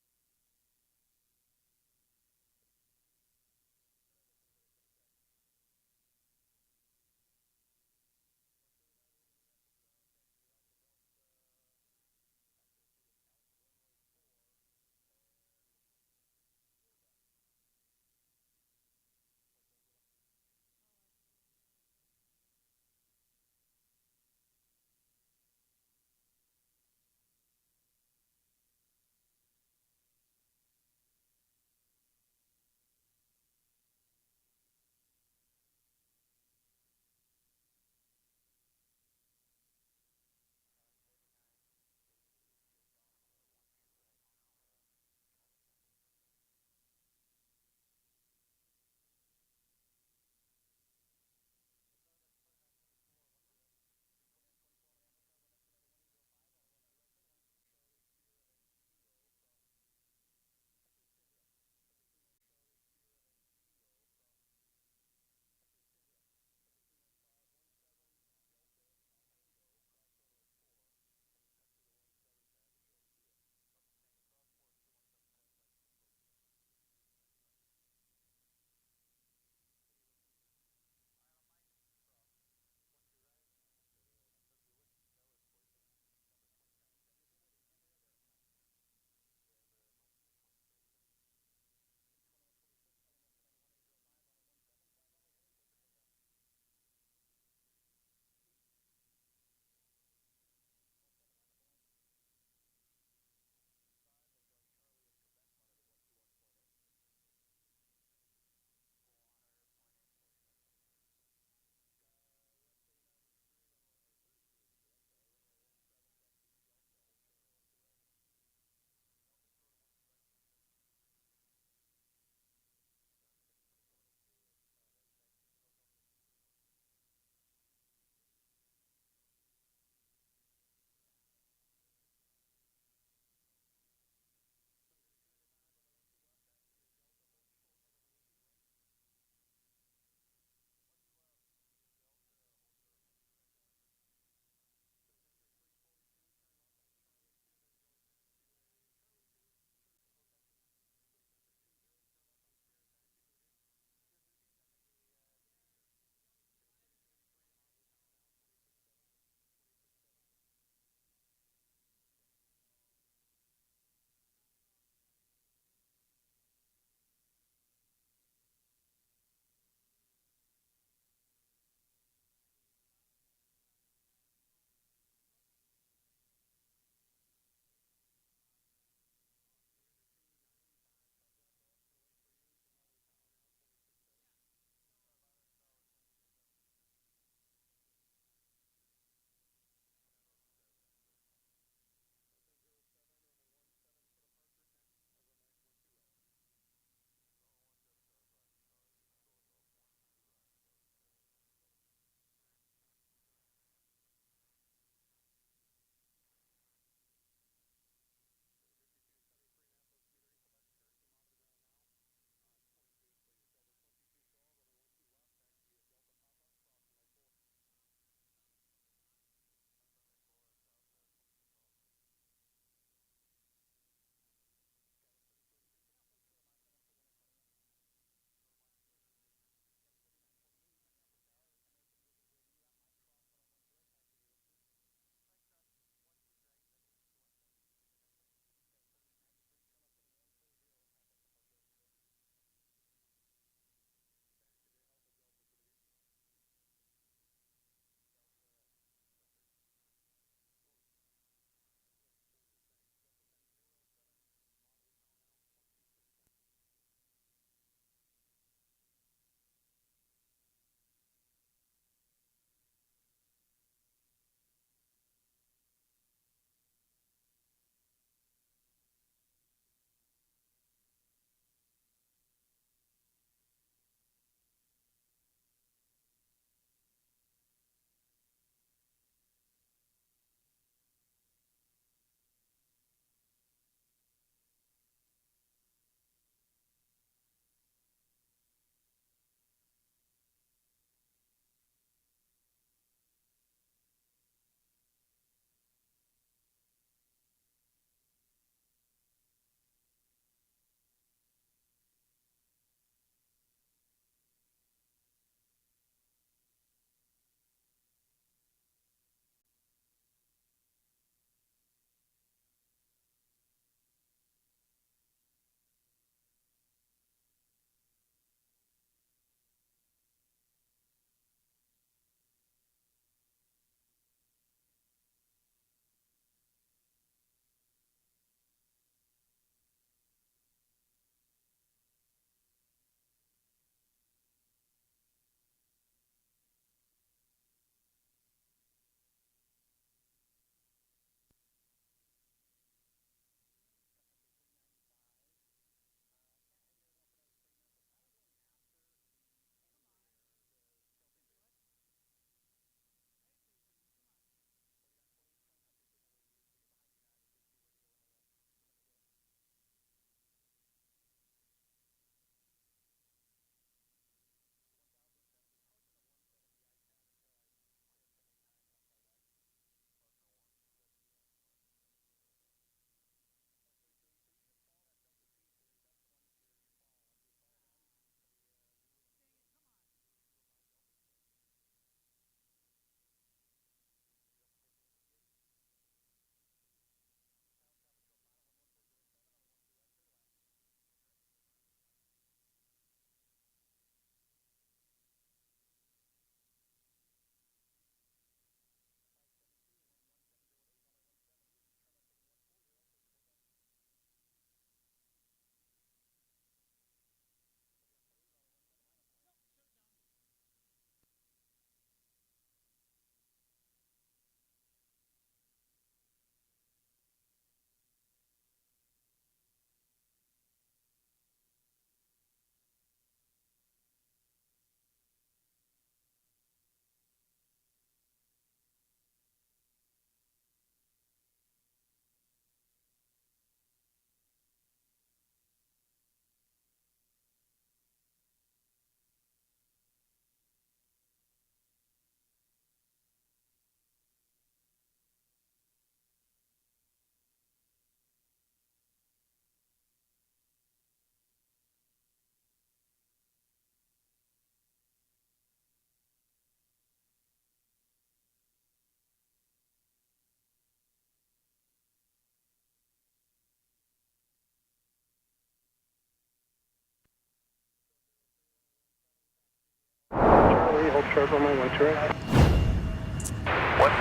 hold short runway 12 right.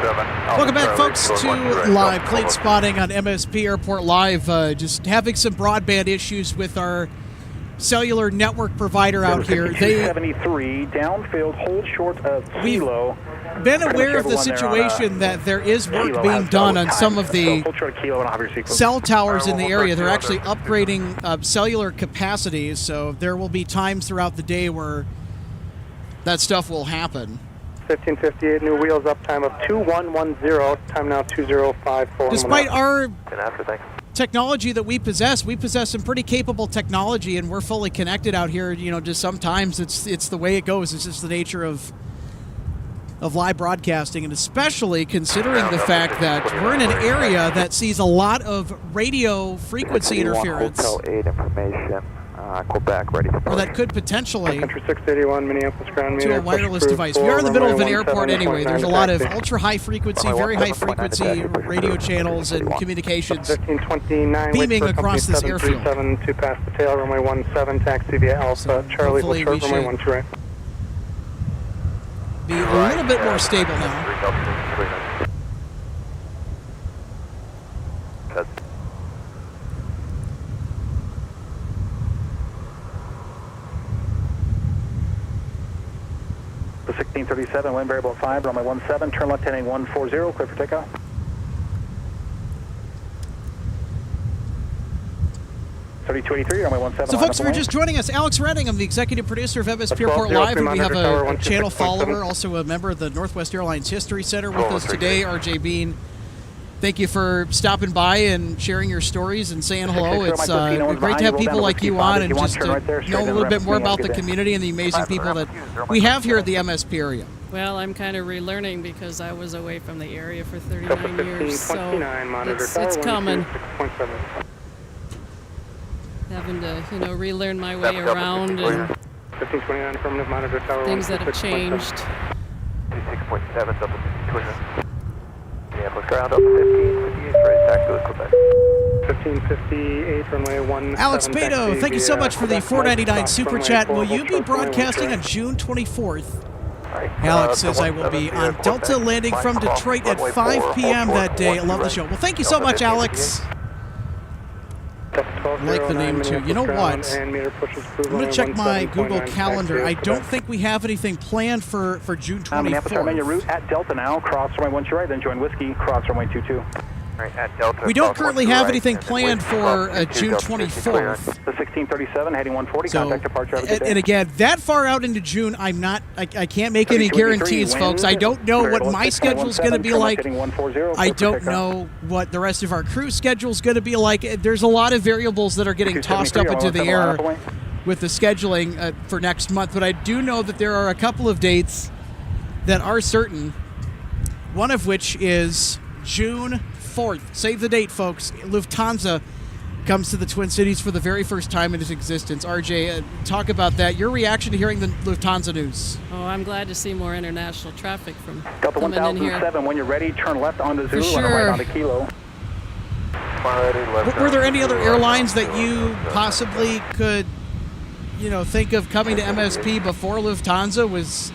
17. Welcome back, folks, to live plane spotting on MSP Airport Live. Just having some broadband issues with our cellular network provider out here. 73 downfield, hold short of Kilo. Been aware of the situation that there is work being done on some of the cell towers in the area. They're actually upgrading cellular capacities, so there will be times throughout the day where that stuff will happen. 1558, new wheels up, time of 2110, time now 2054. Despite our technology that we possess some pretty capable technology, and we're fully connected out here. You know, just sometimes it's the way it goes. It's just the nature of live broadcasting, and especially considering the fact that we're in an area that sees a lot of radio frequency interference. Hotel 8 information. Quebec, ready for or that could potentially Country 681, Minneapolis ground to a wireless device. We are in the middle of an airport anyway. There's a lot of ultra-high frequency, very high frequency radio channels and communications beaming across this airfield. 2 past the tail, runway 17, taxi via Alpha, Charlie, hold short, runway 12 right. Be a little bit more stable now. The 1637, wind variable 5, runway 17, turn left heading 140, clear for takeoff. So, folks, if you're just joining us, Alex Redding, I'm the executive producer of MSP Airport Live, and we have a channel follower, also a member of the Northwest Airlines History Center with us today, RJ Bean. Thank you for stopping by and sharing your stories and saying hello. It's great to have people like you on and just to know a little bit more about the community and the amazing people that we have here at the MSP area. Well, I'm kind of relearning because I was away from the area for 39 years, so it's coming. Having to, relearn my way around and things that have changed. 26.7, double 200. Minneapolis ground up 1558, right, taxi with Quebec. 1558, runway 17. Alex Beto, thank you so much for the $4.99 super chat. Will you be broadcasting on June 24th? Alex says I will be on Delta landing from Detroit at 5 p.m. that day. I love the show. Well, thank you so much, Alex. I like the name too. You know what? I'm going to check my Google Calendar. I don't think we have anything planned for June 24th. On your route at Delta now, cross runway 12 right, then join Whiskey, cross runway 22. Right, at Delta, we don't currently have anything planned for June 24th. The 1637 heading 140, contact departure. And again, that far out into June, I can't make any guarantees, folks. I don't know what my schedule's going to be like. I don't know what the rest of our crew schedule's going to be like. There's a lot of variables that are getting tossed up into the air with the scheduling for next month, but I do know that there are a couple of dates that are certain, one of which is June 4th. Save the date, folks. Lufthansa comes to the Twin Cities for the very first time in its existence. RJ, talk about that. Your reaction to hearing the Lufthansa news. Oh, I'm glad to see more international traffic from Delta coming in here. 1007, when you're ready, turn left onto Zulu and right onto Kilo. Were there any other airlines that you possibly could, think of coming to MSP before Lufthansa? Was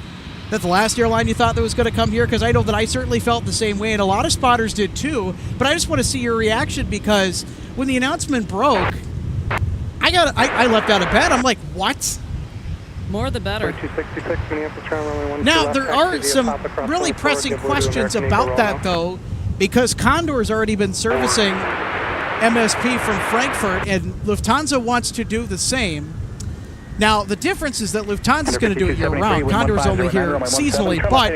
that the last airline you thought that was going to come here? Because I know that I certainly felt the same way, and a lot of spotters did too. But I just want to see your reaction, because when the announcement broke, I leapt out of bed. I'm like, what? More the better. Now, there are some really pressing questions about that, though, because Condor's already been servicing MSP from Frankfurt, and Lufthansa wants to do the same. Now, the difference is that Lufthansa is going to do it year-round. Condor's only here seasonally, but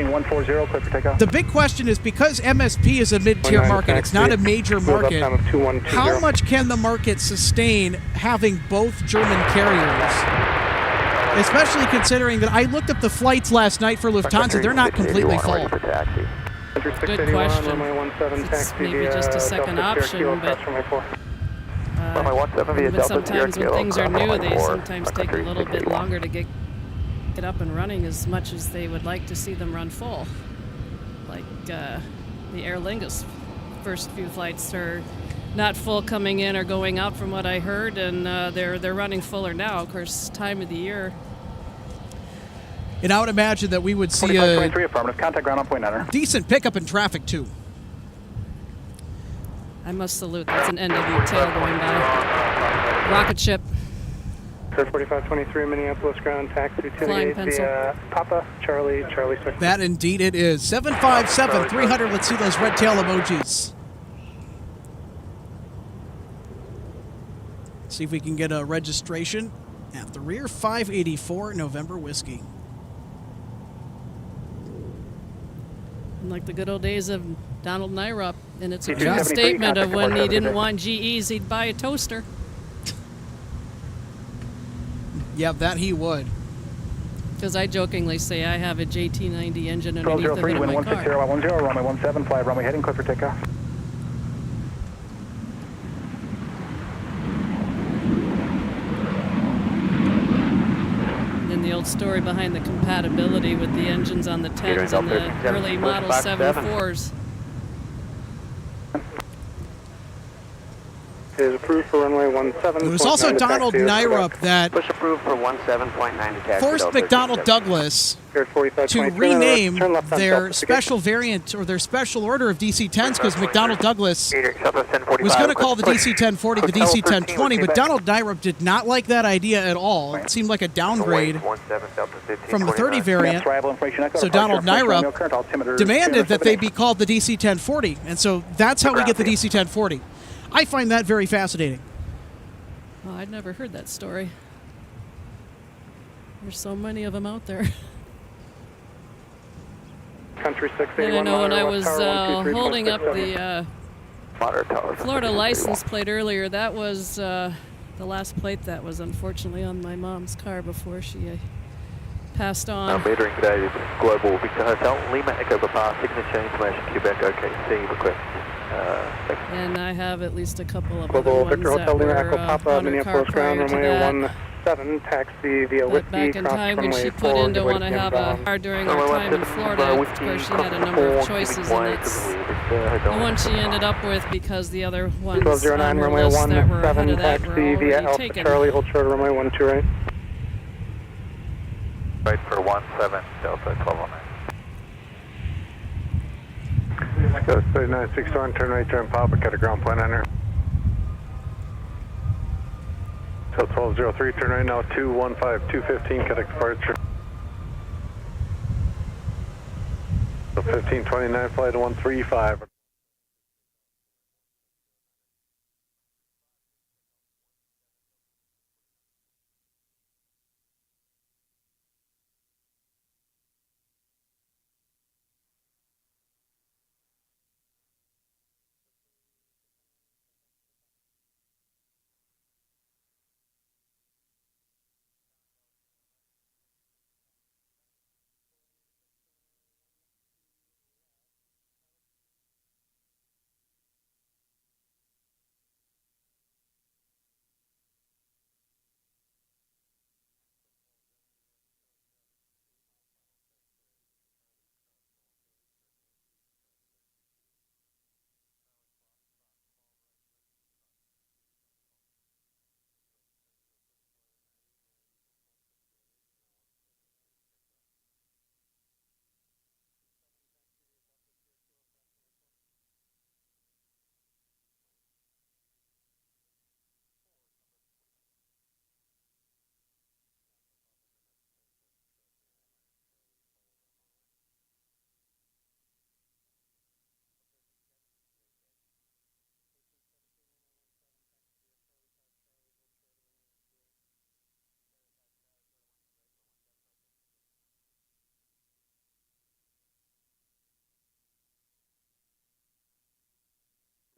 the big question is, because MSP is a mid-tier market, it's not a major market, how much can the market sustain having both German carriers? Especially considering that I looked up the flights last night for Lufthansa. They're not completely full. Good question. It's maybe just a second option, but sometimes when things are new, they sometimes take a little bit longer to get up and running, as much as they would like to see them run full. Like the Aer Lingus first few flights are not full coming in or going out, from what I heard, and they're running fuller now. Of course, time of the year. And I would imagine that we would see a decent pickup in traffic, too. I must salute. That's an NW tail going by. Rocket ship. Sir 4523 Minneapolis ground taxi 288 via Papa Charlie 6. That indeed it is. 757-300. Let's see those red tail emojis. See if we can get a registration at the rear. 584 November Whiskey. Like the good old days of Donald Nyrup, and it's a true statement of when he didn't want GEs, he'd buy a toaster. Yeah, that he would. Because I jokingly say I have a JT90 engine underneath the hood of my car. 160, runway 17, fly runway heading, clear for takeoff. And the old story behind the compatibility with the engines on the 10s and the early model 74s. Is approved for runway 17. It was also Donald Nyrup that push approved for 17.9 forced McDonnell Douglas to rename their special variant or their special order of DC-10s because McDonnell Douglas was going to call the DC-1040 the DC-1020, but Donald Nyrup did not like that idea at all. It seemed like a downgrade from the 30 variant. So Donald Nyrup demanded that they be called the DC-1040, and so that's how we get the DC-1040. I find that very fascinating. Oh, I'd never heard that story. There's so many of them out there. Country 681. And I know when I was holding up the Florida license plate earlier, that was the last plate that was unfortunately on my mom's car before she passed on. Metering today is Global Victor Hotel, Lima Echo Papa, signature information, Quebec, OK, C request. And I have at least a couple of Global other Victor ones Hotel, that Lima were Echo Papa, Minneapolis ground, runway 17, taxi via but Whiskey, back in cross time when runway she 4, put in to want to have a car during our time in Florida, of course she had a number of choices, and it's the one she ended up with because the other ones 1209, on her runway list that were ahead 17, of that taxi were via already Alpha taken. Charlie, hold short, runway 12 right. Right for 17, Delta 1209. Go 3961, turn right, turn Papa, cut a ground plan enter. So 1203, turn right now, 215, 215, cut a departure. So 1529, flight 135.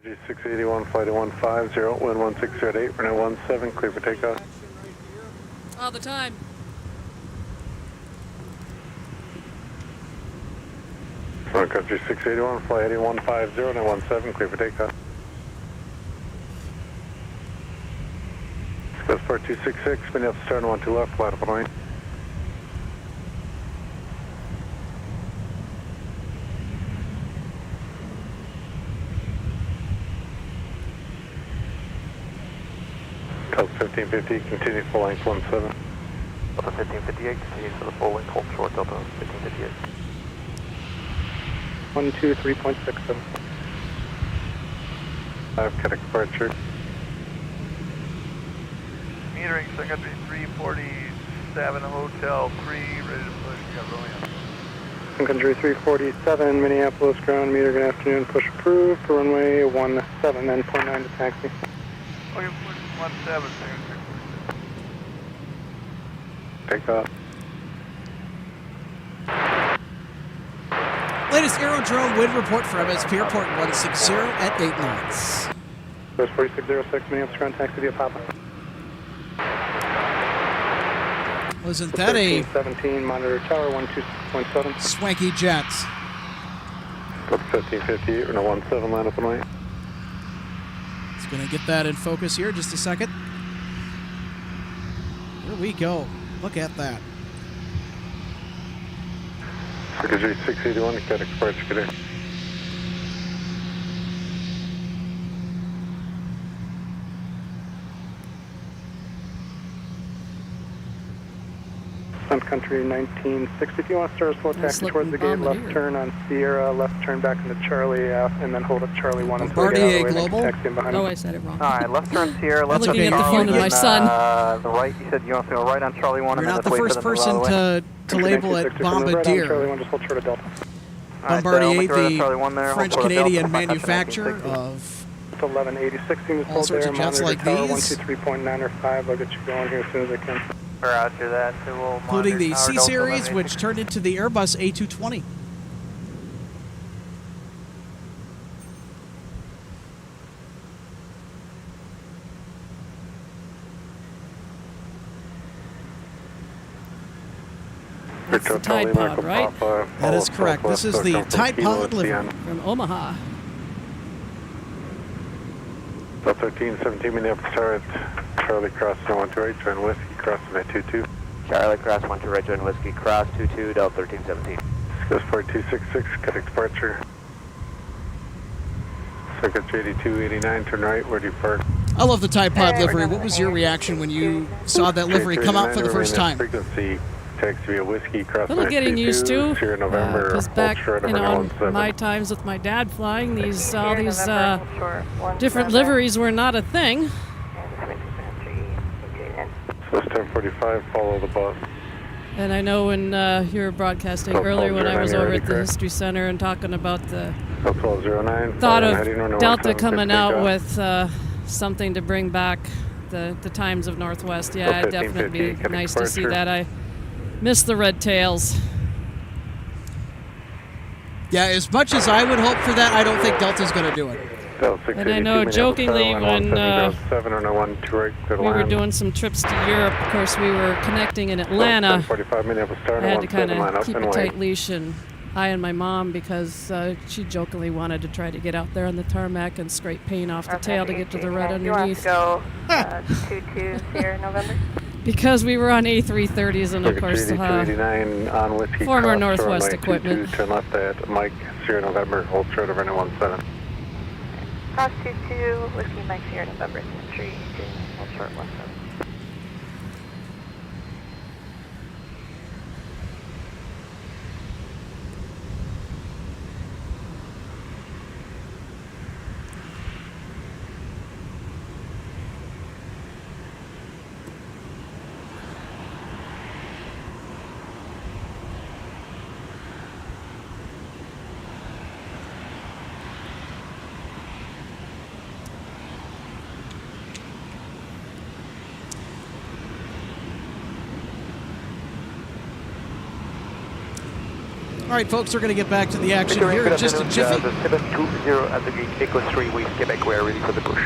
G681, flight 150, wind 1608, runway 17, clear for takeoff. All the time. Front country 681, flight 8150, runway 17, clear for takeoff. Sport 266, spin up, start 12 left, flat up line. Code 1550, continue full length 17. 1558, continue for the full length, hold short, Delta 1558. 123.67. Cut departure. Metering, Sun Country 347, Hotel 3, ready to push, we got Romeo. Sun Country 347, Minneapolis ground meter, good afternoon, push approved for runway 17, then 0.9 to taxi. Okay, push 17, Take off. Latest aerodrome wind report for MSP Airport 160 at 8 knots. Course 4606, Minneapolis ground taxi via Papa. Wasn't that a 17, monitor tower 126.7. swanky jet? Go 1558, or no 17, line up and wait. It's going to get that in focus here, just a second. Here we go. Look at that. Secretary 681, cut departure, good day. Sun Country 1960. If you want to start a slow taxi towards the gate, left turn on Sierra, left turn back into Charlie, and then hold up Charlie 1 until we get out of the way. Global. Taxi in behind Oh, I said it wrong. All right, left turn Sierra, left I'm looking turn at the phone of my son. The right, you said you want to go right on Charlie 1. You're and not then the wait first for them person to label it Bombardier. Charlie 1, just hold short of Delta. Bombardier, the French-Canadian manufacturer of 1180, all sorts of jets like these, 123.9 or 5. I'll get you going here as soon as I can. Roger that. So we'll including the C-Series, which turned into the Airbus A220. That's the Tide Pod, right? That is correct. This is the Tide Pod livery. From Omaha. Delta 1317, Minneapolis Tower at Charlie Cross 1 to right, join Whiskey, crossing at 22. Charlie Cross 1 to right, join Whiskey, cross 22, Delta 1317. Goes 4266, cut departure. Secretary 8289, turn right, where do you park? I love the Tide Pod livery. What was your reaction when you saw that livery come out for the first time? Frequency, taxi via Whiskey, cross A little getting used to, November, because back, in my times with my dad flying, all these different liveries were not a thing. So it's 1045, follow the bus. And I know when you were broadcasting earlier when I was over at the History Center and talking about the thought of Delta coming out with something to bring back the times of Northwest. Yeah, it'd definitely be nice to see that. I miss the red tails. Yeah, as much as I would hope for that, I don't think Delta's going to do it. And I know jokingly when we were doing some trips to Europe, of course we were connecting in Atlanta. I had to kind of keep a tight leash, and I and my mom, because she jokingly wanted to try to get out there on the tarmac and scrape paint off the tail to get to the red underneath. You want to go 22 Sierra November? Because we were on A330s and of course former Northwest equipment. Turn left at Mike, Sierra November, hold short of 17. Cross 22, Whiskey Mike Sierra November, entry 2, hold short 17. All right, folks, we're going to get back to the action here in just a jiffy. The 720 at the gate, Echo 3, West Quebec, we are ready for the push.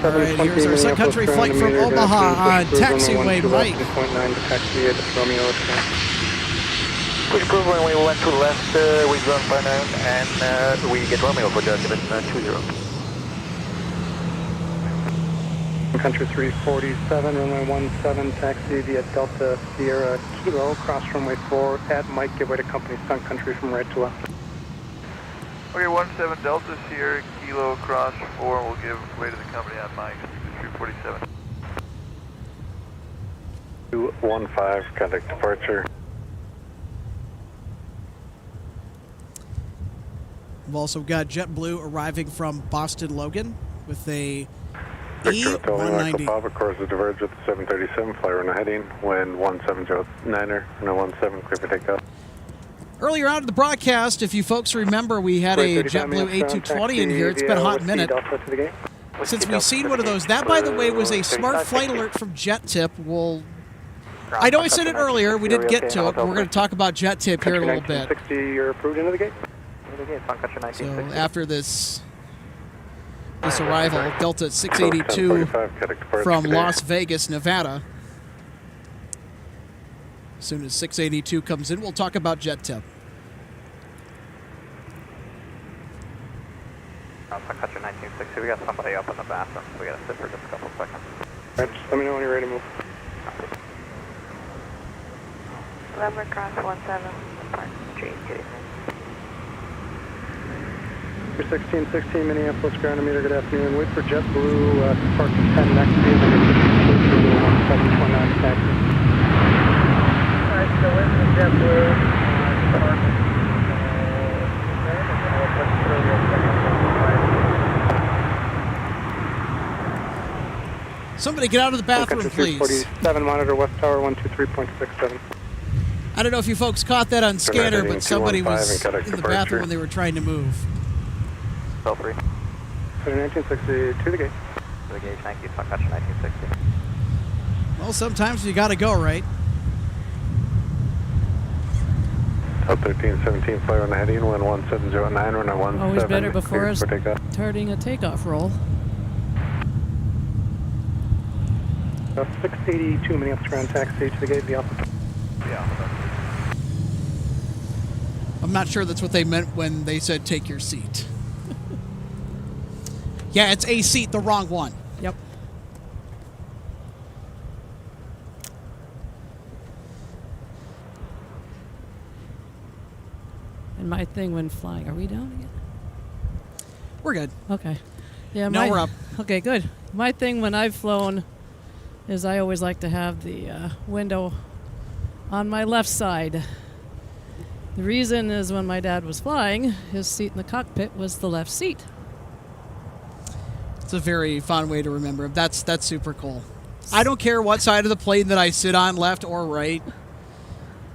All right, here's our Sun Country flight from Omaha on taxiway Mike. Push proof when we went to the left, we go on Barnum, and we get Romeo for the 720. Country 347, runway 17, taxi via Delta Sierra Kilo, cross runway 4 at Mike, give way to company Sun Country from right to left. Okay, 17 Delta Sierra Kilo, cross 4, we'll give way to the company on Mike, 347. 215, contact departure. We've also got JetBlue arriving from Boston Logan with a Victor Hotel, E190. Papa, course is diverged with 737, fly runway heading, wind 1709er, no 17, clear for takeoff. Earlier out of the broadcast, if you folks remember, we had a JetBlue A220 in here. It's been a hot minute since we've seen one of those. That, by the way, was a smart flight alert from JetTip. I know I said it earlier. We didn't get to it, but we're going to talk about JetTip here in a little bit. 60, you're approved into the gate. So after this arrival, Delta 682 from Las Vegas, Nevada. As soon as 682 comes in, we'll talk about JetTip. Country 1960, we got somebody up in the bathroom, so we got to sit for just a couple seconds. All right, just let me know when you're ready to move. November cross 17, Park Street, good evening. 1616 Minneapolis ground meter, good afternoon. Wait for JetBlue to park 10 next to you, then you're 1729 taxi. Alright, so wait for JetBlue to park. Somebody get out of the bathroom, please. 47, monitor West Tower 123.67. I don't know if you folks caught that on scanner, but somebody was in the bathroom when they were trying to move. Feel free. 1960 to the gate. To the gate, thank you. Country 1960. Well, sometimes you got to go, right? Up 1317, fly on the heading, wind 1709, runway 17. Always better before us starting a takeoff roll. 682 Minneapolis ground taxi to the gate, the Alpha. Yeah. I'm not sure that's what they meant when they said take your seat. Yeah, it's a seat, the wrong one. Yep. And my thing when flying, are we down again? We're good. Okay. Yeah. No, we're up. Okay, good. My thing when I've flown is I always like to have the window on my left side. The reason is when my dad was flying, his seat in the cockpit was the left seat. It's a very fun way to remember. That's super cool. I don't care what side of the plane that I sit on, left or right.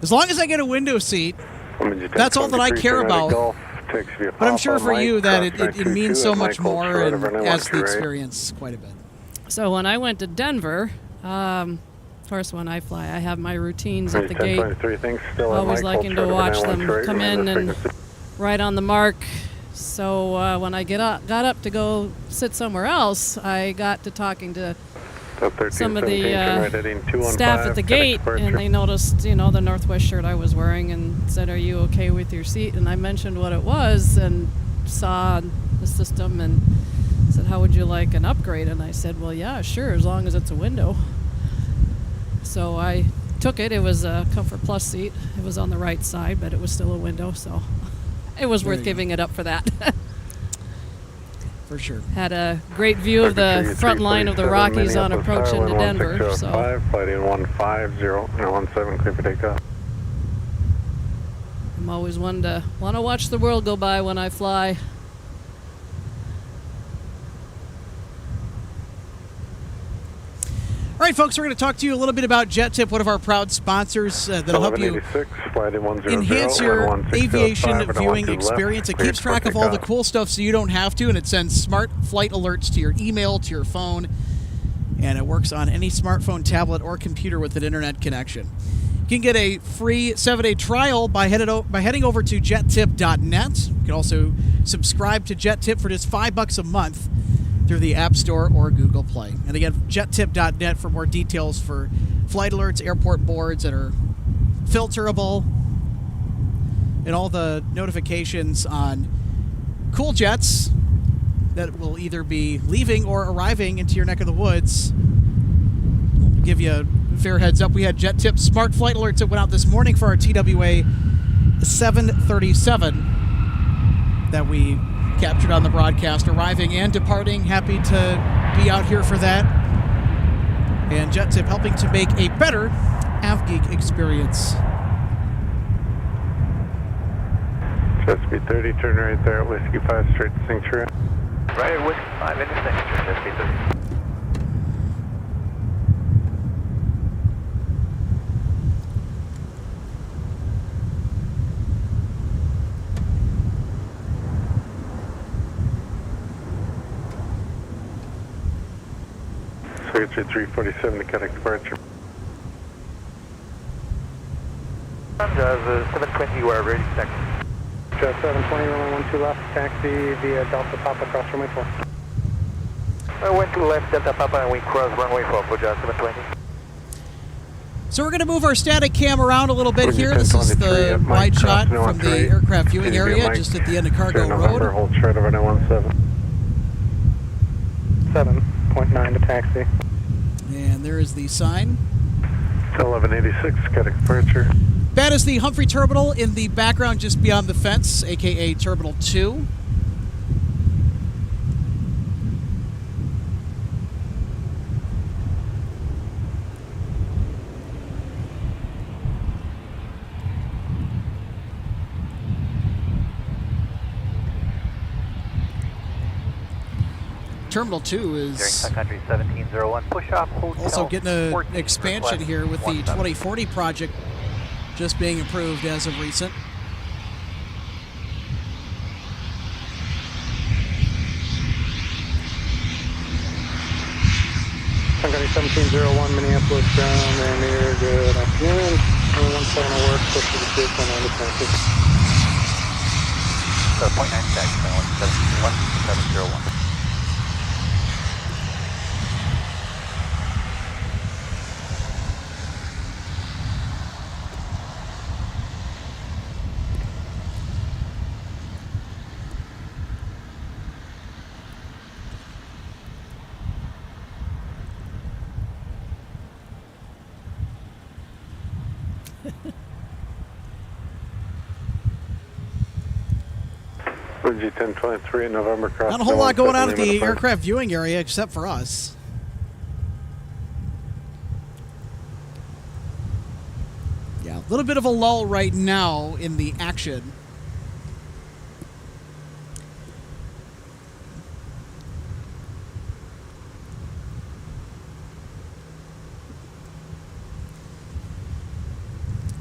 As long as I get a window seat, that's all that I care about. But I'm sure for you that it means so much more and adds the experience quite a bit. So when I went to Denver, of course, when I fly, I have my routines at the gate. Always liking to watch them come in and right on the mark. So when I got up to go sit somewhere else, I got to talking to some of the staff at the gate, and they noticed, the Northwest shirt I was wearing and said, "Are you okay with your seat?" And I mentioned what it was and saw the system and said, "How would you like an upgrade?" And I said, "Well, yeah, sure, as long as it's a window." So I took it. It was a Comfort Plus seat. It was on the right side, but it was still a window, so it was worth giving it up for that. For sure. Had a great view of the front line of the Rockies on approach into Denver. So. Flight 150, clear for takeoff. I'm always one to want to watch the world go by when I fly. All right, folks, we're going to talk to you a little bit about JetTip, one of our proud sponsors that'll help you enhance your aviation viewing experience. It keeps track of all the cool stuff so you don't have to, and it sends smart flight alerts to your email, to your phone, and it works on any smartphone, tablet, or computer with an internet connection. You can get a free 7-day trial by heading over to jettip.net. You can also subscribe to JetTip for just $5 a month through the App Store or Google Play. And again, jettip.net for more details for flight alerts, airport boards that are filterable, and all the notifications on cool jets that will either be leaving or arriving into your neck of the woods. We'll give you a fair heads up. We had JetTip smart flight alerts that went out this morning for our TWA 737 that we captured on the broadcast, arriving and departing. Happy to be out here for that. And Jet Tip helping to make a better AvGeek experience. Jet speed 30, turn right there at Whiskey 5 straight to Sanctuary. Right at Whiskey 5 into Sanctuary, jet speed 30. Secretary 347 to connect departure. 720, we're ready to connect. Jet 720, runway 12 left, taxi via Delta Papa across runway 4. Went to left, Delta Papa, and we cross runway 4 for Jet 720. So we're going to move our static cam around a little bit here. This is the wide shot from the aircraft viewing area, just at the end of Cargo Road. Hold straight over 917. 7.9 to taxi. And there is the sign. 1186, connect departure. That is the Humphrey Terminal in the background just beyond the fence, a.k.a. Terminal 2. Terminal 2 is Sun Country 1701, push off hotel. Also getting an expansion here with the 2040 project just being approved as of recent. Sun Country 1701, Minneapolis ground, and here, good afternoon. 17 will work, push to the 2.9 to taxi. 0.9 taxi, 1701. G1023 November cross. Not a whole lot going on at the aircraft viewing area except for us. Yeah, a little bit of a lull right now in the action.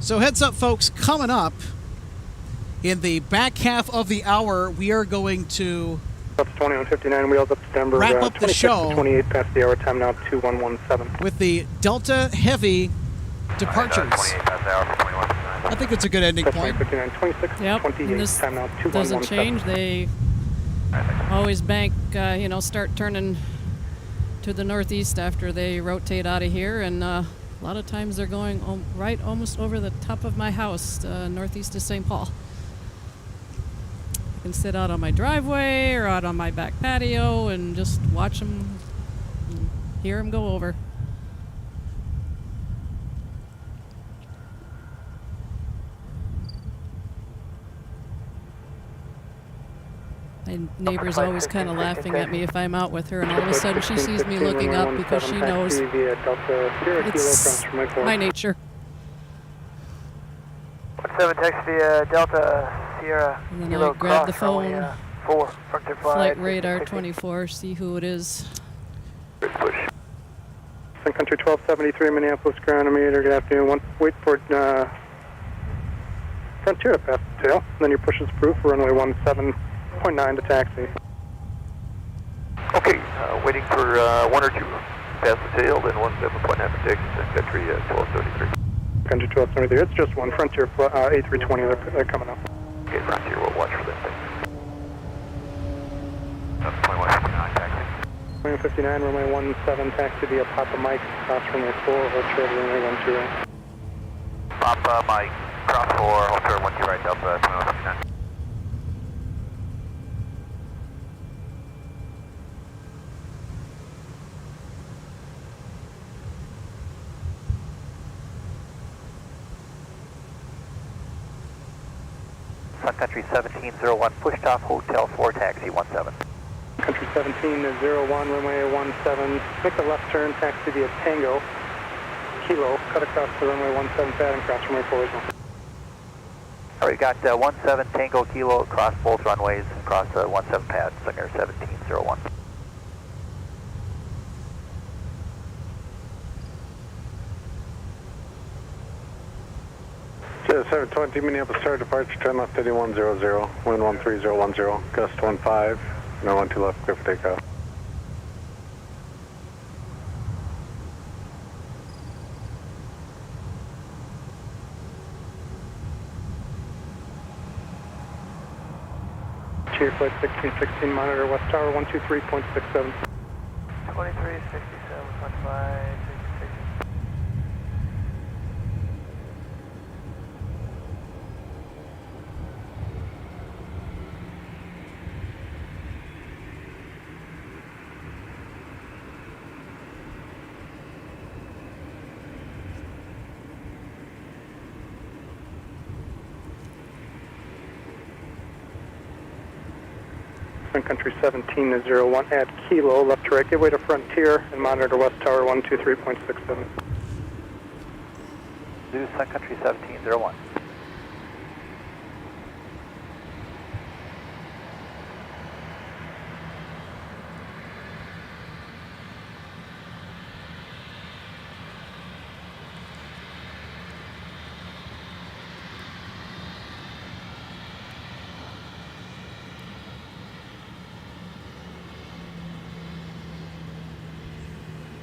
So heads up, folks, coming up in the back half of the hour, we are going to That's 2159, wheels up to Denver. Wrap up the show 28 past the hour, time now 2117. with the Delta Heavy departures. 28 past the hour for 2159. I think it's a good ending point. 59, 26, Yep, 28, and this time now doesn't 2117. change. They always bank, start turning to the northeast after they rotate out of here, and a lot of times they're going right almost over the top of my house, northeast of St. Paul. I can sit out on my driveway or out on my back patio and just watch them, hear them go over. My neighbor's always kind of laughing at me if I'm out with her, and all of a sudden she sees me looking up because she knows it's my nature. 17 taxi Delta Sierra. And then I grab the phone, flight radar 24, see who it is. Sun Country 1273, Minneapolis ground, meter, good afternoon. Wait for Frontier to pass the tail, then your push is approved for runway 17.9 to taxi. Okay, waiting for 1 or 2 past the tail, then 17.9 for taxi, Sun Country 1273. Country 1273, it's just one Frontier A320, they're coming up. Okay, Frontier, we'll watch for them things. 2159 taxi. 2159, runway 17, taxi via Papa Mike, cross runway 4, hold short of runway 12 right. Papa Mike, cross 4, hold short 12 right, Delta 2159. Sun Country 1701, pushed off Hotel 4, taxi 17. Country 1701, runway 17, make a left turn, taxi via Tango, Kilo, cut across the runway 17 pad and cross runway 4 as well. All right, got 17 Tango Kilo across both runways, across 17 pad, Sungair 1701. Jet 720, Minneapolis Tower, departure, turn left 8100, wind 13010, gust 15, no 12 left, clear for takeoff. Cheer flight 1616, monitor West Tower 123.67. 2367.5. Country 1701 at Kilo, left to right, give way to Frontier and monitor West Tower 123.67. Zeus, Sun Country 1701.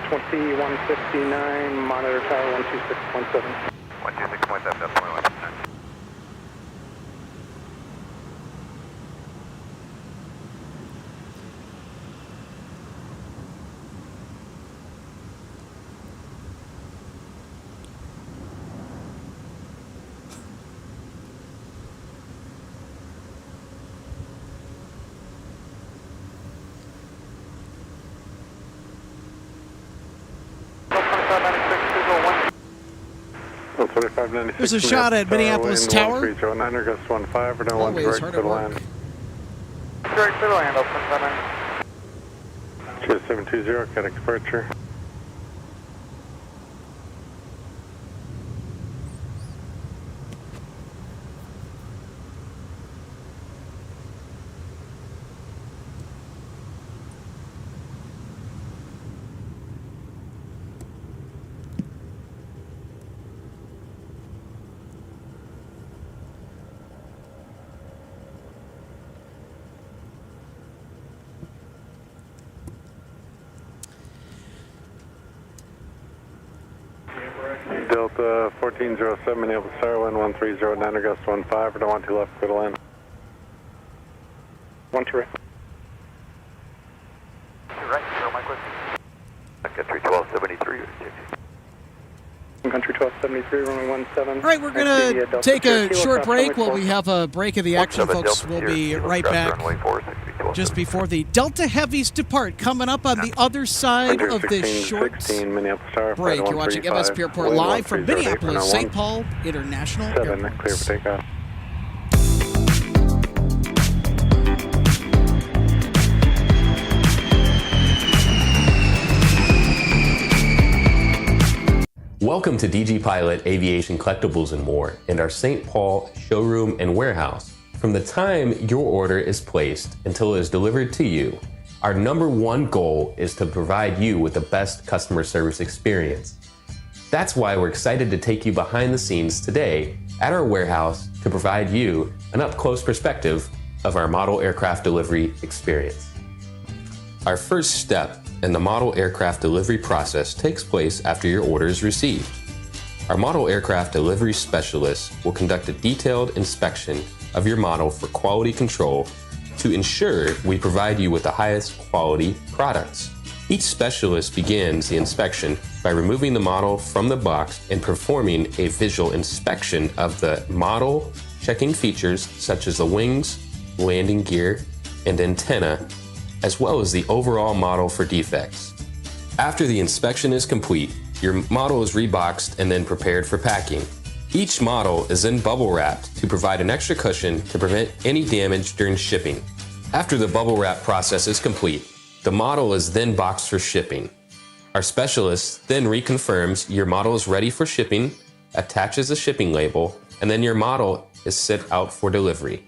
Twenty 159, monitor tower 126.7. 126.7, that's 21%. There's a shot at Minneapolis Tower. 1309, gust 15, or no one direct to the land. Direct to the land, open 79. Jet 720, cut departure. Delta 1407, Minneapolis Tower, wind 1309, gust 15, or no 12 left, clear to land. 1 to right. Right, so Mike with Country 1273. Country 1273, runway 17. All right, we're going to take a short break. While we have a break of the action, folks, we'll be right back just before the Delta Heavies depart. Coming up on the other side of this short break. You're watching MSP Airport live from Minneapolis, St. Paul International Airport. Clear for takeoff. Welcome to DG Pilot Aviation Collectibles and More and our St. Paul showroom and warehouse. From the time your order is placed until it is delivered to you, our #1 goal is to provide you with the best customer service experience. That's why we're excited to take you behind the scenes today at our warehouse to provide you an up-close perspective of our model aircraft delivery experience. Our first step in the model aircraft delivery process takes place after your order is received. Our model aircraft delivery specialist will conduct a detailed inspection of your model for quality control to ensure we provide you with the highest quality products. Each specialist begins the inspection by removing the model from the box and performing a visual inspection of the model, checking features such as the wings, landing gear, and antenna, as well as the overall model for defects. After the inspection is complete, your model is reboxed and then prepared for packing. Each model is then bubble wrapped to provide an extra cushion to prevent any damage during shipping. After the bubble wrap process is complete, the model is then boxed for shipping. Our specialist then reconfirms your model is ready for shipping, attaches a shipping label, and then your model is sent out for delivery.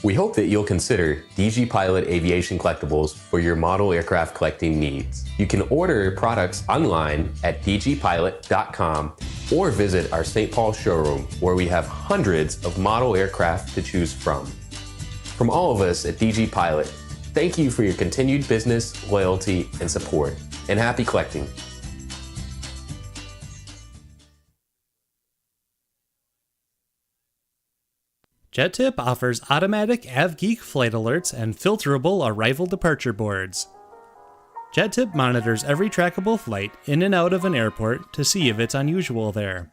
We hope that you'll consider DG Pilot Aviation Collectibles for your model aircraft collecting needs. You can order products online at dgpilot.com or visit our St. Paul showroom where we have hundreds of model aircraft to choose from. From all of us at DG Pilot, thank you for your continued business, loyalty, and support, and happy collecting. JetTip offers automatic AvGeek flight alerts and filterable arrival departure boards. JetTip monitors every trackable flight in and out of an airport to see if it's unusual there.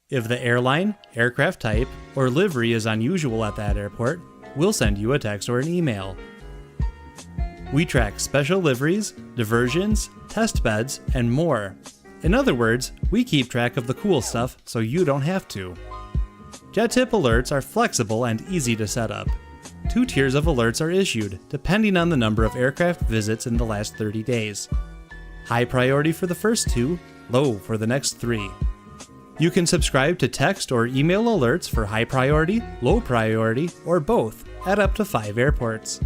If the airline, aircraft type, or livery is unusual at that airport, we'll send you a text or an email. We track special liveries, diversions, test beds, and more. In other words, we keep track of the cool stuff so you don't have to. JetTip alerts are flexible and easy to set up. 2 tiers of alerts are issued, depending on the number of aircraft visits in the last 30 days. High priority for the first 2, low for the next 3. You can subscribe to text or email alerts for high priority, low priority, or both at up to 5 airports.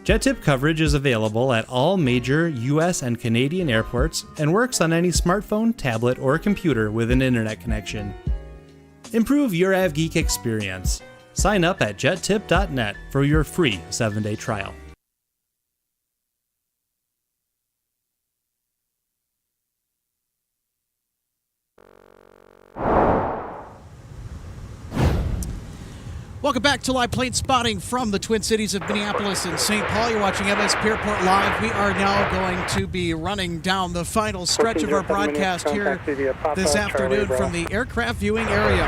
JetTip coverage is available at all major US and Canadian airports and works on any smartphone, tablet, or computer with an internet connection. Improve your AvGeek experience. Sign up at jettip.net for your free 7-day trial. Welcome back to Live Plane Spotting from the Twin Cities of Minneapolis and St. Paul. You're watching MSP Airport Live. We are now going to be running down the final stretch of our broadcast here this afternoon from the aircraft viewing area.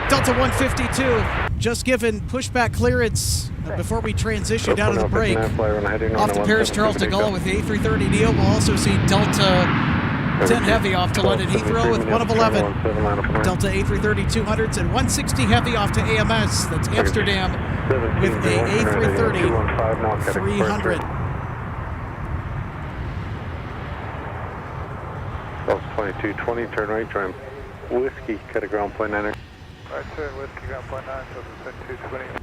Delta 152 just given pushback clearance before we transition down to the break. Off to Paris Charles de Gaulle with the A330neo. We'll also see Delta 10 Heavy off to London Heathrow with 1 of 11. Delta A330-200s and 160 Heavy off to AMS, that's Amsterdam, with a A330-300. Delta 2220, turn right, trim. Whiskey, cut a ground plane 9. Right turn, Whiskey, ground plane 9, Delta 2220.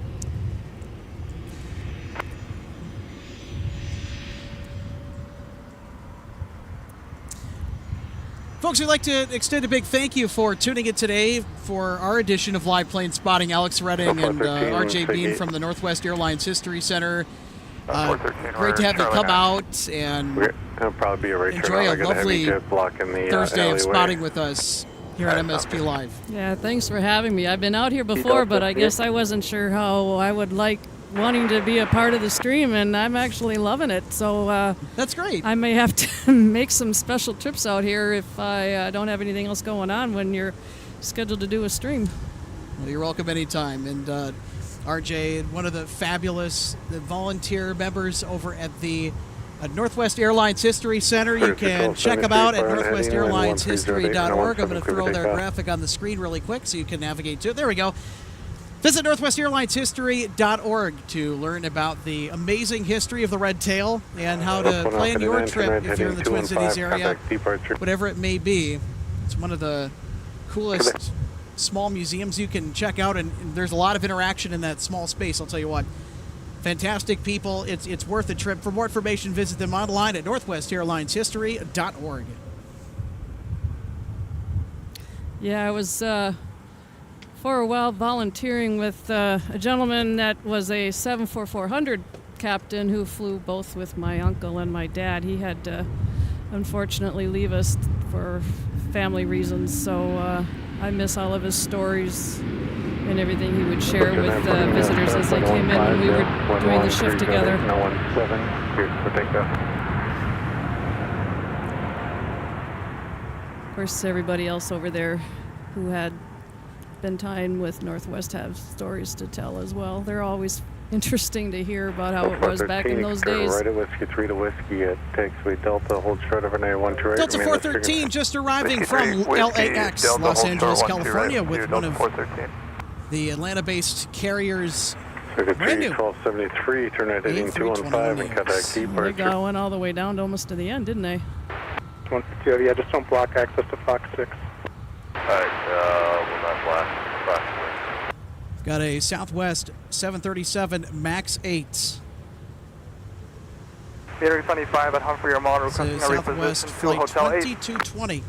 Folks, we'd like to extend a big thank you for tuning in today for our edition of Live Plane Spotting. Alex Redding and RJ Bean from the Northwest Airlines History Center. Great to have you come out and enjoy a lovely Thursday of spotting with us here at MSP Live. Yeah, thanks for having me. I've been out here before, but I guess I wasn't sure how I would like wanting to be a part of the stream, and I'm actually loving it. So that's great. I may have to make some special trips out here if I don't have anything else going on when you're scheduled to do a stream. Well, you're welcome anytime. And RJ, one of the fabulous volunteer members over at the Northwest Airlines History Center. You can check them out at northwestairlineshistory.org. I'm going to throw their graphic on the screen really quick so you can navigate to it. There we go. Visit northwestairlineshistory.org to learn about the amazing history of the Red Tail and how to plan your trip if you're in the Twin Cities area, whatever it may be. It's one of the coolest small museums you can check out, and there's a lot of interaction in that small space, I'll tell you what. Fantastic people. It's worth the trip. For more information, visit them online at northwestairlineshistory.org. Yeah, I was for a while volunteering with a gentleman that was a 744-400 captain who flew both with my uncle and my dad. He had to unfortunately leave us for family reasons, so I miss all of his stories and everything he would share with visitors as they came in when we were doing the shift together. Of course, everybody else over there who had been time with Northwest have stories to tell as well. They're always interesting to hear about how it was back in those days. Right at Whiskey 3 to Whiskey at taxi Delta, hold short of an A128. Delta 413 just arriving from LAX, Los Angeles, California, with one of the Atlanta-based carriers Brand new. 1273, turn right heading 215 and contact departure. They went all the way down to almost to the end, didn't they? 152, yeah, just don't block access to Fox 6. Alright, we'll not block Fox 6. Got a Southwest 737 MAX 8. Theater 25 at Humphrey Armada requesting a Southwest reposition to flight Hotel 8. 2220.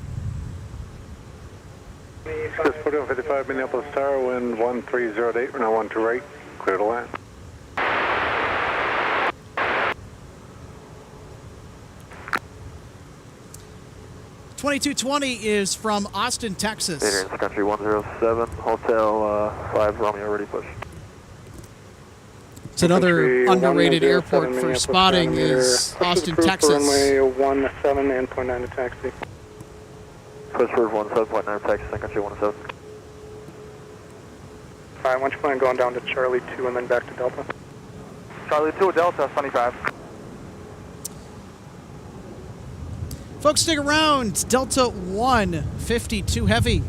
Just put in 55 Minneapolis Tower, wind 1308, we're now 1 to right, clear to land. $2220 is from Austin, Texas. Theater in country 107, Hotel 5 Romeo already pushed. It's another underrated airport for spotting is Austin, Texas. Runway 17 and 0.9 to taxi. Push for 17.9 taxi, country 107. Alright, why don't you plan on going down to Charlie 2 and then back to Delta? Charlie 2, Delta, 25. Folks, stick around. Delta 152 Heavy.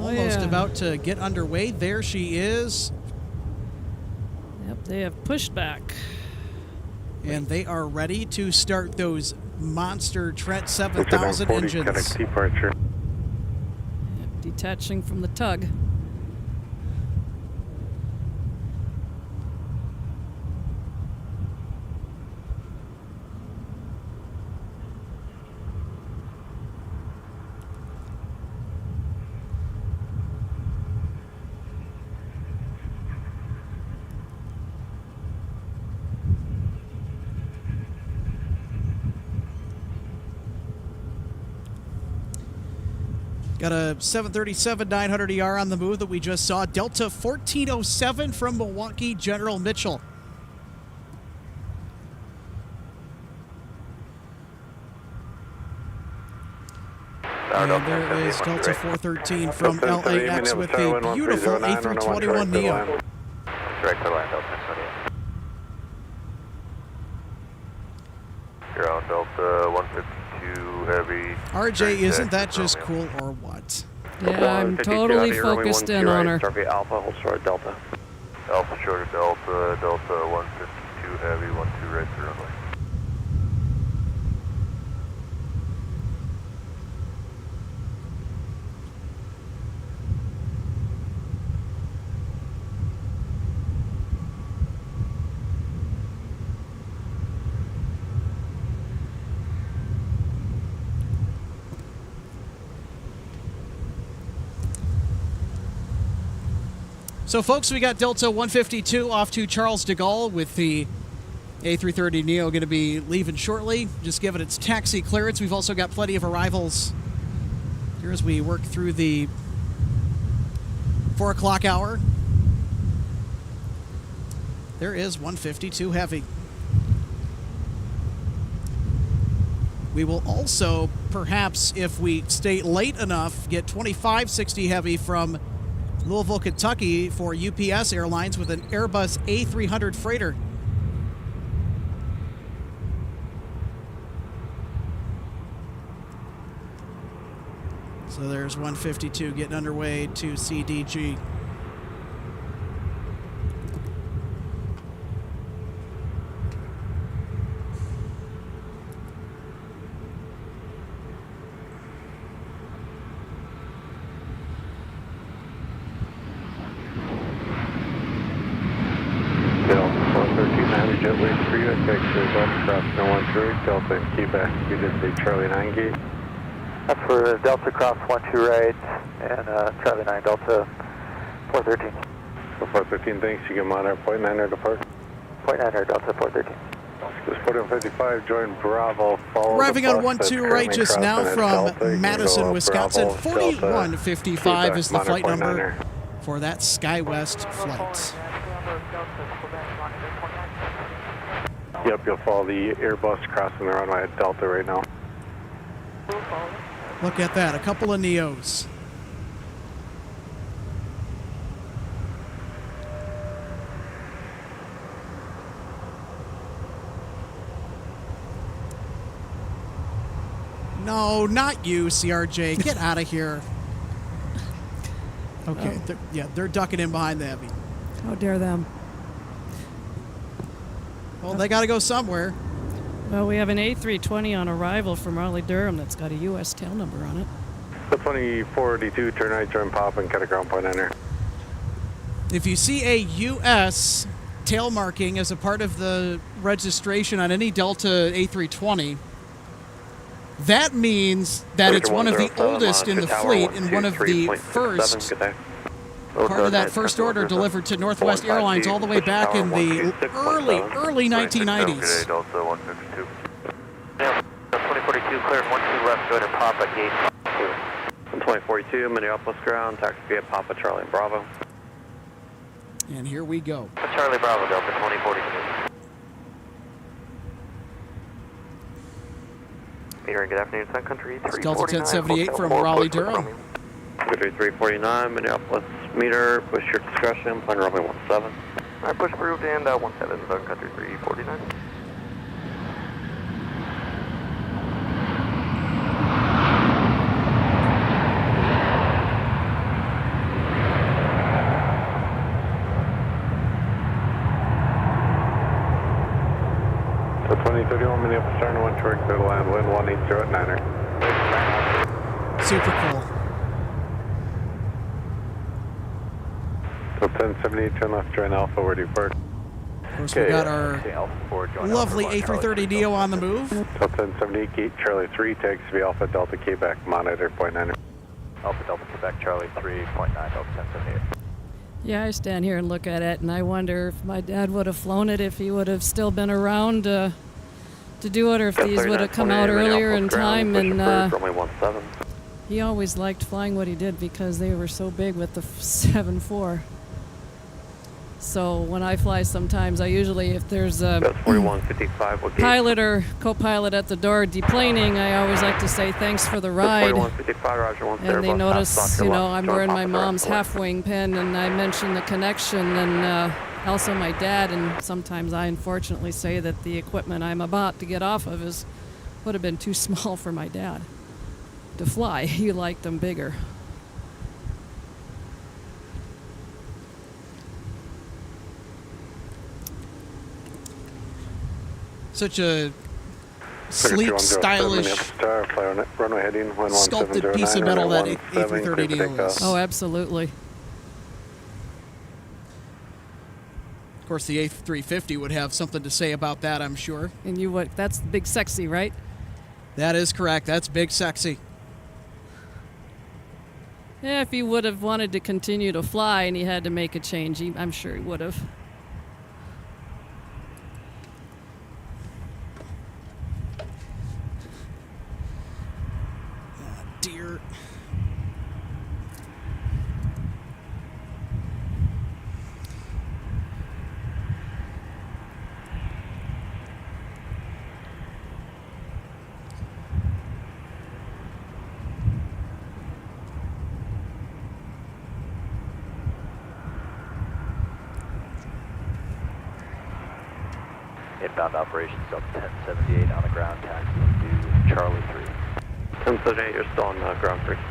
Almost about to get underway. There she is. Yep, they have pushed back. And they are ready to start those monster Trent 7000 engines. Departure. Yep, detaching from the tug. Got a 737-900ER on the move that we just saw. Delta 1407 from Milwaukee, General Mitchell. And there is Delta 413 from LAX with a beautiful A321neo. Direct to land, Delta 28. You're on Delta 152 Heavy. RJ, isn't that just cool or what? Yeah, I'm totally focused in on her. Target Alpha, hold short Delta. Alpha short Delta, Delta 152 Heavy, 12 right through runway. So, folks, we got Delta 152 off to Charles de Gaulle with the A330neo going to be leaving shortly. Just give it its taxi clearance. We've also got plenty of arrivals here as we work through the 4 o'clock hour. There is 152 Heavy. We will also, perhaps, if we stay late enough, get 2560 Heavy from Louisville, Kentucky for UPS Airlines with an Airbus A300 freighter. So there's 152 getting underway to CDG. Delta and Quebec, you did the Charlie 9 gate. That's for Delta cross 12 right and Charlie 9 Delta 413. So 413, thanks. You get monitor point 9 depart. Point 9 Delta 413. Just put in 55, join Bravo. Arriving on 12 right just now from Madison, Wisconsin. 4155 is the flight number for that SkyWest flight. Yep, you'll follow the Airbus crossing the runway at Delta right now. Look at that, a couple of Neos. No, not you, CRJ. Get out of here. Okay, they're ducking in behind the Heavy. How dare them? Well, they got to go somewhere. Well, we have an A320 on arrival from Raleigh-Durham that's got a U.S. tail number on it. The 2042, turn right, join pop and cut a ground point enter. If you see a U.S. tail marking as a part of the registration on any Delta A320, that means that it's one of the oldest in the fleet and one of the first part of that first order delivered to Northwest Airlines all the way back in the early 1990s. Delta 152. Yeah, 2042 cleared 12 left, go to Papa Gate 2. 2042, Minneapolis ground, taxi via Papa Charlie and Bravo. And here we go. Charlie Bravo, Delta 2042. Metering, good afternoon, Sun Country 349. Delta 1078 from Raleigh-Durham. Country 349, Minneapolis meter, push your discretion, plan runway 17. All right, push approved and 17, Sun Country 349. So 2031, Minneapolis turn 1 short, clear to land, wind 180 at 9er. Super cool. So 1078, turn left, join Alpha, where do you park? Of course, we got our lovely A330neo on the move. So 1078, gate Charlie 3, taxi via Alpha Delta Quebec, monitor point 9er. Alpha Delta Quebec, Charlie 3.9, Delta 1078. Yeah, I stand here and look at it, and I wonder if my dad would have flown it, if he would have still been around to do it, or if these would have come out earlier in time. And he always liked flying what he did because they were so big with the 7.4. So when I fly sometimes, I usually, if there's a pilot or co-pilot at the door deplaning, I always like to say thanks for the ride. And they notice, you know, I'm wearing my mom's half-wing pin, and I mention the connection, and also my dad, and sometimes I unfortunately say that the equipment I'm about to get off of would have been too small for my dad to fly. He liked them bigger. Such a sleek, stylish, sculpted piece of metal that A330neo is. Oh, absolutely. Of course, the A350 would have something to say about that, I'm sure. And that's big sexy, right? That is correct. That's big sexy. Yeah, if he would have wanted to continue to fly and he had to make a change, I'm sure he would have. Dear. Inbound operations, Delta 1078 on the ground, taxi to Charlie 3. 1078, you're still on ground frequency.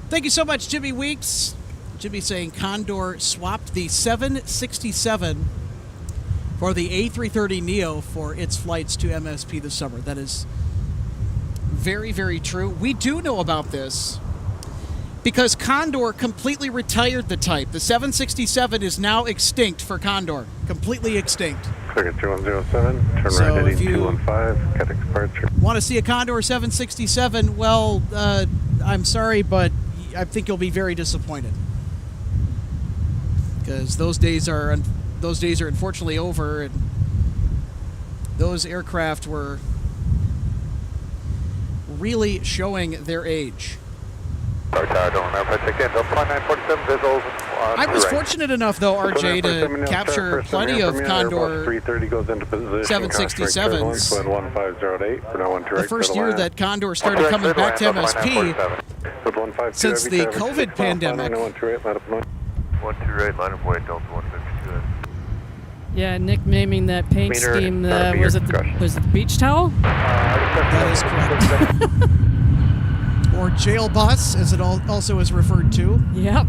Thank you so much, Jimmy Weeks. Jimmy saying Condor swapped the 767 for the A330neo for its flights to MSP this summer. That is very, very true. We do know about this because Condor completely retired the type. The 767 is now extinct for Condor. Completely extinct. Clear 2107, turn right heading 215, cut departure. Want to see a Condor 767? Well, I'm sorry, but I think you'll be very disappointed. Because those days are unfortunately over, and those aircraft were really showing their age. I was fortunate enough, though, RJ, to capture plenty of Condor 767s. The first year that Condor started coming back to MSP since the COVID pandemic. 12 right, line up wait, Delta 152. Yeah, nicknaming that paint scheme, was it the beach towel? That is correct. Or jail bus, as it also is referred to. Yep.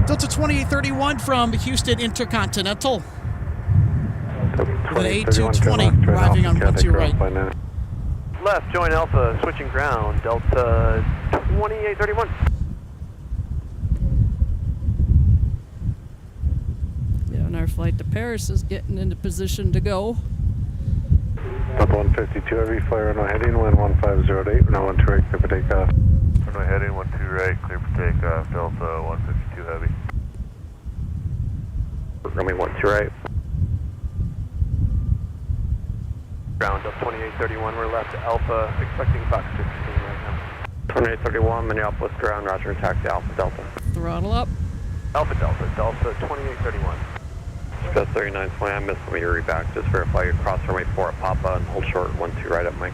Delta 2831 from Houston Intercontinental. With an A220 arriving on 12 right. Left, join Alpha, switching ground, Delta 2831. Yeah, and our flight to Paris is getting into position to go. Delta 152 heavy, fly runway heading, wind 1508, runway 12 right, clear for takeoff. Runway heading, 12 right, clear for takeoff, Delta 152 heavy. Runway 12 right. Ground up 2831, we're left to Alpha, expecting Fox 15 right now. 2831, Minneapolis ground, roger, taxi Alpha Delta. Throttle up. Alpha Delta, Delta 2831. Discuss 3920, I missed me to read back, just verify your cross runway 4 at Papa and hold short 12 right up Mike.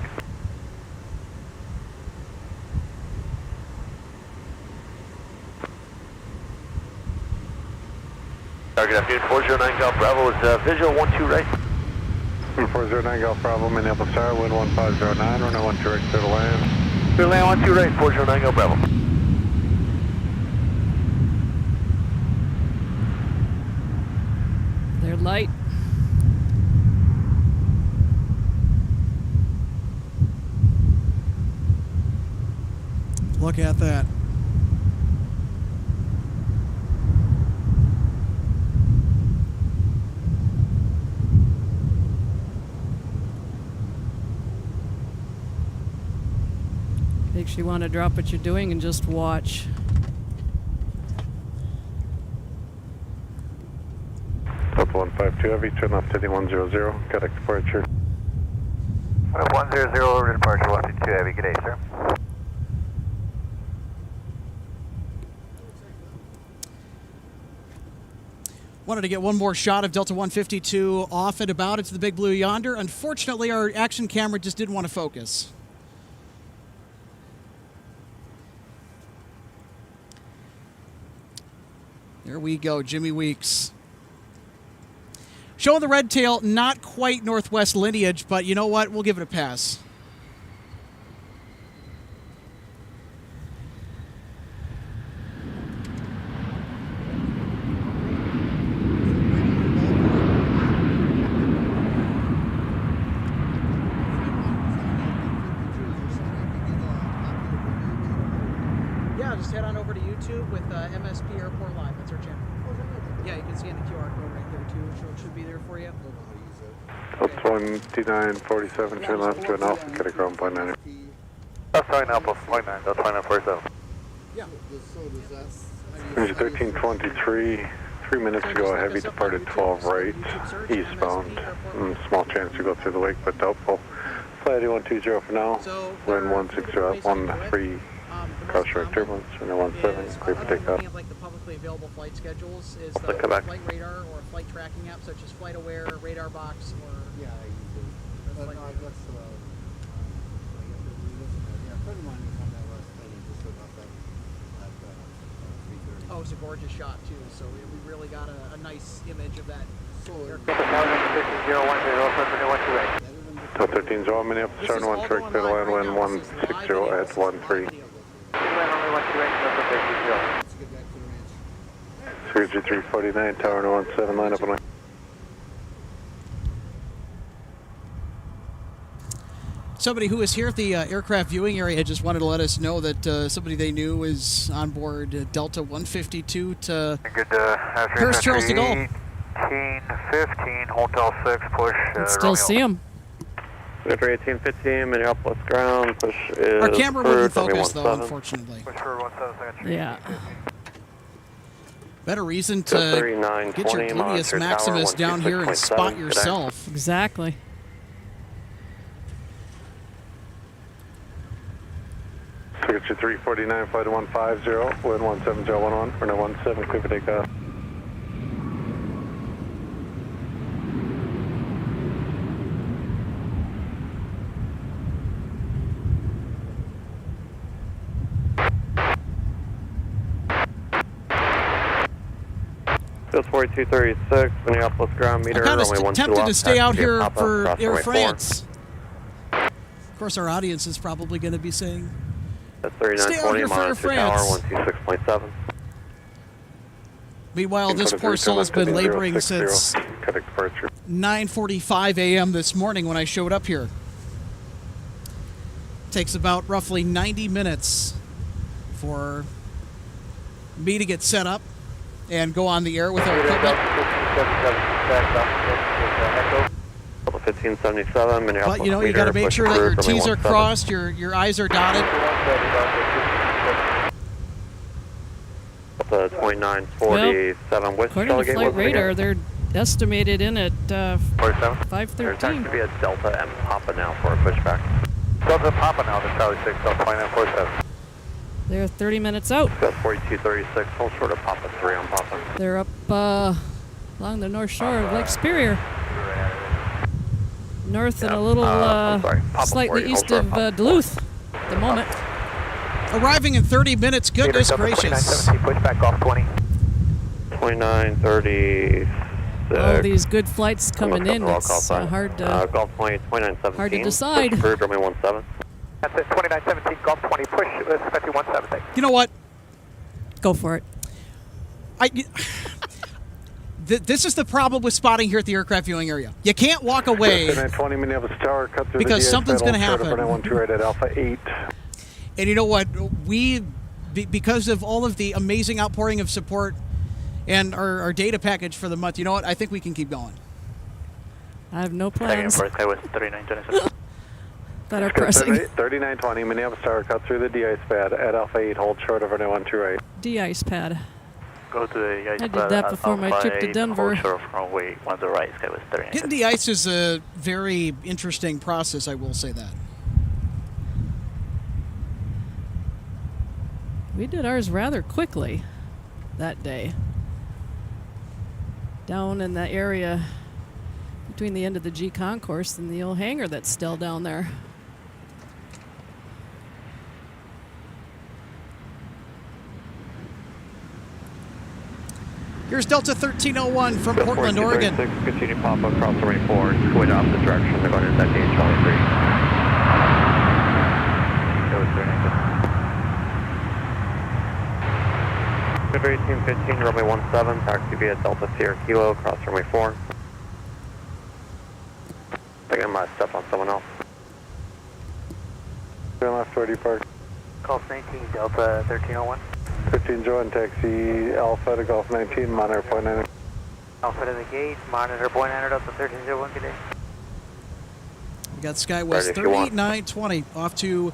Good afternoon, 409 Golf Bravo is visual 12 right. 409 Golf Bravo, Minneapolis Tower, wind 1509, runway 12 right, clear to land. Clear land 12 right, 409 Golf Bravo. They're light. Look at that. Makes you want to drop what you're doing and just watch. Delta 152 heavy, turn left heading 100, contact departure. 100 over departure, 152 heavy, good day, sir. Wanted to get one more shot of Delta 152 off and about. It's the Big Blue yonder. Unfortunately, our action camera just didn't want to focus. There we go, Jimmy Weeks. Showing the red tail, not quite Northwest lineage, but you know what? We'll give it a pass. Yeah, just head on over to YouTube with MSP Airport Live. That's our channel. Yeah, you can scan the QR code right there too. It should be there for you. Delta 2947, turn left to an Alpha, get a ground point 9. That's fine, Alpha, point 9, that's 2947. Yeah. Range 1323, 3 minutes ago, a heavy departed 12 right, eastbound. Small chance to go through the lake, but doubtful. Flight 8120 for now, wind 160, 13, cross track turbulence, runway 17, clear for takeoff. Like the publicly available flight schedules is the flight radar or flight tracking app such as Flight Aware, Radar Box, or yeah, I use it. But no, that's pretty much on that last study just about that at 3:30. Oh, it's a gorgeous shot too. So we really got a nice image of that. Delta 13 0, Minneapolis, turn 1 track to the land, wind 160 at 13. Surgery 349, tower 17, line up and line. Somebody who is here at the aircraft viewing area just wanted to let us know that somebody they knew is on board Delta 152 to Paris Charles de Gaulle. 1815, Hotel 6, push. Still see him. Victor 1815, Minneapolis ground, push is our camera wouldn't focus though, unfortunately. Push for 17. Yeah. Better reason to get your gluteus maximus down here and spot yourself. Exactly. Signature 349, flight 150, wind 17011, runway 17, clear for takeoff. Just 4236, Minneapolis ground meter. I'm kind of tempted to stay out here for Air France. Of course, our audience is probably going to be saying, that's stay out here for Air France. 126.7. Meanwhile, this poor soul's been laboring since 9:45 a.m. this morning when I showed up here. Takes about roughly 90 minutes for me to get set up and go on the air with our equipment. 1577, Minneapolis. But you know, you got to make sure that your T's are crossed, your I's are dotted. The 2947 West. According to Flight Radar, they're estimated in at 513. There's going to be a Delta and Papa now for a pushback. Delta Papa now to Charlie 6, Delta 2947. They're 30 minutes out. Got 4236, hold short of Papa 3 on Papa. They're up along the north shore of Lake Superior. North and a little slightly east of Duluth at the moment. Arriving in 30 minutes, goodness gracious. Pushback off 20. 2936. All these good flights coming in, it's hard to, Golf 20, 2917. hard to decide. Push runway 17. That's it, 2917, Golf 20, push, expecting 17. You know what? Go for it. This is the problem with spotting here at the aircraft viewing area. You can't walk away because something's going to happen. At Alpha 8. And you know what? Because of all of the amazing outpouring of support and our data package for the month, you know what? I think we can keep going. I have no plans. That are pressing. 3920, Minneapolis Tower, cut through the de-ice pad at Alpha 8, hold short of runway 12 right. De-ice pad. Go to the ice I did that before my trip to Denver. Runway 10 right, sky was 39. Getting de-ice is a very interesting process, I will say that. We did ours rather quickly that day. Down in the area between the end of the G concourse and the old hangar that's still down there. Here's Delta 1301 from Portland, Oregon. Continue pop across the runway 4, squid opposite direction. They're going to that gauge, Charlie 3. Go with 1815, runway 17, taxi via Delta Sierra Kilo, across runway 4. I think I might step on someone else. Turn left 40 park. Golf 19, Delta 1301. 15 join taxi Alpha to Golf 19, monitor point 9. Alpha to the gate, monitor point 9, Delta 1301, good day. We got SkyWest 38920 off to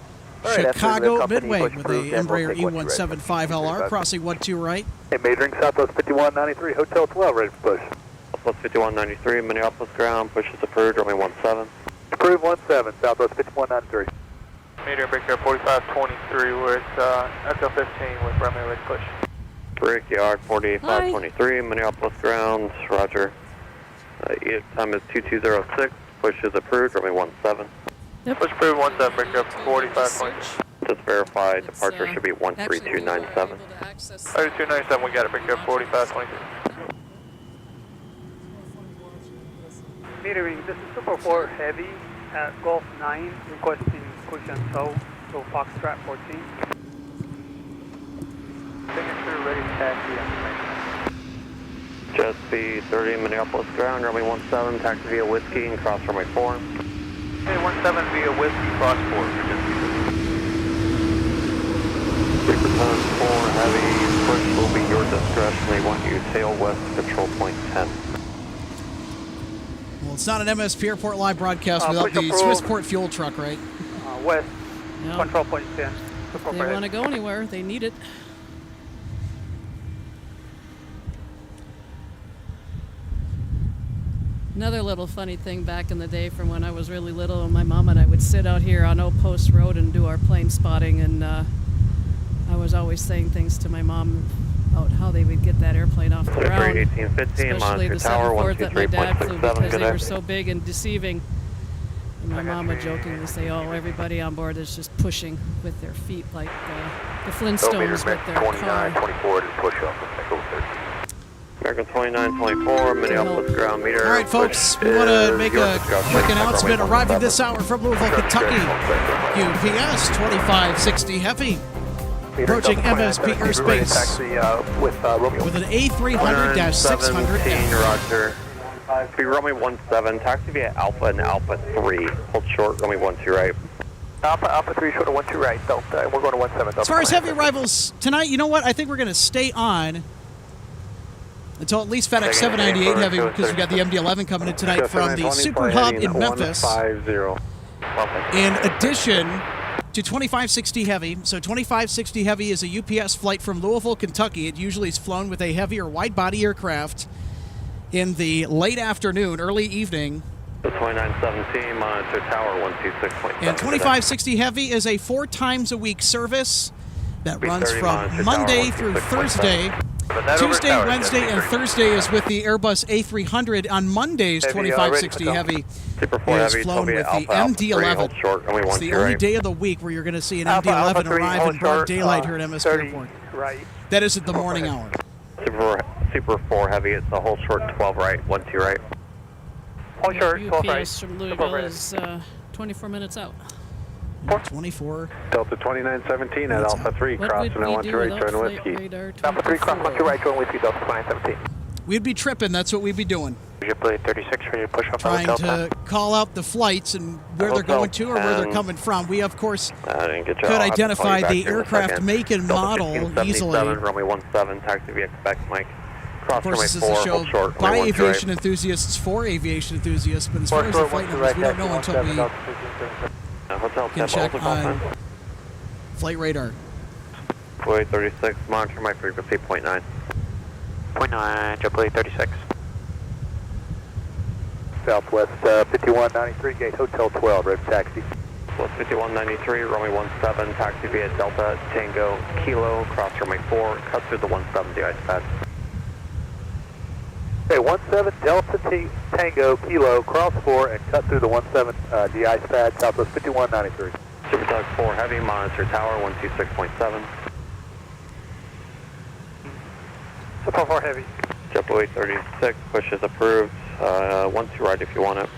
Chicago Midway with the Embraer E175LR, crossing 12 right. Hey, majoring Southwest 5193, Hotel 12, ready for push. Southwest 5193, Minneapolis ground, push is approved, runway 17. Approved 17, Southwest 5193. Meter breaker 4523, we're at SL 15 with runway ready push. Brickyard 4523, Minneapolis ground, roger. Time is 2206, push is approved, runway 17. Yep. Push approved 17, breaker 4523. Just verify, departure should be 13297. 13297, we got it, breaker 4523. Metering, this is Super 4 Heavy at Golf 9, requesting push and tow, so Foxtrot 14. Signature ready to taxi on Just B30, Minneapolis ground, runway 17, taxi via Whiskey and cross runway 4. Hey, 17 via Whiskey, cross 4. Super Tone 4 heavy, push will be your discretion. We want you tail west, control point 10. Well, it's not an MSP Airport live broadcast without the Swissport fuel truck, right? West, No. control point 10. If they want to go anywhere, they need it. Another little funny thing back in the day from when I was really little, and my mom and I would sit out here on Old Post Road and do our plane spotting, and I was always saying things to my mom about how they would get that airplane off the ground, especially the 747 that my dad flew, because they were so big and deceiving. And my mom would jokingly say, oh, everybody on board is just pushing with their feet like the Flintstones with their car. 24 to push up. American 2924, Minneapolis ground meter. All right, folks, we want to make a quick announcement. Arriving this hour from Louisville, Kentucky, UPS 2560 Heavy, approaching MSP airspace with an A300-600. Roger. Be runway 17, taxi via Alpha and Alpha 3. Hold short, runway 12 right. Alpha 3 short of 12 right, Delta, and we're going to 17. As far as heavy arrivals tonight, you know what? I think we're going to stay on until at least FedEx 798 Heavy, because we've got the MD-11 coming in tonight from the Super Hub in Memphis. In addition to 2560 Heavy. So 2560 Heavy is a UPS flight from Louisville, Kentucky. It usually is flown with a heavier wide-body aircraft in the late afternoon, early evening. 2917, monitor tower 126.7. And 2560 Heavy is a 4 times a week service that runs from Monday through Thursday. Tuesday, Wednesday, and Thursday is with the Airbus A300. On Mondays, 2560 Heavy is flown with the MD-11. It's the only day of the week where you're going to see an MD-11 arrive in broad daylight here at MSP Airport. That is at the morning hour. Super 4 Heavy, it's a hold short 12 right, 12 right. Hold short, 12 right. UPS from Louisville is 24 minutes out. 24. Delta 2917 at Alpha 3, crossing at 12 right, join whiskey. Alpha 3, cross 12 right, join whiskey, Delta 2917. We'd be tripping, that's what we'd be doing. JetBlue 36, ready to push off trying to call out the flights and where they're going to or where they're coming from. We, of course, could identify the aircraft make and model easily. Runway 17, taxi via expect Mike. Of course, this is a show by aviation enthusiasts for aviation enthusiasts, but as far as the flight numbers, we don't know until we can check on flight radar. JetBlue 36, monitor my frequency, 0.9. 0.9, JetBlue 36. Southwest 5193, gate Hotel 12, red taxi. Southwest 5193, runway 17, taxi via Delta Tango Kilo, cross runway 4, cut through the 17 de-ice pad. Okay, 17 Delta Tango Kilo, cross 4 and cut through the 17 de-ice pad, Southwest 5193. Super Tug 4 Heavy, monitor tower 126.7. Super 4 Heavy. JetBlue 36, push is approved. 12 right if you want it.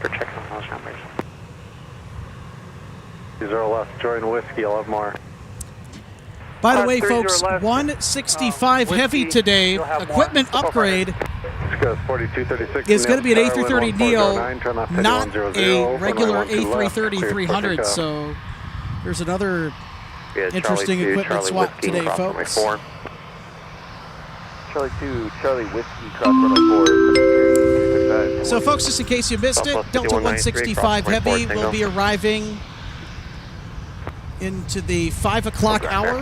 For checks on those numbers. 0 left, join whiskey, I'll have more. By the way, folks, 165 Heavy today, equipment upgrade, is going to be an A330neo, not a regular A330-300, so there's another interesting equipment swap today, folks. Charlie 2, Charlie Whiskey, cross runway 4. So, folks, just in case you missed it, Delta 165 Heavy will be arriving into the 5 o'clock hour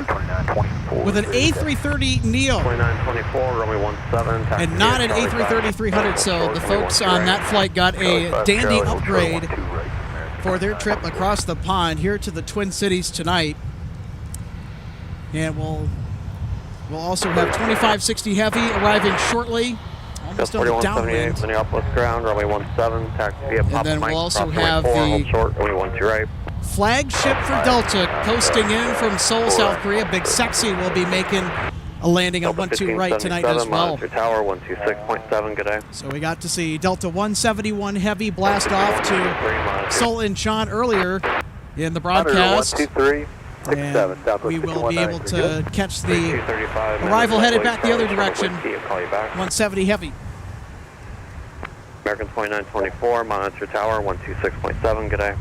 with an A330neo and not an A330-300, so the folks on that flight got a dandy upgrade for their trip across the pond here to the Twin Cities tonight. And we'll also have 2560 Heavy arriving shortly, almost on the downwind. Minneapolis ground, runway 17, taxi via Papa and then Mike, we'll also have 4, the hold short, runway 12 right. flagship for Delta coasting in from Seoul, South Korea. Big Sexy will be making a landing on 12 right tonight as well. Monitor tower 126.7, good day. So we got to see Delta 171 Heavy blast off to Seoul Incheon earlier in the broadcast. 123. And we will be able to catch the arrival headed back the other direction, 170 Heavy. American 2924, monitor tower 126.7, good day.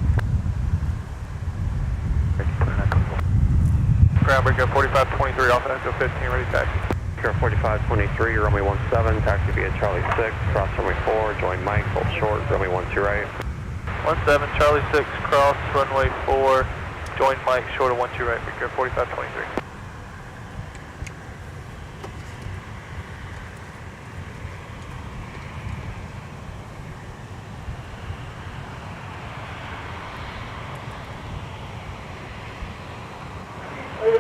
Ground breaker 4523, Alpha Echo 15, ready taxi. 4523, runway 17, taxi via Charlie 6, cross runway 4, join Mike, hold short, runway 12 right. 17, Charlie 6, cross runway 4. Join Mike, short of 12 right, Victor 4523.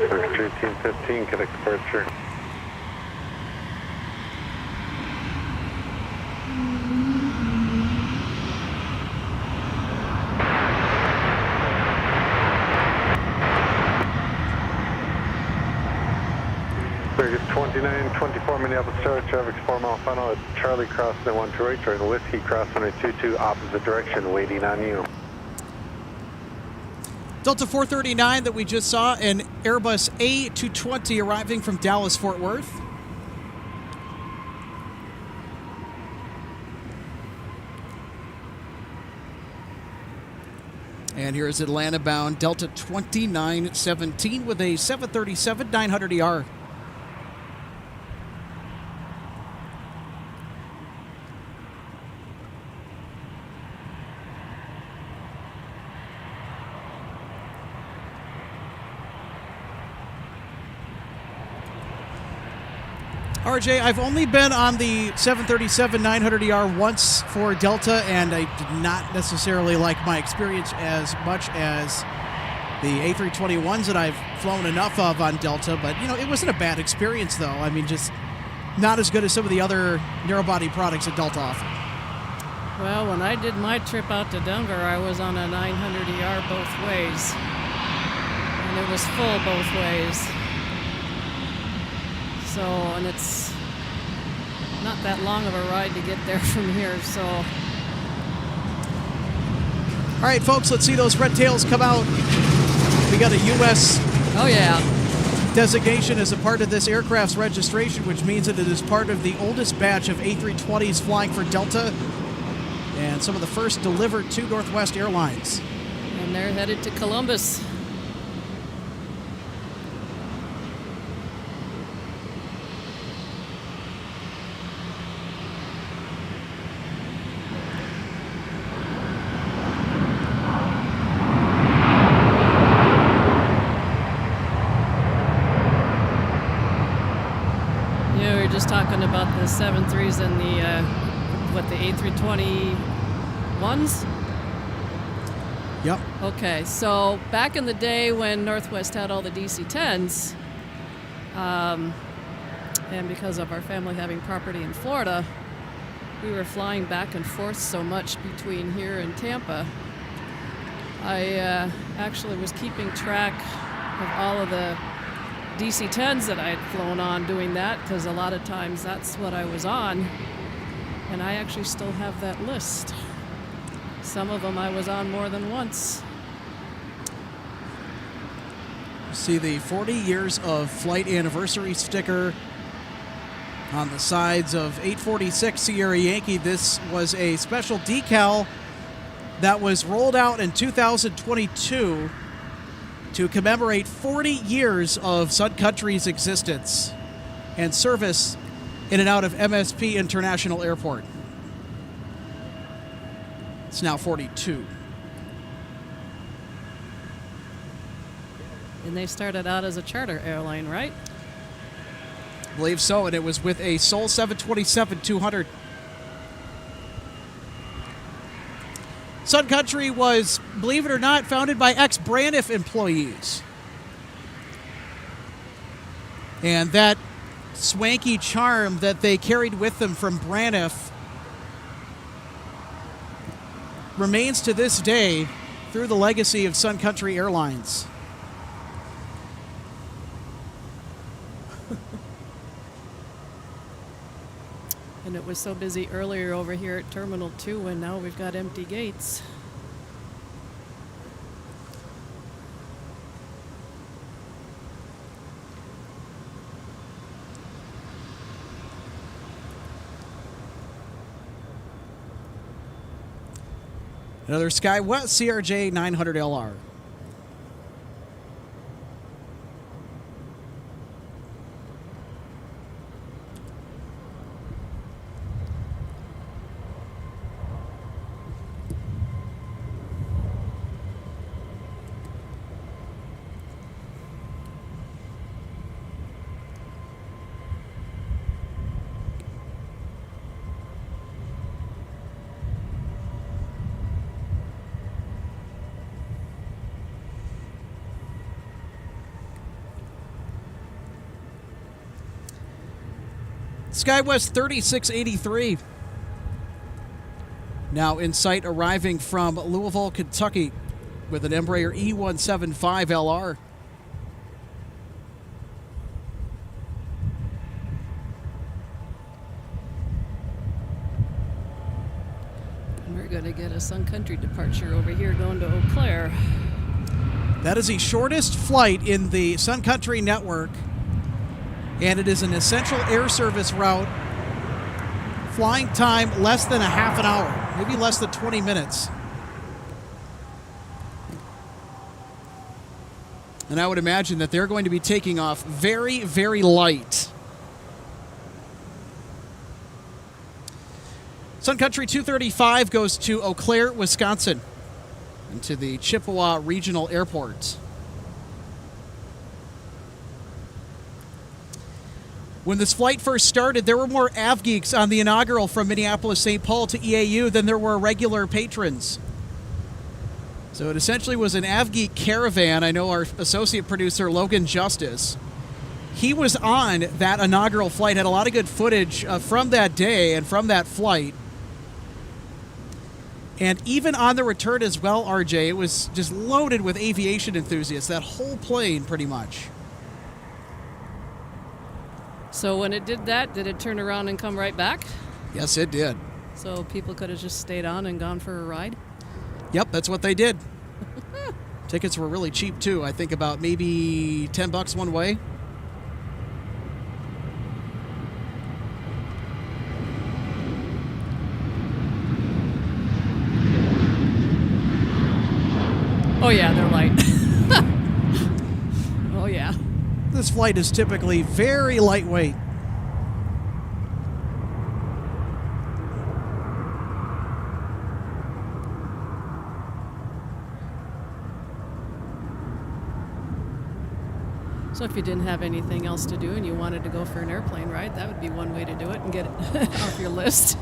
1315, connect departure. Vegas 2924 Minneapolis Tower, traffic 4 mile final at Charlie crossing the 12 right, turn Whiskey crossing the 22 opposite direction, waiting on you. Delta 439 that we just saw, an Airbus A220 arriving from Dallas, Fort Worth. And here's Atlanta bound Delta 2917 with a 737-900ER. RJ, I've only been on the 737-900ER once for Delta, and I did not necessarily like my experience as much as the A321s that I've flown enough of on Delta. But, you know, it wasn't a bad experience, though. I mean, just not as good as some of the other narrow-body products that Delta offer. Well, when I did my trip out to Denver, I was on a 900ER both ways, and it was full both ways. So, and it's not that long of a ride to get there from here, so. All right, folks, let's see those red tails come out. We got a U.S. designation as a part of this aircraft's registration, which means that it is part of the oldest batch of A320s flying for Delta and some of the first delivered to Northwest Airlines. And they're headed to Columbus. Talking about the 73s and the A321s? Yep. Okay, so back in the day when Northwest had all the DC-10s, and because of our family having property in Florida, we were flying back and forth so much between here and Tampa. I actually was keeping track of all of the DC-10s that I had flown on doing that, because a lot of times that's what I was on, and I actually still have that list. Some of them I was on more than once. See the 40 years of flight anniversary sticker on the sides of 846 Sierra Yankee. This was a special decal that was rolled out in 2022 to commemorate 40 years of Sun Country's existence and service in and out of MSP International Airport. It's now 42. And they started out as a charter airline, right? I believe so, and it was with a Sol 727-200. Sun Country was, believe it or not, founded by ex-Braniff employees. And that swanky charm that they carried with them from Braniff remains to this day through the legacy of Sun Country Airlines. And it was so busy earlier over here at Terminal 2, and now we've got empty gates. Another SkyWest CRJ 900LR. SkyWest 3683. Now in sight, arriving from Louisville, Kentucky, with an Embraer E175LR. We're going to get a Sun Country departure over here going to Eau Claire. That is the shortest flight in the Sun Country network, and it is an essential air service route. Flying time less than a half an hour, maybe less than 20 minutes. And I would imagine that they're going to be taking off very, very light. Sun Country 235 goes to Eau Claire, Wisconsin, and to the Chippewa Regional Airport. When this flight first started, there were more AvGeeks on the inaugural from Minneapolis, St. Paul to EAU than there were regular patrons. So it essentially was an AvGeek caravan. I know our associate producer, Logan Justice, he was on that inaugural flight, had a lot of good footage from that day and from that flight. And even on the return as well, RJ, it was just loaded with aviation enthusiasts, that whole plane pretty much. So when it did that, did it turn around and come right back? Yes, it did. So people could have just stayed on and gone for a ride? Yep, that's what they did. Tickets were really cheap, too. I think about maybe $10 one way. Oh, yeah, they're light. Oh, yeah. This flight is typically very lightweight. So if you didn't have anything else to do and you wanted to go for an airplane ride, that would be one way to do it and get it off your list.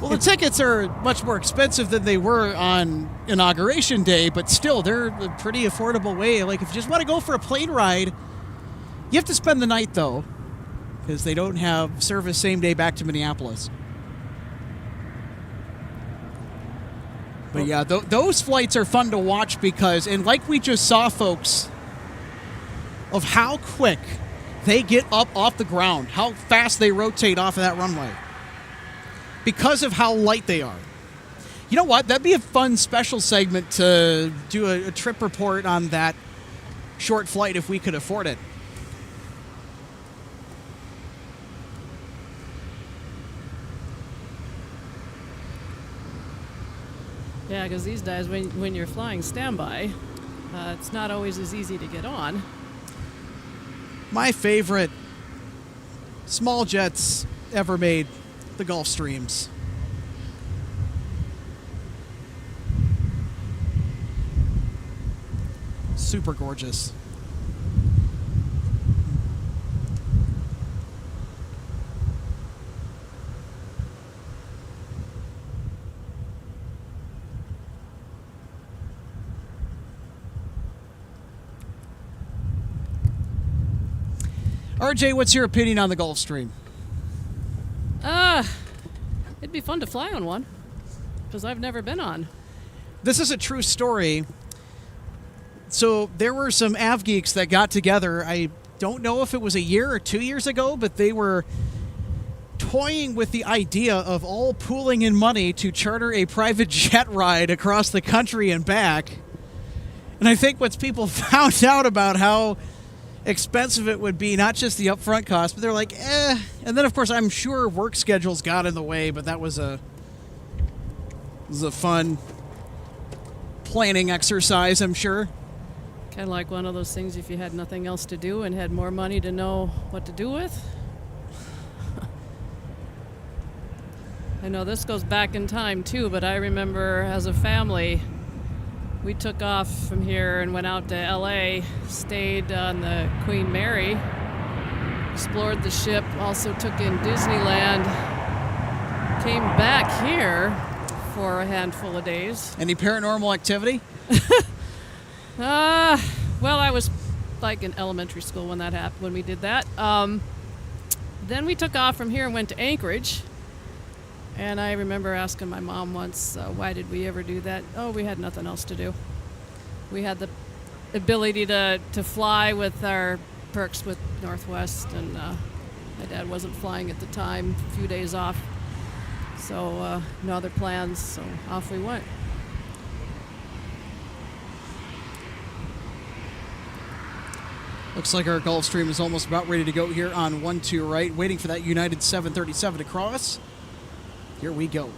Well, the tickets are much more expensive than they were on Inauguration Day, but still, they're a pretty affordable way. Like, if you just want to go for a plane ride, you have to spend the night, though, because they don't have service same day back to Minneapolis. But yeah, those flights are fun to watch because, and like we just saw, folks, of how quick they get up off the ground, how fast they rotate off of that runway, because of how light they are. You know what? That'd be a fun special segment to do a trip report on that short flight if we could afford it. Yeah, because these days, when you're flying standby, it's not always as easy to get on. My favorite small jets ever made, the Gulfstreams. Super gorgeous. RJ, what's your opinion on the Gulfstream? It'd be fun to fly on one, because I've never been on. This is a true story. So there were some AvGeeks that got together. I don't know if it was a year or 2 years ago, but they were toying with the idea of all pooling in money to charter a private jet ride across the country and back. And I think once people found out about how expensive it would be, not just the upfront cost, but they're like, And then, of course, I'm sure work schedules got in the way, but that was a fun planning exercise, I'm sure. Kind of like one of those things if you had nothing else to do and had more money to know what to do with. I know this goes back in time, too, but I remember as a family, we took off from here and went out to L.A., stayed on the Queen Mary, explored the ship, also took in Disneyland, came back here for a handful of days. Any paranormal activity? Well, I was like in elementary school when that happened, when we did that. then we took off from here and went to Anchorage. And I remember asking my mom once, why did we ever do that? Oh, we had nothing else to do. We had the ability to fly with our perks with Northwest, and my dad wasn't flying at the time, a few days off. So no other plans, so off we went. Looks like our Gulfstream is almost about ready to go here on 12 right, waiting for that United 737 to cross. Here we go.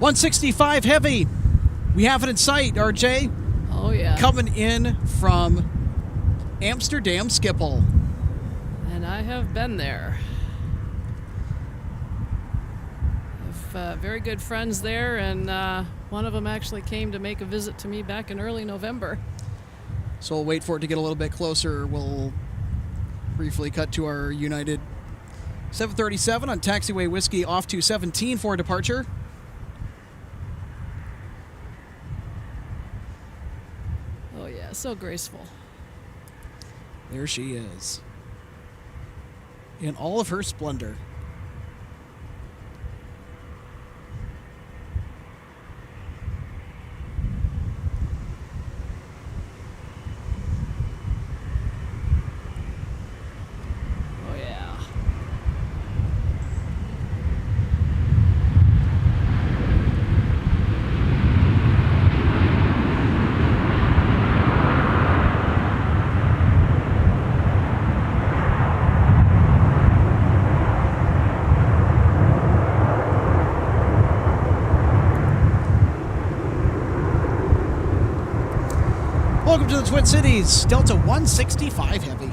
.165 Heavy. We have it in sight, RJ. Oh, yeah. Coming in from Amsterdam Schiphol. And I have been there. I have very good friends there, and one of them actually came to make a visit to me back in early November. So we'll wait for it to get a little bit closer. We'll briefly cut to our United 737 on taxiway Whiskey off to 17 for departure. So graceful. There she is. In all of her splendor. Oh, yeah. Welcome to the Twin Cities, Delta 165 Heavy.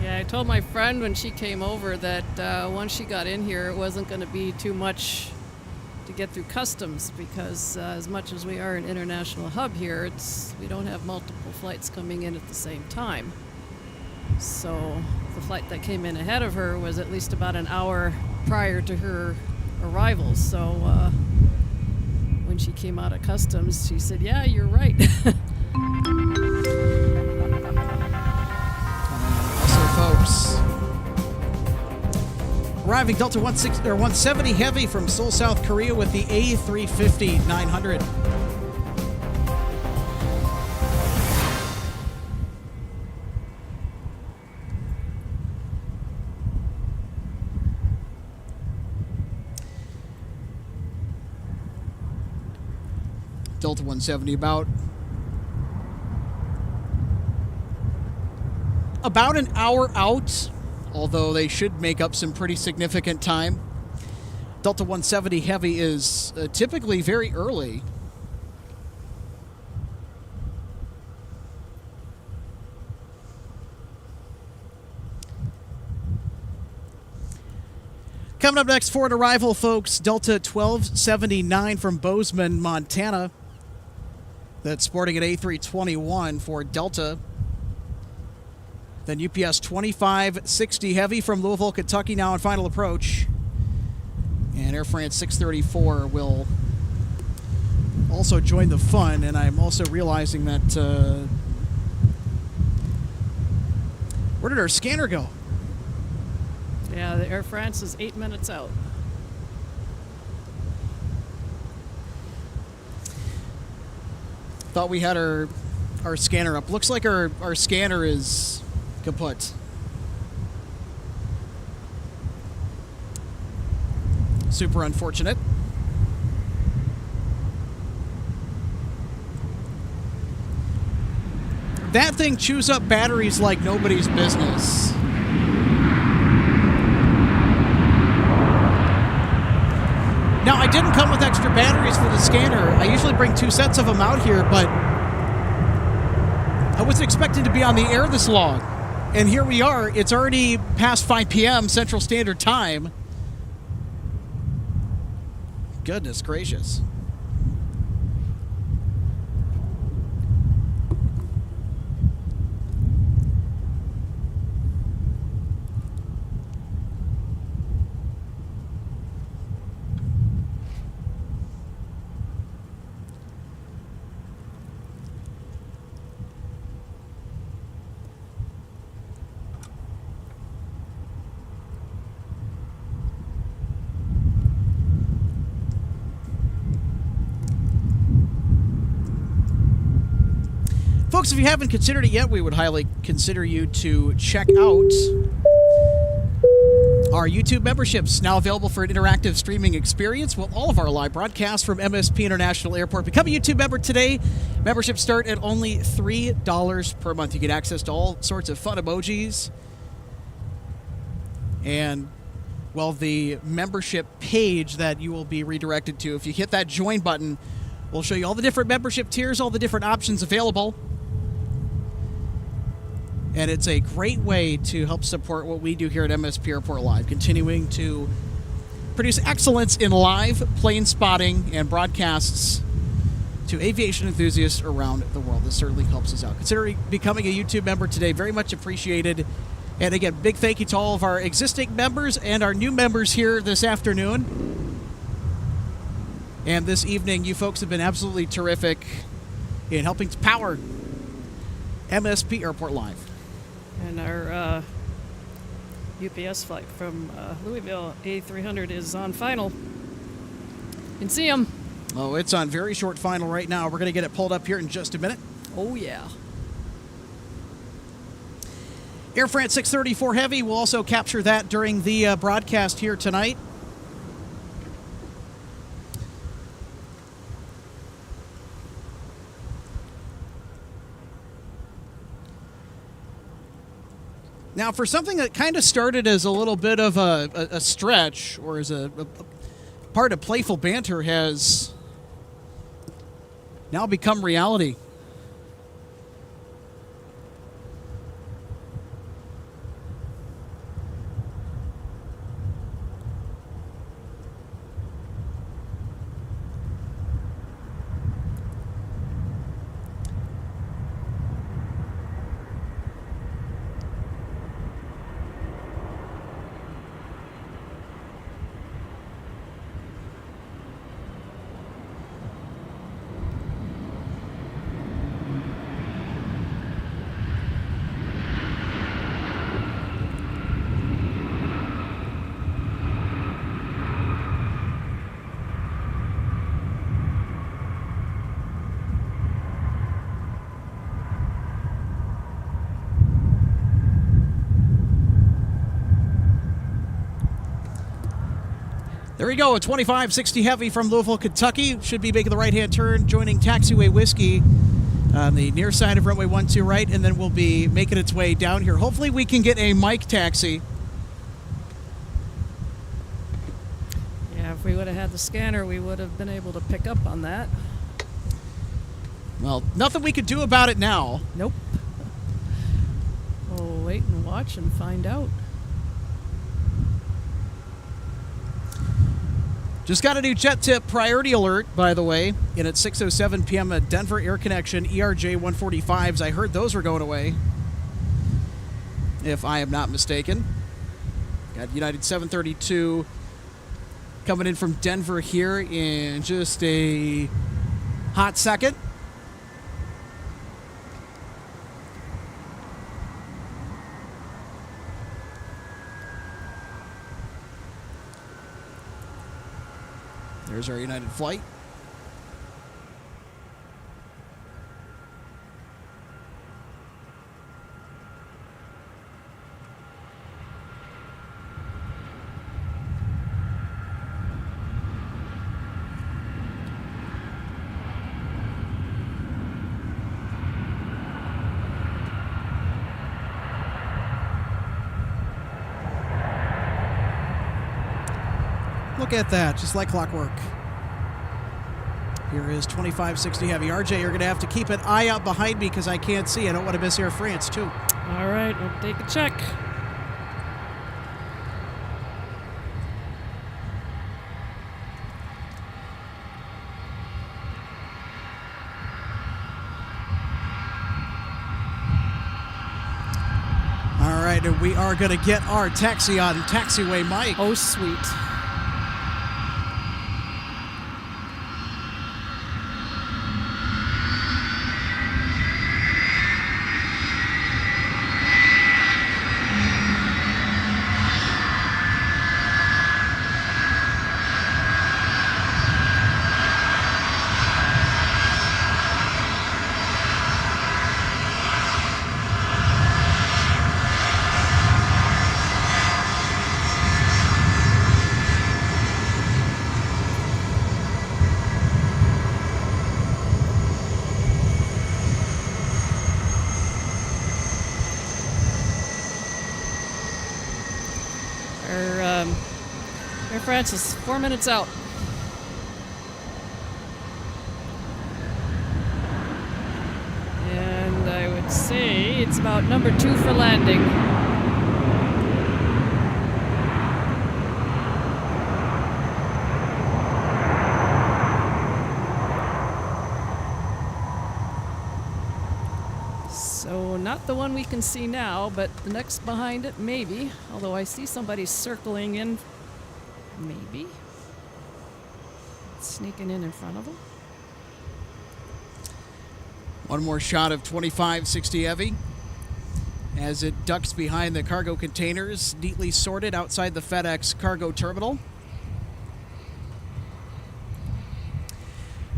Yeah, I told my friend when she came over that once she got in here, it wasn't going to be too much to get through customs, because as much as we are an international hub here, we don't have multiple flights coming in at the same time. So the flight that came in ahead of her was at least about an hour prior to her arrival. So when she came out of customs, she said, yeah, you're right. Also, folks, arriving Delta 170 Heavy from Seoul, South Korea with the A350-900. Delta 170 about an hour out, although they should make up some pretty significant time. Delta 170 Heavy is typically very early. Coming up next for an arrival, folks, Delta 1279 from Bozeman, Montana. That's sporting an A321 for Delta. Then UPS 2560 Heavy from Louisville, Kentucky, now in final approach. And Air France 634 will also join the fun. And I'm also realizing that... where did our scanner go? Yeah, the Air France is 8 minutes out. Thought we had our scanner up. Looks like our scanner is kaput. Super unfortunate. That thing chews up batteries like nobody's business. Now, I didn't come with extra batteries for the scanner. I usually bring 2 sets of them out here, but I wasn't expecting to be on the air this long. And here we are. It's already past 5 p.m. Central Standard Time. Goodness gracious. Folks, if you haven't considered it yet, we would highly consider you to check out our YouTube memberships, now available for an interactive streaming experience with all of our live broadcasts from MSP International Airport. Become a YouTube member today. Memberships start at only $3 per month. You get access to all sorts of fun emojis. And, well, the membership page that you will be redirected to, if you hit that join button, we'll show you all the different membership tiers, all the different options available. And it's a great way to help support what we do here at MSP Airport Live, continuing to produce excellence in live plane spotting and broadcasts to aviation enthusiasts around the world. This certainly helps us out. Consider becoming a YouTube member today. Very much appreciated. And again, big thank you to all of our existing members and our new members here this afternoon. And this evening, you folks have been absolutely terrific in helping to power MSP Airport Live. And our UPS flight from Louisville, A300, is on final. You can see them. Oh, it's on very short final right now. We're going to get it pulled up here in just a minute. Oh, yeah. Air France 634 Heavy will also capture that during the broadcast here tonight. Now, for something that kind of started as a little bit of a stretch, or as a part of playful banter, has now become reality. There we go, a 2560 Heavy from Louisville, Kentucky. Should be making the right-hand turn, joining Taxiway Whiskey on the near side of Runway 12 right, and then we'll be making its way down here. Hopefully we can get a mic taxi. Yeah, if we would have had the scanner, we would have been able to pick up on that. Well, nothing we could do about it now. Nope. We'll wait and watch and find out. Just got a new jet tip priority alert, by the way, and at 6:07 p.m. at Denver Air Connection ERJ 145s. I heard those were going away, if I am not mistaken. Got United 732 coming in from Denver here in just a hot second. There's our United flight. Look at that, just like clockwork. Here is 2560 Heavy. RJ, you're going to have to keep an eye out behind me because I can't see. I don't want to miss Air France, too. All right, we'll take a check. All right, and we are going to get our taxi on taxiway Mike. Oh, sweet. Air France is 4 minutes out. And I would say it's about number 2 for landing. So not the one we can see now, but the next behind it, maybe. Although I see somebody circling in, maybe. Sneaking in front of them. One more shot of 2560 Heavy as it ducks behind the cargo containers, neatly sorted outside the FedEx cargo terminal.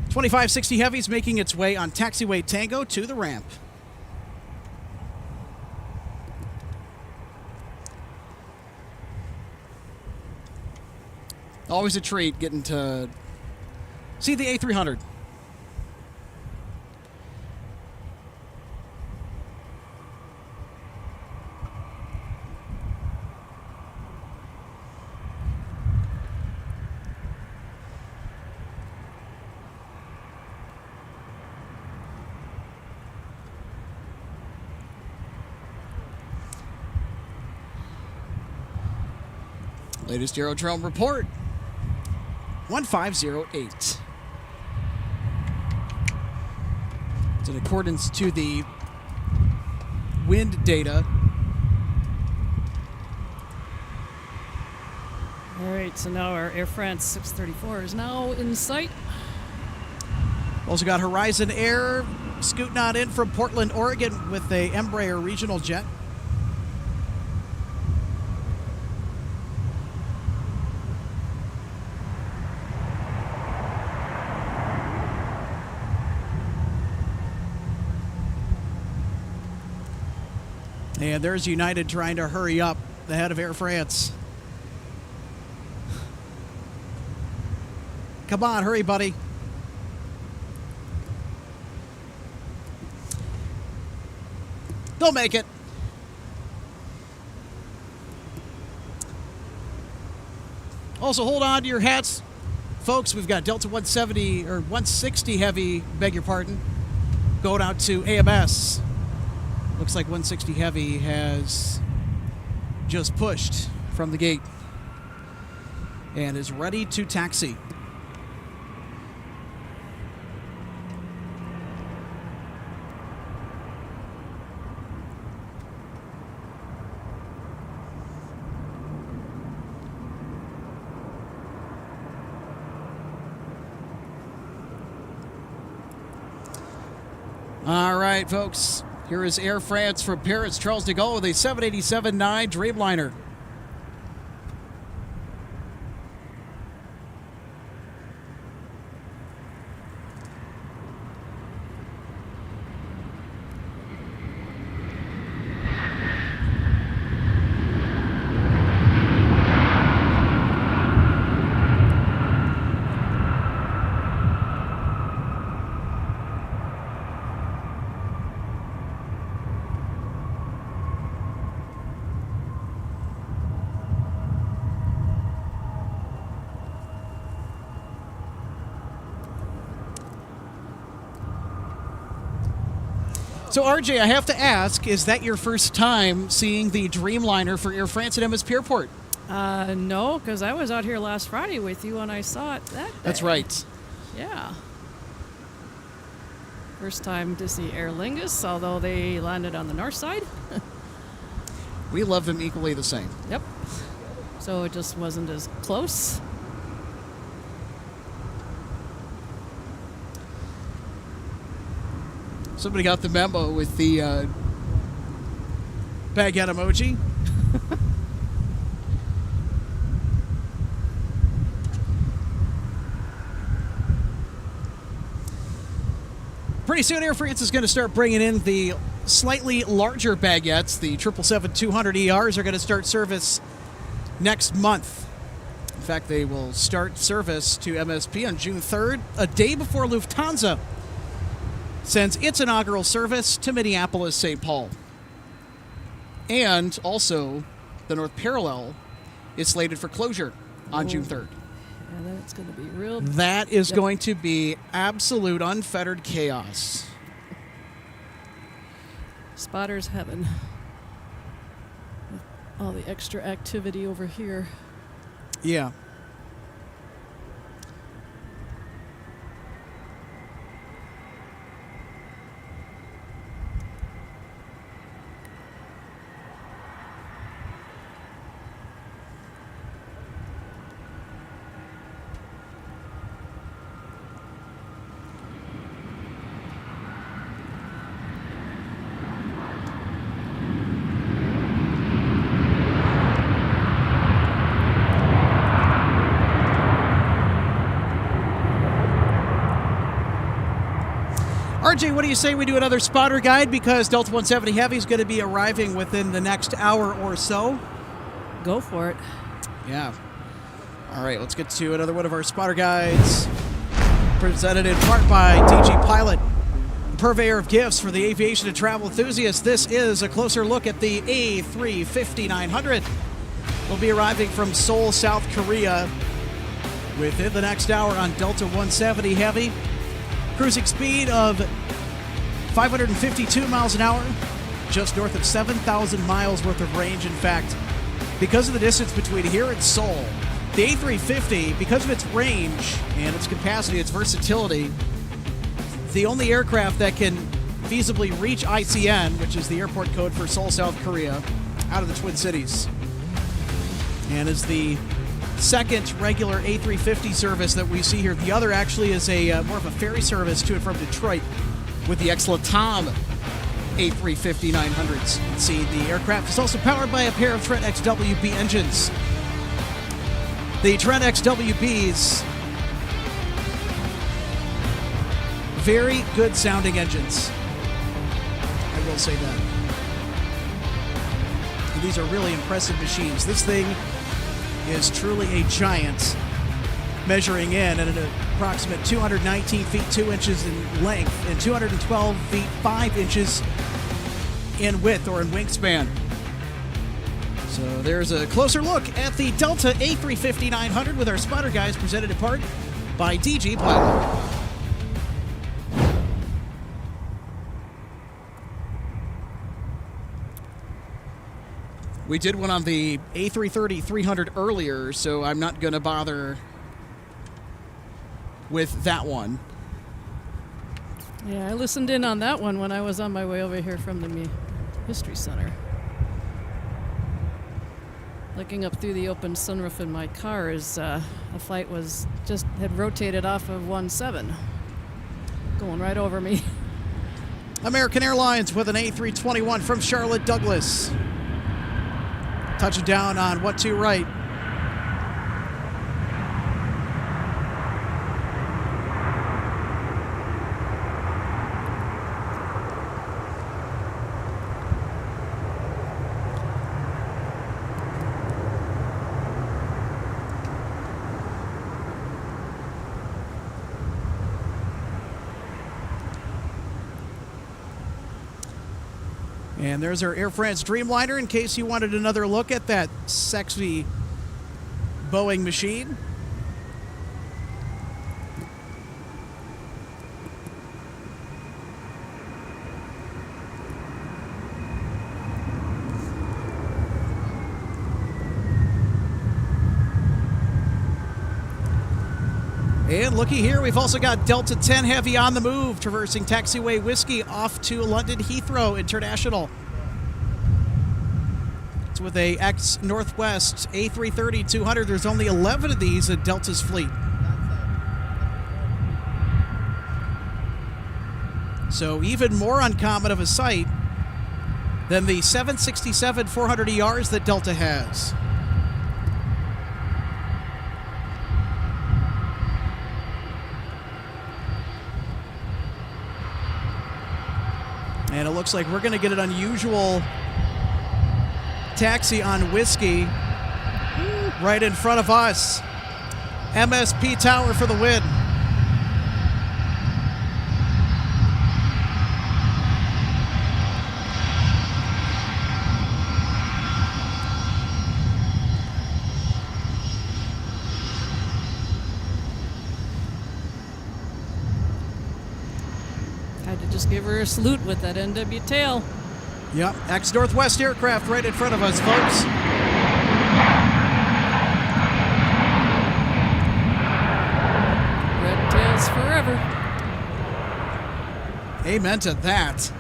2560 Heavy is making its way on taxiway Tango to the ramp. Always a treat getting to see the A300. Latest Aerodrome report. 1508. It's in accordance to the wind data. All right, so now our Air France 634 is now in sight. Also got Horizon Air scooting on in from Portland, Oregon with a Embraer regional jet. And there's United trying to hurry up the head of Air France. Come on, hurry, buddy. They'll make it. Also, hold on to your hats. Folks, we've got Delta 170 or 160 Heavy, beg your pardon, going out to AMS. Looks like 160 Heavy has just pushed from the gate and is ready to taxi. All right, folks. Here is Air France from Paris, Charles de Gaulle with a 787-9 Dreamliner. So, RJ, I have to ask, is that your first time seeing the Dreamliner for Air France at MSP Airport? No, because I was out here last Friday with you and I saw it that day. That's right. Yeah. First time to see Aer Lingus, although they landed on the north side. We love them equally the same. Yep. So it just wasn't as close. Somebody got the memo with the baguette emoji. Pretty soon, Air France is going to start bringing in the slightly larger baguettes. The 777-200ERs are going to start service next month. In fact, they will start service to MSP on June 3rd, a day before Lufthansa sends its inaugural service to Minneapolis, St. Paul. And also, the North Parallel is slated for closure on June 3rd. And then it's going to be real. That is going to be absolute unfettered chaos. Spotter's heaven. With all the extra activity over here. Yeah. RJ, what do you say we do another spotter guide, because Delta 170 Heavy is going to be arriving within the next hour or so? Go for it. Yeah. All right, let's get to another one of our spotter guides, presented in part by DG Pilot, the purveyor of gifts for the aviation and travel enthusiasts. This is a closer look at the A350-900. We'll be arriving from Seoul, South Korea within the next hour on Delta 170 Heavy. Cruising speed of 552 miles an hour, just north of 7,000 miles worth of range. In fact, because of the distance between here and Seoul, the A350, because of its range and its capacity, its versatility, it's the only aircraft that can feasibly reach ICN, which is the airport code for Seoul, South Korea, out of the Twin Cities. And is the second regular A350 service that we see here. The other actually is a more of a ferry service to and from Detroit with the ex-Latam A350-900s. You can see the aircraft is also powered by a pair of Trent XWB engines. The Trent XWBs, very good sounding engines, I will say that. And these are really impressive machines. This thing is truly a giant, measuring in at an approximate 219 feet 2 inches in length and 212 feet 5 inches in width, or in wingspan. So there's a closer look at the Delta A350-900 with our spotter guys, presented in part by DG Pilot. We did one on the A330-300 earlier, so I'm not going to bother with that one. Yeah, I listened in on that one when I was on my way over here from the History Center. Looking up through the open sunroof in my car as a flight had rotated off of 17, going right over me. American Airlines with an A321 from Charlotte Douglas. Touching down on 12 right. And there's our Air France Dreamliner, in case you wanted another look at that sexy Boeing machine. And looky here, we've also got Delta 10 Heavy on the move, traversing taxiway Whiskey off to London Heathrow International. It's with a ex-Northwest A330-200. There's only 11 of these in Delta's fleet. So even more uncommon of a sight than the 767-400ERs that Delta has. And it looks like we're going to get an unusual taxi on Whiskey right in front of us. MSP Tower for the win. Just give her a salute with that NW tail. Yep, ex-Northwest aircraft right in front of us, folks. Red tails forever. Amen to that.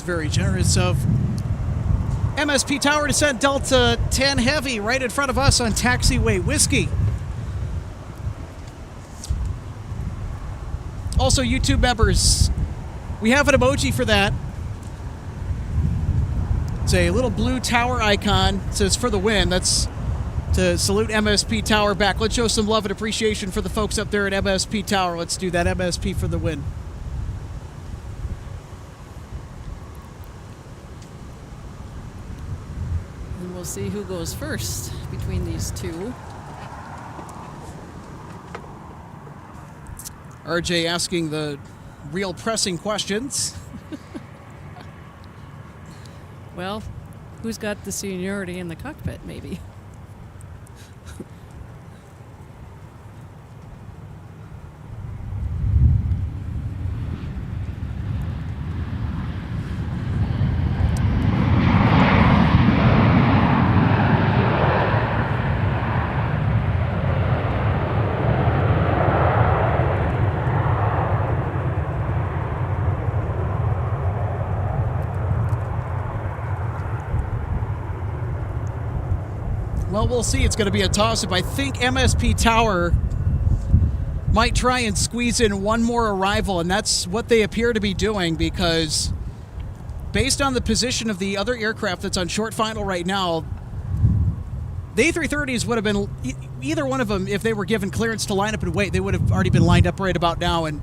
Very generous of MSP Tower to send Delta 10 Heavy right in front of us on taxiway Whiskey. Also, YouTube members, we have an emoji for that. It's a little blue tower icon. It says for the win. That's to salute MSP Tower back. Let's show some love and appreciation for the folks up there at MSP Tower. Let's do that. MSP for the win. We'll see who goes first between these two. RJ asking the real pressing questions. Well, who's got the seniority in the cockpit, maybe? Well, we'll see. It's going to be a toss-up. I think MSP Tower might try and squeeze in one more arrival, and that's what they appear to be doing, because based on the position of the other aircraft that's on short final right now, the A330s would have been, either one of them, if they were given clearance to line up and wait, they would have already been lined up right about now and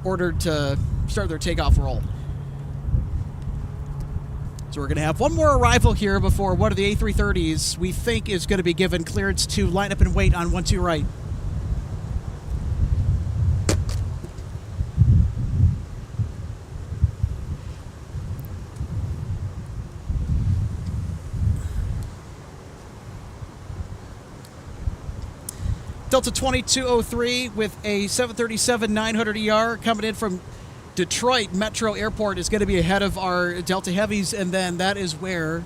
ordered to start their takeoff roll. So we're going to have one more arrival here before one of the A330s we think is going to be given clearance to line up and wait on 12 right. Delta 2203 with a 737-900ER coming in from Detroit Metro Airport is going to be ahead of our Delta Heavies, and then that is where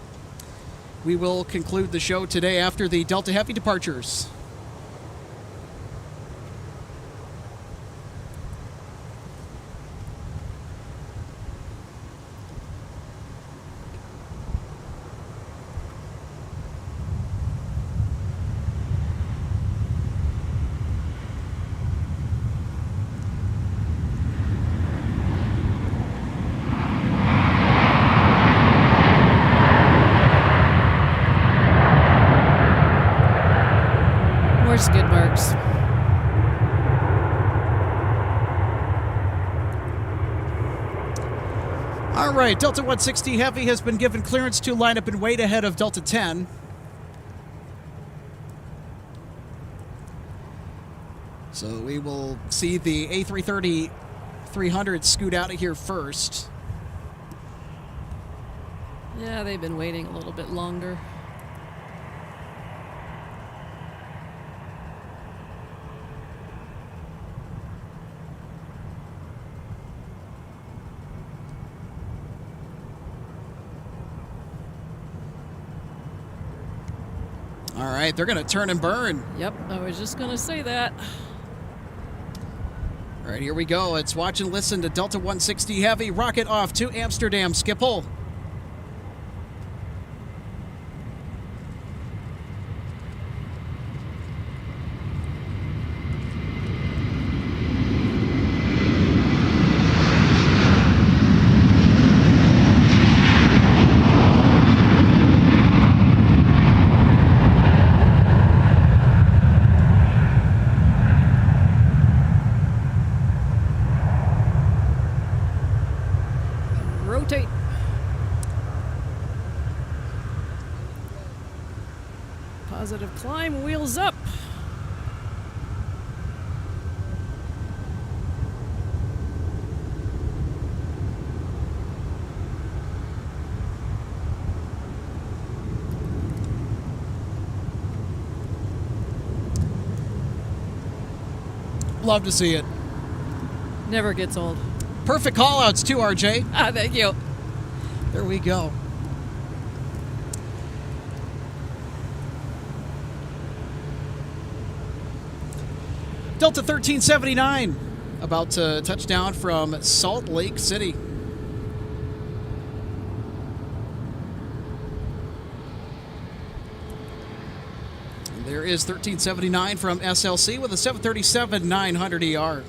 we will conclude the show today after the Delta Heavy departures. Skid marks. All right, Delta 160 Heavy has been given clearance to line up and wait ahead of Delta 10. So we will see the A330-300 scoot out of here first. Yeah, they've been waiting a little bit longer. All right, they're going to turn and burn. Yep, I was just going to say that. All right, here we go. Let's watch and listen to Delta 160 Heavy rocket off to Amsterdam, Schiphol. Rotate. Positive climb, wheels up. Love to see it. Never gets old. Perfect call-outs too, RJ. Ah, thank you. There we go. Delta 1379, about to touch down from Salt Lake City. And there is 1379 from SLC with a 737-900ER.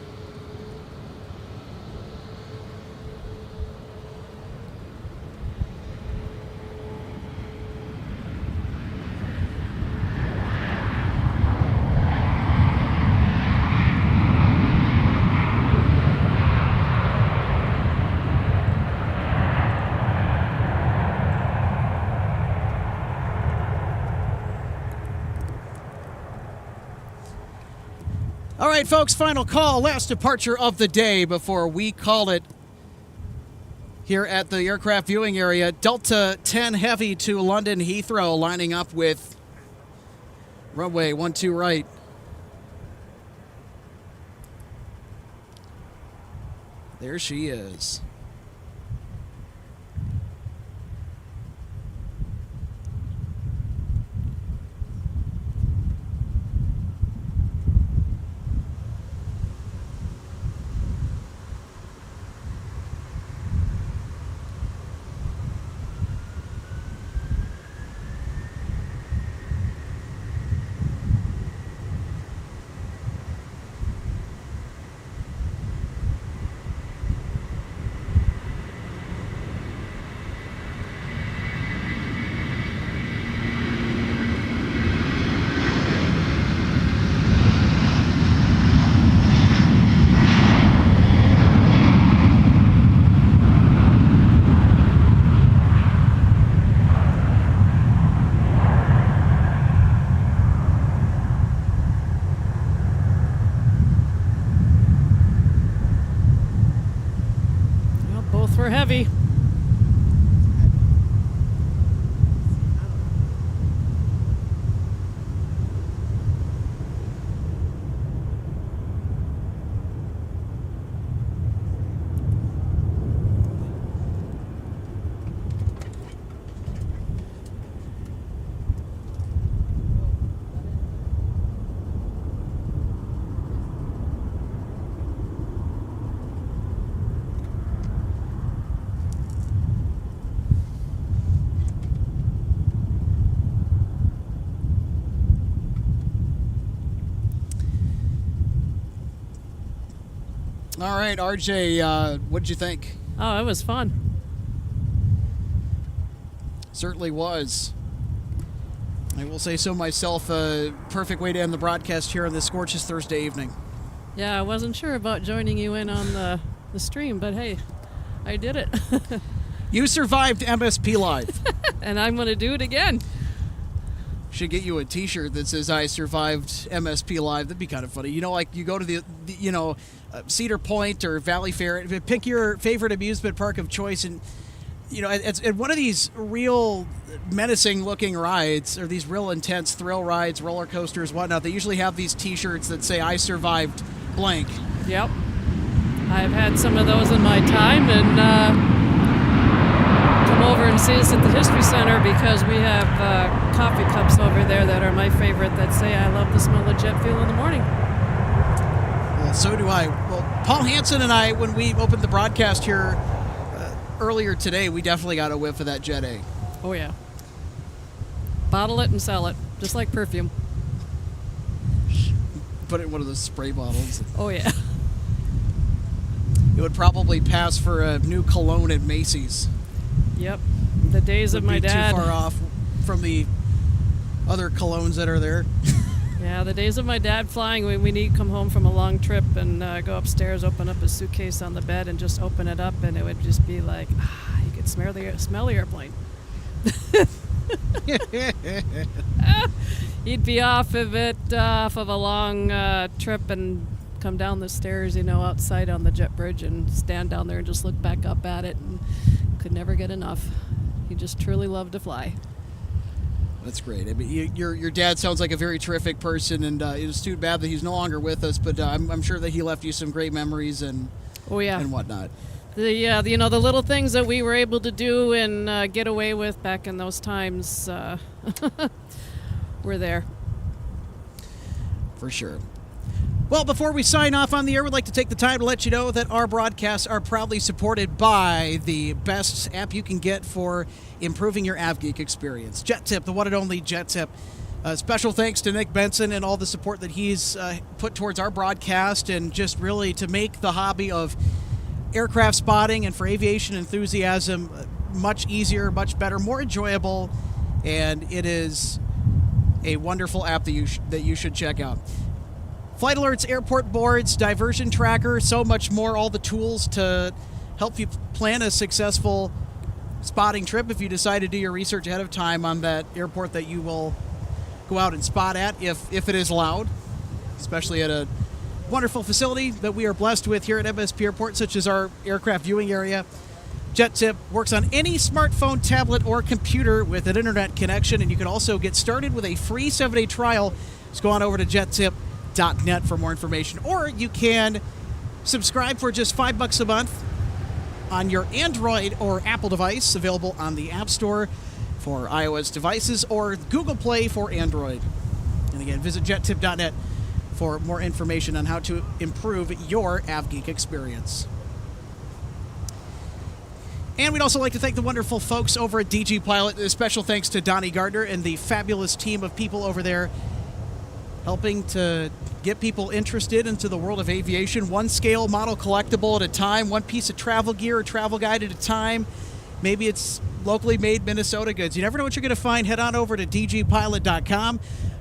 All right, folks, final call, last departure of the day before we call it here at the aircraft viewing area. Delta 10 Heavy to London Heathrow, lining up with runway 12 right. There she is. We're heavy. All right, RJ, what did you think? Oh, it was fun. Certainly was. I will say so myself. A perfect way to end the broadcast here on this gorgeous Thursday evening. Yeah, I wasn't sure about joining you in on the stream, but hey, I did it. You survived MSP Live. And I'm going to do it again. Should get you a t-shirt that says I survived MSP Live. That'd be kind of funny. You know, like you go to the Cedar Point or Valley Fair, pick your favorite amusement park of choice, and you know, at one of these real menacing looking rides, or these real intense thrill rides, roller coasters, whatnot, they usually have these t-shirts that say I survived blank. Yep. I've had some of those in my time, and come over and see us at the History Center because we have coffee cups over there that are my favorite that say, I love the smell of jet fuel in the morning. Well, so do I. Well, Paul Hansen and I, when we opened the broadcast here earlier today, we definitely got a whiff of that Jet A. Oh, yeah. Bottle it and sell it, just like perfume. Put it in one of those spray bottles. Oh, yeah. It would probably pass for a new cologne at Macy's. Yep. The days of my dad. Too far off from the other colognes that are there. Yeah, the days of my dad flying when we'd come home from a long trip and go upstairs, open up his suitcase on the bed and just open it up, and it would just be like, you could smell the airplane. He'd be off of a long trip and come down the stairs, outside on the jet bridge and stand down there and just look back up at it and could never get enough. He just truly loved to fly. That's great. I mean, your dad sounds like a very terrific person, and it was too bad that he's no longer with us, but I'm sure that he left you some great memories and whatnot. The the little things that we were able to do and get away with back in those times were there. For sure. Well, before we sign off on the air, we'd like to take the time to let you know that our broadcasts are proudly supported by the best app you can get for improving your AvGeek experience. JetTip, the one and only JetTip. Special thanks to Nick Benson and all the support that he's put towards our broadcast and just really to make the hobby of aircraft spotting and for aviation enthusiasm much easier, much better, more enjoyable, and it is a wonderful app that you should check out. Flight alerts, airport boards, diversion tracker, so much more, all the tools to help you plan a successful spotting trip if you decide to do your research ahead of time on that airport that you will go out and spot at if it is allowed, especially at a wonderful facility that we are blessed with here at MSP Airport, such as our aircraft viewing area. JetTip works on any smartphone, tablet, or computer with an internet connection, and you can also get started with a free 7-day trial. Just go on over to jettip.net for more information, or you can subscribe for just $5 a month on your Android or Apple device, available on the App Store for iOS devices or Google Play for Android. And again, visit jettip.net for more information on how to improve your AvGeek experience. And we'd also like to thank the wonderful folks over at DG Pilot. A special thanks to Donnie Gardner and the fabulous team of people over there helping to get people interested into the world of aviation, one scale model collectible at a time, one piece of travel gear or travel guide at a time. Maybe it's locally made Minnesota goods. You never know what you're going to find. Head on over to dgpilot.com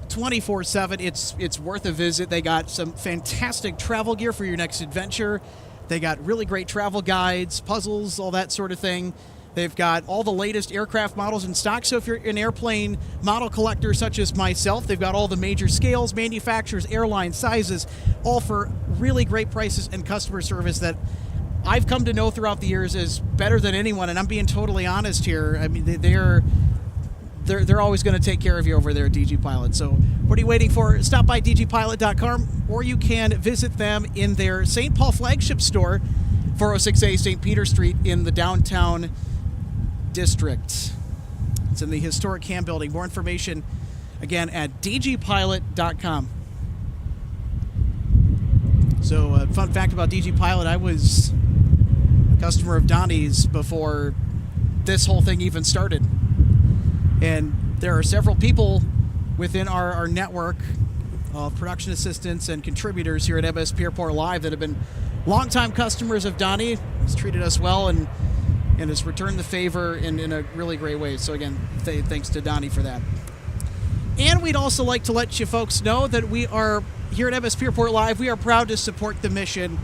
24/7. It's worth a visit. They got some fantastic travel gear for your next adventure. They got really great travel guides, puzzles, all that sort of thing. They've got all the latest aircraft models in stock. So if you're an airplane model collector such as myself, they've got all the major scales, manufacturers, airline sizes, all for really great prices and customer service that I've come to know throughout the years is better than anyone. And I'm being totally honest here. I mean, they're always going to take care of you over there at DG Pilot. So what are you waiting for? Stop by dgpilot.com, or you can visit them in their St. Paul flagship store, 406A St. Peter Street in the downtown district. It's in the historic Ham building. More information, again, at dgpilot.com. So, fun fact about DG Pilot, I was a customer of Donnie's before this whole thing even started. And there are several people within our network of production assistants and contributors here at MSP Airport Live that have been longtime customers of Donnie. He's treated us well and has returned the favor in a really great way. So again, thanks to Donnie for that. And we'd also like to let you folks know that we are here at MSP Airport Live. We are proud to support the mission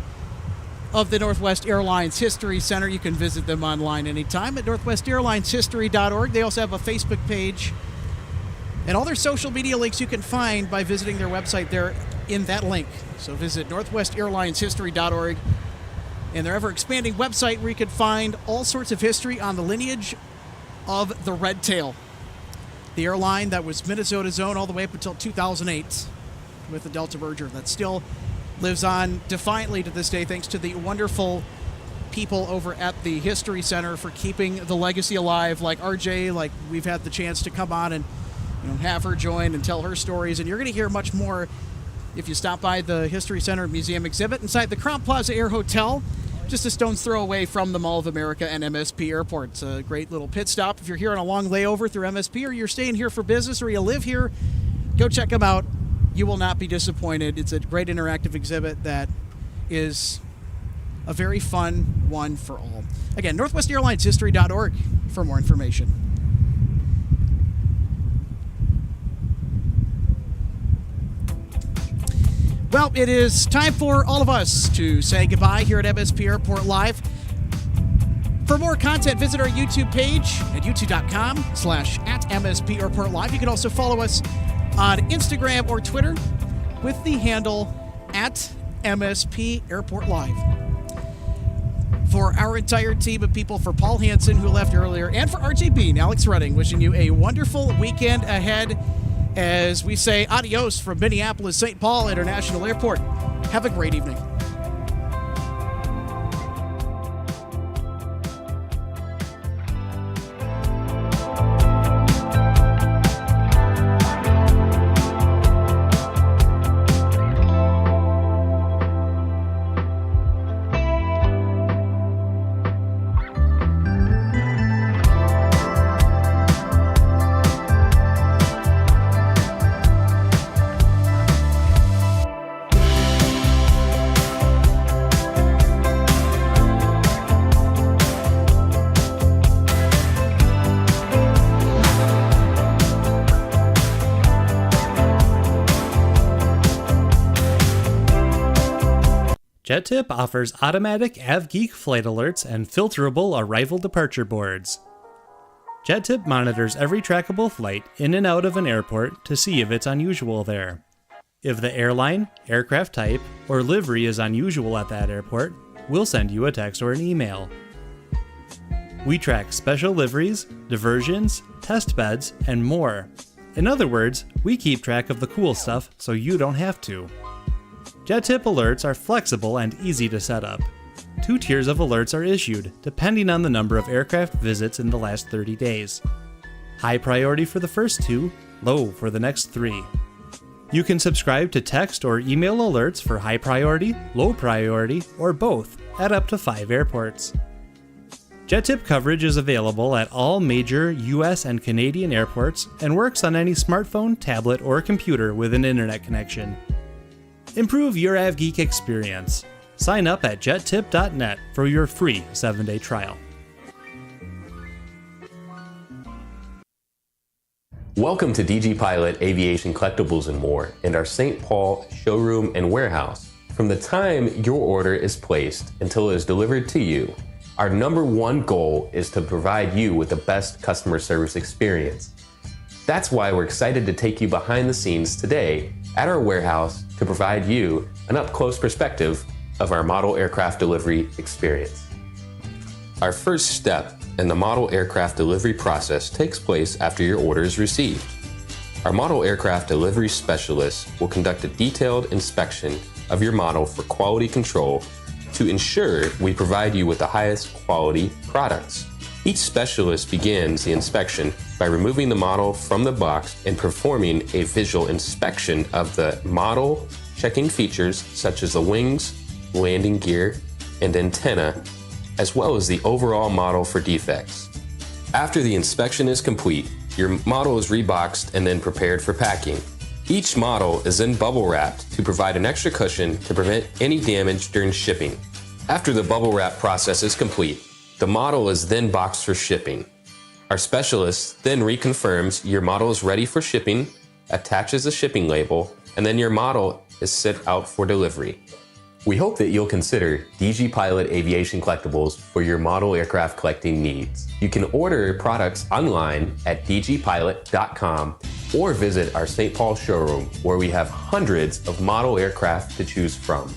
of the Northwest Airlines History Center. You can visit them online anytime at northwestairlineshistory.org. They also have a Facebook page. And all their social media links you can find by visiting their website there in that link. So visit northwestairlineshistory.org and their ever-expanding website where you can find all sorts of history on the lineage of the Red Tail, the airline that was Minnesota's own all the way up until 2008 with the Delta merger that still lives on defiantly to this day thanks to the wonderful people over at the History Center for keeping the legacy alive, like RJ, like we've had the chance to come on and have her join and tell her stories. And you're going to hear much more if you stop by the History Center Museum exhibit inside the Crown Plaza Air Hotel, just a stone's throw away from the Mall of America and MSP Airport. It's a great little pit stop. If you're here on a long layover through MSP, or you're staying here for business, or you live here, go check them out. You will not be disappointed. It's a great interactive exhibit that is a very fun one for all. Again, NorthwestAirlinesHistory.org for more information. Well, it is time for all of us to say goodbye here at MSP Airport Live. For more content, visit our YouTube page at youtube.com/@MSP Airport Live. You can also follow us on Instagram or Twitter with the handle @MSP Airport Live. For our entire team of people, for Paul Hansen, who left earlier, and for RJB and Alex Redding, wishing you a wonderful weekend ahead as we say adios from Minneapolis St. Paul International Airport. Have a great evening. JetTip offers automatic AvGeek flight alerts and filterable arrival departure boards. JetTip monitors every trackable flight in and out of an airport to see if it's unusual there. If the airline, aircraft type, or livery is unusual at that airport, we'll send you a text or an email. We track special liveries, diversions, test beds, and more. In other words, we keep track of the cool stuff so you don't have to. JetTip alerts are flexible and easy to set up. 2 tiers of alerts are issued, depending on the number of aircraft visits in the last 30 days. High priority for the first 2, low for the next 3. You can subscribe to text or email alerts for high priority, low priority, or both at up to 5 airports. JetTip coverage is available at all major US and Canadian airports and works on any smartphone, tablet, or computer with an internet connection. Improve your AvGeek experience. Sign up at jettip.net for your free 7-day trial. Welcome to DG Pilot Aviation Collectibles and More and our St. Paul showroom and warehouse. From the time your order is placed until it is delivered to you, our #1 goal is to provide you with the best customer service experience. That's why we're excited to take you behind the scenes today at our warehouse to provide you an up-close perspective of our model aircraft delivery experience. Our first step in the model aircraft delivery process takes place after your order is received. Our model aircraft delivery specialists will conduct a detailed inspection of your model for quality control to ensure we provide you with the highest quality products. Each specialist begins the inspection by removing the model from the box and performing a visual inspection of the model, checking features such as the wings, landing gear, and antenna, as well as the overall model for defects. After the inspection is complete, your model is reboxed and then prepared for packing. Each model is then bubble wrapped to provide an extra cushion to prevent any damage during shipping. After the bubble wrap process is complete, the model is then boxed for shipping. Our specialist then reconfirms your model is ready for shipping, attaches a shipping label, and then your model is sent out for delivery. We hope that you'll consider DG Pilot Aviation Collectibles for your model aircraft collecting needs. You can order products online at dgpilot.com or visit our St. Paul showroom where we have hundreds of model aircraft to choose from.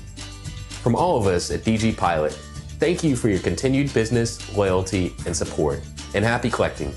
From all of us at DG Pilot, thank you for your continued business, loyalty, and support, and happy collecting.